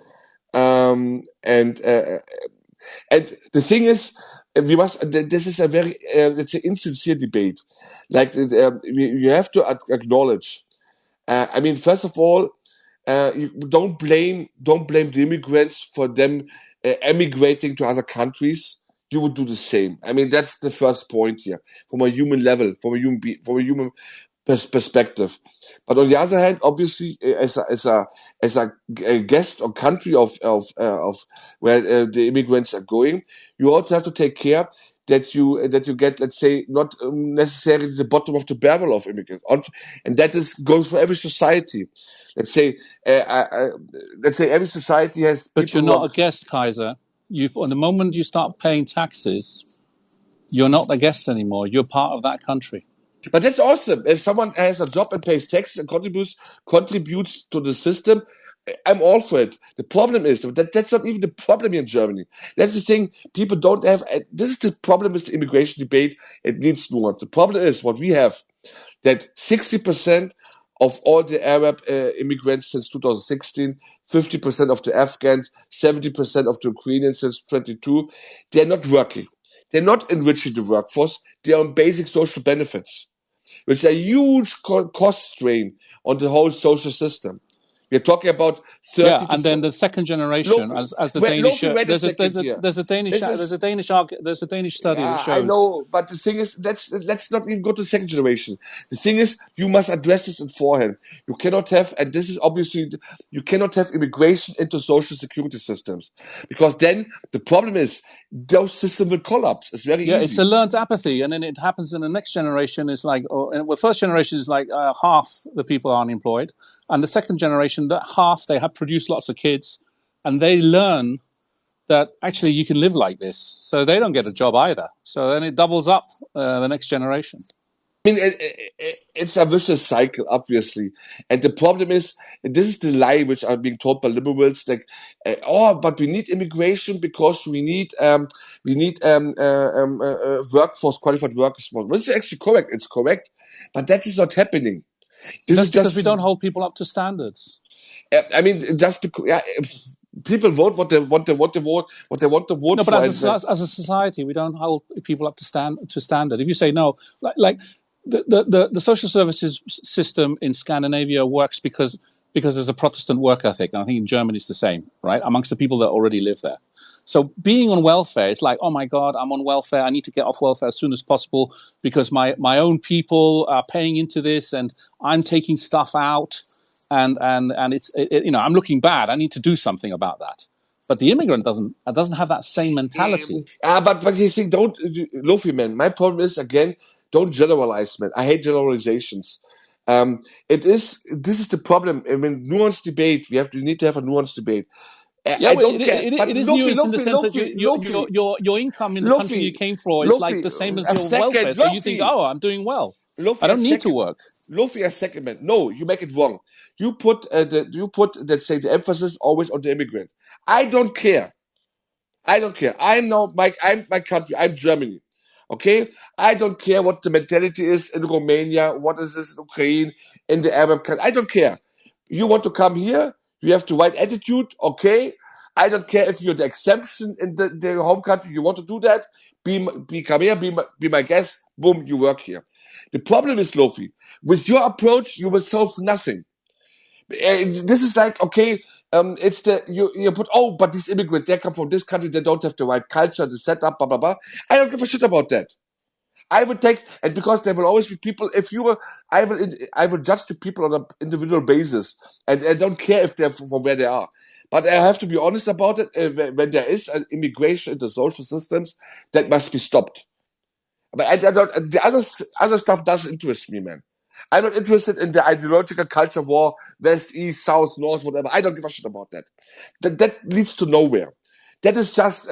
and the thing is, we must. This is a very, let's say, insincere debate. Like you have to acknowledge. I mean, first of all, you don't blame the immigrants for them emigrating to other countries. You would do the same. I mean, that's the first point here, from a human level, from a human perspective. But on the other hand, obviously, as a guest or country of where the immigrants are going, you also have to take care that you get, let's say, not necessarily the bottom of the barrel of immigrants, and that goes for every society. Let's say, every society has. But you're not a guest, Kaiser. On the moment you start paying taxes, you're not a guest anymore. You're part of that country. But that's awesome. If someone has a job and pays taxes and contributes to the system, I'm all for it. The problem is that's not even the problem here in Germany. That's the thing. People don't have. This is the problem with the immigration debate. It needs nuance. The problem is what we have, that 60% of all the Arab immigrants since 2016, 50% of the Afghans, 70% of the Ukrainians since 22, they're not working. They're not enriching the workforce. They're on basic social benefits, which are a huge cost strain on the whole social system. We're talking about 30 yeah, and then the second generation, as the Danish. There's a Danish study that shows. I know, but the thing is, let's not even go to the second generation. The thing is, you must address this beforehand. You cannot have, and this is obviously, you cannot have immigration into social security systems, because then the problem is those systems will collapse. It's very easy. Yeah, it's a learned apathy, and then it happens in the next generation. Is like, first generation is like half the people are unemployed, and the second generation, that half they have produced lots of kids, and they learn that actually you can live like this, so they don't get a job either. So then it doubles up the next generation. I mean, it's a vicious cycle, obviously, and the problem is, this is the lie which are being told by liberals, like, but we need immigration because we need workforce, qualified workers, which is actually correct. It's correct, but that is not happening. That's because we don't hold people up to standards. I mean, just because people vote what they want to vote. No, but as a society, we don't hold people up to standard. If you say no, like the social services system in Scandinavia works because there's a Protestant work ethic, and I think in Germany it's the same, right? Amongst the people that already live there. So being on welfare, it's like, oh my God, I'm on welfare. I need to get off welfare as soon as possible because my own people are paying into this, and I'm taking stuff out, and it's I'm looking bad. I need to do something about that. But the immigrant doesn't have that same mentality. But you see, don't, Luffy, man. My problem is, again, don't generalize, man. I hate generalizations. This is the problem. I mean, nuanced debate. We need to have a nuanced debate. Yeah, I don't care. It is nuanced in the sense that your income in the country you came from is like the same as your welfare. So you think, oh, I'm doing well. I don't need to work. Luffy, a second, man. No, you make it wrong. You put let's say the emphasis always on the immigrant. I don't care. I'm my country. I'm Germany. Okay? I don't care what the mentality is in Romania, what is this in Ukraine, in the Arab country. I don't care. You want to come here, you have the right attitude, okay? I don't care if you're the exception in the home country, you want to do that, come here, be my guest, boom, you work here. The problem is, Luffy, with your approach, you will solve nothing. This is like, okay, it's you put, oh, but these immigrants, they come from this country, they don't have the right culture, the setup, blah blah blah. I don't give a shit about that. I would take, and because there will always be people. If you were, I will judge the people on an individual basis, and I don't care if they're from where they are. But I have to be honest about it. When there is an immigration into social systems, that must be stopped. But I don't. The other stuff doesn't interest me, man. I'm not interested in the ideological culture war, West, East, South, North, whatever. I don't give a shit about that. That leads to nowhere. That is just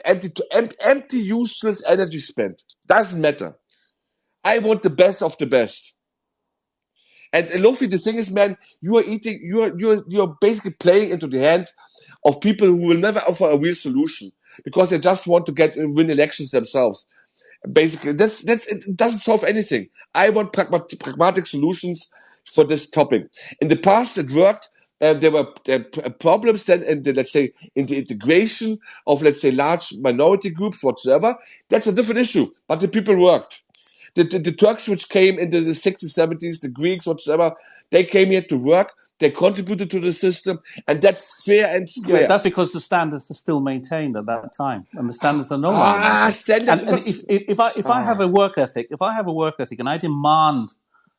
empty, useless energy spent. Doesn't matter. I want the best of the best. And Luffy, the thing is, man, you're basically playing into the hand of people who will never offer a real solution because they just want to win elections themselves. Basically, it doesn't solve anything. I want pragmatic solutions for this topic. In the past, it worked. There were problems then in the integration of, let's say, large minority groups whatsoever. That's a different issue, but the people worked. The Turks which came in the 60s, 70s, the Greeks whatsoever, they came here to work. They contributed to the system, and that's fair and square. Yeah, that's because the standards are still maintained at that time, and the standards are no longer maintained. And if I have a work ethic, and I demand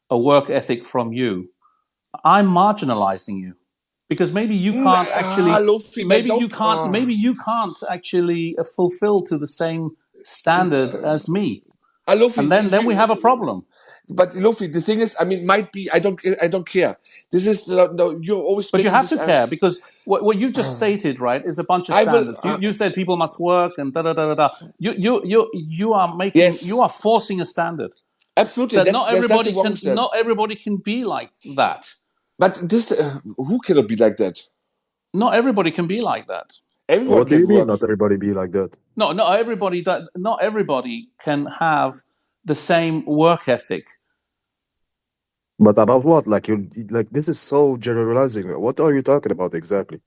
a work ethic from you, I'm marginalizing you because maybe you can't actually, maybe you can't actually fulfill to the same standard as me, and then we have a problem. But Luffy, the thing is, I mean, might be. I don't care. This is you're always. But you have to care because what you just stated, right, is a bunch of standards. You said people must work and da da da da. You are making. Yes. You are forcing a standard. Absolutely. That not everybody can be like that. But this, who cannot be like that? Not everybody can be like that. What do you mean? Not everybody be like that? No, not everybody. Not everybody can have the same work ethic. But about what? Like this is so generalizing. What are you talking about exactly?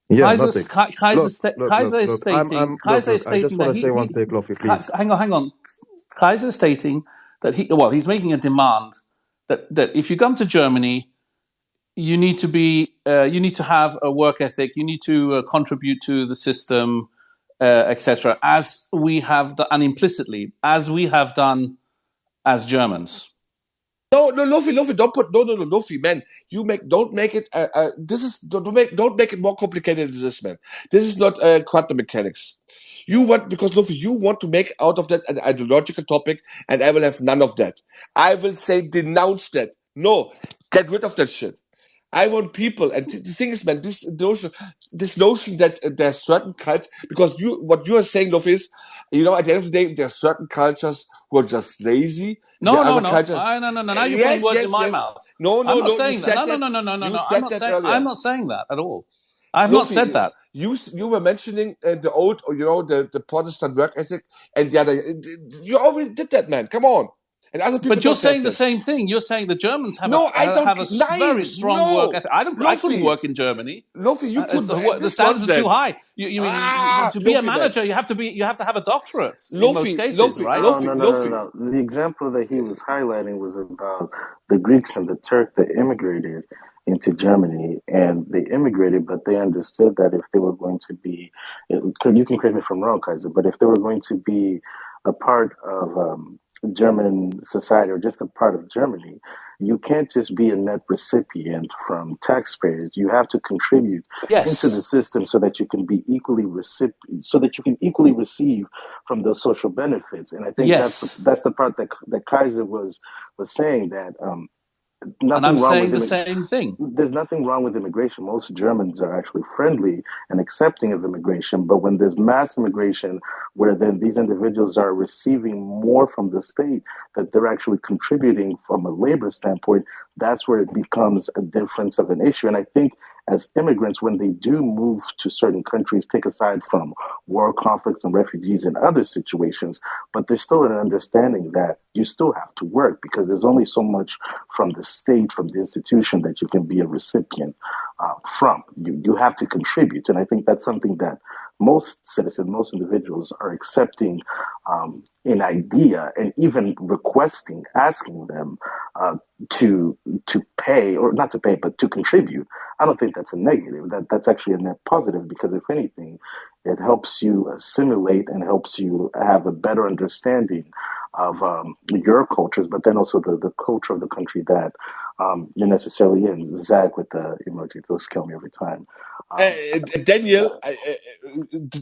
Yeah, nothing. Kaiser is stating. Kaiser is stating. I just want to say one thing, Luffy, please. Hang on. Kaiser is stating that he's making a demand that if you come to Germany, you need to have a work ethic. You need to contribute to the system, etc. As we have done, and implicitly, as we have done as Germans. No, Luffy, don't put Luffy, man. Don't make it. Don't make it more complicated than this, man. This is not quantum mechanics. Because Luffy, you want to make out of that an ideological topic, and I will have none of that. I will say denounce that. No, get rid of that shit. I want people, and the thing is, man, this notion that there's certain culture, because what you are saying, Luffy, is, at the end of the day, there are certain cultures who are just lazy. No. Now you're putting words in my mouth. No. I'm not saying that. No. I'm not saying that at all. I have not said that. You were mentioning the old, the Protestant work ethic, and the other. You already did that, man. Come on. And other people. But you're saying the same thing. You're saying the Germans have a very strong work ethic. I couldn't work in Germany. Luffy, you could. The standards are too high. You mean to be a manager, you have to have a doctorate in most cases, right? No. The example that he was highlighting was about the Greeks and the Turk that immigrated into Germany, and they immigrated, but they understood that if they were going to be, you can correct me if I'm wrong, Kaiser, but if they were going to be a part of German society or just a part of Germany, you can't just be a net recipient from taxpayers. You have to contribute into the system so that you can be equally receive from those social benefits. And I think that's the part that Kaiser was saying, that and I'm saying the same thing. There's nothing wrong with immigration. Most Germans are actually friendly and accepting of immigration. But when there's mass immigration, where then these individuals are receiving more from the state that they're actually contributing from a labor standpoint, that's where it becomes a difference of an issue. And I think as immigrants, when they do move to certain countries, take aside from war, conflicts, and refugees and other situations, but there's still an understanding that you still have to work, because there's only so much from the state, from the institution, that you can be a recipient from. You have to contribute. And I think that's something that most citizens, most individuals are accepting an idea and even requesting, asking them to pay, or not to pay, but to contribute. I don't think that's a negative. That's actually a net positive, because if anything, it helps you assimilate and helps you have a better understanding of your cultures, but then also the culture of the country that you're necessarily in. Zach with the emoji, those kill me every time. Daniel,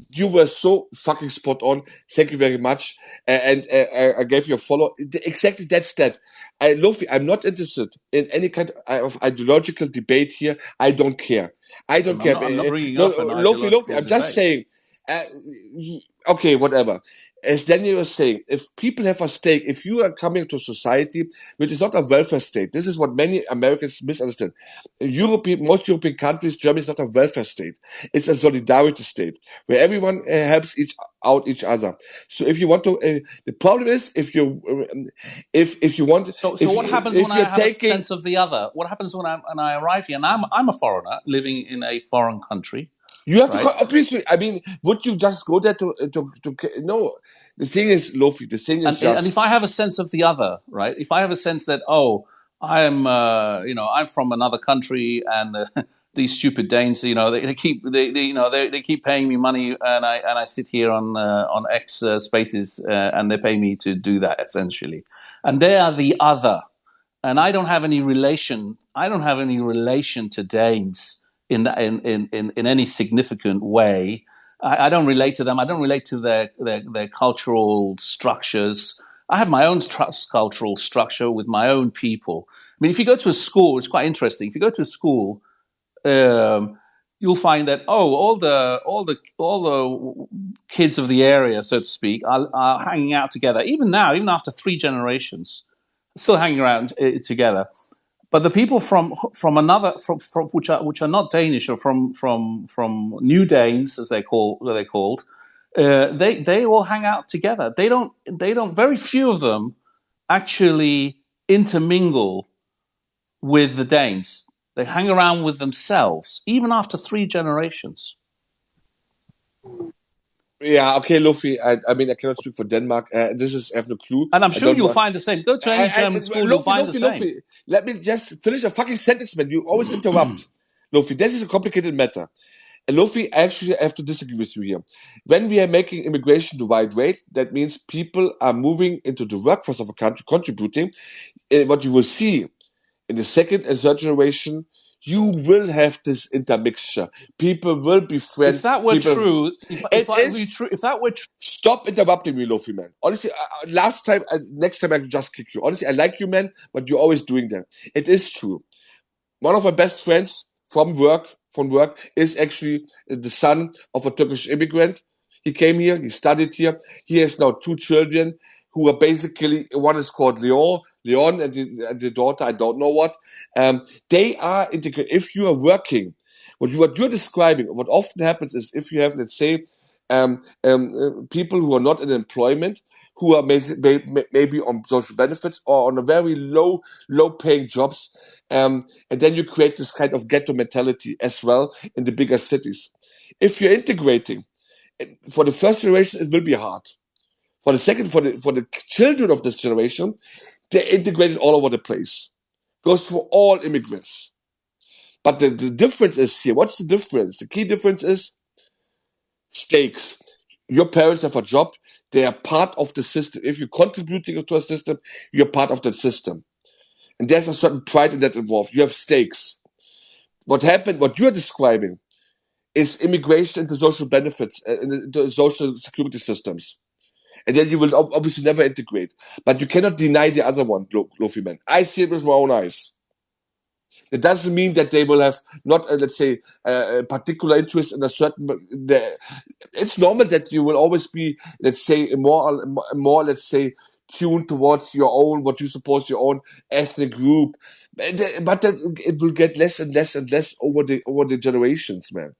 you were so fucking spot on. Thank you very much. And I gave you a follow. Exactly, that's that. Lofi, I'm not interested in any kind of ideological debate here. I don't care. I don't care. I'm not bringing No, up an Lofi, ideological I'm just debate. saying. Okay, whatever. As Daniel was saying, if people have a stake, if you are coming to society which is not a welfare state, this is what many Americans misunderstand. Most European countries, Germany is not a welfare state. It's a solidarity state where everyone helps each other. So if you want to, the problem is if you want. So if, what happens if when you're I have taking, a sense of the other? What happens when I arrive here and I'm a foreigner living in a foreign country? You have right? to obviously. I mean, would you just go there to no? The thing is, Lofi. The thing is And if I have a sense of the other, right? If I have a sense that I'm I'm from another country and these stupid Danes, they keep paying me money and I sit here on X spaces and they pay me to do that essentially, and they are the other. And I don't have any relation. I don't have any relation to Danes in that in any significant way. I don't relate to them. I don't relate to their cultural structures. I have my own cultural structure with my own people. I mean, if you go to a school, it's quite interesting. If you go to a school, you'll find that all the kids of the area, so to speak, are hanging out together. Even now, even after 3 generations, still hanging around together. But the people from which are not Danish or from New Danes, as they're called, they all hang out together. They don't. Very few of them actually intermingle with the Danes. They hang around with themselves, even after 3 generations. Yeah, okay, Luffy. I mean, I cannot speak for Denmark. This is, I have no clue. And I'm sure you'll find the same. Go to any German school, you'll find the same. Luffy, let me just finish a fucking sentence, man. You always interrupt. Luffy, this is a complicated matter. And Luffy, actually, I have to disagree with you here. When we are making immigration the right way, that means people are moving into the workforce of a country, contributing. What you will see in the second and third generation, you will have this intermixture. People will be friends. If that were true, if that were true. Stop interrupting me, Lofi, man. Honestly, next time I can just kick you. Honestly, I like you, man, but you're always doing that. It is true. One of my best friends from work is actually the son of a Turkish immigrant. He came here, he studied here. He has now 2 children who are basically, one is called Leon, and the daughter, I don't know what. They are integrated. If you are working, what you're describing, what often happens is if you have, let's say, people who are not in employment, who are maybe on social benefits or on a very low paying jobs, and then you create this kind of ghetto mentality as well in the bigger cities. If you're integrating, for the first generation, it will be hard. For the second, for the children of this generation, they're integrated all over the place. Goes for all immigrants. But the difference is here. What's the difference? The key difference is stakes. Your parents have a job. They are part of the system. If you're contributing to a system, you're part of that system. And there's a certain pride in that involved. You have stakes. What you're describing is immigration into social benefits, into social security systems. And then you will obviously never integrate. But you cannot deny the other one, Lofi man. I see it with my own eyes. It doesn't mean that they will have not, let's say, a particular interest in a certain. It's normal that you will always be, let's say, more, let's say, tuned towards your own, what you suppose your own ethnic group, but it will get less and less and less over the generations, man.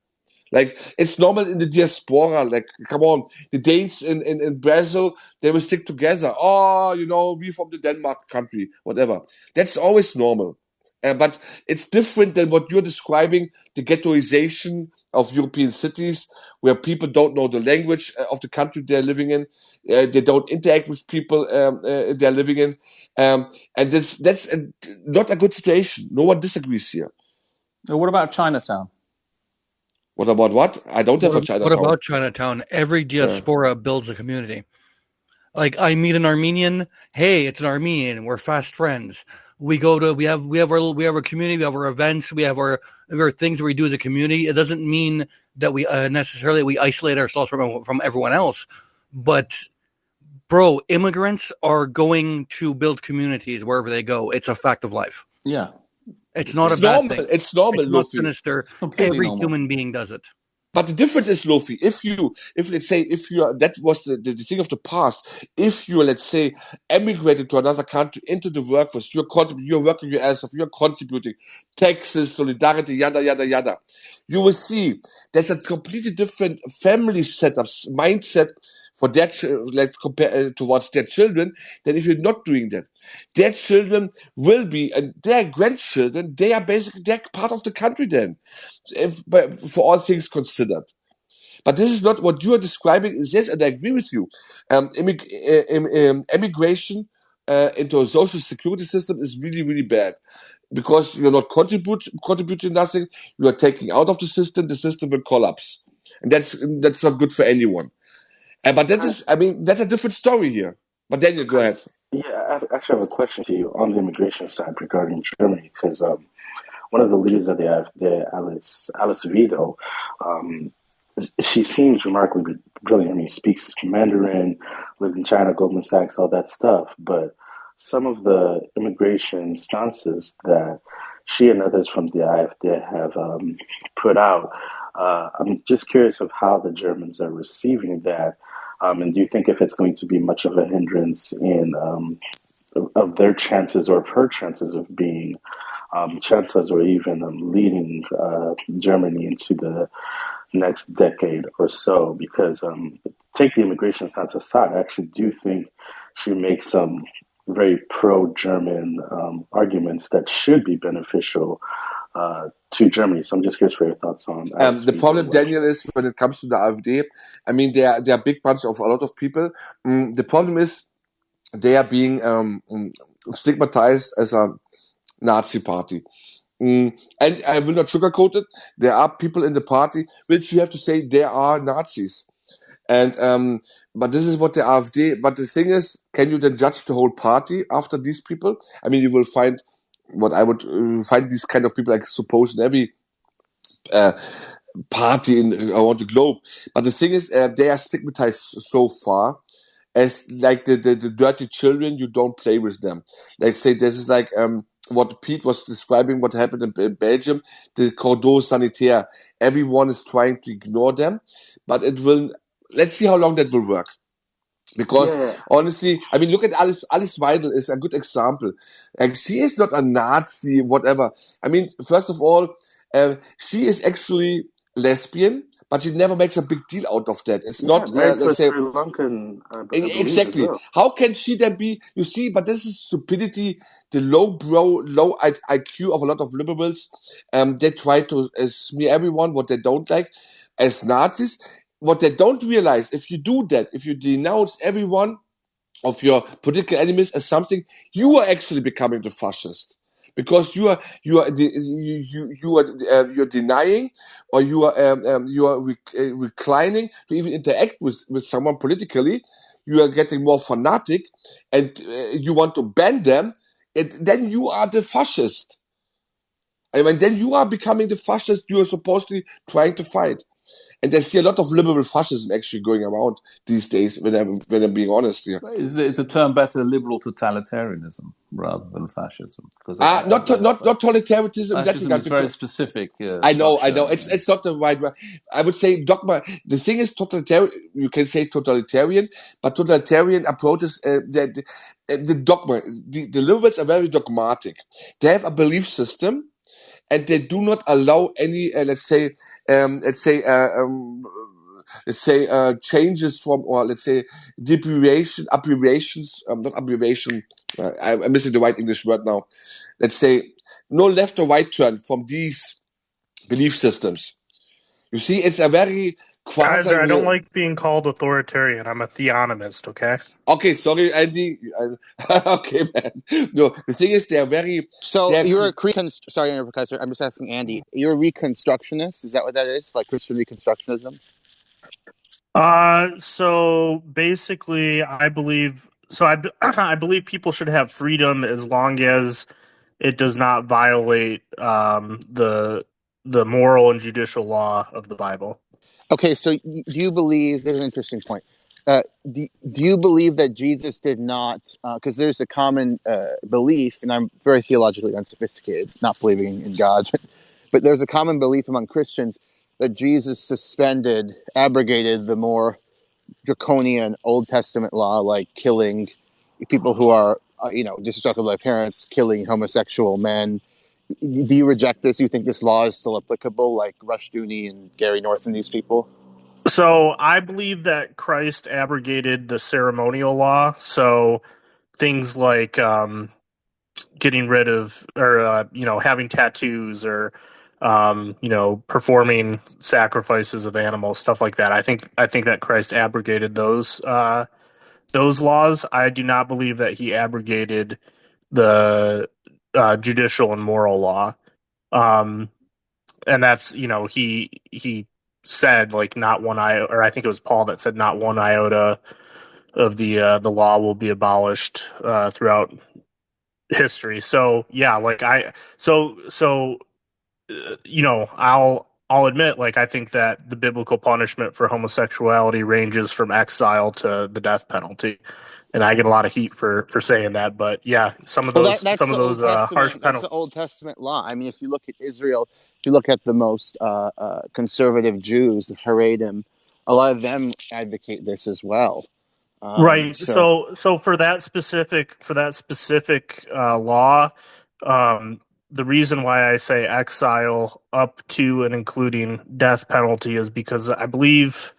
Like, it's normal in the diaspora. Like, come on, the Danes in Brazil, they will stick together. Oh, we from the Denmark country, whatever. That's always normal. But it's different than what you're describing, the ghettoization of European cities, where people don't know the language of the country they're living in. They don't interact with people they're living in. And that's not a good situation. No one disagrees here. What about Chinatown? What about what? I don't have a Chinatown. What about Chinatown? Every diaspora builds a community. Like, I meet an Armenian. Hey, it's an Armenian. We're fast friends. We have our community. We have our events. We have our things that we do as a community. It doesn't mean that we necessarily we isolate ourselves from everyone else. But, bro, immigrants are going to build communities wherever they go. It's a fact of life. Yeah, it's not a bad thing. It's normal. It's not sinister. Every human being does it. But the difference is, Lofi, if let's say, that was the thing of the past, if you, let's say, emigrated to another country into the workforce, you're working your ass off, you're contributing, taxes, solidarity, yada, yada, yada, you will see there's a completely different family setups, mindset for their, let's compare towards their children, than if you're not doing that. Their children will be, and their grandchildren, they're part of the country then, for all things considered. But this is not what you are describing. Yes, and I agree with you. Immigration into a social security system is really, really bad, because you're not contributing nothing. You are taking out of the system will collapse, and that's not good for anyone. But that's a different story here. But Daniel, go ahead. Yeah, I actually have a question to you on the immigration side regarding Germany, because one of the leaders of the AfD, Alice Vito, she seems remarkably brilliant. I mean, speaks Mandarin, lived in China, Goldman Sachs, all that stuff. But some of the immigration stances that she and others from the AfD have put out, I'm just curious of how the Germans are receiving that. And do you think if it's going to be much of a hindrance in of their chances or of her chances of being chancellors or even leading Germany into the next decade or so? Because take the immigration stance aside, I actually do think she makes some very pro-German arguments that should be beneficial to Germany. So I'm just curious for your thoughts on the problem, Daniel, is when it comes to the AfD, I mean, they are a big bunch of a lot of people. The problem is they are being stigmatized as a Nazi party. And I will not sugarcoat it. There are people in the party which you have to say they are Nazis. And but this is what the AfD. But the thing is, can you then judge the whole party after these people? I mean, you will find what I would find these kind of people, I suppose, in every party around the globe. But the thing is, they are stigmatized so far as like the dirty children. You don't play with them. Like, say, this is like what Pete was describing, what happened in Belgium, the cordon sanitaire. Everyone is trying to ignore them, but it will. Let's see how long that will work. Because honestly, I mean, look at Alice Weidel is a good example. Like, she is not a Nazi, whatever. I mean, first of all, she is actually lesbian, but she never makes a big deal out of that. It's not, let's say, Sri Lankan, exactly. How can she then be? You see, but this is stupidity. The low IQ of a lot of liberals. They try to smear everyone what they don't like as Nazis. What they don't realize, if you do that, if you denounce everyone of your political enemies as something, you are actually becoming the fascist, because you're denying, or you are reclining to even interact with someone politically. You are getting more fanatic, and you want to ban them, and then you are the fascist. I mean, then you are becoming the fascist you are supposedly trying to fight. And I see a lot of liberal fascism actually going around these days, when I'm being honest here. It's a term better, liberal totalitarianism rather than fascism. Not totalitarianism in that Fascism regard. is very specific. I know. It's not the right word. I would say dogma. The thing is, totalitarian. You can say totalitarian, but totalitarian approaches the dogma. The liberals are very dogmatic. They have a belief system, and they do not allow any, changes from, or let's say abbreviations. Not abbreviation. I'm missing the right English word now. Let's say no left or right turn from these belief systems. You see, it's a very quasi. Kaiser, I don't like being called authoritarian. I'm a theonomist, okay? Okay, sorry, Andy. Okay, man. No, the thing is, they're very. So you're a sorry, Professor. I'm just asking Andy. You're a Reconstructionist. Is that what that is? Like Christian Reconstructionism? So basically, I believe. So I believe people should have freedom as long as it does not violate the moral and judicial law of the Bible. Okay, so do you believe? There's an interesting point. Do you believe that Jesus did not? Because there's a common belief, and I'm very theologically unsophisticated, not believing in God, but there's a common belief among Christians that Jesus abrogated the more draconian Old Testament law, like killing people who are, disrespectful to their parents, killing homosexual men. Do you reject this? Do you think this law is still applicable, like Rushdoony and Gary North and these people? So I believe that Christ abrogated the ceremonial law. So things like getting rid of, or having tattoos, or performing sacrifices of animals, stuff like that. I think that Christ abrogated those laws. I do not believe that he abrogated the judicial and moral law. And that's, he said, like, not one iota, or I think it was Paul that said not one iota of the law will be abolished throughout history. So yeah, like I'll admit, like, I think that the biblical punishment for homosexuality ranges from exile to the death penalty, and I get a lot of heat for saying that. But yeah, some of those That's the Old harsh Testament. That's penalties. the Old Testament law. I mean, if you look at Israel, if you look at the most conservative Jews, the Haredim, a lot of them advocate this as well. Right. So for that specific law, the reason why I say exile up to and including death penalty is because I believe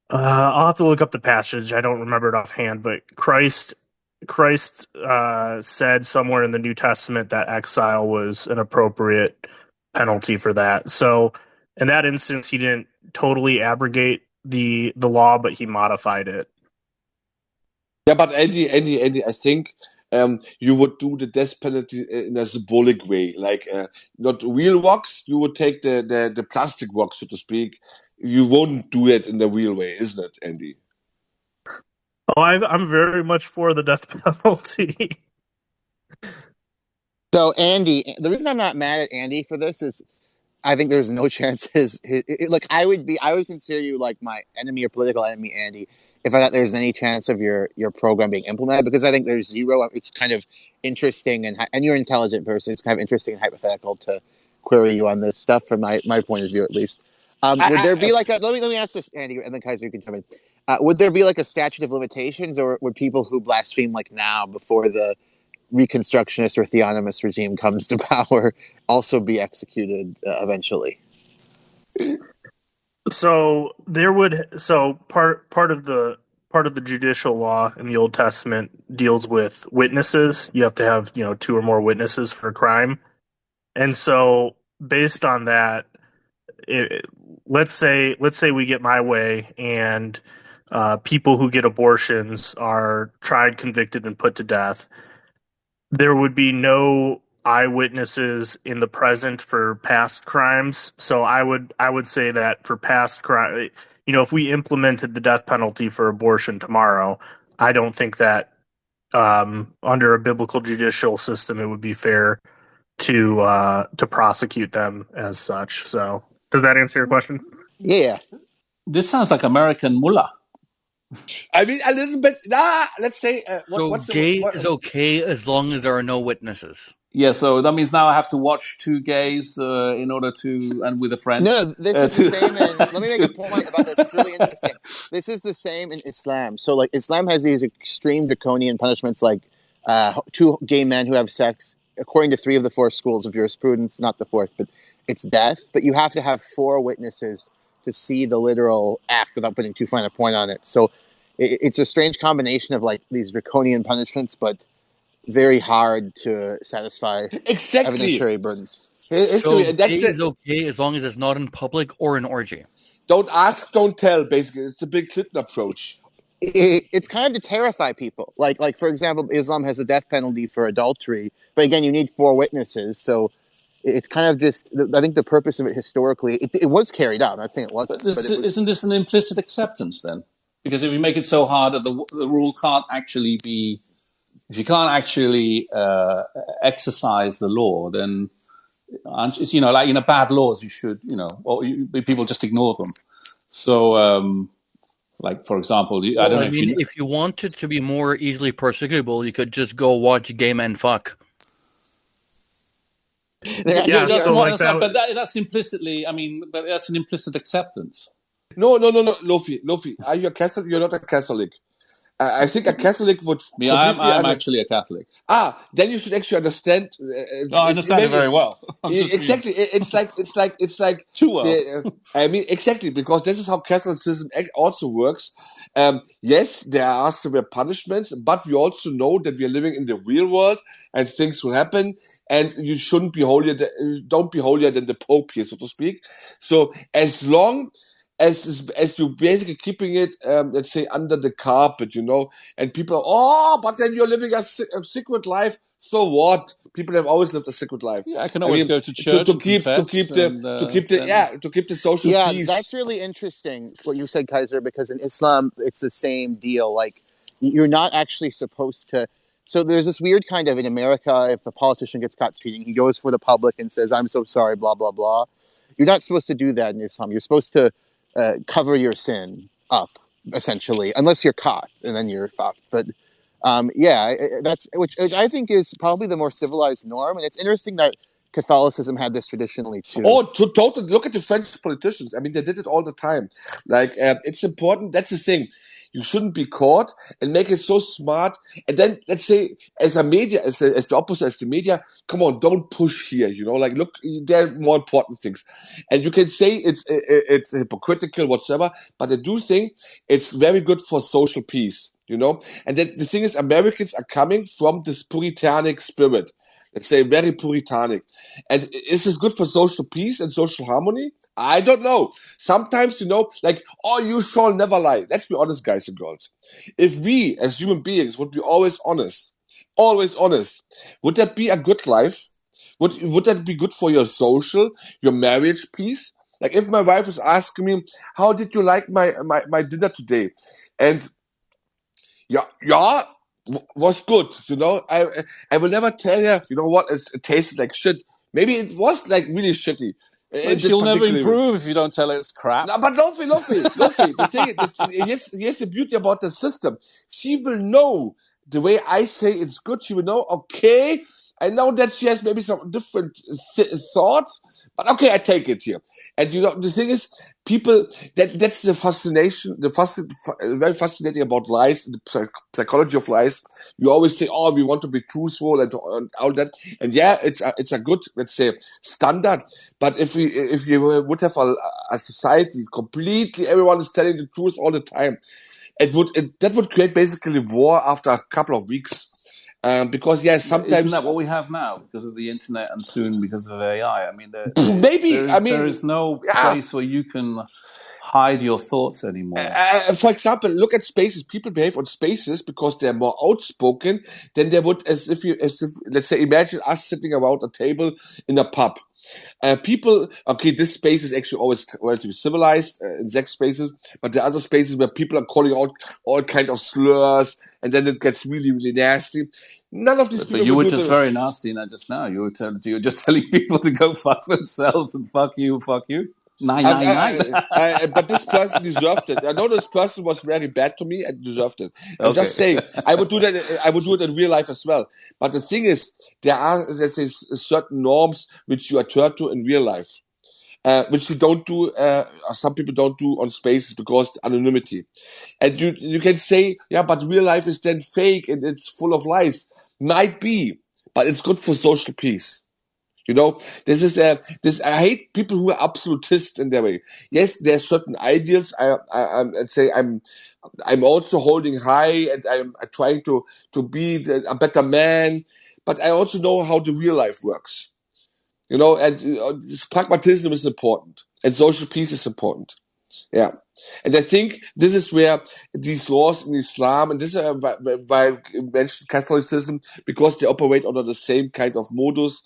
I'll have to look up the passage. I don't remember it offhand, but Christ said somewhere in the New Testament that exile was an appropriate penalty for that. So in that instance, he didn't totally abrogate the law, but he modified it. Yeah, but Andy, I think you would do the death penalty in a symbolic way, like not real rocks. You would take the plastic rocks, so to speak. You won't do it in the real way, isn't it, Andy? Oh, I'm very much for the death penalty. So Andy, the reason I'm not mad at Andy for this is I think there's no chance like I would consider you like my enemy or political enemy, Andy, if I thought there's any chance of your program being implemented, because I think there's zero. It's kind of interesting and you're an intelligent person. It's kind of interesting and hypothetical to query you on this stuff from my point of view, at least. Would there be like let me ask this, Andy, and then Kaiser, you can jump in. Would there be like a statute of limitations, or would people who blaspheme like now before the Reconstructionist or theonomist regime comes to power also be executed eventually? So part of the judicial law in the Old Testament deals with witnesses. You have to have, two or more witnesses for a crime. And so based on that, let's say we get my way, and people who get abortions are tried, convicted, and put to death. There would be no eyewitnesses in the present for past crimes. So I would say that for past crime, if we implemented the death penalty for abortion tomorrow, I don't think that under a biblical judicial system it would be fair to prosecute them as such. So does that answer your question? Yeah. This sounds like American mullah. I mean, a little bit. Let's say gay is okay as long as there are no witnesses. Yeah, so that means now I have to watch two gays in order to, and with a friend. No, this is the same. Let me make a point about this. It's really interesting. This is the same in Islam. So, like, Islam has these extreme draconian punishments, like two gay men who have sex, according to 3 of the 4 schools of jurisprudence, not the 4th, but it's death. But you have to have 4 witnesses to see the literal act without putting too fine a point on it. So it's a strange combination of like these draconian punishments, but very hard to satisfy Exactly. evidentiary burdens. So History, and gay that's it. is okay as long as it's not in public or an orgy. Don't ask, don't tell. Basically, it's a Bill Clinton approach. It's kind of to terrify people. Like for example, Islam has the death penalty for adultery, but again, you need 4 witnesses. So it's kind of just. I think the purpose of it historically, it was carried out. I'm not saying it wasn't, But but it was. isn't this an implicit acceptance then? Because if you make it so hard that the rule can't actually be, if you can't actually exercise the law, then it's, like bad laws you should, or people just ignore them. So, like for example, I don't know if you know. If you wanted to be more easily persecutable, you could just go watch gay men fuck. But that's implicitly. I mean, but that's an implicit acceptance. No, Lofi. Are you a Catholic? You're not a Catholic. I think a Catholic would. I'm actually a Catholic. Then you should actually understand. I understand it very well. Exactly, it's like too well. I mean, exactly, because this is how Catholicism also works. Yes, there are severe punishments, but we also know that we are living in the real world and things will happen, and you shouldn't be holier. Don't be holier than the Pope here, so to speak. So as long as you basically keeping it, let's say, under the carpet, and people but then you're living a secret life. So what? People have always lived a secret life. Yeah, I can always go to church to keep the social peace. That's really interesting what you said, Kaiser, because in Islam it's the same deal. Like, you're not actually supposed to. So there's this weird kind of, in America, if a politician gets caught cheating, he goes for the public and says, "I'm so sorry," blah blah blah. You're not supposed to do that in Islam. You're supposed to cover your sin up, essentially, unless you're caught, and then you're fucked. But that's which I think is probably the more civilized norm, and it's interesting that Catholicism had this traditionally too. Totally. Look at the French politicians. I mean, they did it all the time. Like, it's important. That's the thing. You shouldn't be caught, and make it so smart. And then, let's say, as a media, as the opposite, as the media, come on, don't push here. Like, look, there are more important things. And you can say it's hypocritical, whatsoever, but I do think it's very good for social peace. And then the thing is, Americans are coming from this puritanic spirit. Let's say very puritanic. And is this good for social peace and social harmony? I don't know. Sometimes, like, you shall never lie. Let's be honest, guys and girls. If we, as human beings, would be always honest, would that be a good life? Would that be good for your marriage peace? Like, if my wife is asking me, how did you like my dinner today? And was good, I will never tell her, what, it tasted like shit. Maybe it was like really shitty. But she'll never improve if you don't tell her it's crap. No, but Lofi. The thing, here's the beauty about the system. She will know the way I say it's good. She will know, okay, I know that she has maybe some different thoughts, but okay, I take it here. And the thing is, people, that's the fascination, very fascinating about lies, the psychology of lies. You always say, we want to be truthful and all that. And yeah, it's a good, let's say, standard. But if you would have a society completely, everyone is telling the truth all the time, that would create basically war after a couple of weeks. Because sometimes isn't that what we have now because of the internet and soon because of AI? I mean, there is no place where you can hide your thoughts anymore. For example, look at spaces. People behave on spaces because they're more outspoken than they would as if let's say, imagine us sitting around a table in a pub. This space is actually always relatively civilized in sex spaces, but there are other spaces where people are calling out all kind of slurs, and then it gets really, really nasty. None of these people. But you were just very nasty in that just now. You were just telling people to go fuck themselves and fuck you. But this person deserved it. I know this person was very bad to me and deserved it. I'm just saying, I would do that. I would do it in real life as well. But the thing is, there are, let's say, certain norms which you adhere to in real life, which you don't do. Some people don't do on spaces because anonymity. And you can say, but real life is then fake and it's full of lies. Might be, but it's good for social peace. You know, this is this. I hate people who are absolutist in their way. Yes, there are certain ideals. I'd say I'm also holding high, and I'm trying to be a better man. But I also know how the real life works. You know, and pragmatism is important, and social peace is important. Yeah. And I think this is where these laws in Islam, and this is why I mentioned Catholicism, because they operate under the same kind of modus,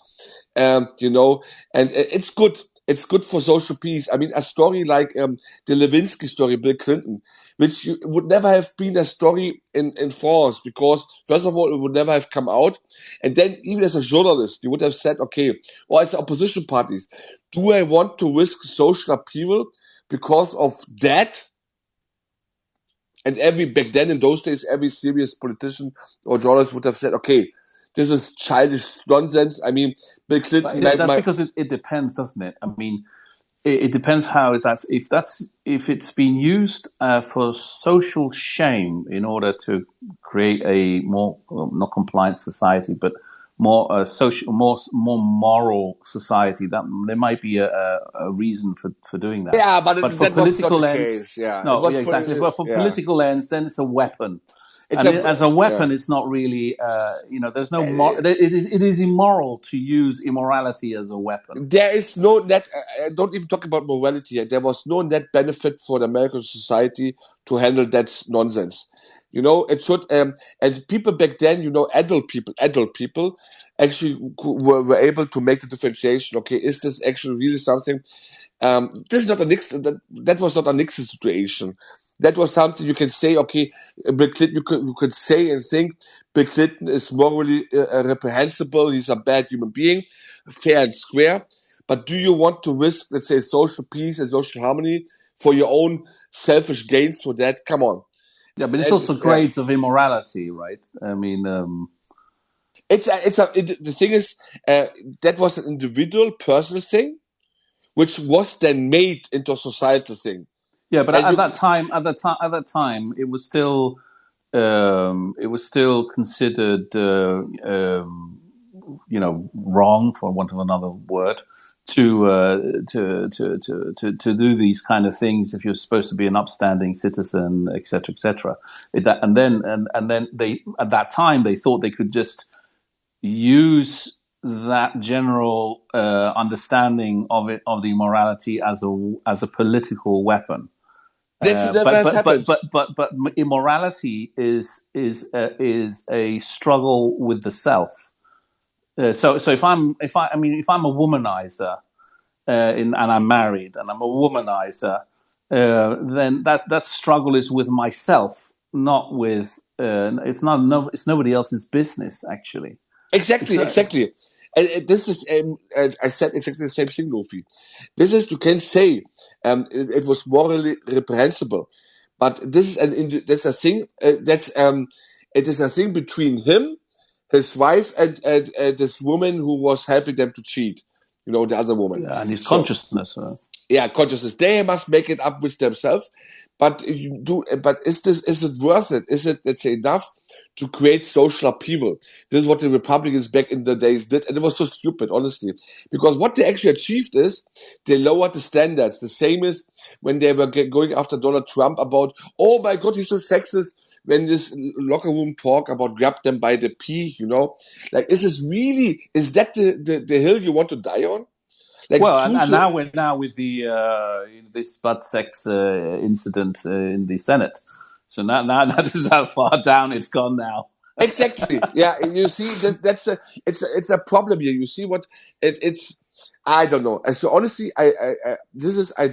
you know, and it's good. It's good for social peace. I mean, a story like the Lewinsky story, Bill Clinton, which would never have been a story in France, because first of all, it would never have come out. And then even as a journalist, you would have said, okay, or as opposition parties, do I want to risk social upheaval because of that? And back then in those days, every serious politician or journalist would have said, okay, this is childish nonsense. I mean, Bill Clinton. That's because it depends, doesn't it? I mean, it depends how if it's been used for social shame in order to create a more not compliant society, but more social, more moral society. That there might be a reason for doing that. Yeah, but for that was not political the ends, case. Yeah, no, yeah, exactly. But for political ends, then it's a weapon. As a weapon, it's not really. There's no. It is immoral to use immorality as a weapon. There is no net. Don't even talk about morality. There was no net benefit for the American society to handle that nonsense. You know, it should. And people back then, you know, adult people, actually were able to make the differentiation. Okay, is this actually really something? This is not a Nixon. That was not a Nixon situation. That was something you can say. Okay, Bill Clinton. You could say and think Bill Clinton is morally reprehensible. He's a bad human being, fair and square. But do you want to risk, let's say, social peace and social harmony for your own selfish gains? For that, come on. Yeah, but it's also grades of immorality, right? I mean, the thing is, that was an individual, personal thing, which was then made into a societal thing. Yeah, but at that time, it was still considered, wrong, for want of another word, to do these kind of things if you're supposed to be an upstanding citizen, etc., etc. And then they, at that time, they thought they could just use that general understanding of the morality as a political weapon. But immorality is a struggle with the self. So if I'm a womanizer and I'm married and I'm a womanizer, then that struggle is with myself, not with it's nobody else's business, actually. Exactly. And this is, I said exactly the same thing, Luffy. This is, you can say, it was morally reprehensible, but this is that's a thing. It is a thing between him, his wife, and this woman who was helping them to cheat. You know, the other woman. Yeah, and his consciousness. Consciousness. They must make it up with themselves. But is it worth it? Is it, let's say, enough to create social upheaval? This is what the Republicans back in the days did, and it was so stupid, honestly. Because what they actually achieved is they lowered the standards. The same as when they were going after Donald Trump about, oh my God, he's so sexist. When this locker room talk about grab them by the pee, you know, like, is that the hill you want to die on? Like, well, and now we're with the this butt sex incident in the Senate. So now this is how far down it's gone now. Exactly. Yeah, you see, it's a problem here. You see what it's. I don't know. So honestly, I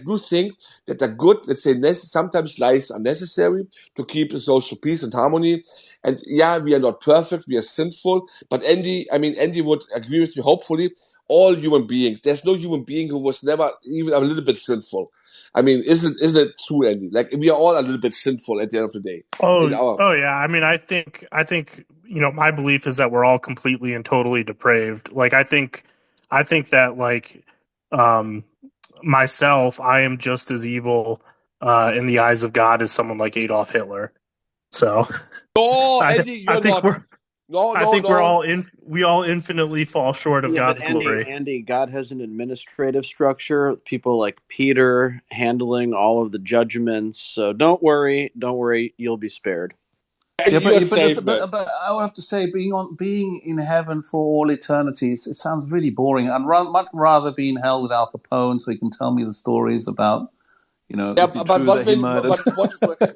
do think that a good, let's say, sometimes lies are necessary to keep a social peace and harmony. And yeah, we are not perfect, we are sinful. But Andy would agree with me. Hopefully, all human beings. There's no human being who was never even a little bit sinful. I mean, isn't it true, Andy? Like, we are all a little bit sinful at the end of the day. Oh yeah. I mean, I think my belief is that we're all completely and totally depraved. Like, I think that, like, myself, I am just as evil in the eyes of God as someone like Adolf Hitler. So, Andy, you're not. I think we all infinitely fall short of God's glory. Andy, God has an administrative structure. People like Peter handling all of the judgments. So don't worry, you'll be spared. Yeah, but I would have to say, being in heaven for all eternity, it sounds really boring. I'd much rather be in hell with Al Capone, so he can tell me the stories about, is it true that he murdered?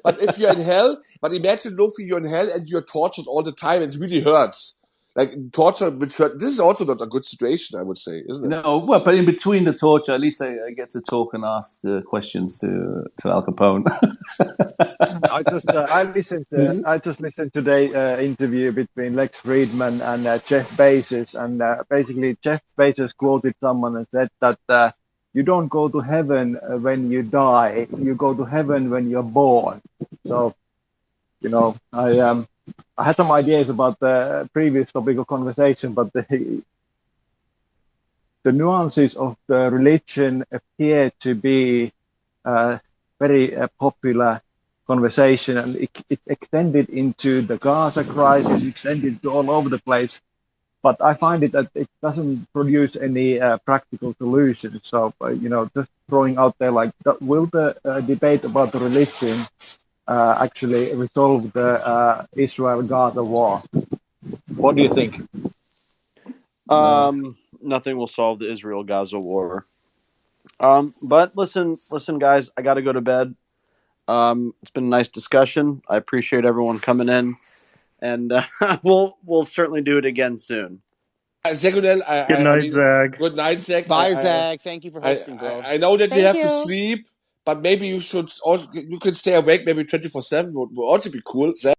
But if you're in hell, but imagine, Luffy, you're in hell and you're tortured all the time. It really hurts. Like torture, which hurt. This is also not a good situation, I would say, isn't it? No, well, but in between the torture, at least I get to talk and ask questions to Al Capone. I just listened to the interview between Lex Friedman and Jeff Bezos, and basically Jeff Bezos quoted someone and said that you don't go to heaven when you die, you go to heaven when you're born. So, I had some ideas about the previous topic of conversation, but the nuances of the religion appear to be very popular conversation, and it's extended into the Gaza crisis, extended to all over the place. But I find it that it doesn't produce any practical solutions. So, just throwing out there, like, will the debate about the religion actually resolve the Israel-Gaza war? What do you think? Nothing will solve the Israel-Gaza war. But listen, guys, I got to go to bed. It's been a nice discussion. I appreciate everyone coming in, and we'll certainly do it again soon. Good night, Zag. Good night, Zag. Bye, Zag. Thank you for hosting, bro. I know that you have to sleep, but maybe you can stay awake maybe 24/7. Would also be cool, Zag.